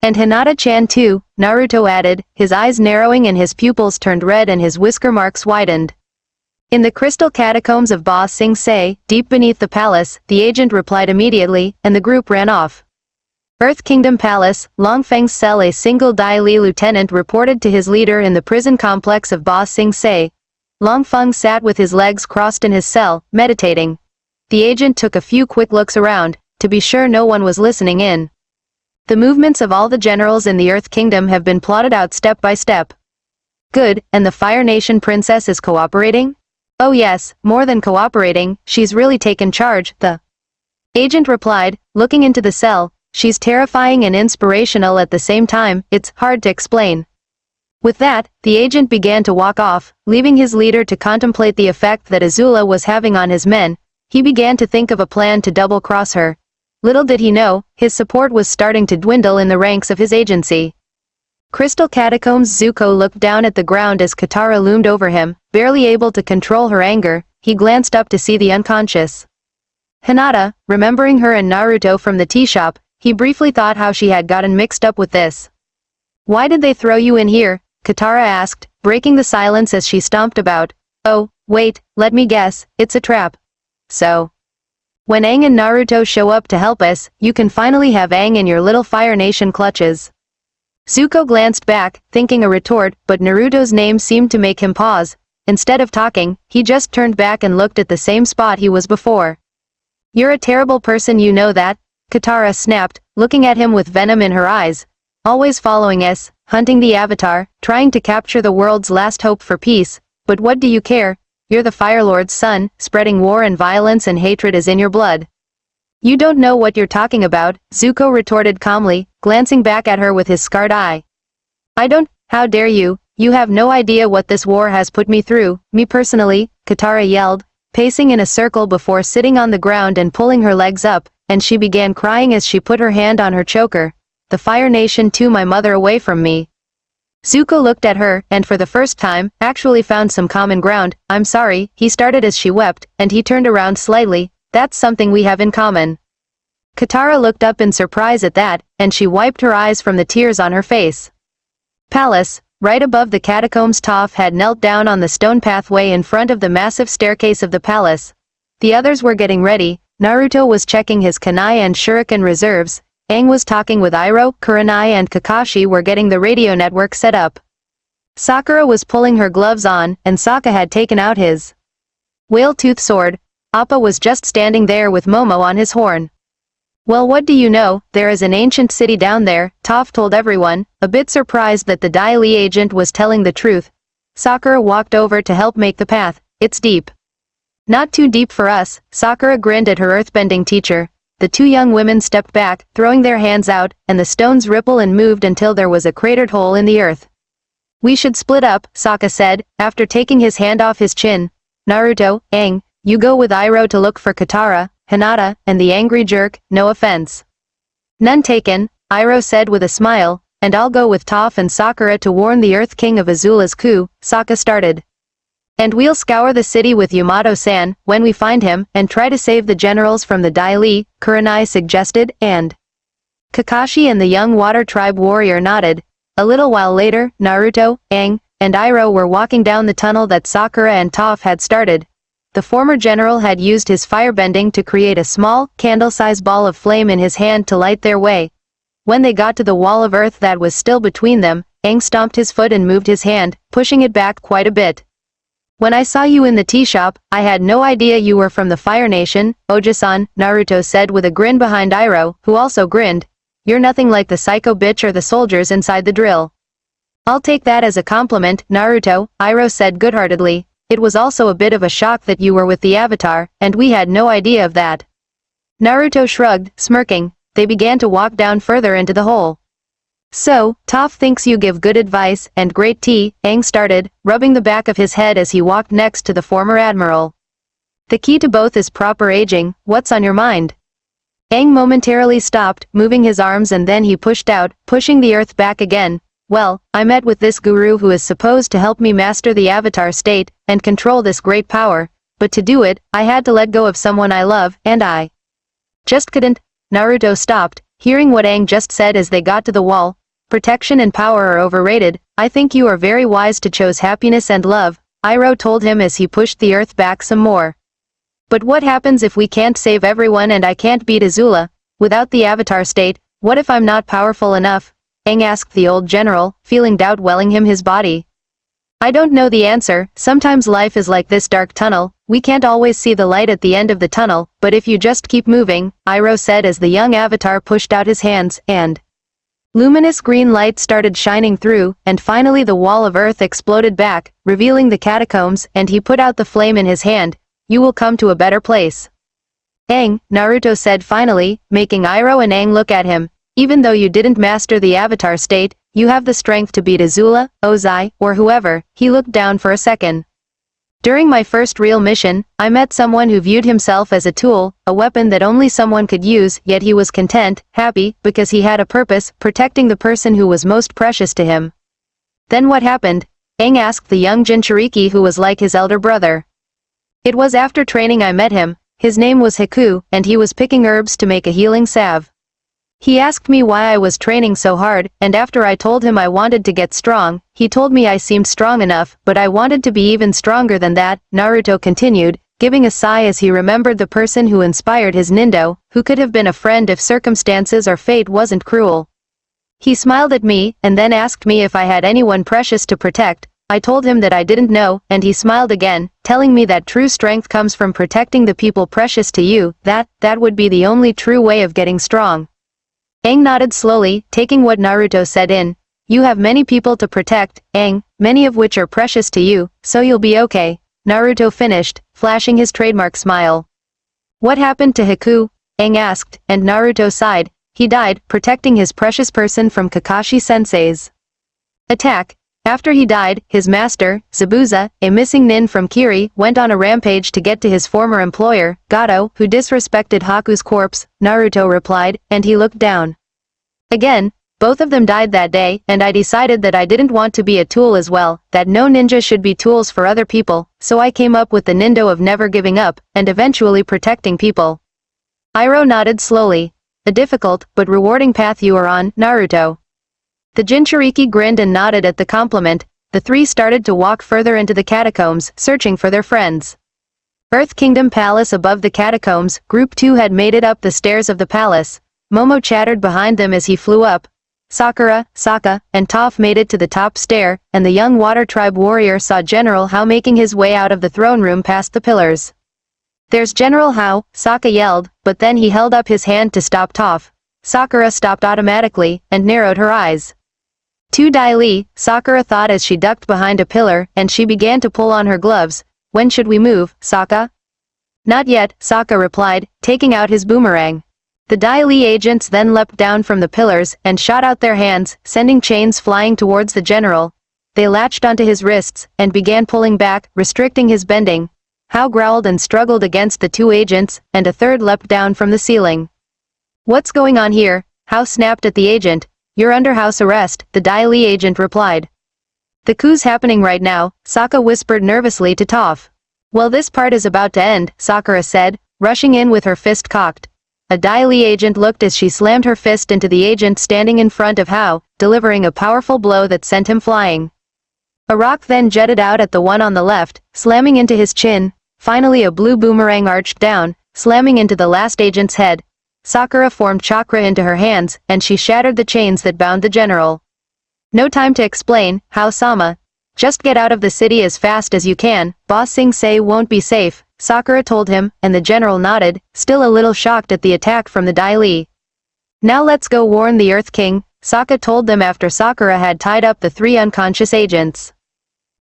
And Hinata-chan too, Naruto added, his eyes narrowing and his pupils turned red and his whisker marks widened. In the crystal catacombs of Ba Sing Se, deep beneath the palace, the agent replied immediately, and the group ran off. Earth Kingdom Palace, Long Feng's cell. A single Dai Li lieutenant reported to his leader in the prison complex of Ba Sing Se. Long Feng sat with his legs crossed in his cell, meditating. The agent took a few quick looks around, to be sure no one was listening in. The movements of all the generals in the Earth Kingdom have been plotted out step by step. Good, and the Fire Nation princess is cooperating? Oh yes, more than cooperating, she's really taken charge, the agent replied, looking into the cell. She's terrifying and inspirational at the same time, it's hard to explain. With that, the agent began to walk off, leaving his leader to contemplate the effect that Azula was having on his men. He began to think of a plan to double-cross her. Little did he know, his support was starting to dwindle in the ranks of his agency. Crystal Catacombs. Zuko looked down at the ground as Katara loomed over him, barely able to control her anger. He glanced up to see the unconscious Hinata. Remembering her and Naruto from the tea shop, he briefly thought how she had gotten mixed up with this. Why did they throw you in here? Katara asked, breaking the silence as she stomped about. Oh, wait, let me guess, it's a trap. So, when Aang and Naruto show up to help us, you can finally have Aang in your little Fire Nation clutches. Zuko glanced back, thinking a retort, but Naruto's name seemed to make him pause. Instead of talking, he just turned back and looked at the same spot he was before. You're a terrible person, you know that? Katara snapped, looking at him with venom in her eyes. Always following us, hunting the Avatar, trying to capture the world's last hope for peace, but what do you care? You're the Fire Lord's son, spreading war and violence and hatred is in your blood. You don't know what you're talking about, Zuko retorted calmly, glancing back at her with his scarred eye. I don't, how dare you, you have no idea what this war has put me through, me personally, Katara yelled, pacing in a circle before sitting on the ground and pulling her legs up, and she began crying as she put her hand on her choker. The Fire Nation took my mother away from me. Zuko looked at her, and for the first time, actually found some common ground. I'm sorry, he started as she wept, and he turned around slightly. That's something we have in common. Katara looked up in surprise at that, and she wiped her eyes from the tears on her face. Palace, right above the catacombs. Toph had knelt down on the stone pathway in front of the massive staircase of the palace. The others were getting ready. Naruto was checking his kunai and shuriken reserves. Aang was talking with Iroh, Kurenai and Kakashi were getting the radio network set up. Sakura was pulling her gloves on, and Sokka had taken out his whale-tooth sword. Appa was just standing there with Momo on his horn. Well, what do you know, there is an ancient city down there, Toph told everyone, a bit surprised that the Dai Li agent was telling the truth. Sakura walked over to help make the path. It's deep. Not too deep for us, Sakura grinned at her earthbending teacher. The two young women stepped back, throwing their hands out, and the stones rippled and moved until there was a cratered hole in the earth. We should split up, Sokka said, after taking his hand off his chin. Naruto, Aang, you go with Iroh to look for Katara, Hinata, and the angry jerk, no offense. None taken, Iroh said with a smile, and I'll go with Toph and Sakura to warn the Earth King of Azula's coup, Sokka started. And we'll scour the city with Yamato-san, when we find him, and try to save the generals from the Dai Li, Kurenai suggested, and Kakashi and the young water tribe warrior nodded. A little while later, Naruto, Aang, and Iroh were walking down the tunnel that Sakura and Toph had started. The former general had used his firebending to create a small, candle-sized ball of flame in his hand to light their way. When they got to the wall of earth that was still between them, Aang stomped his foot and moved his hand, pushing it back quite a bit. When I saw you in the tea shop, I had no idea you were from the Fire Nation, Oji-san, Naruto said with a grin behind Iroh, who also grinned. You're nothing like the psycho bitch or the soldiers inside the drill. I'll take that as a compliment, Naruto, Iroh said good-heartedly. It was also a bit of a shock that you were with the Avatar, and we had no idea of that. Naruto shrugged, smirking. They began to walk down further into the hole. So, Toph thinks you give good advice, and great tea, Aang started, rubbing the back of his head as he walked next to the former admiral. The key to both is proper aging, what's on your mind? Aang momentarily stopped, moving his arms, and then he pushed out, pushing the earth back again. Well, I met with this guru who is supposed to help me master the avatar state, and control this great power, but to do it, I had to let go of someone I love, and I just couldn't. Naruto stopped, hearing what Aang just said as they got to the wall. Protection and power are overrated. I think you are very wise to choose happiness and love, Iroh told him as he pushed the earth back some more. But what happens if we can't save everyone and I can't beat Azula? Without the avatar state, what if I'm not powerful enough? Aang asked the old general, feeling doubt welling in his body. I don't know the answer. Sometimes life is like this dark tunnel. We can't always see the light at the end of the tunnel, but if you just keep moving, Iroh said as the young avatar pushed out his hands, and luminous green light started shining through, and finally the wall of earth exploded back, revealing the catacombs, and he put out the flame in his hand. You will come to a better place. Aang, Naruto said finally, making Iroh and Aang look at him. Even though you didn't master the avatar state, you have the strength to beat Azula, Ozai, or whoever. He looked down for a second. During my first real mission, I met someone who viewed himself as a tool, a weapon that only someone could use, yet he was content, happy, because he had a purpose, protecting the person who was most precious to him. Then what happened? Aang asked the young Jinchuriki who was like his elder brother. It was after training I met him. His name was Haku, and he was picking herbs to make a healing salve. He asked me why I was training so hard, and after I told him I wanted to get strong, he told me I seemed strong enough, but I wanted to be even stronger than that, Naruto continued, giving a sigh as he remembered the person who inspired his Nindo, who could have been a friend if circumstances or fate wasn't cruel. He smiled at me, and then asked me if I had anyone precious to protect. I told him that I didn't know, and he smiled again, telling me that true strength comes from protecting the people precious to you, that would be the only true way of getting strong. Aang nodded slowly, taking what Naruto said in. You have many people to protect, Aang, many of which are precious to you, so you'll be okay. Naruto finished, flashing his trademark smile. What happened to Haku? Aang asked, and Naruto sighed. He died, protecting his precious person from Kakashi-sensei's attack. After he died, his master, Zabuza, a missing nin from Kiri, went on a rampage to get to his former employer, Gato, who disrespected Haku's corpse, Naruto replied, and he looked down. Again, both of them died that day, and I decided that I didn't want to be a tool as well, that no ninja should be tools for other people, so I came up with the Nindo of never giving up, and eventually protecting people. Iroh nodded slowly. A difficult, but rewarding path you are on, Naruto. The Jinchuriki grinned and nodded at the compliment. The three started to walk further into the catacombs, searching for their friends. Earth Kingdom Palace above the catacombs, Group 2 had made it up the stairs of the palace. Momo chattered behind them as he flew up. Sakura, Sokka, and Toph made it to the top stair, and the young Water Tribe warrior saw General Hao making his way out of the throne room past the pillars. There's General Hao, Sokka yelled, but then he held up his hand to stop Toph. Sakura stopped automatically, and narrowed her eyes. To Dai Li, Sakura thought as she ducked behind a pillar, and she began to pull on her gloves. When should we move, Sokka? Not yet, Sokka replied, taking out his boomerang. The Dai Li agents then leapt down from the pillars, and shot out their hands, sending chains flying towards the general. They latched onto his wrists, and began pulling back, restricting his bending. Hao growled and struggled against the two agents, and a third leapt down from the ceiling. What's going on here? Hao snapped at the agent. You're under house arrest, the Dai Li agent replied. The coup's happening right now, Sokka whispered nervously to Toph. Well, this part is about to end, Sakura said, rushing in with her fist cocked. A Dai Li agent looked as she slammed her fist into the agent standing in front of Hao, delivering a powerful blow that sent him flying. A rock then jetted out at the one on the left, slamming into his chin. Finally a blue boomerang arched down, slamming into the last agent's head. Sakura formed chakra into her hands, and she shattered the chains that bound the general. No time to explain, Hao-sama. Just get out of the city as fast as you can, Boss Sing Se won't be safe, Sakura told him, and the general nodded, still a little shocked at the attack from the Dai Li. Now let's go warn the Earth King, Sokka told them after Sakura had tied up the three unconscious agents.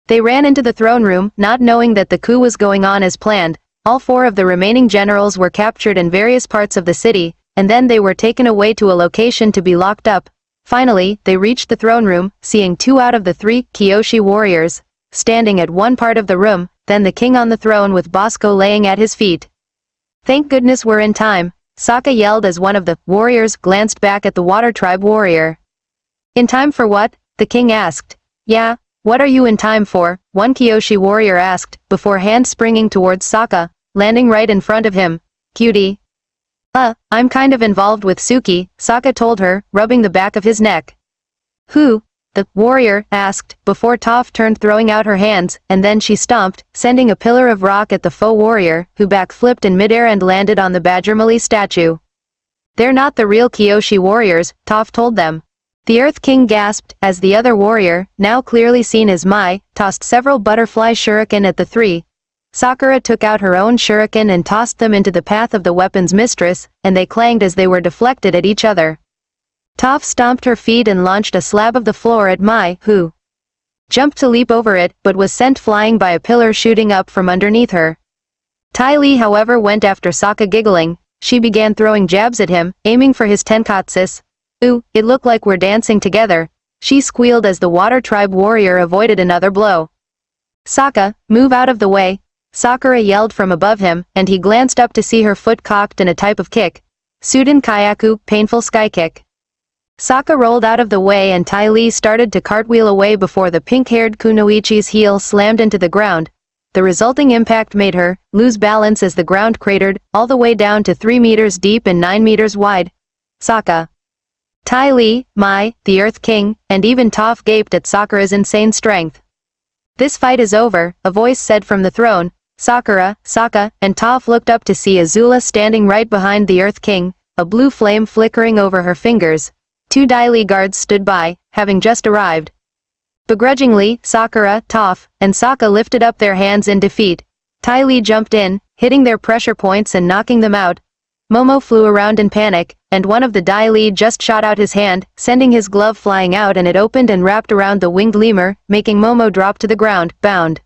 They ran into the throne room, not knowing that the coup was going on as planned. All four of the remaining generals were captured in various parts of the city, and then they were taken away to a location to be locked up. Finally, they reached the throne room, seeing two out of the three Kyoshi warriors standing at one part of the room, then the king on the throne with Bosco laying at his feet. Thank goodness we're in time, Sokka yelled as one of the warriors glanced back at the water tribe warrior. In time for what? The king asked. Yeah, what are you in time for? One Kyoshi warrior asked, before hand springing towards Sokka, landing right in front of him. Cutie. I'm kind of involved with Suki, Sokka told her, rubbing the back of his neck. Who? The warrior asked, before Toph turned throwing out her hands, and then she stomped, sending a pillar of rock at the foe warrior, who backflipped in midair and landed on the Badgermali statue. They're not the real Kyoshi warriors, Toph told them. The Earth King gasped, as the other warrior, now clearly seen as Mai, tossed several butterfly shuriken at the three. Sakura took out her own shuriken and tossed them into the path of the weapon's mistress, and they clanged as they were deflected at each other. Toph stomped her feet and launched a slab of the floor at Mai, who jumped to leap over it, but was sent flying by a pillar shooting up from underneath her. Ty Lee however went after Sokka giggling. She began throwing jabs at him, aiming for his tenkatsus. Ooh, it looked like we're dancing together, she squealed as the water tribe warrior avoided another blow. Sokka, move out of the way, Sakura yelled from above him, and he glanced up to see her foot cocked in a type of kick. Suden Kyaku, painful sky kick. Sokka rolled out of the way and Ty Lee started to cartwheel away before the pink-haired Kunoichi's heel slammed into the ground. The resulting impact made her lose balance as the ground cratered, all the way down to 3 meters deep and 9 meters wide. Sokka. Ty Lee, Mai, the Earth King, and even Toph gaped at Sakura's insane strength. This fight is over, a voice said from the throne. Sakura, Sokka, and Toph looked up to see Azula standing right behind the Earth King, a blue flame flickering over her fingers. 2 Dai Li guards stood by, having just arrived. Begrudgingly, Sakura, Toph, and Sokka lifted up their hands in defeat. Ty Lee jumped in, hitting their pressure points and knocking them out. Momo flew around in panic, and one of the Dai Li just shot out his hand, sending his glove flying out and it opened and wrapped around the winged lemur, making Momo drop to the ground, bound.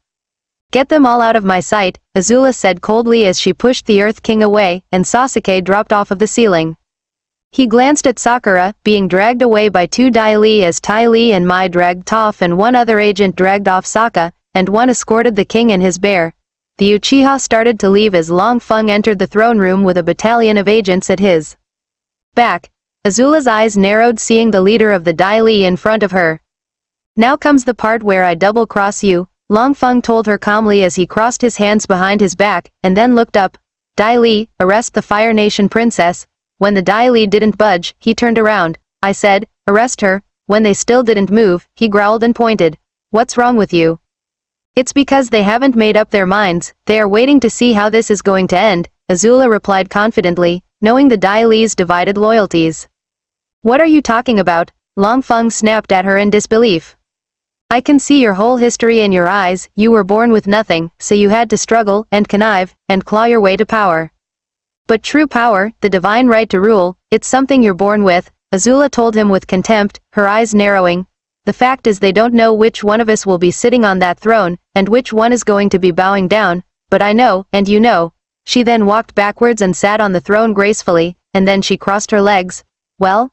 Get them all out of my sight, Azula said coldly as she pushed the Earth King away, and Sasuke dropped off of the ceiling. He glanced at Sakura, being dragged away by 2 Dai Li as Ty Lee and Mai dragged Toph and one other agent dragged off Sokka, and one escorted the king and his bear. The Uchiha started to leave as Long Feng entered the throne room with a battalion of agents at his back. Azula's eyes narrowed seeing the leader of the Dai Li in front of her. Now comes the part where I double-cross you, Long Feng told her calmly as he crossed his hands behind his back, and then looked up. Dai Li, arrest the Fire Nation princess. When the Dai Li didn't budge, he turned around. I said, arrest her. When they still didn't move, he growled and pointed. What's wrong with you? It's because they haven't made up their minds, they are waiting to see how this is going to end, Azula replied confidently, knowing the Dai Li's divided loyalties. What are you talking about? Long Feng snapped at her in disbelief. I can see your whole history in your eyes, you were born with nothing, so you had to struggle, and connive, and claw your way to power. But true power, the divine right to rule, it's something you're born with, Azula told him with contempt, her eyes narrowing. The fact is they don't know which one of us will be sitting on that throne, and which one is going to be bowing down, but I know, and you know. She then walked backwards and sat on the throne gracefully, and then she crossed her legs. Well?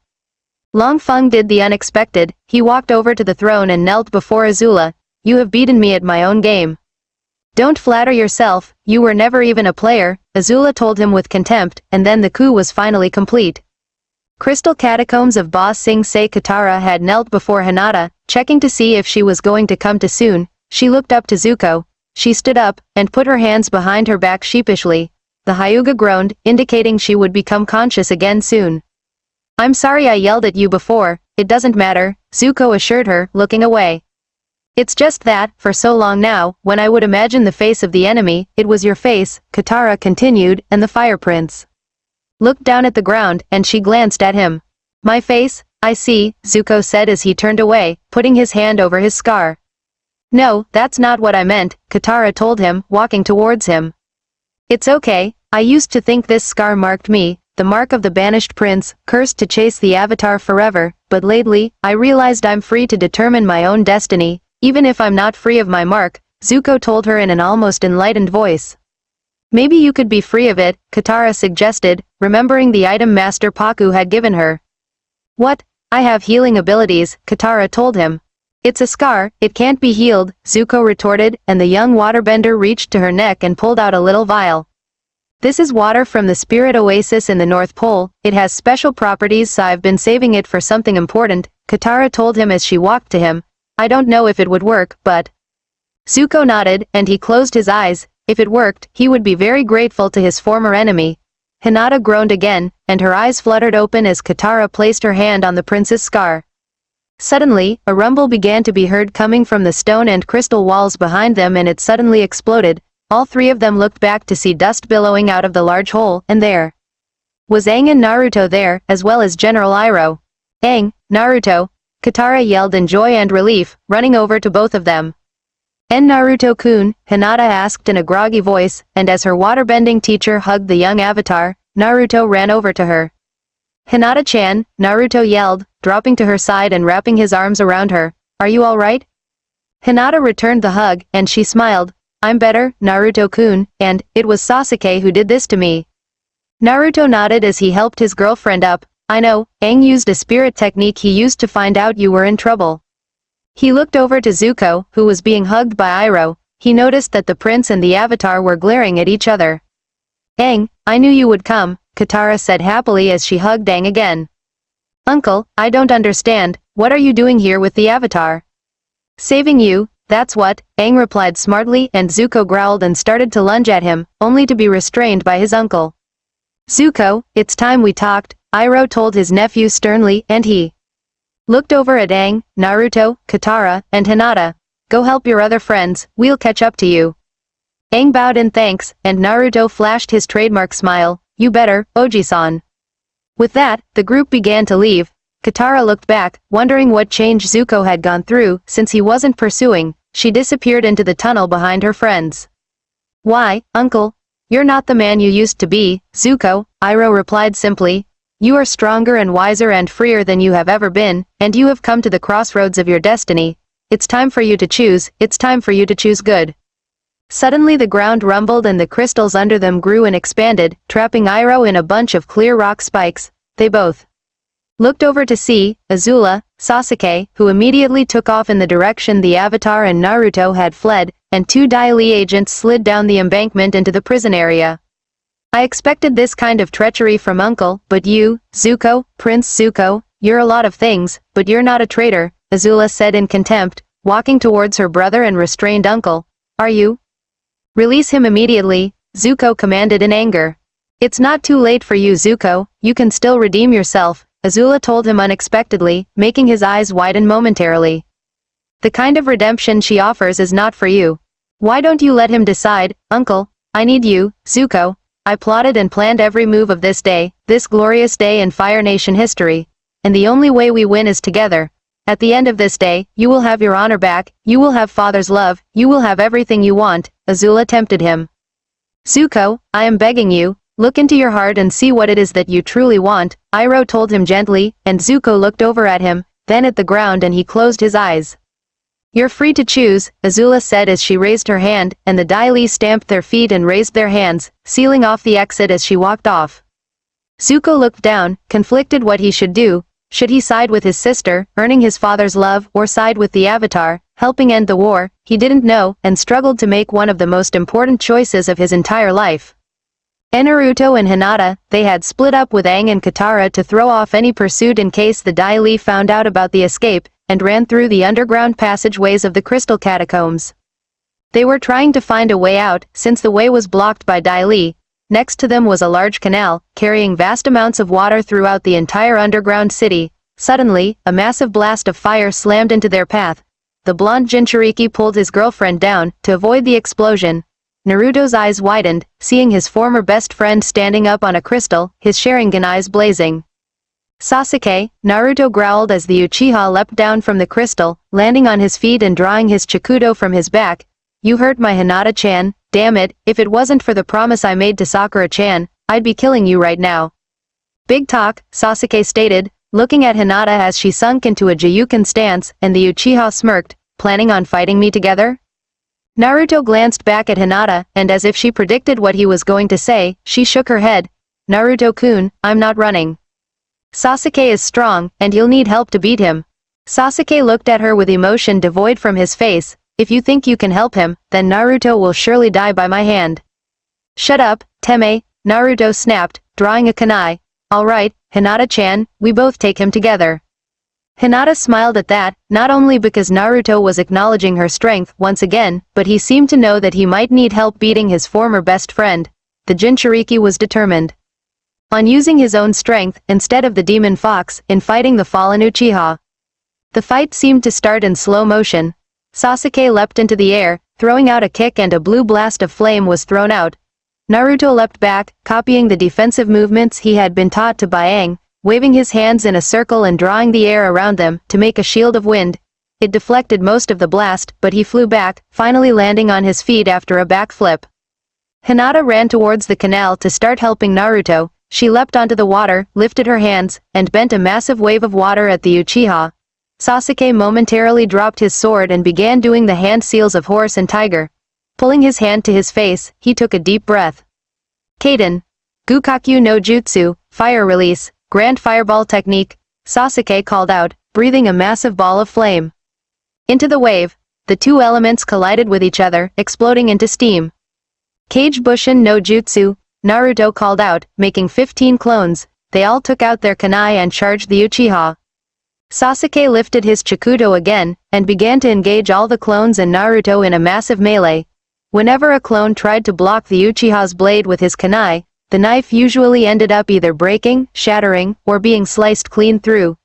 Long Feng did the unexpected, he walked over to the throne and knelt before Azula. You have beaten me at my own game. Don't flatter yourself, you were never even a player, Azula told him with contempt, and then the coup was finally complete. Crystal Catacombs of Ba Sing Se Katara had knelt before Hinata, checking to see if she was going to come too soon. She looked up to Zuko. She stood up, and put her hands behind her back sheepishly. The Hyuga groaned, indicating she would become conscious again soon. I'm sorry I yelled at you before, it doesn't matter, Zuko assured her, looking away. It's just that, for so long now, when I would imagine the face of the enemy, it was your face, Katara continued, and the Fire Prince looked down at the ground, and she glanced at him. My face, I see, Zuko said as he turned away, putting his hand over his scar. No, that's not what I meant, Katara told him, walking towards him. It's okay, I used to think this scar marked me, the mark of the banished prince, cursed to chase the Avatar forever, but lately, I realized I'm free to determine my own destiny, even if I'm not free of my mark, Zuko told her in an almost enlightened voice. Maybe you could be free of it, Katara suggested, remembering the item Master Pakku had given her. What? I have healing abilities, Katara told him. It's a scar, it can't be healed, Zuko retorted, and the young waterbender reached to her neck and pulled out a little vial. This is water from the Spirit Oasis in the North Pole, it has special properties so I've been saving it for something important, Katara told him as she walked to him. I don't know if it would work, but... Zuko nodded, and he closed his eyes. If it worked, he would be very grateful to his former enemy. Hinata groaned again, and her eyes fluttered open as Katara placed her hand on the prince's scar. Suddenly, a rumble began to be heard coming from the stone and crystal walls behind them, and it suddenly exploded. All three of them looked back to see dust billowing out of the large hole, and there was Aang and Naruto there, as well as General Iroh. Aang, Naruto, Katara yelled in joy and relief, running over to both of them. "En Naruto-kun?" Hinata asked in a groggy voice, and as her waterbending teacher hugged the young avatar, Naruto ran over to her. "Hinata-chan," Naruto yelled, dropping to her side and wrapping his arms around her. "Are you alright?" Hinata returned the hug, and she smiled. "I'm better, Naruto-kun, and, it was Sasuke who did this to me." Naruto nodded as he helped his girlfriend up. "I know, Aang used a spirit technique he used to find out you were in trouble." He looked over to Zuko, who was being hugged by Iroh. He noticed that the prince and the avatar were glaring at each other. "Aang, I knew you would come," Katara said happily as she hugged Aang again. "Uncle, I don't understand, what are you doing here with the avatar?" "Saving you, that's what," Aang replied smartly, and Zuko growled and started to lunge at him, only to be restrained by his uncle. "Zuko, it's time we talked," Iroh told his nephew sternly, and he looked over at Aang, Naruto, Katara, and Hinata. "Go help your other friends, we'll catch up to you." Aang bowed in thanks, and Naruto flashed his trademark smile. "You better, Oji-san." With that, the group began to leave. Katara looked back, wondering what change Zuko had gone through. Since he wasn't pursuing, she disappeared into the tunnel behind her friends. "Why, uncle? You're not the man you used to be, Zuko," Iroh replied simply. "You are stronger and wiser and freer than you have ever been, and you have come to the crossroads of your destiny. It's time for you to choose, it's time for you to choose good." Suddenly the ground rumbled and the crystals under them grew and expanded, trapping Iroh in a bunch of clear rock spikes. They both looked over to see Azula, Sasuke, who immediately took off in the direction the Avatar and Naruto had fled, and two Dai Li agents slid down the embankment into the prison area. "I expected this kind of treachery from Uncle, but you, Zuko, Prince Zuko, you're a lot of things, but you're not a traitor," Azula said in contempt, walking towards her brother and restrained uncle. "Are you?" "Release him immediately," Zuko commanded in anger. "It's not too late for you, Zuko, you can still redeem yourself," Azula told him unexpectedly, making his eyes widen momentarily. "The kind of redemption she offers is not for you. Why don't you let him decide, Uncle? I need you, Zuko. I plotted and planned every move of this day, this glorious day in Fire Nation history. And the only way we win is together. At the end of this day, you will have your honor back, you will have father's love, you will have everything you want," Azula tempted him. "Zuko, I am begging you, look into your heart and see what it is that you truly want," Iroh told him gently, and Zuko looked over at him, then at the ground, and he closed his eyes. "You're free to choose," Azula said as she raised her hand, and the Dai Li stamped their feet and raised their hands, sealing off the exit as she walked off. Zuko looked down, conflicted what he should do. Should he side with his sister, earning his father's love, or side with the Avatar, helping end the war? He didn't know, and struggled to make one of the most important choices of his entire life. Naruto and Hinata, they had split up with Aang and Katara to throw off any pursuit in case the Dai Li found out about the escape, and ran through the underground passageways of the Crystal Catacombs. They were trying to find a way out, since the way was blocked by Dai Li. Next to them was a large canal, carrying vast amounts of water throughout the entire underground city. Suddenly, a massive blast of fire slammed into their path. The blonde Jinchuriki pulled his girlfriend down, to avoid the explosion. Naruto's eyes widened, seeing his former best friend standing up on a crystal, his Sharingan eyes blazing. "Sasuke," Naruto growled as the Uchiha leapt down from the crystal, landing on his feet and drawing his Chikudo from his back. "You hurt my Hinata-chan, damn it, if it wasn't for the promise I made to Sakura-chan, I'd be killing you right now." "Big talk," Sasuke stated, looking at Hinata as she sunk into a Jiyuken stance, and the Uchiha smirked. "Planning on fighting me together?" Naruto glanced back at Hinata, and as if she predicted what he was going to say, she shook her head. "Naruto-kun, I'm not running. Sasuke is strong, and you'll need help to beat him." Sasuke looked at her with emotion devoid from his face. "If you think you can help him, then Naruto will surely die by my hand." "Shut up, Teme, Naruto snapped, drawing a kunai. Alright, Hinata-chan, we both take him together. Hinata smiled at that, not only because Naruto was acknowledging her strength once again, but he seemed to know that he might need help beating his former best friend. The Jinchuriki was determined on using his own strength, instead of the demon fox, in fighting the fallen Uchiha. The fight seemed to start in slow motion. Sasuke leapt into the air, throwing out a kick, and a blue blast of flame was thrown out. Naruto leapt back, copying the defensive movements he had been taught to by Aang, waving his hands in a circle and drawing the air around them to make a shield of wind. It deflected most of the blast, but he flew back, finally landing on his feet after a backflip. Hinata ran towards the canal to start helping Naruto. She leapt onto the water, lifted her hands, and bent a massive wave of water at the Uchiha. Sasuke momentarily dropped his sword and began doing the hand seals of horse and tiger. Pulling his hand to his face, he took a deep breath. Kaden. Gukakyu no Jutsu, fire release, grand fireball technique, Sasuke called out, breathing a massive ball of flame. Into the wave, the two elements collided with each other, exploding into steam. Kage Bushin no Jutsu, Naruto called out, making 15 clones. They all took out their kunai and charged the Uchiha. Sasuke lifted his Chikudo again, and began to engage all the clones and Naruto in a massive melee. Whenever a clone tried to block the Uchiha's blade with his kunai, the knife usually ended up either breaking, shattering, or being sliced clean through.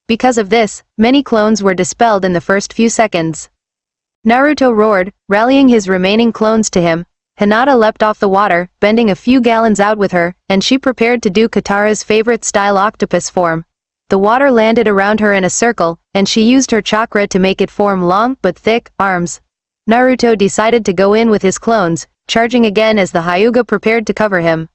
Because of this, many clones were dispelled in the first few seconds. Naruto roared, rallying his remaining clones to him. Hinata leapt off the water, bending a few gallons out with her, and she prepared to do Katara's favorite style octopus form. The water landed around her in a circle, and she used her chakra to make it form long but thick arms. Naruto decided to go in with his clones, charging again as the Hyuga prepared to cover him.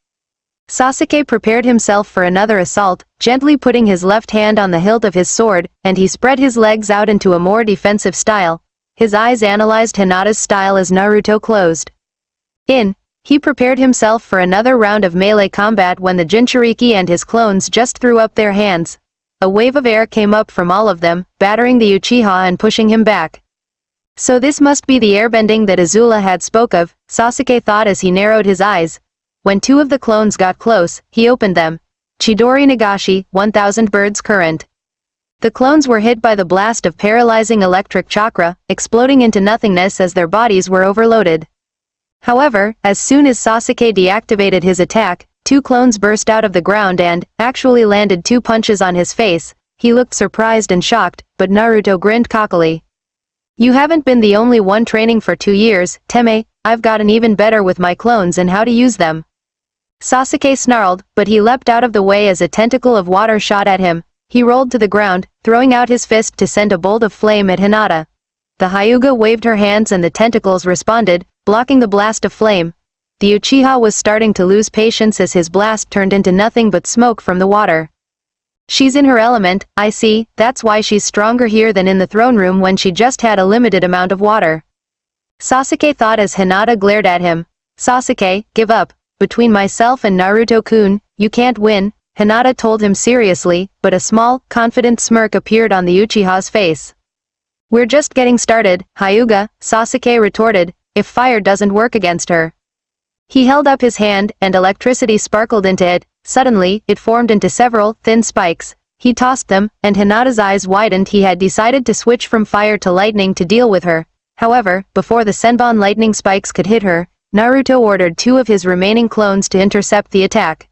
Sasuke prepared himself for another assault, gently putting his left hand on the hilt of his sword, and he spread his legs out into a more defensive style. His eyes analyzed Hinata's style as Naruto closed in. He prepared himself for another round of melee combat when the Jinchuriki and his clones just threw up their hands. A wave of air came up from all of them, battering the Uchiha and pushing him back. So this must be the airbending that Azula had spoke of, Sasuke thought as he narrowed his eyes. When two of the clones got close, he opened them. Chidori Nagashi, 1000 Birds Current. The clones were hit by the blast of paralyzing electric chakra, exploding into nothingness as their bodies were overloaded. However, as soon as Sasuke deactivated his attack, two clones burst out of the ground and, actually landed 2 punches on his face. He looked surprised and shocked, but Naruto grinned cockily. You haven't been the only one training for 2 years, Teme, I've gotten even better with my clones and how to use them. Sasuke snarled, but he leapt out of the way as a tentacle of water shot at him. He rolled to the ground, throwing out his fist to send a bolt of flame at Hinata. The Hyuga waved her hands and the tentacles responded, blocking the blast of flame. The Uchiha was starting to lose patience as his blast turned into nothing but smoke from the water. She's in her element, I see, that's why she's stronger here than in the throne room when she just had a limited amount of water. Sasuke thought as Hinata glared at him. Sasuke, give up. Between myself and Naruto-kun, you can't win, Hinata told him seriously, but a small, confident smirk appeared on the Uchiha's face. We're just getting started, Hyuga, Sasuke retorted, if fire doesn't work against her. He held up his hand, and electricity sparkled into it. Suddenly, it formed into several, thin spikes. He tossed them, and Hinata's eyes widened. He had decided to switch from fire to lightning to deal with her. However, before the Senbon lightning spikes could hit her, Naruto ordered 2 of his remaining clones to intercept the attack.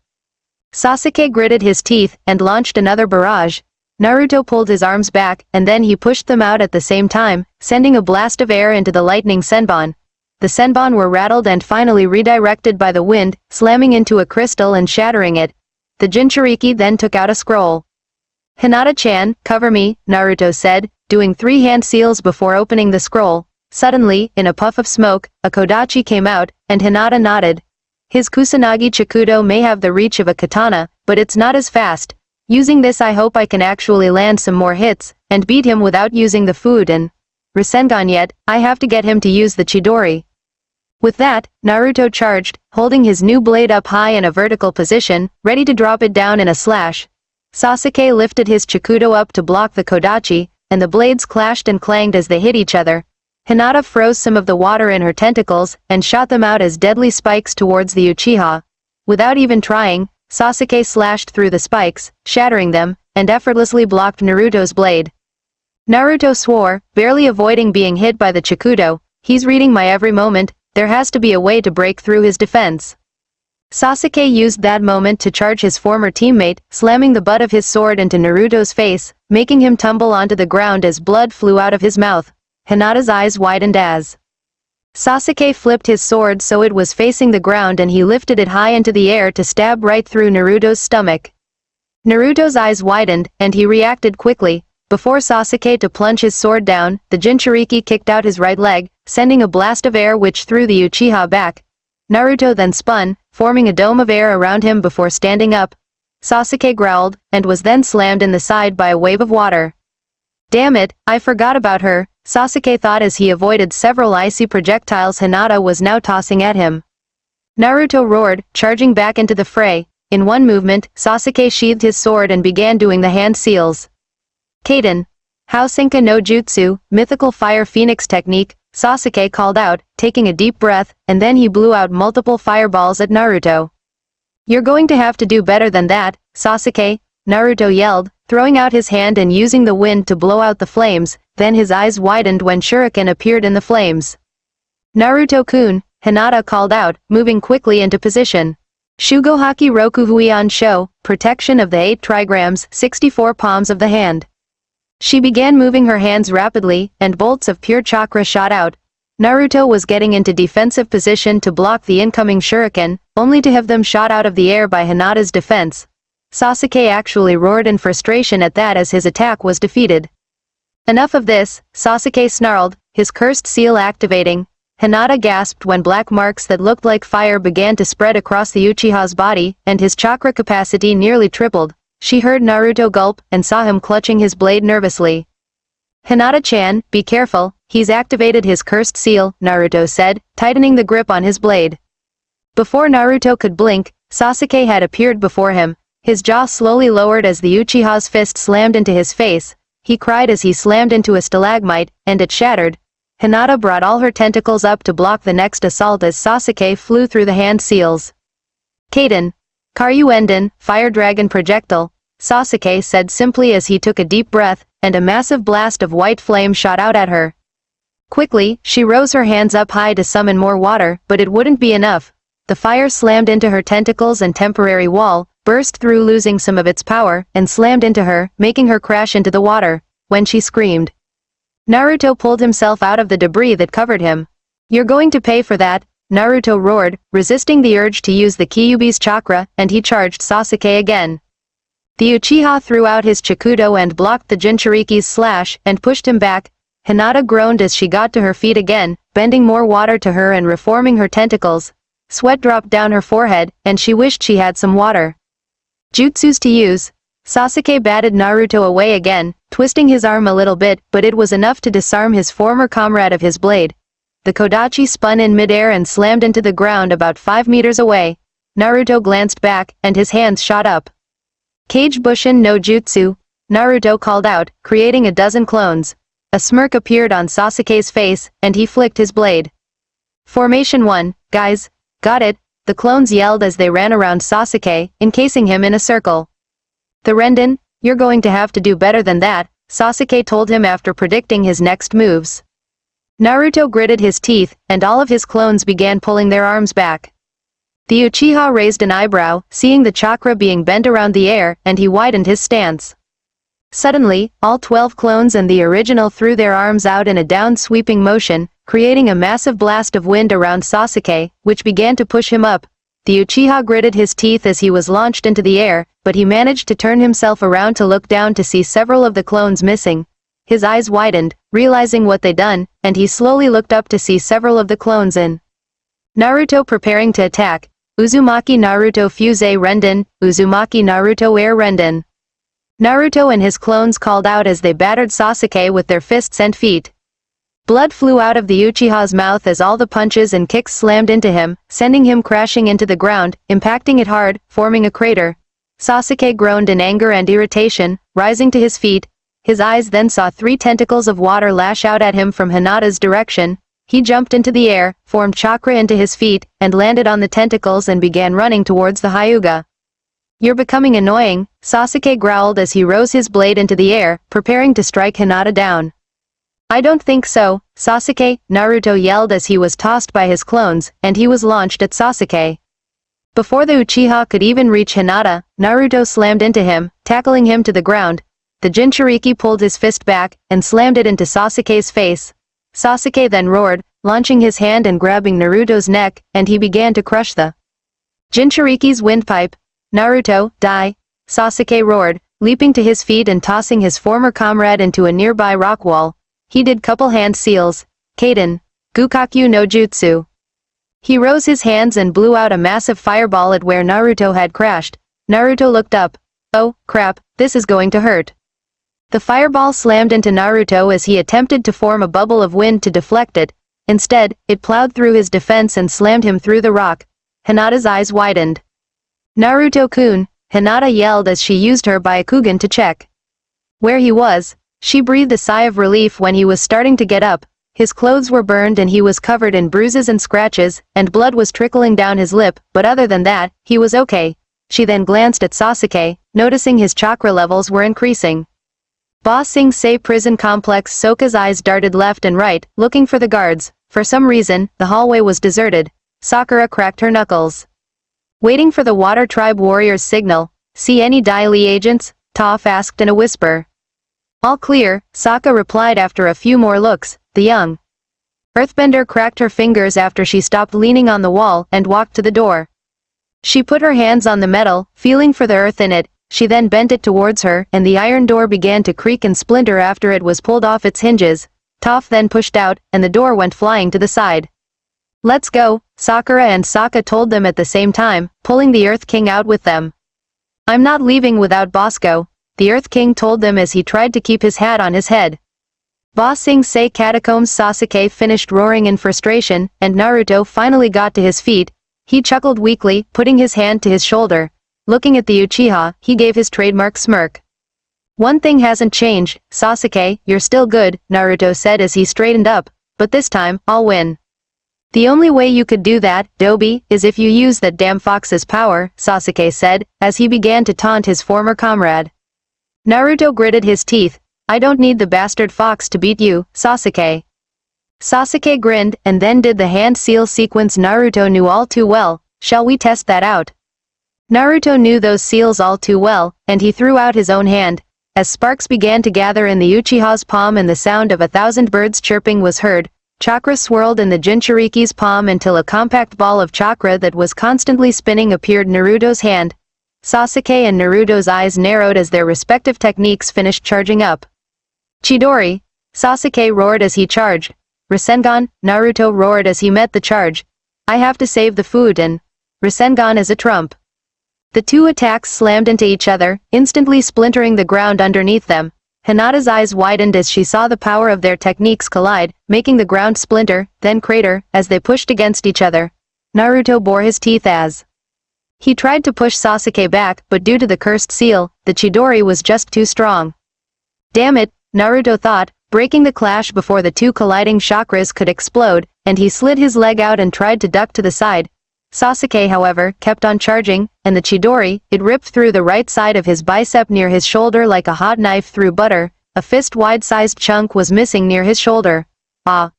Sasuke gritted his teeth, and launched another barrage. Naruto pulled his arms back, and then he pushed them out at the same time, sending a blast of air into the lightning Senbon. The Senbon were rattled and finally redirected by the wind, slamming into a crystal and shattering it. The Jinchuriki then took out a scroll. Hinata-chan, cover me, Naruto said, doing 3 hand seals before opening the scroll. Suddenly, in a puff of smoke, a Kodachi came out, and Hinata nodded. His Kusanagi Chikudo may have the reach of a katana, but it's not as fast. Using this I hope I can actually land some more hits, and beat him without using the food and Rasengan yet, I have to get him to use the Chidori. With that, Naruto charged, holding his new blade up high in a vertical position, ready to drop it down in a slash. Sasuke lifted his Chikudo up to block the Kodachi, and the blades clashed and clanged as they hit each other. Hinata froze some of the water in her tentacles, and shot them out as deadly spikes towards the Uchiha. Without even trying, Sasuke slashed through the spikes, shattering them, and effortlessly blocked Naruto's blade. Naruto swore, barely avoiding being hit by the Chikudo. He's reading my every moment, there has to be a way to break through his defense. Sasuke used that moment to charge his former teammate, slamming the butt of his sword into Naruto's face, making him tumble onto the ground as blood flew out of his mouth. Hinata's eyes widened as Sasuke flipped his sword so it was facing the ground and he lifted it high into the air to stab right through Naruto's stomach. Naruto's eyes widened, and he reacted quickly. Before Sasuke to plunge his sword down, the Jinchuriki kicked out his right leg, sending a blast of air which threw the Uchiha back. Naruto then spun, forming a dome of air around him before standing up. Sasuke growled, and was then slammed in the side by a wave of water. Damn it, I forgot about her, Sasuke thought as he avoided several icy projectiles Hinata was now tossing at him. Naruto roared, charging back into the fray. In one movement, Sasuke sheathed his sword and began doing the hand seals. Kaden. Housenka no Jutsu, mythical fire phoenix technique, Sasuke called out, taking a deep breath, and then he blew out multiple fireballs at Naruto. You're going to have to do better than that, Sasuke, Naruto yelled, throwing out his hand and using the wind to blow out the flames, then his eyes widened when shuriken appeared in the flames. Naruto-kun, Hinata called out, moving quickly into position. Shugohaki Rokuhuion Sho, protection of the 8 trigrams, 64 palms of the hand. She began moving her hands rapidly, and bolts of pure chakra shot out. Naruto was getting into defensive position to block the incoming shuriken, only to have them shot out of the air by Hinata's defense. Sasuke actually roared in frustration at that as his attack was defeated. Enough of this, Sasuke snarled, his cursed seal activating. Hinata gasped when black marks that looked like fire began to spread across the Uchiha's body, and his chakra capacity nearly tripled. She heard Naruto gulp, and saw him clutching his blade nervously. Hinata-chan, be careful, he's activated his cursed seal, Naruto said, tightening the grip on his blade. Before Naruto could blink, Sasuke had appeared before him. His jaw slowly lowered as the Uchiha's fist slammed into his face. He cried as he slammed into a stalagmite, and it shattered. Hinata brought all her tentacles up to block the next assault as Sasuke flew through the hand seals. Kaden. Karyuenden, fire dragon projectile, Sasuke said simply as he took a deep breath, and a massive blast of white flame shot out at her. Quickly, she rose her hands up high to summon more water, but it wouldn't be enough. The fire slammed into her tentacles and temporary wall, burst through losing some of its power, and slammed into her, making her crash into the water. When she screamed, Naruto pulled himself out of the debris that covered him. You're going to pay for that, Naruto roared, resisting the urge to use the Kyuubi's chakra, and he charged Sasuke again. The Uchiha threw out his Chikudo and blocked the Jinchuriki's slash, and pushed him back. Hinata groaned as she got to her feet again, bending more water to her and reforming her tentacles. Sweat dropped down her forehead, and she wished she had some water. Jutsus to use. Sasuke batted Naruto away again, twisting his arm a little bit, but it was enough to disarm his former comrade of his blade. The Kodachi spun in midair and slammed into the ground about 5 meters away. Naruto glanced back, and his hands shot up. Kage Bushin no Jutsu, Naruto called out, creating a dozen clones. A smirk appeared on Sasuke's face, and he flicked his blade. Formation 1, guys. Got it, the clones yelled as they ran around Sasuke, encasing him in a circle. The Renden, you're going to have to do better than that, Sasuke told him after predicting his next moves. Naruto gritted his teeth, and all of his clones began pulling their arms back. The Uchiha raised an eyebrow, seeing the chakra being bent around the air, and he widened his stance. Suddenly, all 12 clones and the original threw their arms out in a down-sweeping motion, creating a massive blast of wind around Sasuke, which began to push him up. The Uchiha gritted his teeth as he was launched into the air, but he managed to turn himself around to look down to see several of the clones missing. His eyes widened, realizing what they'd done, and he slowly looked up to see several of the clones in Naruto preparing to attack. Uzumaki Naruto Fuse Renden, Uzumaki Naruto Air Renden. Naruto and his clones called out as they battered Sasuke with their fists and feet. Blood flew out of the Uchiha's mouth as all the punches and kicks slammed into him, sending him crashing into the ground, impacting it hard, forming a crater. Sasuke groaned in anger and irritation, rising to his feet. His eyes then saw 3 tentacles of water lash out at him from Hinata's direction. he jumped into the air, formed chakra into his feet, and landed on the tentacles and began running towards the Hyuga. "You're becoming annoying," Sasuke growled as he rose his blade into the air, preparing to strike Hinata down. "I don't think so, Sasuke," Naruto yelled as he was tossed by his clones, and he was launched at Sasuke. Before the Uchiha could even reach Hinata, Naruto slammed into him, tackling him to the ground. The Jinchuriki pulled his fist back, and slammed it into Sasuke's face. Sasuke then roared, launching his hand and grabbing Naruto's neck, and he began to crush the Jinchuriki's windpipe. "Naruto, die!" Sasuke roared, leaping to his feet and tossing his former comrade into a nearby rock wall. He did couple hand seals. Kaden. Gukakyu no Jutsu. He rose his hands and blew out a massive fireball at where Naruto had crashed. Naruto looked up. "Oh, crap, this is going to hurt." The fireball slammed into Naruto as he attempted to form a bubble of wind to deflect it. Instead, it plowed through his defense and slammed him through the rock. Hinata's eyes widened. "Naruto-kun," Hinata yelled as she used her Byakugan to check where he was. She breathed a sigh of relief when he was starting to get up. His clothes were burned and he was covered in bruises and scratches, and blood was trickling down his lip, but other than that, he was okay. She then glanced at Sasuke, noticing his chakra levels were increasing. Ba Sing Se prison complex. Soka's eyes darted left and right, looking for the guards. For some reason, the hallway was deserted. Sakura cracked her knuckles. Waiting for the Water Tribe warrior's signal. "See any Dai Li agents?" Toph asked in a whisper. "All clear," Sokka replied after a few more looks. The young earthbender cracked her fingers after she stopped leaning on the wall and walked to the door. She put her hands on the metal, feeling for the earth in it. She then bent it towards her, and the iron door began to creak and splinter after it was pulled off its hinges. Toph then pushed out, and the door went flying to the side. "Let's go," Sakura and Sokka told them at the same time, pulling the Earth King out with them. "I'm not leaving without Bosco," the Earth King told them as he tried to keep his hat on his head. Ba Sing Se catacombs. Sasuke finished roaring in frustration, and Naruto finally got to his feet. He chuckled weakly, putting his hand to his shoulder. Looking at the Uchiha, he gave his trademark smirk. "One thing hasn't changed, Sasuke, you're still good," Naruto said as he straightened up, "but this time, I'll win." "The only way you could do that, Dobi, is if you use that damn fox's power," Sasuke said, as he began to taunt his former comrade. Naruto gritted his teeth. "I don't need the bastard fox to beat you, Sasuke." Sasuke grinned, and then did the hand seal sequence Naruto knew all too well. "Shall we test that out?" Naruto knew those seals all too well, and he threw out his own hand. As sparks began to gather in the Uchiha's palm and the sound of 1,000 birds chirping was heard, chakra swirled in the Jinchuriki's palm until a compact ball of chakra that was constantly spinning appeared in Naruto's hand. Sasuke and Naruto's eyes narrowed as their respective techniques finished charging up. "Chidori!" Sasuke roared as he charged. "Rasengan!" Naruto roared as he met the charge. "I have to save the food and Rasengan is a trump." The two attacks slammed into each other, instantly splintering the ground underneath them. Hinata's eyes widened as she saw the power of their techniques collide, making the ground splinter, then crater, as they pushed against each other. Naruto bore his teeth as he tried to push Sasuke back, but due to the cursed seal, the Chidori was just too strong. "Damn it," Naruto thought, breaking the clash before the two colliding chakras could explode, and he slid his leg out and tried to duck to the side. Sasuke, however, kept on charging, and the Chidori, it ripped through the right side of his bicep near his shoulder like a hot knife through butter. A fist-wide sized chunk was missing near his shoulder. "Ah!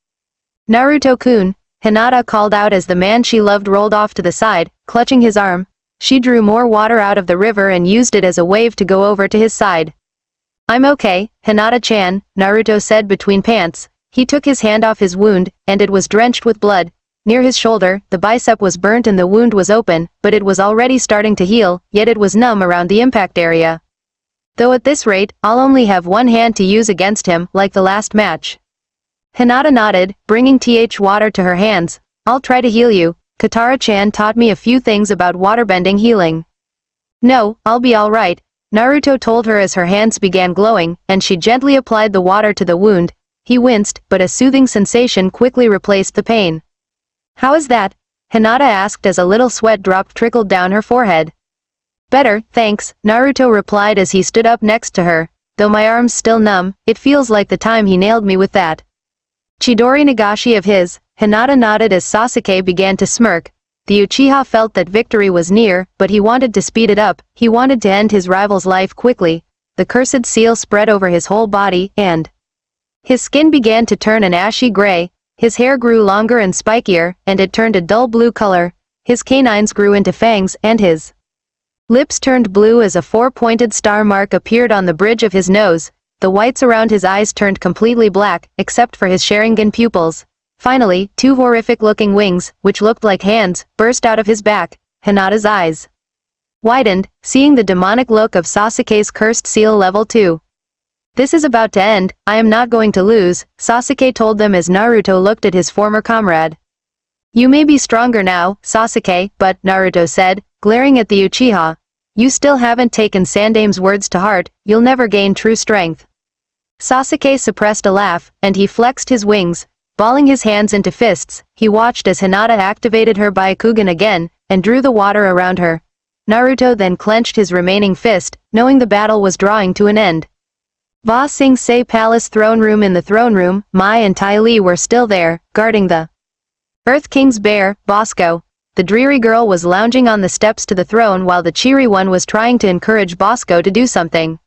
Naruto-kun," Hinata called out as the man she loved rolled off to the side, clutching his arm. She drew more water out of the river and used it as a wave to go over to his side. "I'm okay, Hinata-chan," Naruto said between pants. He took his hand off his wound, and it was drenched with blood. Near his shoulder, the bicep was burnt and the wound was open, but it was already starting to heal, yet it was numb around the impact area. "Though at this rate, I'll only have one hand to use against him, like the last match." Hinata nodded, bringing water to her hands. "I'll try to heal you. Katara-chan taught me a few things about waterbending healing." "No, I'll be alright," Naruto told her as her hands began glowing, and she gently applied the water to the wound. He winced, but a soothing sensation quickly replaced the pain. "How is that?" Hinata asked as a little sweat drop trickled down her forehead. "Better, thanks," Naruto replied as he stood up next to her. "Though my arm's still numb, it feels like the time he nailed me with that Chidori Nagashi of his, Hinata nodded as Sasuke began to smirk. The Uchiha felt that victory was near, but he wanted to speed it up, he wanted to end his rival's life quickly. The cursed seal spread over his whole body, and his skin began to turn an ashy gray, his hair grew longer and spikier, and it turned a dull blue color, his canines grew into fangs, and his lips turned blue as a four-pointed star mark appeared on the bridge of his nose. The whites around his eyes turned completely black, except for his Sharingan pupils. Finally, two horrific-looking wings, which looked like hands, burst out of his back. Hinata's eyes widened, seeing the demonic look of Sasuke's cursed seal level 2. This is about to end, I am not going to lose, Sasuke told them as Naruto looked at his former comrade. You may be stronger now, Sasuke, but, Naruto said, glaring at the Uchiha. You still haven't taken Sandame's words to heart, you'll never gain true strength. Sasuke suppressed a laugh, and he flexed his wings. Balling his hands into fists, he watched as Hinata activated her Byakugan again, and drew the water around her. Naruto then clenched his remaining fist, knowing the battle was drawing to an end. Ba Sing Se Palace throne room. In the throne room, Mai and Ty Lee were still there, guarding the Earth King's bear, Bosco. The dreary girl was lounging on the steps to the throne while the cheery one was trying to encourage Bosco to do something.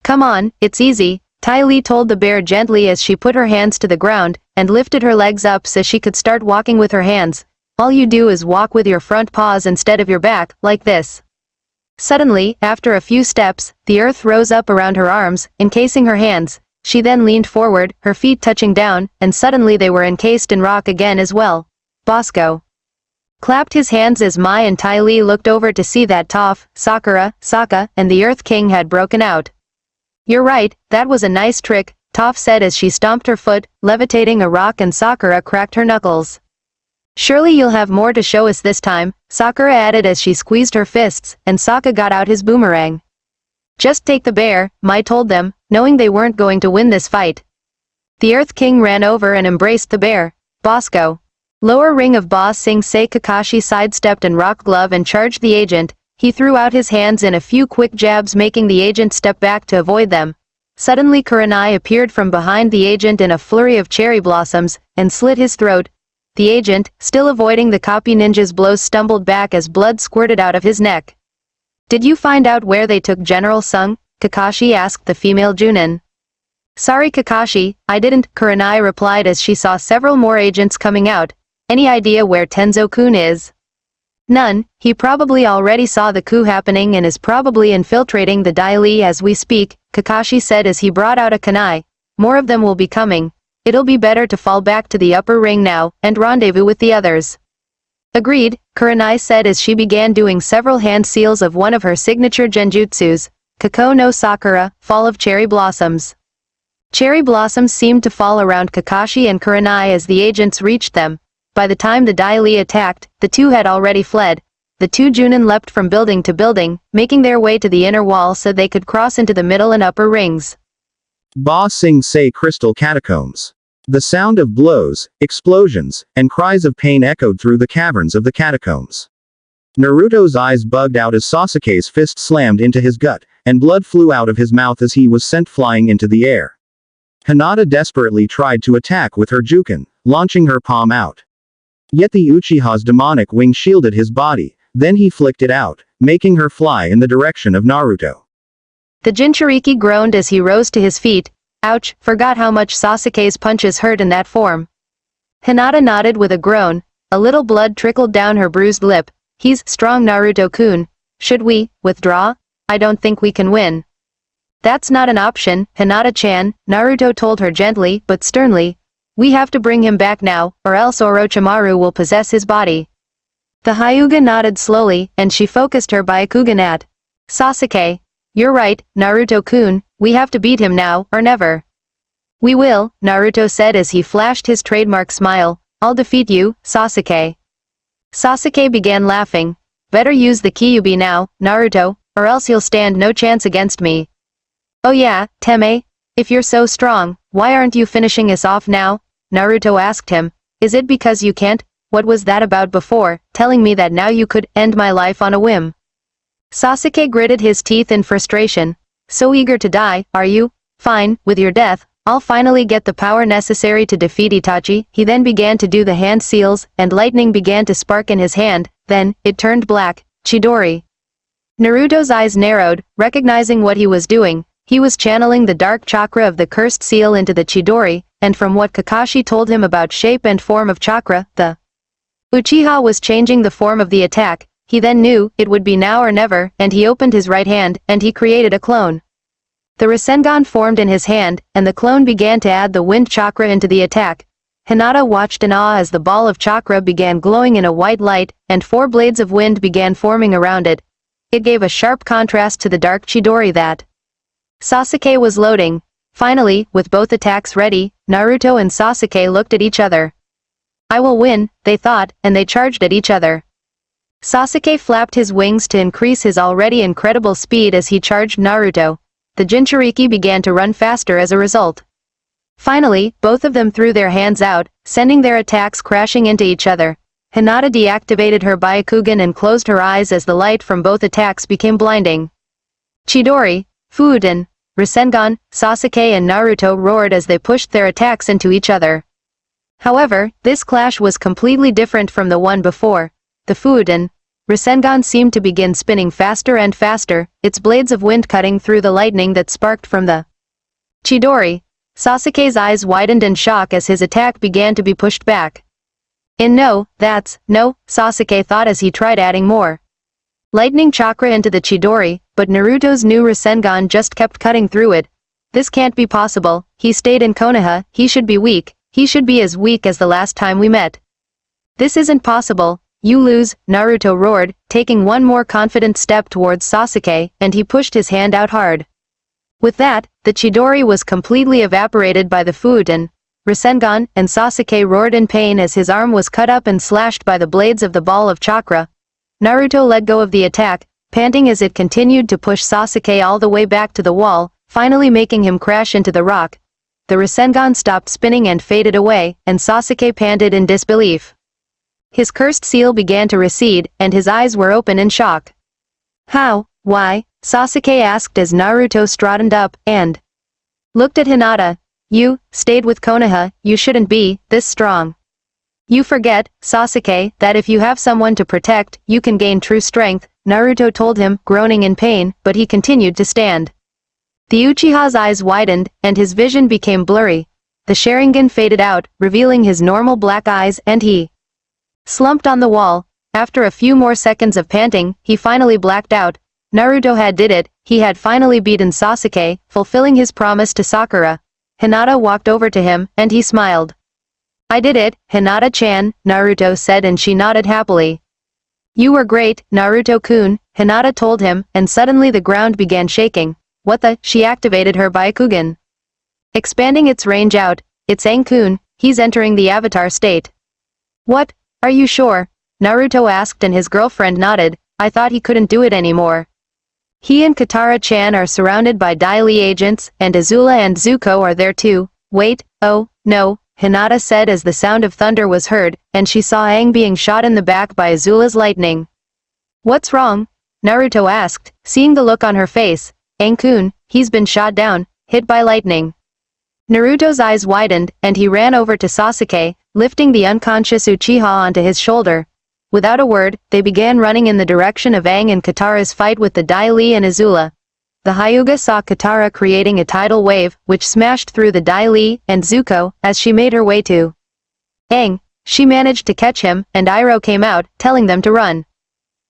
Come on, it's easy, Ty Lee told the bear gently as she put her hands to the ground, and lifted her legs up so she could start walking with her hands. All you do is walk with your front paws instead of your back, like this. Suddenly, after a few steps, the earth rose up around her arms, encasing her hands. She then leaned forward, her feet touching down, and suddenly they were encased in rock again as well. Bosco clapped his hands as Mai and Ty Lee looked over to see that Toph, Sakura, Sokka, and the Earth King had broken out. You're right, that was a nice trick, Toph said as she stomped her foot, levitating a rock, and Sakura cracked her knuckles. Surely you'll have more to show us this time, Sakura added as she squeezed her fists, and Sokka got out his boomerang. Just take the bear, Mai told them, knowing they weren't going to win this fight. The Earth King ran over and embraced the bear. Bosco. Lower ring of Ba Sing Se. Kakashi sidestepped and rock glove and charged the agent. He threw out his hands in a few quick jabs, making the agent step back to avoid them. Suddenly Kurenai appeared from behind the agent in a flurry of cherry blossoms, and slit his throat. The agent, still avoiding the copy ninja's blows, stumbled back as blood squirted out of his neck. Did you find out where they took General Sung? Kakashi asked the female Junin. Sorry Kakashi, I didn't, Kurenai replied as she saw several more agents coming out. Any idea where Tenzo-kun is? None, he probably already saw the coup happening and is probably infiltrating the Dai as we speak, Kakashi said as he brought out a kunai. More of them will be coming. It'll be better to fall back to the upper ring now, and rendezvous with the others. Agreed, Kurenai said as she began doing several hand seals of one of her signature genjutsus, Kako no Sakura, Fall of Cherry Blossoms. Cherry blossoms seemed to fall around Kakashi and Kurenai as the agents reached them. By the time the Dai attacked, the two had already fled. The two Junin leapt from building to building, making their way to the inner wall so they could cross into the middle and upper rings. Ba Sing Se Crystal Catacombs. The sound of blows, explosions, and cries of pain echoed through the caverns of the catacombs. Naruto's eyes bugged out as Sasuke's fist slammed into his gut, and blood flew out of his mouth as he was sent flying into the air. Hinata desperately tried to attack with her Juken, launching her palm out. Yet the Uchiha's demonic wing shielded his body, then he flicked it out, making her fly in the direction of Naruto. The Jinchuriki groaned as he rose to his feet. Ouch, forgot how much Sasuke's punches hurt in that form. Hinata nodded with a groan. A little blood trickled down her bruised lip. He's strong, Naruto-kun. Should we withdraw? I don't think we can win. That's not an option, Hinata-chan, Naruto told her gently but sternly. We have to bring him back now, or else Orochimaru will possess his body. The Hyuga nodded slowly, and she focused her Byakugan at Sasuke. You're right, Naruto-kun, we have to beat him now, or never. We will, Naruto said as he flashed his trademark smile. I'll defeat you, Sasuke. Sasuke began laughing. Better use the Kyuubi now, Naruto, or else you'll stand no chance against me. Oh yeah, Teme? If you're so strong, why aren't you finishing us off now? Naruto asked him. Is it because you can't? What was that about before, telling me that now you could end my life on a whim? Sasuke gritted his teeth in frustration. So eager to die, are you? Fine, with your death, I'll finally get the power necessary to defeat Itachi. He then began to do the hand seals, and lightning began to spark in his hand, then, it turned black. Chidori. Naruto's eyes narrowed, recognizing what he was doing. He was channeling the dark chakra of the cursed seal into the Chidori, and from what Kakashi told him about shape and form of chakra, the Uchiha was changing the form of the attack. He then knew, it would be now or never, and he opened his right hand, and he created a clone. The Rasengan formed in his hand, and the clone began to add the wind chakra into the attack. Hinata watched in awe as the ball of chakra began glowing in a white light, and 4 blades of wind began forming around it. It gave a sharp contrast to the dark Chidori that Sasuke was loading. Finally, with both attacks ready, Naruto and Sasuke looked at each other. I will win, they thought, and they charged at each other. Sasuke flapped his wings to increase his already incredible speed as he charged Naruto. The Jinchuriki began to run faster as a result. Finally, both of them threw their hands out, sending their attacks crashing into each other. Hinata deactivated her Byakugan and closed her eyes as the light from both attacks became blinding. Chidori, Fuuden, Rasengan, Sasuke and Naruto roared as they pushed their attacks into each other. However, this clash was completely different from the one before. The Fuuden, Rasengan seemed to begin spinning faster and faster, its blades of wind cutting through the lightning that sparked from the Chidori. Sasuke's eyes widened in shock as his attack began to be pushed back. No, Sasuke thought as he tried adding more lightning chakra into the Chidori, but Naruto's new Rasengan just kept cutting through it. This can't be possible, he stayed in Konoha, he should be weak, he should be as weak as the last time we met. This isn't possible. You lose, Naruto roared, taking one more confident step towards Sasuke, and he pushed his hand out hard. With that, the Chidori was completely evaporated by the Fuuden, Rasengan, and Sasuke roared in pain as his arm was cut up and slashed by the blades of the ball of chakra. Naruto let go of the attack, panting as it continued to push Sasuke all the way back to the wall, finally making him crash into the rock. The Rasengan stopped spinning and faded away, and Sasuke panted in disbelief. His cursed seal began to recede, and his eyes were open in shock. How? Why? Sasuke asked as Naruto straightened up, and looked at Hinata. You stayed with Konoha, you shouldn't be this strong. You forget, Sasuke, that if you have someone to protect, you can gain true strength, Naruto told him, groaning in pain, but he continued to stand. The Uchiha's eyes widened, and his vision became blurry. The Sharingan faded out, revealing his normal black eyes, and he slumped on the wall. After a few more seconds of panting, he finally blacked out. Naruto had did it, he had finally beaten Sasuke, fulfilling his promise to Sakura. Hinata walked over to him, and he smiled. I did it, Hinata-chan, Naruto said and she nodded happily. You were great, Naruto-kun, Hinata told him, and suddenly the ground began shaking. What the? She activated her Byakugan, expanding its range out. It's Aang-kun, he's entering the avatar state. What? Are you sure? Naruto asked and his girlfriend nodded. I thought he couldn't do it anymore. He and Katara-chan are surrounded by Dai Li agents, and Azula and Zuko are there too. Wait, oh, no, Hinata said as the sound of thunder was heard, and she saw Aang being shot in the back by Azula's lightning. What's wrong? Naruto asked, seeing the look on her face. Aang-kun, he's been shot down, hit by lightning. Naruto's eyes widened, and he ran over to Sasuke, lifting the unconscious Uchiha onto his shoulder. Without a word, they began running in the direction of Aang and Katara's fight with the Dai Li and Azula. The Hyuga saw Katara creating a tidal wave, which smashed through the Dai Li and Zuko, as she made her way to Aang. She managed to catch him, and Iroh came out, telling them to run.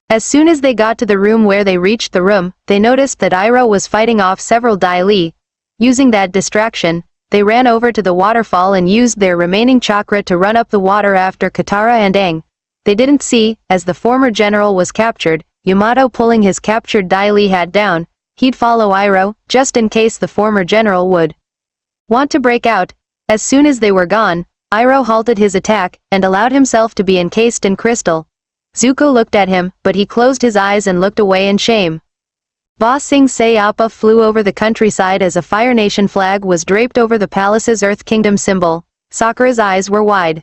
As soon as they got to the room where they reached the room, they noticed that Iroh was fighting off several Dai Li. Using that distraction, they ran over to the waterfall and used their remaining chakra to run up the water after Katara and Aang. They didn't see, as the former general was captured, Yamato pulling his captured Dai Li hat down. He'd follow Iroh, just in case the former general would want to break out. As soon as they were gone, Iroh halted his attack, and allowed himself to be encased in crystal. Zuko looked at him, but he closed his eyes and looked away in shame. Ba Sing Se Appa flew over the countryside as a Fire Nation flag was draped over the palace's Earth Kingdom symbol. Sakura's eyes were wide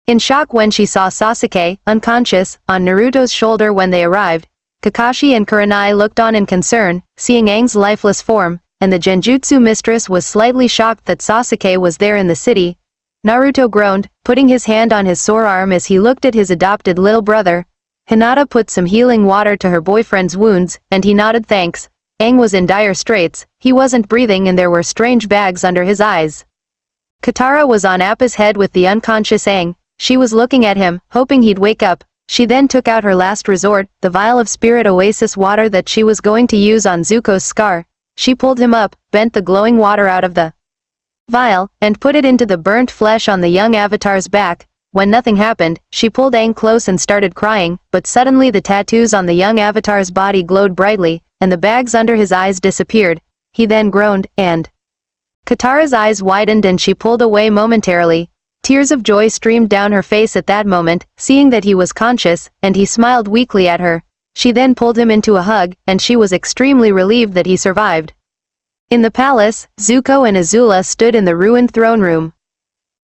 in shock when she saw Sasuke, unconscious, on Naruto's shoulder when they arrived. Kakashi and Kurenai looked on in concern, seeing Aang's lifeless form. and the Genjutsu mistress was slightly shocked that Sasuke was there in the city. Naruto groaned, putting his hand on his sore arm as he looked at his adopted little brother. Hinata put some healing water to her boyfriend's wounds, and he nodded thanks. Aang was in dire straits, he wasn't breathing and there were strange bags under his eyes. Katara was on Appa's head with the unconscious Aang. She was looking at him, hoping he'd wake up. She then took out her last resort, the vial of spirit oasis water that she was going to use on Zuko's scar. She pulled him up, bent the glowing water out of the vial, and put it into the burnt flesh on the young avatar's back. When nothing happened, she pulled Aang close and started crying, but suddenly the tattoos on the young avatar's body glowed brightly, and the bags under his eyes disappeared. He then groaned, and Katara's eyes widened and she pulled away momentarily. Tears of joy streamed down her face at that moment, seeing that he was conscious, and he smiled weakly at her. She then pulled him into a hug, and she was extremely relieved that he survived. In the palace, Zuko and Azula stood in the ruined throne room.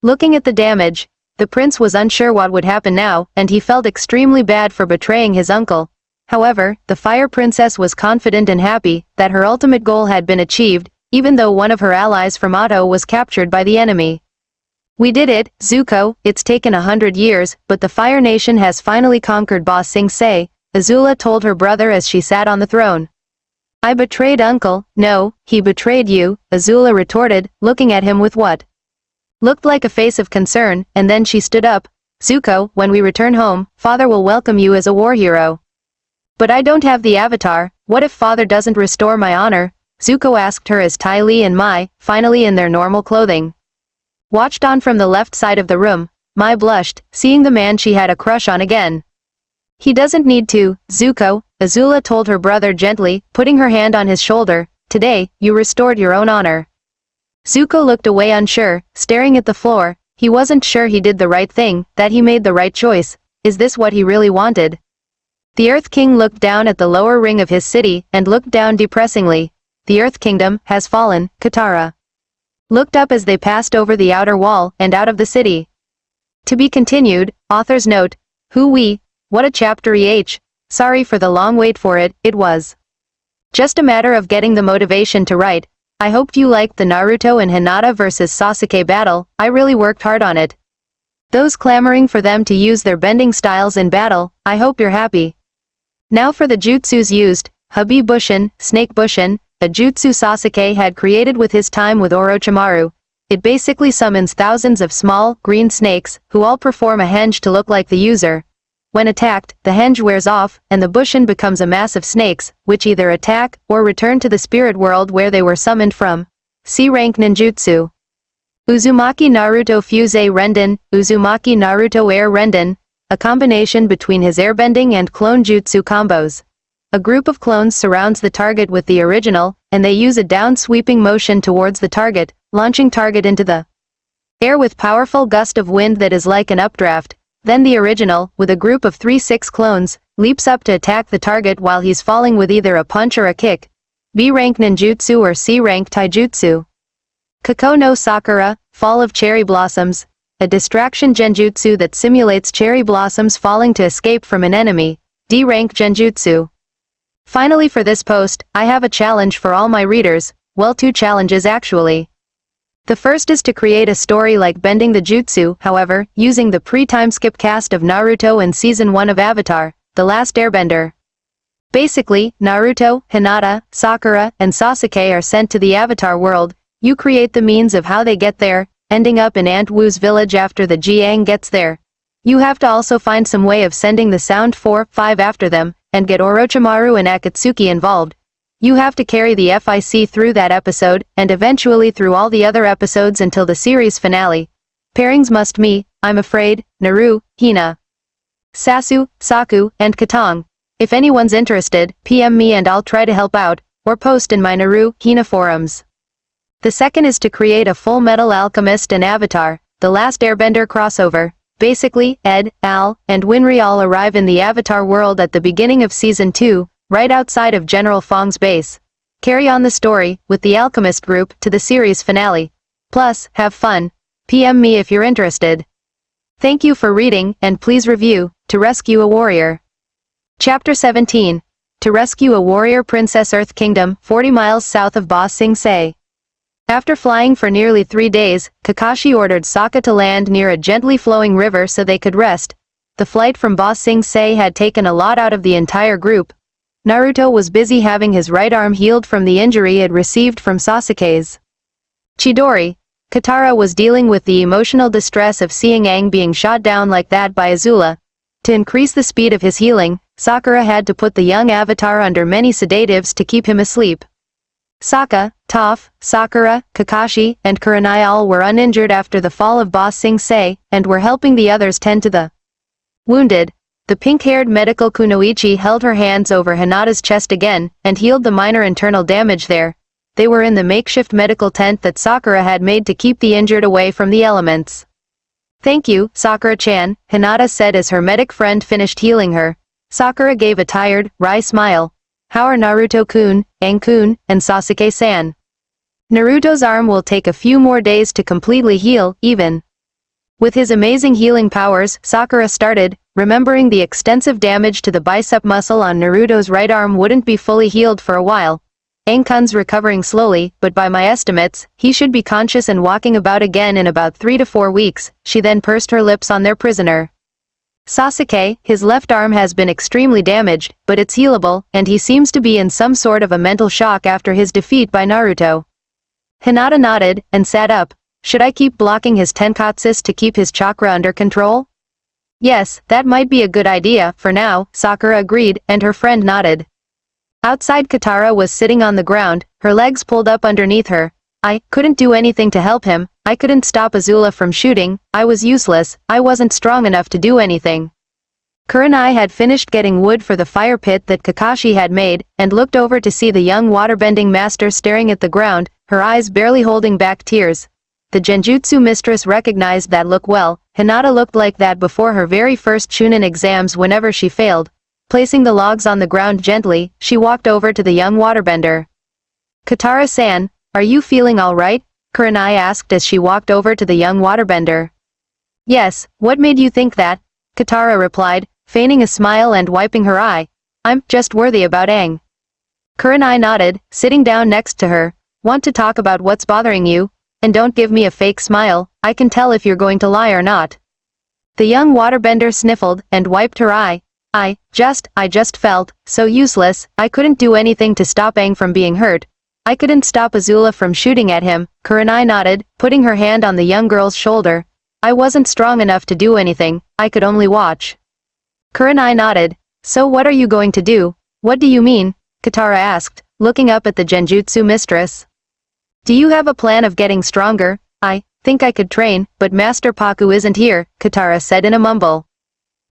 Looking at the damage, the prince was unsure what would happen now, and he felt extremely bad for betraying his uncle. However, the Fire Princess was confident and happy that her ultimate goal had been achieved, even though one of her allies from Ahto was captured by the enemy. "We did it, Zuko, it's taken 100 years, but the Fire Nation has finally conquered Ba Sing Se," Azula told her brother as she sat on the throne. "I betrayed Uncle." "No, he betrayed you," Azula retorted, looking at him with what looked like a face of concern, and then she stood up. "Zuko, when we return home, Father will welcome you as a war hero." "But I don't have the avatar, what if Father doesn't restore my honor?" Zuko asked her as Ty Lee and Mai, finally in their normal clothing, watched on from the left side of the room. Mai blushed, seeing the man she had a crush on again. "He doesn't need to, Zuko," Azula told her brother gently, putting her hand on his shoulder. "Today, you restored your own honor." Zuko looked away unsure, staring at the floor. He wasn't sure he did the right thing, that he made the right choice. Is this what he really wanted? The Earth King looked down at the lower ring of his city, and looked down depressingly. "The Earth Kingdom has fallen," Katara looked up as they passed over the outer wall, and out of the city. To be continued, author's note, who we, what a chapter EH. Sorry for the long wait for it, it was just a matter of getting the motivation to write. I hoped you liked the Naruto and Hinata vs Sasuke battle, I really worked hard on it. Those clamoring for them to use their bending styles in battle, I hope you're happy. Now for the jutsus used, Habi Bushin, Snake Bushin, a jutsu Sasuke had created with his time with Orochimaru. It basically summons thousands of small, green snakes, who all perform a henge to look like the user. When attacked, the henge wears off, and the Bushin becomes a mass of snakes, which either attack, or return to the spirit world where they were summoned from. C rank ninjutsu. Uzumaki Naruto Fuse Renden, Uzumaki Naruto Air Renden, a combination between his airbending and clone jutsu combos. A group of clones surrounds the target with the original, and they use a down-sweeping motion towards the target, launching target into the air with powerful gust of wind that is like an updraft. Then the original, with a group of 3-6 clones, leaps up to attack the target while he's falling with either a punch or a kick. B rank ninjutsu or C rank taijutsu. Kako no Sakura, Fall of Cherry Blossoms, a distraction genjutsu that simulates cherry blossoms falling to escape from an enemy. D rank genjutsu. Finally for this post, I have a challenge for all my readers, well 2 challenges actually. The first is to create a story like Bending the Jutsu, however, using the pre-time skip cast of Naruto and Season 1 of Avatar, The Last Airbender. Basically, Naruto, Hinata, Sakura, and Sasuke are sent to the Avatar world. You create the means of how they get there, ending up in Aunt Wu's village after the Jiang gets there. You have to also find some way of sending the Sound 4-5 after them, and get Orochimaru and Akatsuki involved. You have to carry the FIC through that episode, and eventually through all the other episodes until the series finale. Pairings must me, I'm afraid, Naru, Hina, Sasu, Saku, and Katong. If anyone's interested, PM me and I'll try to help out, or post in my Naru, Hina forums. The second is to create a Full Metal Alchemist and Avatar, The Last Airbender crossover. Basically, Ed, Al, and Winry all arrive in the Avatar world at the beginning of Season 2, right outside of General Fong's base. Carry on the story, with the Alchemist group, to the series finale. Plus, have fun. PM me if you're interested. Thank you for reading, and please review, To Rescue a Warrior. Chapter 17. to rescue a warrior princess Earth Kingdom, 40 miles south of Ba Sing Se. After flying for nearly 3 days, Kakashi ordered Sokka to land near a gently flowing river so they could rest. The flight from Ba Sing Se had taken a lot out of the entire group. Naruto was busy having his right arm healed from the injury it received from Sasuke's. Chidori. Katara was dealing with the emotional distress of seeing Aang being shot down like that by Azula. To increase the speed of his healing, Sakura had to put the young avatar under many sedatives to keep him asleep. Sokka, Toph, Sakura, Kakashi, and Kurenai all were uninjured after the fall of Ba Sing Se, and were helping the others tend to the wounded. The pink-haired medical Kunoichi held her hands over Hinata's chest again, and healed the minor internal damage there. They were in the makeshift medical tent that Sakura had made to keep the injured away from the elements. "Thank you, Sakura-chan," Hinata said as her medic friend finished healing her. Sakura gave a tired, wry smile. "How are Naruto-kun, Aang-kun, and Sasuke-san?" "Naruto's arm will take a few more days to completely heal, even." With his amazing healing powers, Sakura started, remembering the extensive damage to the bicep muscle on Naruto's right arm wouldn't be fully healed for a while. Aang-kun's recovering slowly, but by my estimates, he should be conscious and walking about again in about 3 to 4 weeks, she then pursed her lips on their prisoner. Sasuke, his left arm has been extremely damaged, but it's healable, and he seems to be in some sort of a mental shock after his defeat by Naruto. Hinata nodded, and sat up. Should I keep blocking his tenkatsus to keep his chakra under control? Yes, that might be a good idea, for now, Sakura agreed, and her friend nodded. Outside, Katara was sitting on the ground, her legs pulled up underneath her. "I couldn't do anything to help him, I couldn't stop Azula from shooting, I was useless, I wasn't strong enough to do anything." Kurenai had finished getting wood for the fire pit that Kakashi had made, and looked over to see the young waterbending master staring at the ground, her eyes barely holding back tears. The Genjutsu mistress recognized that look well. Hinata looked like that before her very first Chunin exams whenever she failed. Placing the logs on the ground gently, she walked over to the young waterbender. "Katara-san, are you feeling alright?" Kurenai asked as she walked over to the young waterbender. "Yes, what made you think that?" Katara replied, feigning a smile and wiping her eye. "I'm just worthy about Aang." Kurenai nodded, sitting down next to her. "Want to talk about what's bothering you? And don't give me a fake smile, I can tell if you're going to lie or not." The young waterbender sniffled, and wiped her eye. I just felt so useless, I couldn't do anything to stop Aang from being hurt. I couldn't stop Azula from shooting at him." Kurenai nodded, putting her hand on the young girl's shoulder. "I wasn't strong enough to do anything, I could only watch." Kurenai nodded. "So what are you going to do?" "What do you mean?" Katara asked, looking up at the Genjutsu mistress. "Do you have a plan of getting stronger?" "I think I could train, but Master Paku isn't here," Katara said in a mumble.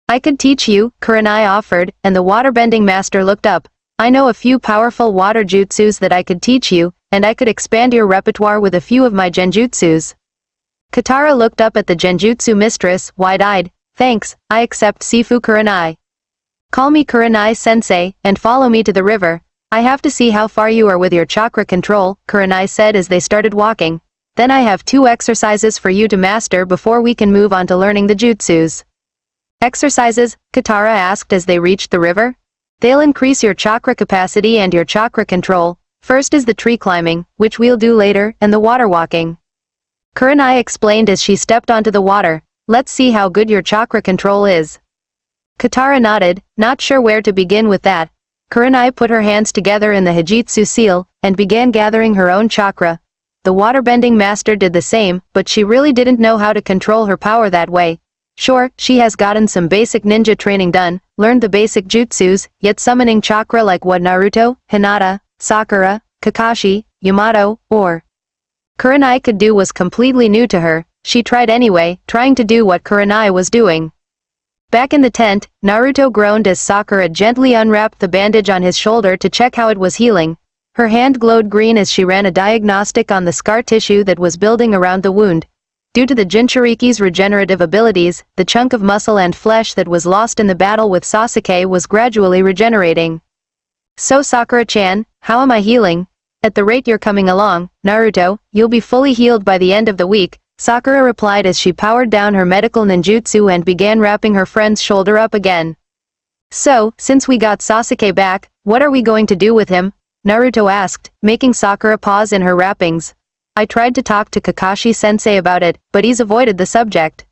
"I could teach you," Kurenai offered, and the waterbending master looked up. "I know a few powerful water jutsus that I could teach you, and I could expand your repertoire with a few of my genjutsus." Katara looked up at the Genjutsu mistress, wide-eyed. "Thanks, I accept Sifu Kurenai. Call me Kurenai-sensei, and follow me to the river. I have to see how far you are with your chakra control," Kurenai said as they started walking. "Then I have 2 exercises for you to master before we can move on to learning the jutsus." "Exercises?" Katara asked as they reached the river. "They'll increase your chakra capacity and your chakra control. First is the tree climbing, which we'll do later, and the water walking." Kurenai explained as she stepped onto the water. "Let's see how good your chakra control is." Katara nodded, not sure where to begin with that. Kurenai put her hands together in the Hijitsu seal, and began gathering her own chakra. The waterbending master did the same, but she really didn't know how to control her power that way. Sure, she has gotten some basic ninja training done, learned the basic jutsus, yet summoning chakra like what Naruto, Hinata, Sakura, Kakashi, Yamato, or Kurenai could do was completely new to her. She tried anyway, trying to do what Kurenai was doing. Back in the tent, Naruto groaned as Sakura gently unwrapped the bandage on his shoulder to check how it was healing. Her hand glowed green as she ran a diagnostic on the scar tissue that was building around the wound. Due to the Jinchuriki's regenerative abilities, the chunk of muscle and flesh that was lost in the battle with Sasuke was gradually regenerating. "So Sakura-chan, how am I healing?" "At the rate you're coming along, Naruto, you'll be fully healed by the end of the week," Sakura replied as she powered down her medical ninjutsu and began wrapping her friend's shoulder up again. So, since we got Sasuke back, what are we going to do with him? Naruto asked, making Sakura pause in her wrappings. I tried to talk to Kakashi-sensei about it, but he's avoided the subject.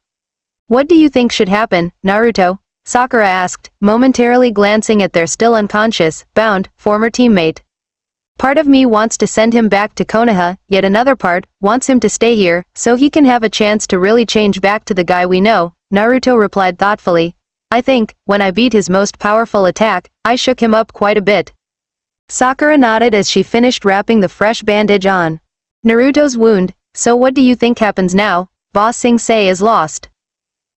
What do you think should happen, Naruto? Sakura asked, momentarily glancing at their still unconscious, bound, former teammate. Part of me wants to send him back to Konoha, yet another part wants him to stay here, so he can have a chance to really change back to the guy we know, Naruto replied thoughtfully. I think, when I beat his most powerful attack, I shook him up quite a bit. Sakura nodded as she finished wrapping the fresh bandage on Naruto's wound. So what do you think happens now? Boss Sensei is lost.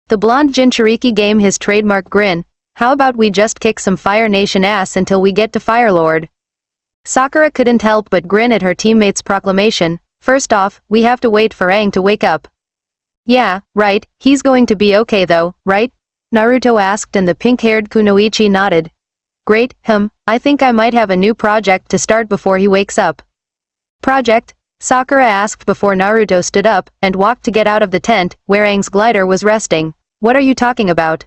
The blonde Jinchuriki gave his trademark grin. How about we just kick some Fire Nation ass until we get to Fire Lord? Sakura couldn't help but grin at her teammate's proclamation. First off, we have to wait for Aang to wake up. Yeah, right, he's going to be okay though, right? Naruto asked and the pink-haired Kunoichi nodded. Great, I think I might have a new project to start before he wakes up. Project? Sakura asked before Naruto stood up and walked to get out of the tent where Aang's glider was resting. What are you talking about?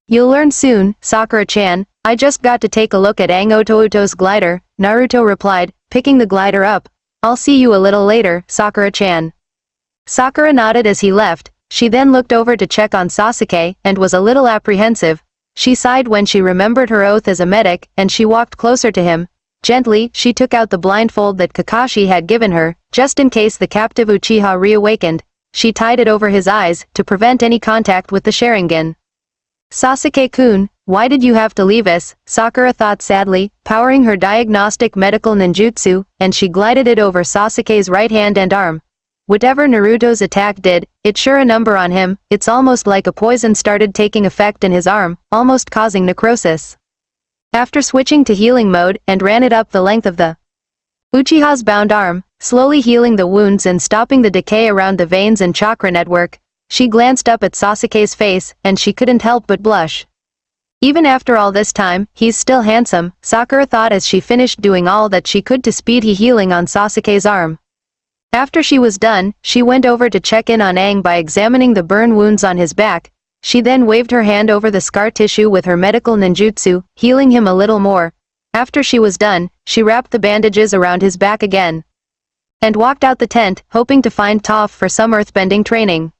You'll learn soon, Sakura-chan. I just got to take a look at Aang Otouto's glider, Naruto replied, picking the glider up. I'll see you a little later, Sakura-chan. Sakura nodded as he left. She then looked over to check on Sasuke and was a little apprehensive. She sighed when she remembered her oath as a medic and she walked closer to him. Gently, she took out the blindfold that Kakashi had given her, just in case the captive Uchiha reawakened. She tied it over his eyes to prevent any contact with the Sharingan. Sasuke-kun, why did you have to leave us? Sakura thought sadly, powering her diagnostic medical ninjutsu, and she glided it over Sasuke's right hand and arm. Whatever Naruto's attack did, it sure a number on him. It's almost like a poison started taking effect in his arm, almost causing necrosis. After switching to healing mode and ran it up the length of the Uchiha's bound arm, slowly healing the wounds and stopping the decay around the veins and chakra network, she glanced up at Sasuke's face and she couldn't help but blush. Even after all this time, he's still handsome, Sakura thought as she finished doing all that she could to speed healing on Sasuke's arm. After she was done, she went over to check in on Aang by examining the burn wounds on his back. She then waved her hand over the scar tissue with her medical ninjutsu, healing him a little more. After she was done, she wrapped the bandages around his back again and walked out the tent, hoping to find Toph for some earthbending training.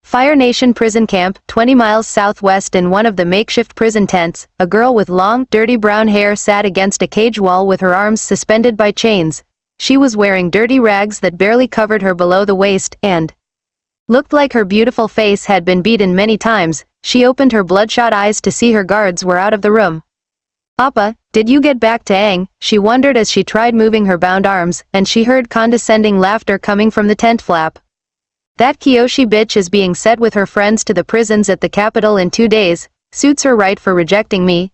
Fire Nation prison camp, 20 miles southwest in one of the makeshift prison tents, a girl with long, dirty brown hair sat against a cage wall with her arms suspended by chains. She was wearing dirty rags that barely covered her below the waist and looked like her beautiful face had been beaten many times. She opened her bloodshot eyes to see her guards were out of the room. Appa, did you get back to Aang? She wondered as she tried moving her bound arms, and she heard condescending laughter coming from the tent flap. That Kyoshi bitch is being sent with her friends to the prisons at the capital in 2 days. Suits her right for rejecting me.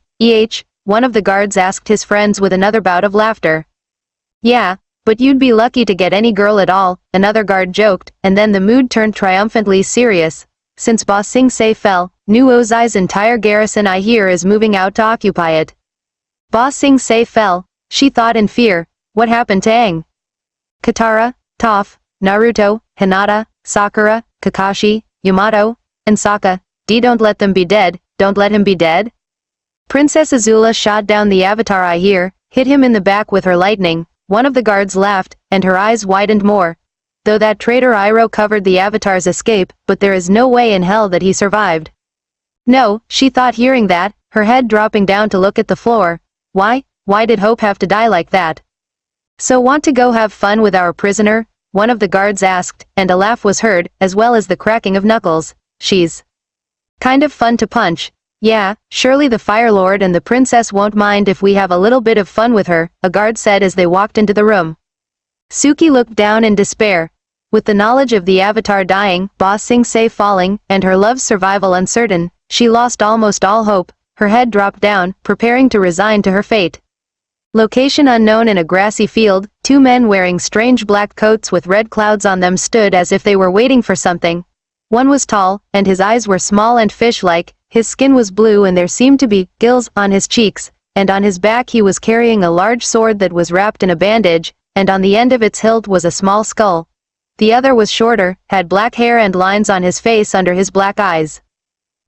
One of the guards asked his friends with another bout of laughter. Yeah, but you'd be lucky to get any girl at all, another guard joked, and then the mood turned triumphantly serious. Since Boss Sensei fell, New Ozai's entire garrison I hear is moving out to occupy it. Boss Sensei fell, she thought in fear. What happened to Aang? Katara, Toph, Naruto, Hinata, Sakura, Kakashi, Yamato, and Sokka. Don't let them be dead, don't let him be dead. Princess Azula shot down the avatar I hear, hit him in the back with her lightning. One of the guards laughed, and her eyes widened more. Though that traitor Iroh covered the Avatar's escape, but there is no way in hell that he survived. No, she thought hearing that, her head dropping down to look at the floor. Why did Hope have to die like that? So want to go have fun with our prisoner? One of the guards asked, and a laugh was heard, as well as the cracking of knuckles. She's kind of fun to punch. Yeah, surely the Fire Lord and the princess won't mind if we have a little bit of fun with her, a guard said as they walked into the room. Suki looked down in despair. With the knowledge of the Avatar dying, Boss Sensei falling, and her love's survival uncertain, she lost almost all hope. Her head dropped down, preparing to resign to her fate. Location unknown. In a grassy field, 2 men wearing strange black coats with red clouds on them stood as if they were waiting for something. One was tall, and his eyes were small and fish-like. His skin was blue and there seemed to be gills on his cheeks, and on his back he was carrying a large sword that was wrapped in a bandage, and on the end of its hilt was a small skull. The other was shorter, had black hair and lines on his face under his black eyes.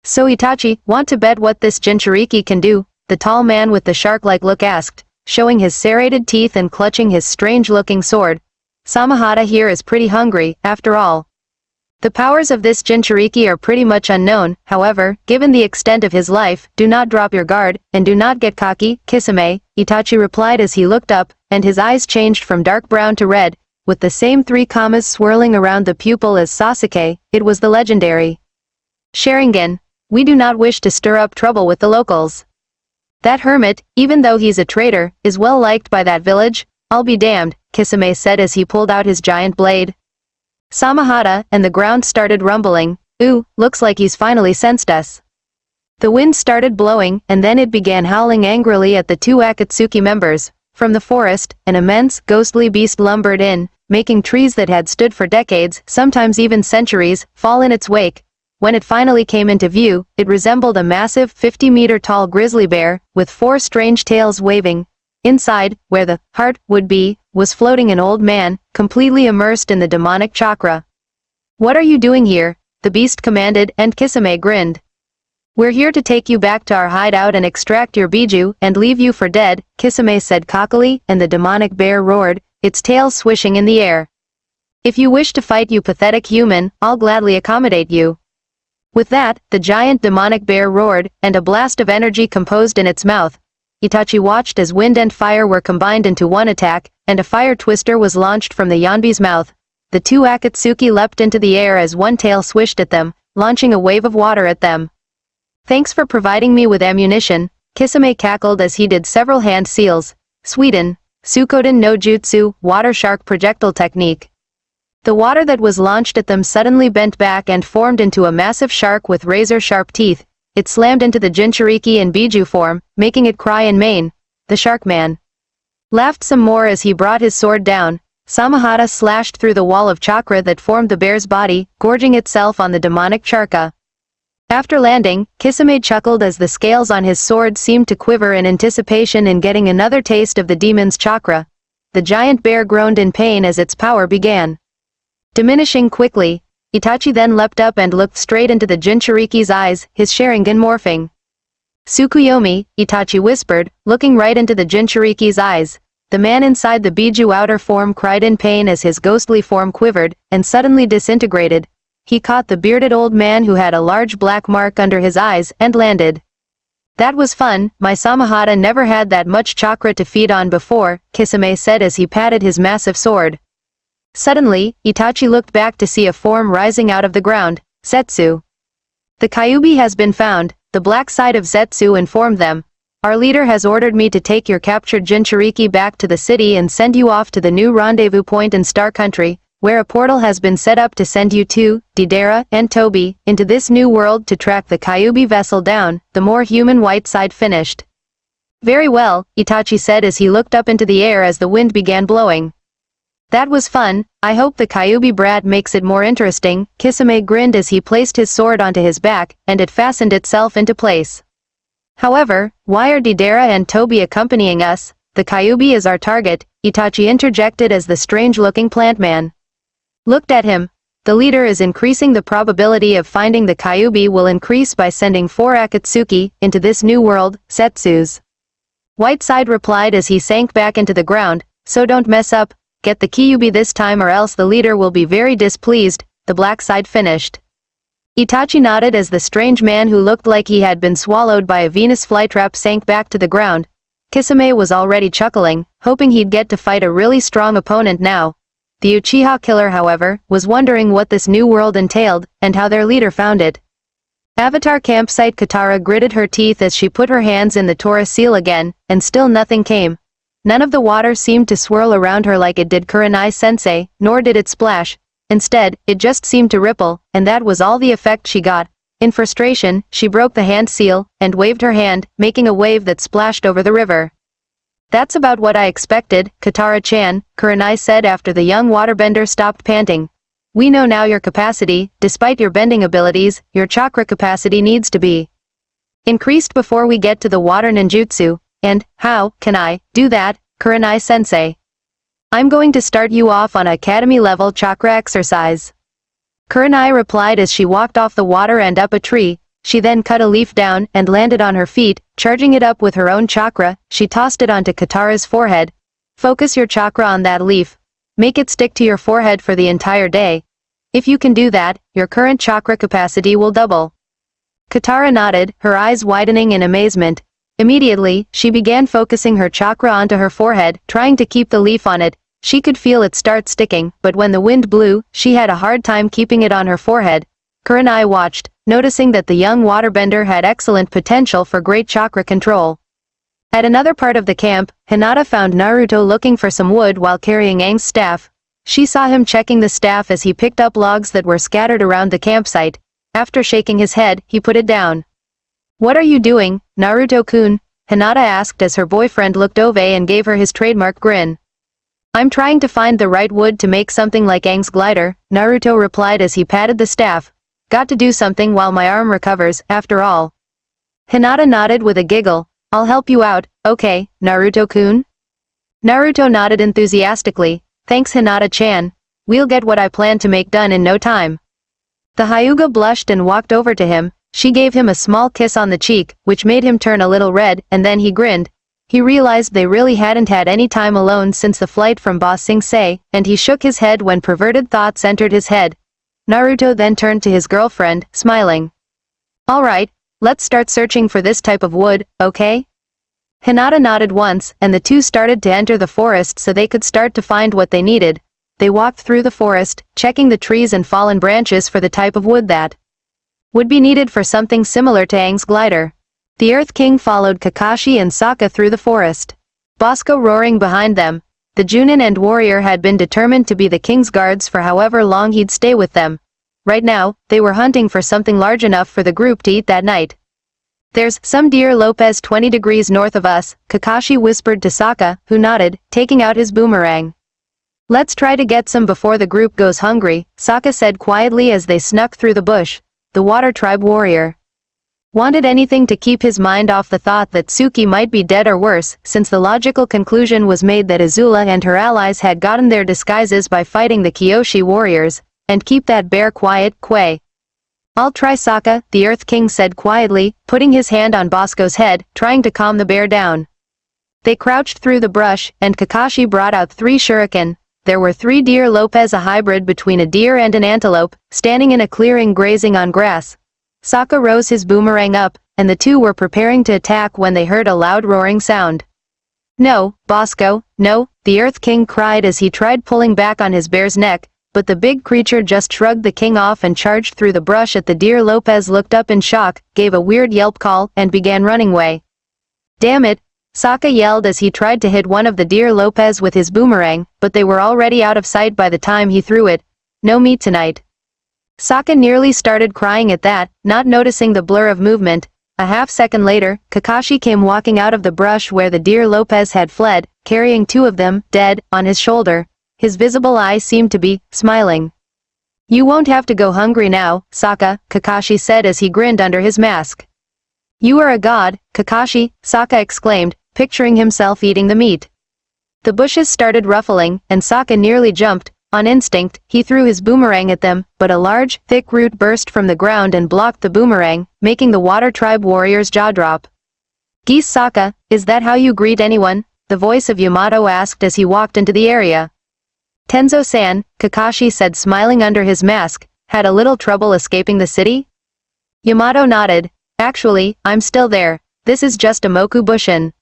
So Itachi, want to bet what this Jinchuriki can do? The tall man with the shark-like look asked, showing his serrated teeth and clutching his strange-looking sword. Samahata here is pretty hungry, after all. The powers of this Jinchuriki are pretty much unknown, however, given the extent of his life, do not drop your guard, and do not get cocky, Kisame, Itachi replied as he looked up, and his eyes changed from dark brown to red, with the same 3 commas swirling around the pupil as Sasuke. It was the legendary Sharingan. We do not wish to stir up trouble with the locals. That hermit, even though he's a traitor, is well liked by that village. I'll be damned, Kisame said as he pulled out his giant blade. Samahata, and the ground started rumbling. Ooh, looks like he's finally sensed us. The wind started blowing, and then it began howling angrily at the 2 Akatsuki members. From the forest, an immense, ghostly beast lumbered in, making trees that had stood for decades, sometimes even centuries, fall in its wake. When it finally came into view, it resembled a massive 50-meter-tall grizzly bear, with 4 strange tails waving. Inside, where the heart would be, was floating an old man, completely immersed in the demonic chakra. What are you doing here? The beast commanded, and Kisame grinned. We're here to take you back to our hideout and extract your biju, and leave you for dead, Kisame said cockily, and the demonic bear roared, its tail swishing in the air. If you wish to fight, you pathetic human, I'll gladly accommodate you. With that, the giant demonic bear roared, and a blast of energy composed in its mouth. Itachi watched as wind and fire were combined into one attack, and a fire twister was launched from the Yanbi's mouth. The 2 Akatsuki leapt into the air as one tail swished at them, launching a wave of water at them. Thanks for providing me with ammunition, Kisame cackled as he did several hand seals. Sweden, Sukoden no Jutsu, water shark projectile technique. The water that was launched at them suddenly bent back and formed into a massive shark with razor-sharp teeth. It slammed into the Jinchuriki in Biju form, making it cry in main. The shark man laughed some more as he brought his sword down. Samahata slashed through the wall of chakra that formed the bear's body, gorging itself on the demonic charka. After landing, Kisame chuckled as the scales on his sword seemed to quiver in anticipation in getting another taste of the demon's chakra. The giant bear groaned in pain as its power began diminishing quickly. Itachi then leapt up and looked straight into the Jinchuriki's eyes, his Sharingan morphing. Tsukuyomi, Itachi whispered, looking right into the Jinchuriki's eyes. The man inside the Biju outer form cried in pain as his ghostly form quivered, and suddenly disintegrated. He caught the bearded old man who had a large black mark under his eyes, and landed. That was fun, my Samahata never had that much chakra to feed on before, Kisame said as he patted his massive sword. Suddenly, Itachi looked back to see a form rising out of the ground. Zetsu. The Kyuubi has been found, the black side of Zetsu informed them. Our leader has ordered me to take your captured Jinchuriki back to the city and send you off to the new rendezvous point in Star Country, where a portal has been set up to send you two, Deidara and Tobi, into this new world to track the Kyuubi vessel down, the more human white side finished. Very well, Itachi said as he looked up into the air as the wind began blowing. That was fun, I hope the Kyuubi brat makes it more interesting, Kisame grinned as he placed his sword onto his back, and it fastened itself into place. However, why are Deidara and Tobi accompanying us? The Kyuubi is our target, Itachi interjected as the strange-looking plant man looked at him. The leader is increasing the probability of finding the Kyuubi will increase by sending 4 Akatsuki into this new world, Setsu's Whiteside replied as he sank back into the ground, so don't mess up. Get the Kyuubi this time or else the leader will be very displeased, the black side finished. Itachi nodded as the strange man who looked like he had been swallowed by a Venus flytrap sank back to the ground. Kisame was already chuckling, hoping he'd get to fight a really strong opponent now. The Uchiha killer, however, was wondering what this new world entailed, and how their leader found it. Avatar campsite Katara gritted her teeth as she put her hands in the Taurus seal again, and still nothing came. None of the water seemed to swirl around her like it did Kurenai-sensei, nor did it splash. Instead, it just seemed to ripple, and that was all the effect she got. In frustration, she broke the hand seal, and waved her hand, making a wave that splashed over the river. That's about what I expected, Katara-chan, Kurenai said after the young waterbender stopped panting. We know now your capacity, despite your bending abilities, your chakra capacity needs to be increased before we get to the water ninjutsu. And, how can I do that, Kurenai-sensei? I'm going to start you off on academy-level chakra exercise. Kurenai replied as she walked off the water and up a tree. she then cut a leaf down and landed on her feet, charging it up with her own chakra. She tossed it onto Katara's forehead. Focus your chakra on that leaf. Make it stick to your forehead for the entire day. If you can do that, your current chakra capacity will double. Katara nodded, her eyes widening in amazement. Immediately, she began focusing her chakra onto her forehead, trying to keep the leaf on it. She could feel it start sticking, but when the wind blew, she had a hard time keeping it on her forehead. Kurenai watched, noticing that the young waterbender had excellent potential for great chakra control. At another part of the camp, Hinata found Naruto looking for some wood while carrying Aang's staff. She saw him checking the staff as he picked up logs that were scattered around the campsite. After shaking his head, he put it down. "What are you doing, Naruto-kun?" Hinata asked as her boyfriend looked over and gave her his trademark grin. "I'm trying to find the right wood to make something like Aang's glider," Naruto replied as he patted the staff. "Got to do something while my arm recovers, after all." Hinata nodded with a giggle. "I'll help you out, okay, Naruto-kun?" Naruto nodded enthusiastically. "Thanks Hinata-chan. We'll get what I plan to make done in no time." The Hyuga blushed and walked over to him. She gave him a small kiss on the cheek, which made him turn a little red, and then he grinned. He realized they really hadn't had any time alone since the flight from Ba Sing Se, and he shook his head when perverted thoughts entered his head. Naruto then turned to his girlfriend, smiling. "Alright, let's start searching for this type of wood, okay?" Hinata nodded once, and the two started to enter the forest so they could start to find what they needed. They walked through the forest, checking the trees and fallen branches for the type of wood that would be needed for something similar to Aang's glider. The Earth King followed Kakashi and Sokka through the forest. Bosco roaring behind them. The Junin and warrior had been determined to be the king's guards for however long he'd stay with them. Right now, they were hunting for something large enough for the group to eat that night. "There's some deer Lopez 20 degrees north of us," Kakashi whispered to Sokka, who nodded, taking out his boomerang. "Let's try to get some before the group goes hungry," Sokka said quietly as they snuck through the bush. The Water Tribe warrior wanted anything to keep his mind off the thought that Suki might be dead or worse, since the logical conclusion was made that Azula and her allies had gotten their disguises by fighting the Kyoshi warriors, and keep that bear quiet, Quay. "I'll try Sokka," the Earth King said quietly, putting his hand on Bosco's head, trying to calm the bear down. They crouched through the brush, and Kakashi brought out 3 shuriken. There were 3 deer Lopez, a hybrid between a deer and an antelope, standing in a clearing grazing on grass. Sokka rose his boomerang up, and the two were preparing to attack when they heard a loud roaring sound. "No, Bosco, no," the Earth King cried as he tried pulling back on his bear's neck, but the big creature just shrugged the king off and charged through the brush at the deer. Lopez looked up in shock, gave a weird yelp call, and began running away. "Damn it!" Sokka yelled as he tried to hit one of the deer Lopez with his boomerang, but they were already out of sight by the time he threw it. "No meat tonight." Sokka nearly started crying at that, not noticing the blur of movement. A half-second later, Kakashi came walking out of the brush where the deer Lopez had fled, carrying 2 of them, dead, on his shoulder. His visible eye seemed to be smiling. "You won't have to go hungry now, Sokka," Kakashi said as he grinned under his mask. "You are a god, Kakashi," Sokka exclaimed, picturing himself eating the meat. The bushes started ruffling, and Sokka nearly jumped. On instinct, he threw his boomerang at them, but a large, thick root burst from the ground and blocked the boomerang, making the Water Tribe warrior's jaw drop. "Geese Sokka, is that how you greet anyone?" the voice of Yamato asked as he walked into the area. "Tenzo-san," Kakashi said smiling under his mask, "had a little trouble escaping the city?" Yamato nodded. "Actually, I'm still there. This is just a Moku Bushin."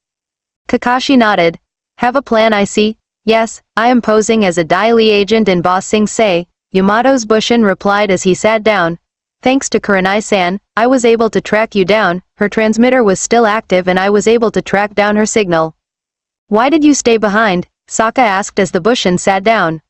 Kakashi nodded. "Have a plan, I see." "Yes, I am posing as a Dai Li agent in Ba Sing Se," Yamato's Bushin replied as he sat down. "Thanks to Kurenai-san, I was able to track you down. Her transmitter was still active and I was able to track down her signal." "Why did you stay behind?" Sokka asked as the Bushin sat down.